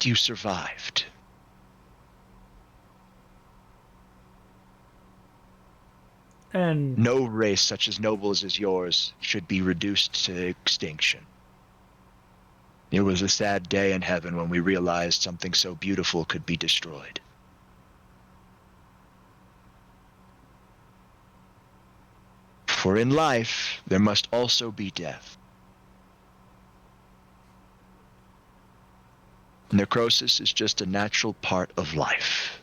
you survived. And No race such as noble as yours should be reduced to extinction. It was a sad day in heaven when we realized something so beautiful could be destroyed. For in life, there must also be death. Necrosis is just a natural part of life.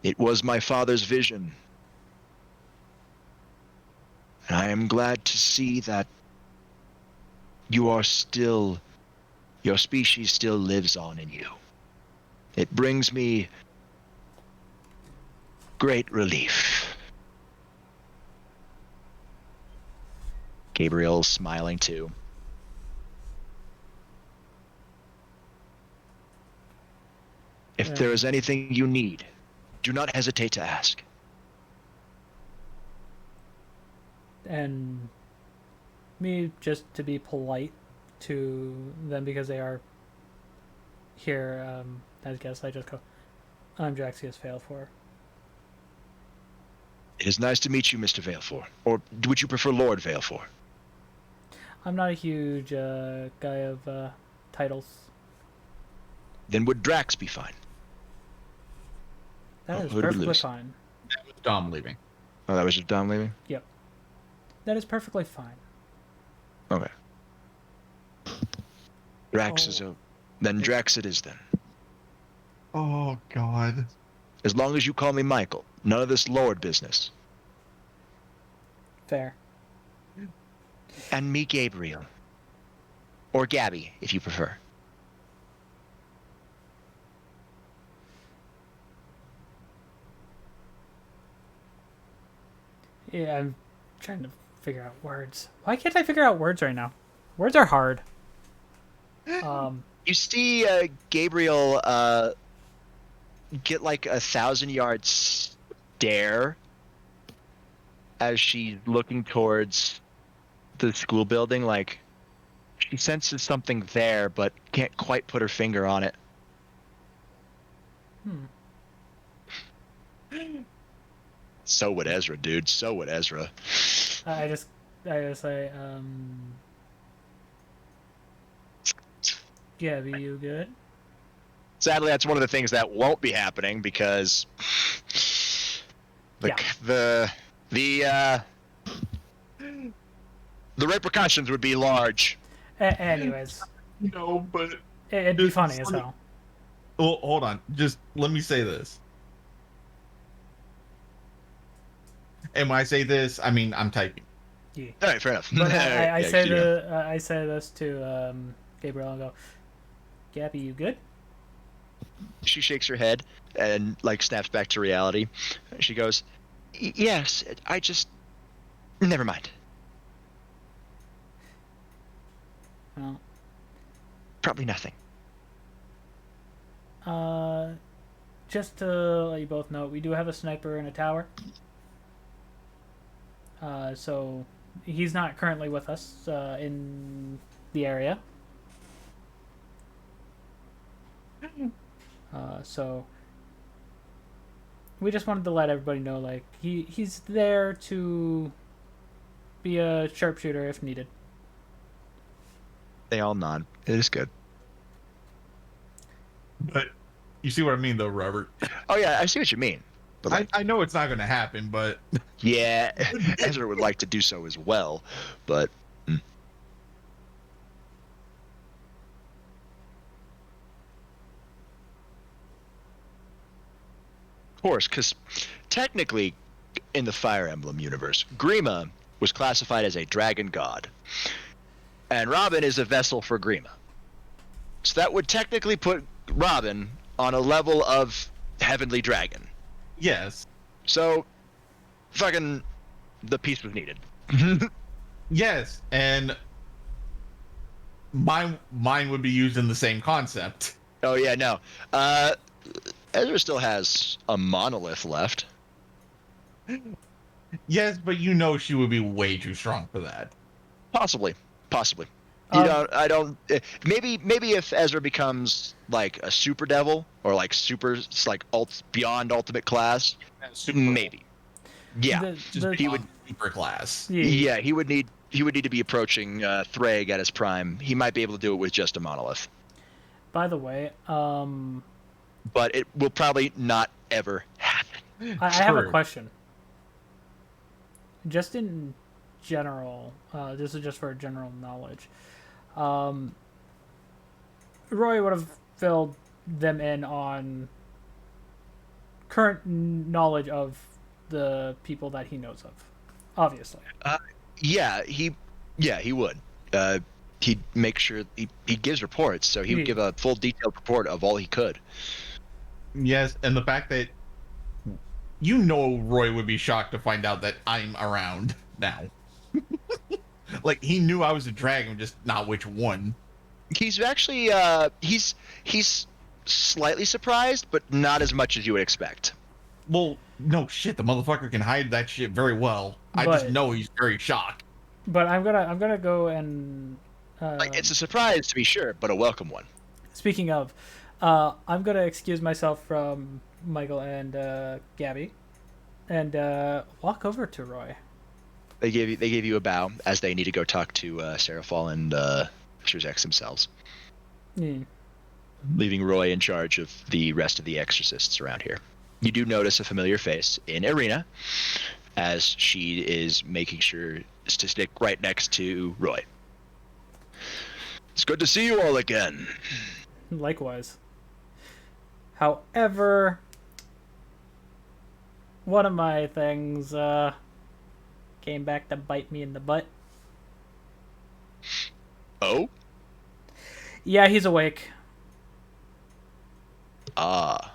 It was my father's vision. And I am glad to see that your species still lives on in you. It brings me great relief. Gabriel's smiling too. If there is anything you need, do not hesitate to ask. And me, just to be polite to them because they are here as guests, I just go, I'm Draxius Failfor. It is nice to meet you, Mr. Valefor. Or would you prefer Lord Valefor? I'm not a huge guy of titles. Then would Drax be fine? That is who did we perfectly lose? fine. That was Dom leaving. Oh, that was just Dom leaving? Yep. That is perfectly fine. Okay. Drax is then Drax it is then. Oh, God. As long as you call me Michael. None of this Lord business. Fair. And me Gabriel. Or Gabby, if you prefer. Yeah, I'm trying to figure out words. Why can't I figure out words right now? Words are hard. You see Gabriel get like 1,000-yard stare as she's looking towards the school building, like she senses something there but can't quite put her finger on it. So would Ezra, dude. So would Ezra. I just say, Gabby, you good? Sadly, that's one of the things that won't be happening because the repercussions would be large. Anyways, No, but it'd be funny as hell. Well, hold on. Just let me say this. And when I say this, I mean I'm typing. Yeah. All right, fair enough. But I Yeah, say keep going. I say this to Gabriel and go, Gabby, you good? She shakes her head and like snaps back to reality. She goes, "Yes, I just never mind. Well, Probably nothing." just to let you both know, we do have a sniper in a tower. So he's not currently with us in the area. So we just wanted to let everybody know, like, he's there to be a sharpshooter if needed. They all nod. It is good. But you see what I mean, though, Robert. Oh yeah, I see what you mean. But like, I know it's not going to happen, but yeah, Ezra would like to do so as well, but. Of course, because technically, in the Fire Emblem universe, Grima was classified as a dragon god, and Robin is a vessel for Grima. So that would technically put Robin on a level of Heavenly Dragon. Yes. So, fucking, the piece was needed. Yes, and mine would be used in the same concept. Oh yeah, no. Ezra still has a monolith left. Yes, but she would be way too strong for that. Possibly. You don't. I don't. Maybe if Ezra becomes like a super devil or like beyond ultimate class, maybe. Yeah, He would super class. Yeah, he would need to be approaching Thrag at his prime. He might be able to do it with just a monolith. By the way, but it will probably not ever happen. I have a question. Just in general, this is just for general knowledge. Roy would have filled them in on current knowledge of the people that he knows of, obviously. He would. He'd make sure he gives reports, so he would give a full detailed report of all he could. Yes, and the fact that Roy would be shocked to find out that I'm around now. Like, he knew I was a dragon, just not which one. He's actually he's slightly surprised, but not as much as you would expect. Well, no shit, the motherfucker can hide that shit very well. I just know he's very shocked. But I'm gonna go and it's a surprise to be sure, but a welcome one. Speaking of, I'm gonna excuse myself from Michael and Gabby, and walk over to Roy. They gave you a bow as they need to go talk to Seraphol and Shuzek themselves, leaving Roy in charge of the rest of the exorcists around here. You do notice a familiar face in Irina, as she is making sure to stick right next to Roy. It's good to see you all again. Likewise. However, one of my things came back to bite me in the butt. Oh? Yeah, he's awake. Ah.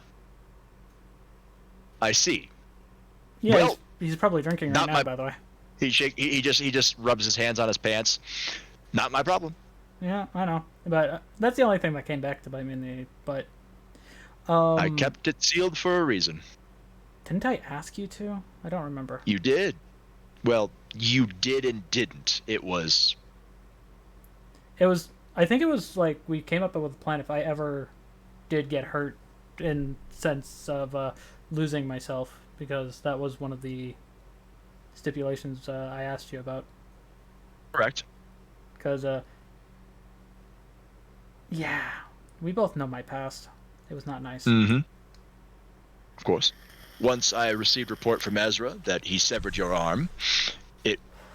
I see. Yeah, well, he's probably drinking right now, by the way. He just rubs his hands on his pants. Not my problem. Yeah, I know. But that's the only thing that came back to bite me in the butt. I kept it sealed for a reason. Didn't I ask you to? I don't remember. You did. Well, you did and didn't. It was... I think it was like we came up with a plan if I ever did get hurt in sense of losing myself, because that was one of the stipulations I asked you about. Correct. Because, yeah, we both know my past. It was not nice. Mm-hmm. Of course. Once I received report from Ezra that he severed your arm,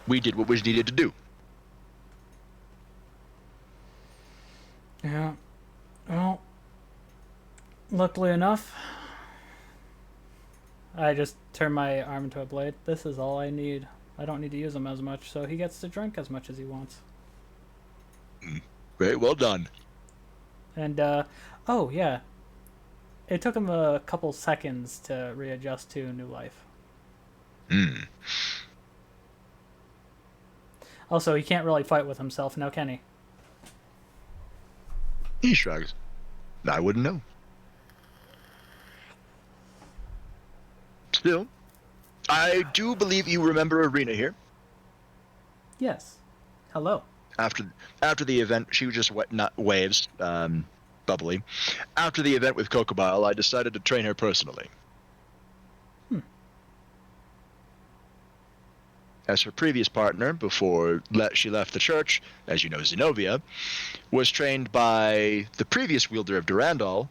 we did what was needed to do. Yeah. Well, luckily enough, I just turned my arm into a blade. This is all I need. I don't need to use him as much, so he gets to drink as much as he wants. Very well done. And, oh, yeah. It took him a couple seconds to readjust to new life. Also, he can't really fight with himself now, can he? He shrugs. I wouldn't know. Still, I do believe you remember Irina here. Yes. Hello. After the event, she was just waves, bubbly. After the event with Kokobile, I decided to train her personally. As her previous partner, before she left the church, as you know, Zenobia, was trained by the previous wielder of Durandal,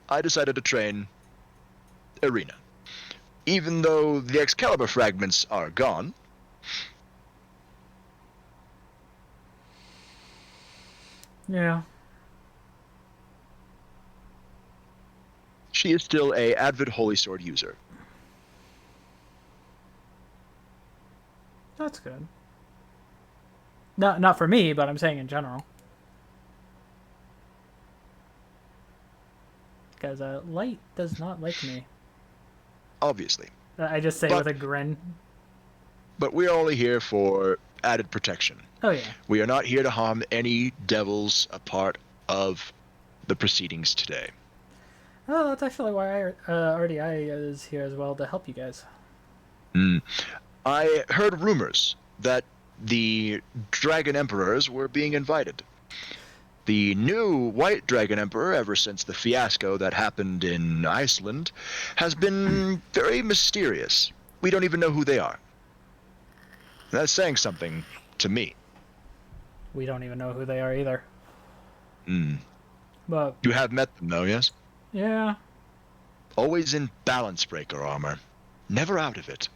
I decided to train Irina. Even though the Excalibur fragments are gone, yeah, she is still a avid Holy Sword user. That's good. Not for me, but I'm saying in general. because light does not like me. Obviously. I just say But- with a grin. But we're only here for added protection. Oh yeah. We are not here to harm any devils a part of the proceedings today. Oh, that's actually why R.D.I is here as well, to help you guys. I heard rumors that the Dragon Emperors were being invited. The new White Dragon Emperor, ever since the fiasco that happened in Iceland, has been very mysterious. We don't even know who they are. That's saying something to me. We don't even know who they are either. But You have met them, though, yes? yeah, Always in balance breaker armor. Never out of it.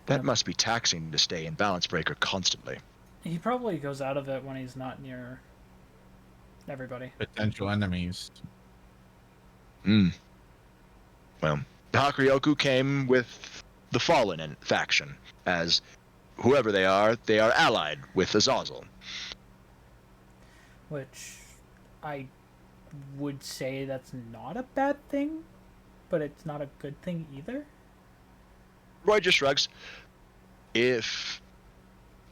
That Yep. must be taxing to stay in balance breaker constantly. he probably goes out of it when he's not near everybody. Potential enemies. Well, Hakuryoku came with the Fallen faction, as whoever they are allied with Azazel. Which I would say that's not a bad thing, but it's not a good thing either. Roy just shrugs. If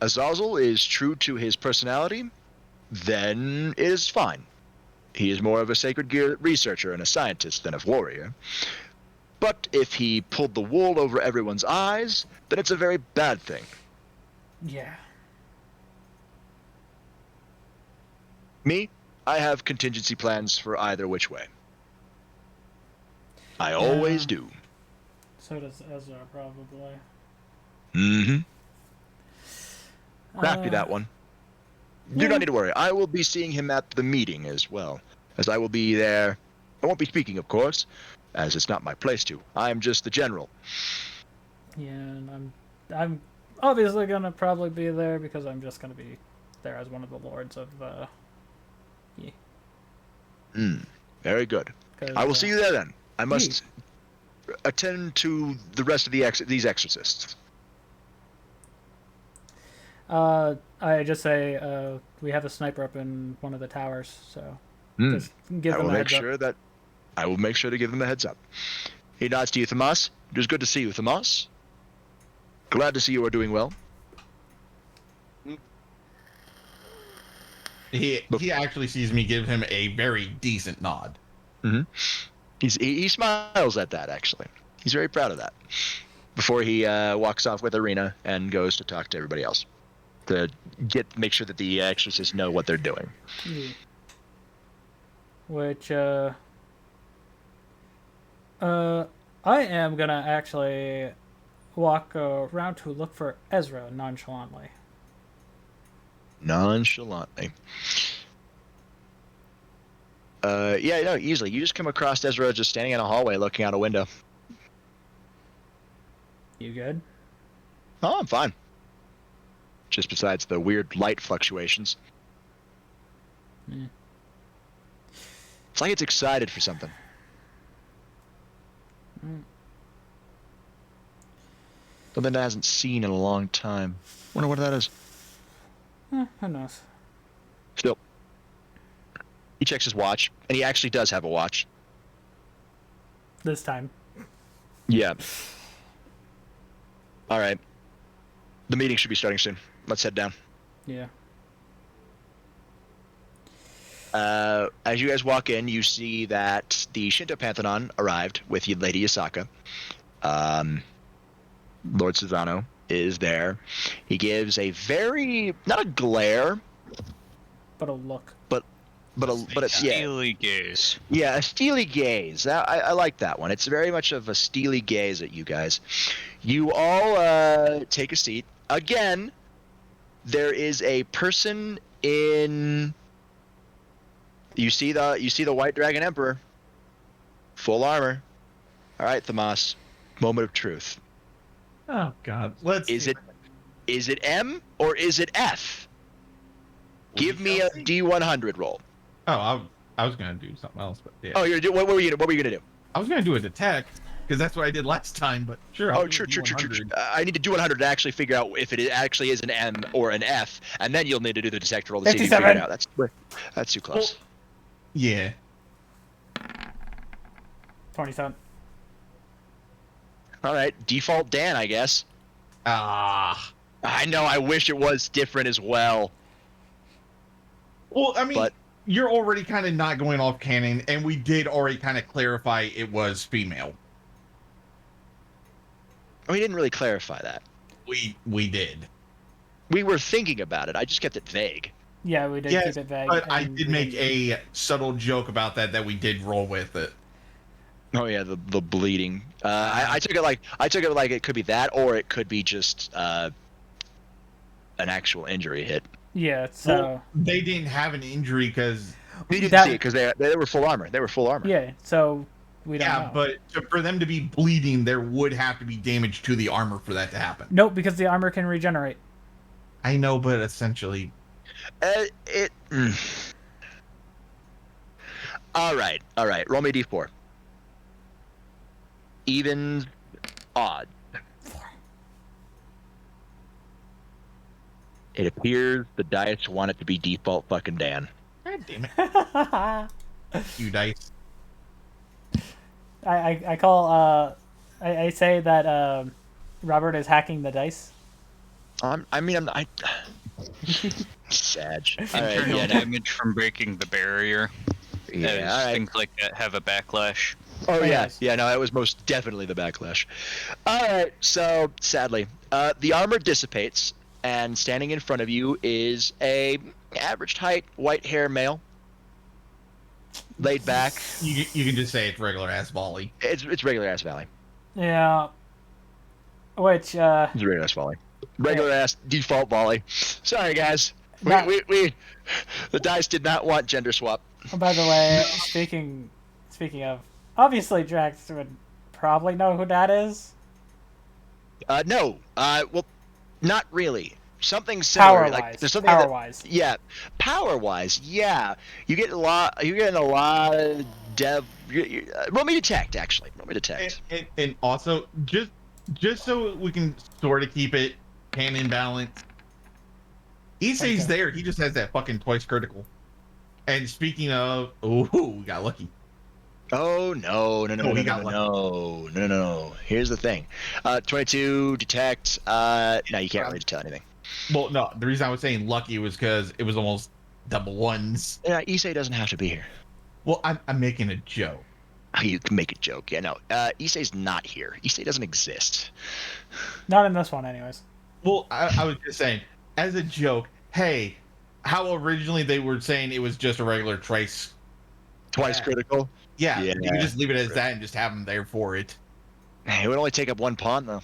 Azazel is true to his personality, then it is fine. He is more of a sacred gear researcher and a scientist than a warrior. But if he pulled the wool over everyone's eyes, then it's a very bad thing. Yeah. Me, I have contingency plans for either which way. I always do. So does Ezra, probably. Crappy that one. Do not need to worry. I will be seeing him at the meeting as well, as I will be there. I won't be speaking, of course, as it's not my place to. I am just the general. Yeah, and I'm obviously gonna probably be there because I'm just gonna be there as one of the lords of yeah. Very good. I will see you there then. I must attend to the rest of these exorcists. I just say we have a sniper up in one of the towers, so just give I them will a make heads sure up. that I will make sure to give them a heads up. He nods to you, Thomas. It was good to see you, Thomas. Glad to see you are doing well. He actually sees me give him a very decent nod. He smiles at that, actually. He's very proud of that. Before he walks off with Arena and goes to talk to everybody else to make sure that the exorcists know what they're doing. Yeah. Which I am gonna actually walk around to look for Ezra nonchalantly. Nonchalantly. Yeah, no, easily. You just come across Ezra just standing in a hallway looking out a window. You good? Oh, I'm fine. Just besides the weird light fluctuations. Yeah. It's like it's excited for something. Something it hasn't seen in a long time. Wonder what that is. Who knows? Still. He checks his watch, and he actually does have a watch. This time. Yeah. All right. The meeting should be starting soon. Let's head down. Yeah. As you guys walk in, you see that the Shinto Pantheon arrived with Lady Yasaka. Lord Susano is there. He gives a very, not a glare, But a look. but a Steely gaze. Yeah, a steely gaze. I like that one. It's very much of a steely gaze at you guys. You all take a seat. Again, there is a person in. You see the White Dragon Emperor, full armor. All right, Thomas. Moment of truth. Oh God, let's. Is it M or is it F? Give me a D100 roll. Oh, I was gonna do something else, but yeah. Oh, what were you gonna do? I was gonna do a detect because that's what I did last time. But sure. Oh, true. I need to do 100 to actually figure out if it actually is an M or an F, and then you'll need to do the detect roll to see if you figure it out. That's too close. Yeah. 27. All right, default Dan, I guess. Ah. I know. I wish it was different as well. Well, I mean, But you're already kind of not going off canon, and we did already kind of clarify it was female. we didn't really clarify that. We did. We were thinking about it. I just kept it vague. Yeah, we did Yes, keep it vague. but I and did we make didn't- a subtle joke about that we did roll with it. Oh yeah, the bleeding. I took it like it could be that, or it could be just an actual injury hit. Yeah, so Well, they didn't have an injury because We didn't That- see it because they were full armor. They were full armor. yeah, so we don't know. but for them to be bleeding, there would have to be damage to the armor for that to happen. Nope, because the armor can regenerate. I know, but essentially, It. All right. Roll me a d4. Even, odd. It appears the dice want it to be default fucking Dan. God damn it, you dice. I call I say that Robert is hacking the dice. I'm Sag. All right, Internal yeah, no. damage from breaking the barrier. Yeah, as all right. things like that have a backlash. Oh yeah, yes. yeah. No, that was most definitely the backlash. All right, so sadly, the armor dissipates, and standing in front of you is a average height, white hair male, laid back. You can just say it's regular ass volley. It's regular ass Valley. Yeah. Which It's regular ass Volley. Regular ass default volley. Sorry guys, Not- we the dice did not want gender swap. by the way, speaking of, obviously Drax would probably know who that is. No, well, not really. Something similar. Power Like wise. there's something Power that, wise. yeah, power wise, yeah. You get a lot. You're getting a lot of roll me detect. Actually, roll me detect. And also, just so we can sort of keep it canon balanced, Issei's Okay. there. He just has that fucking twice critical. And speaking of, we got lucky. Oh no! he got No. Here's the thing. 22 detect. No, you can't really tell anything. Well, no, the reason I was saying lucky was because it was almost double ones. Yeah, Issei doesn't have to be here. Well, I'm making a joke. Oh, you can make a joke. Yeah, no. Issei's not here. Issei doesn't exist. Not in this one, anyways. Well, I was just saying, as a joke, hey, how originally they were saying it was just a regular trace. Twice critical. Yeah, Yeah. you can just leave it as that and just have them there for it. It would only take up one pawn though.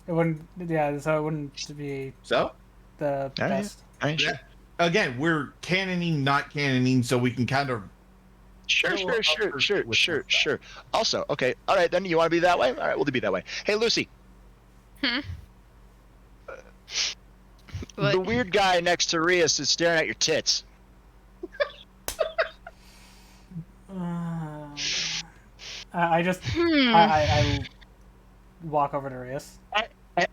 It wouldn't. Yeah, so it wouldn't be So, the right. best. I mean, yeah. Again, we're canoning, not canoning, so we can kind of. Sure. Go up with Sure. Also, okay, all right, then you want to be that way? All right, we'll be that way. Hey, Lucy. What? The weird guy next to Rias is staring at your tits. I just Hmm. I walk over to Rias.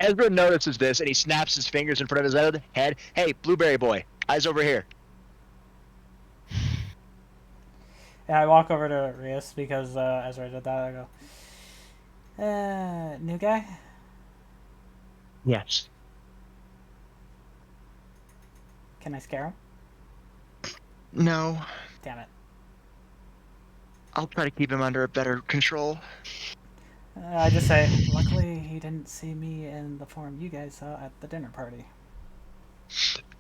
Ezra notices this and he snaps his fingers in front of his head. Hey, blueberry boy, eyes over here. And I walk over to Rias because Ezra did that. I go, new guy? Yes. Can I scare him? No, Damn it. I'll try to keep him under a better control. I just say, luckily he didn't see me in the form you guys saw at the dinner party.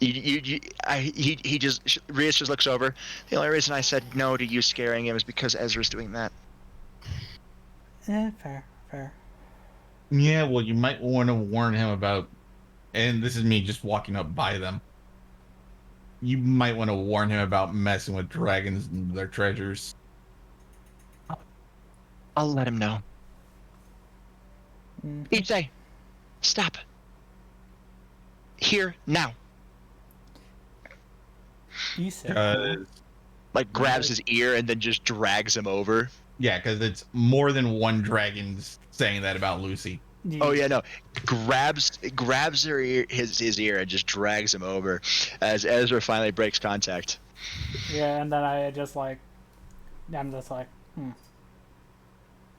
He just Rias just looks over. The only reason I said no to you scaring him is because Ezra's doing that. Fair. Yeah, well, you might want to warn him about. And this is me just walking up by them. You might want to warn him about messing with dragons and their treasures. I'll let him know. Issei, stop. Here now. You said. Like grabs his ear and then just drags him over. Yeah, because it's more than one dragon saying that about Lucy. Oh yeah, no. Grabs her ear, his ear and just drags him over as Ezra finally breaks contact. Yeah, and then I'm just like,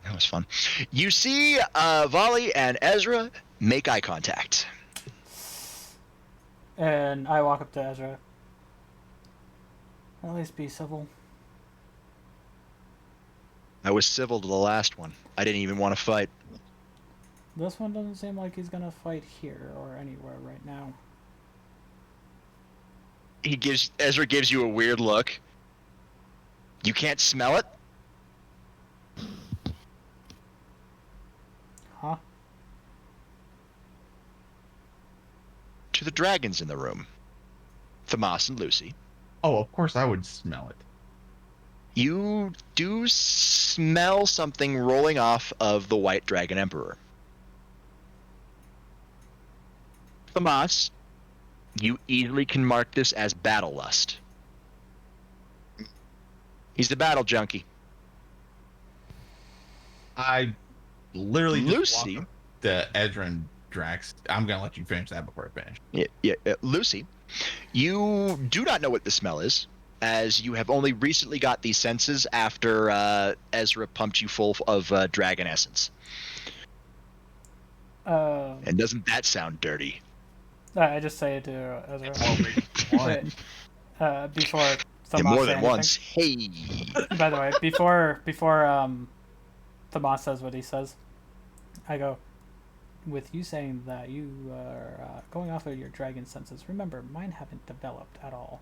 That was fun. You see Volley and Ezra make eye contact. And I walk up to Ezra. At least be civil. I was civil to the last one. I didn't even want to fight. This one doesn't seem like he's gonna fight here or anywhere right now. Ezra gives you a weird look. You can't smell it? Huh? To the dragons in the room. Thomas and Lucy. Oh, of course I would smell it. You do smell something rolling off of the White Dragon Emperor. Thomas, you easily can mark this as battle lust. He's the battle junkie. I literally just Lucy. walk up to Ezra and Drax. I'm gonna let you finish that before I finish. Yeah. Lucy, you do not know what the smell is, as you have only recently got these senses after Ezra pumped you full of dragon essence. And doesn't that sound dirty? I just say it to Ezra. One. Before Yeah, Thomas more say than anything. once. Hey. By the way, before Thomas says what he says, I go, with you saying that you are going off of your dragon senses, remember, mine haven't developed at all.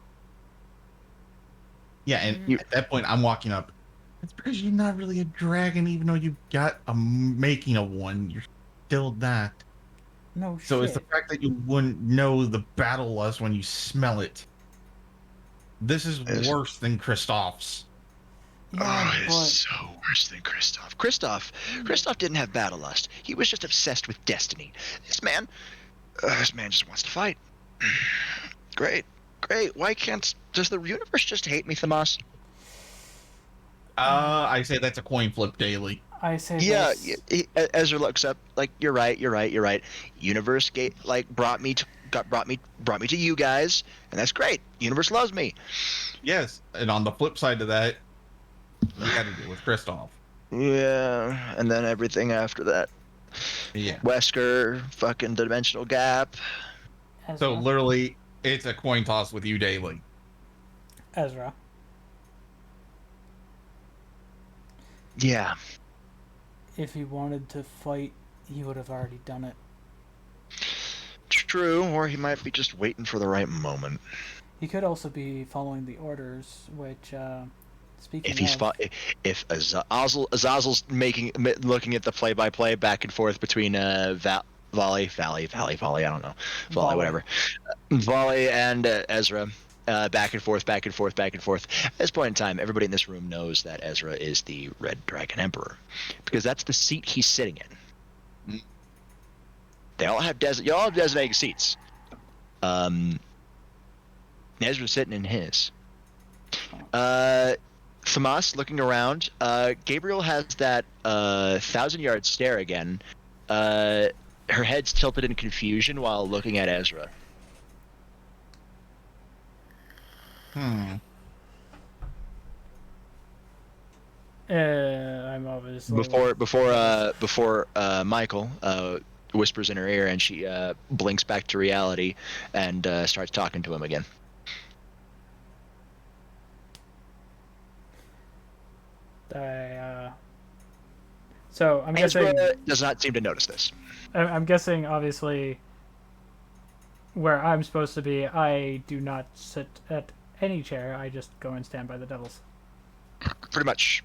Yeah, and at that point, I'm walking up. It's because you're not really a dragon, even though you got a making of one. You're still not. No So shit. it's the fact that you wouldn't know the battle lust when you smell it. This is worse than Kristoff's. Yeah, It's so worse than Kristoff. Kristoff didn't have battle lust. He was just obsessed with destiny. This man just wants to fight. Great. Why can't does the universe just hate me, Thomas? I say that's a coin flip daily. I say Yeah. this. Ezra looks up like you're right. Universe brought me to you guys, and that's great. Universe loves me. Yes, and on the flip side of that, you had to deal with Kristoff. Yeah, and then everything after that. Yeah. Wesker, fucking dimensional gap. Ezra. So literally, it's a coin toss with you daily. Ezra. Yeah. If he wanted to fight, he would have already done it. True, or he might be just waiting for the right moment. He could also be following the orders, which, speaking If he's of... if Azazel's looking at the play-by-play back and forth between Volley, I don't know, Volley, whatever, Volley and Ezra, back and forth. At this point in time, everybody in this room knows that Ezra is the Red Dragon Emperor, because that's the seat he's sitting in. They all have designated seats. Ezra's sitting in his. Thomas looking around. Gabriel has that 1,000-yard stare again. Her head's tilted in confusion while looking at Ezra. I'm obviously... Before Michael whispers in her ear, and she blinks back to reality and starts talking to him again. So I'm Ezra guessing does not seem to notice this. I'm guessing obviously where I'm supposed to be, I do not sit at any chair. I just go and stand by the devils. Pretty much.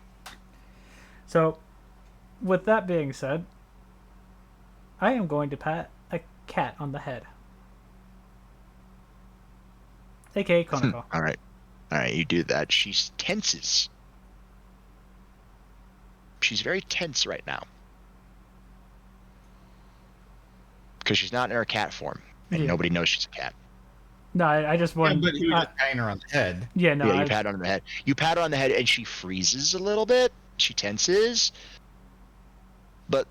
So, with that being said, I am going to pat a cat on the head, aka Konako. All right, you do that. She tenses. She's very tense right now because she's not in her cat form, and nobody knows she's a cat. No, I just want. Yeah, but you just patting her on the head. Yeah, no. Yeah, you pat her on the head. You pat her on the head, and she freezes a little bit. She tenses, but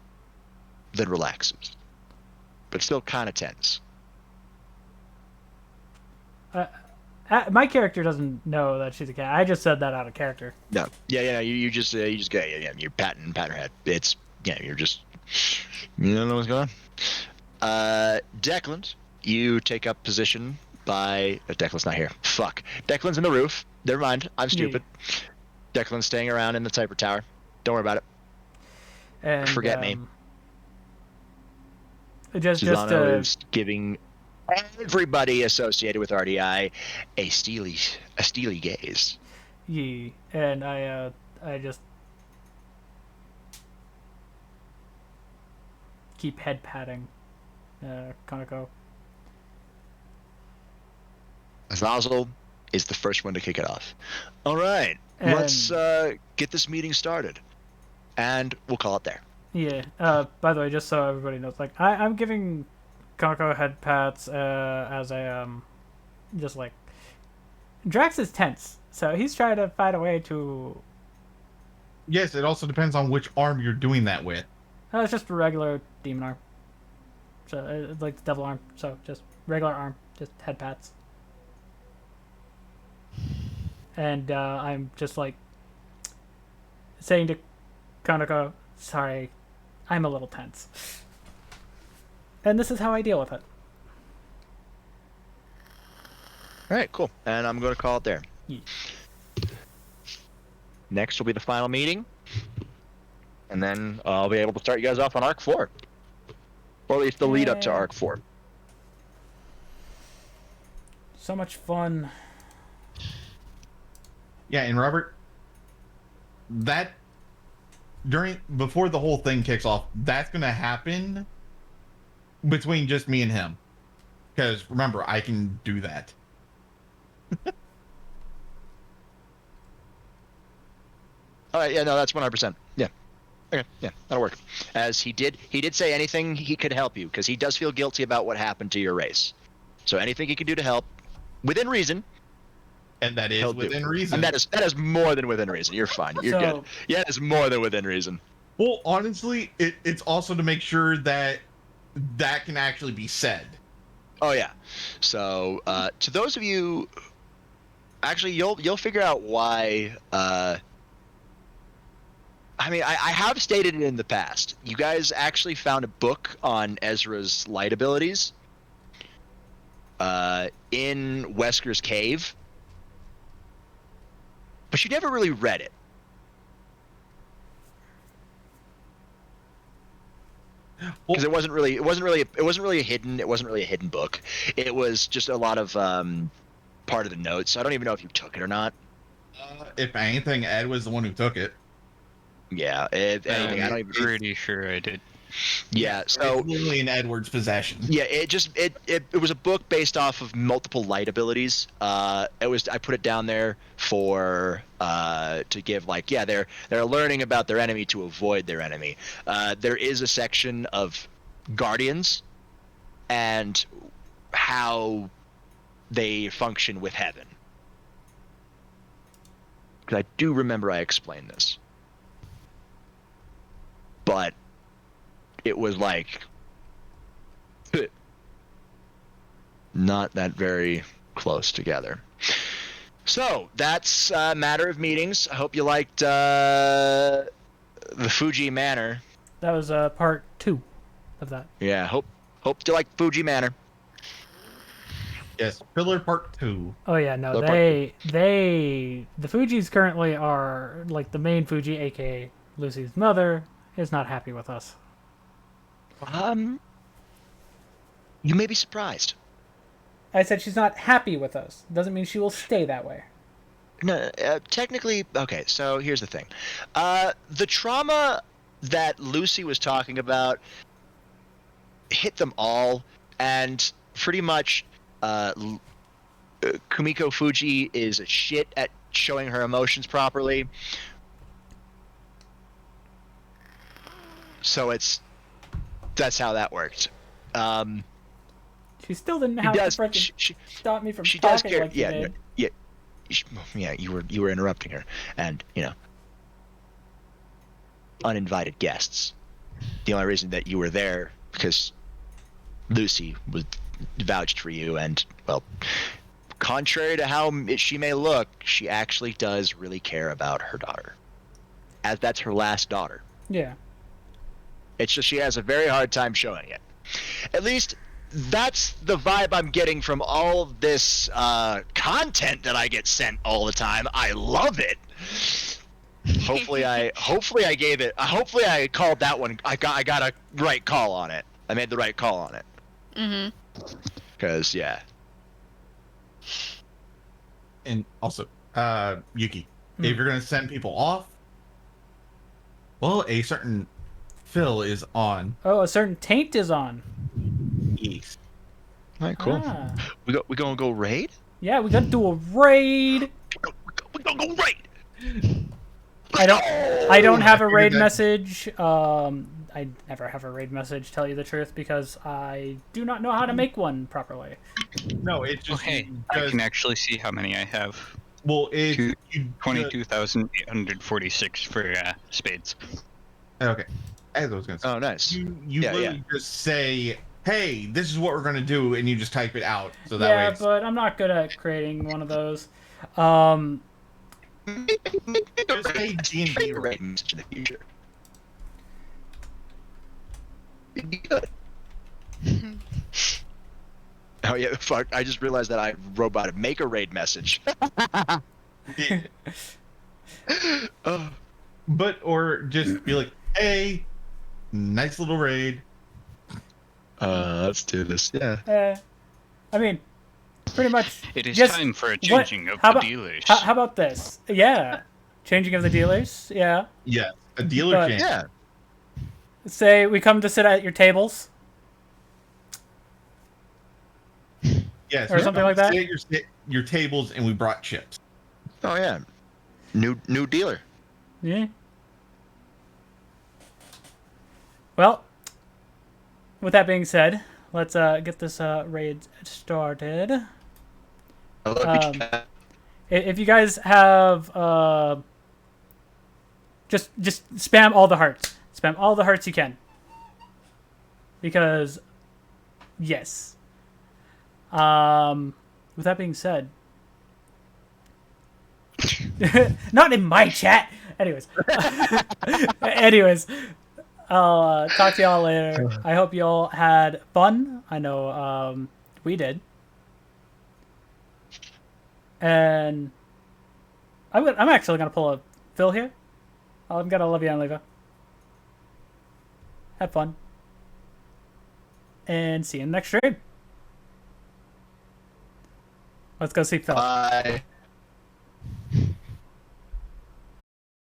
then relaxes, but still kind of tense. My character doesn't know that she's a cat. I just said that out of character. No. Yeah. You just go. Yeah. You're patting her head. It's You're just. You don't know what's going on. Declan, you take up position by. Declan's not here. Fuck. Declan's in the roof. Never mind. I'm stupid. Declan's staying around in the Typer Tower. Don't worry about it. And Forget me. Susano is giving everybody associated with R.D.I. a steely gaze. Yeah, and I just keep head patting Kaneko. Azazel is the first one to kick it off. All right, let's get this meeting started, and we'll call it there. Yeah. By the way, just so everybody knows, like I'm giving Kaneko head pats as a just like Drax is tense, so he's trying to find a way to. Yes, it also depends on which arm you're doing that with. It's just a regular demon arm. So it's like the devil arm. So just regular arm, just head pats. And I'm just like saying to Kaneko, sorry, I'm a little tense. And this is how I deal with it. All right, cool. And I'm going to call it there. Yeah. Next will be the final meeting. And then I'll be able to start you guys off on Arc 4. Or at least the lead up to Arc 4. So much fun. Yeah, and Robert, before the whole thing kicks off, that's going to happen between just me and him. Because remember, I can do that. All right, yeah, no, that's 100%. Yeah. Okay, yeah, that'll work. As he did say anything he could help you, because he does feel guilty about what happened to your race. So anything he could do to help, within reason. And that is within reason. And that is more than within reason. You're fine. You're good. Yeah, it's more than within reason. Well, honestly, it's also to make sure that can actually be said. Oh yeah. So to those of you, actually, you'll figure out why. I mean, I have stated it in the past. You guys actually found a book on Ezra's light abilities in Wesker's cave, but you never really read it. Because it wasn't really a hidden book. It was just a lot of part of the notes. I don't even know if you took it or not. If anything, Ed was the one who took it. Yeah, if anything, I don't even. Pretty sure I did. Yeah, so it's literally in Edward's possession. Yeah, it was a book based off of multiple light abilities. I put it down there for to give like they're learning about their enemy to avoid their enemy. There is a section of guardians and how they function with heaven. Because I do remember I explained this, but it was like not that very close together. So that's a matter of meetings. I hope you liked the Fuji Manor. That was part 2 of that. Yeah, hope you like Fuji Manor. Yes, Pillar Part 2. Oh yeah, no, the Fujis currently are like the main Fuji, aka Lucy's mother, is not happy with us. You may be surprised. I said she's not happy with us. Doesn't mean she will stay that way. No, technically, okay, so here's the thing. The trauma that Lucy was talking about hit them all, and pretty much Kumiko Fuji is a shit at showing her emotions properly. So that's how that worked. She still didn't have to freaking stop me from talking like she did. Yeah, you were interrupting her, and uninvited guests. The only reason that you were there because Lucy was vouched for you, and well, contrary to how she may look, she actually does really care about her daughter, as that's her last daughter. Yeah. It's just she has a very hard time showing it. At least that's the vibe I'm getting from all of this content that I get sent all the time. I love it. Hopefully I gave it. Hopefully I called that one. I got a right call on it. I made the right call on it. Because yeah. And also, Yuki, if you're gonna send people off, well, a certain fill is on. Oh, a certain taint is on. Yes. All right, cool. Ah. We gonna go raid? Yeah, we gotta do a raid. We gonna go raid. I don't have a raid message. I never have a raid message, tell you the truth, because I do not know how to make one properly. No, it just. Okay, I can actually see how many I have. Well, it's 22,846 for spades. Okay, as I was gonna say. Oh, nice. You literally just say, "Hey, this is what we're gonna do," and you just type it out. So that way. Yeah, but I'm not good at creating one of those. Just say D&D raid message in the future. It'd be good. Oh yeah, fuck! I just realized that I roboted make a raid message. But or just be like, "Hey, nice little raid." Let's do this. Yeah. I mean, pretty much. It is time for a changing of the dealers. How about this? Yeah, changing of the dealers. Yeah. Yeah, a dealer change. Yeah. Say we come to sit at your tables. Yes, or something like that. Sit at your tables, and we brought chips. Oh yeah, new dealer. Yeah. Well, with that being said, let's get this raid started. If you guys have just spam all the hearts. Spam all the hearts you can. Because yes. With that being said, not in my chat. Anyways, I'll talk to y'all later. I hope y'all had fun. I know we did. And I'm actually gonna pull a Phil here. I'm gonna love you and leave you. Have fun. And see you in the next stream. Let's go see Phil. Bye.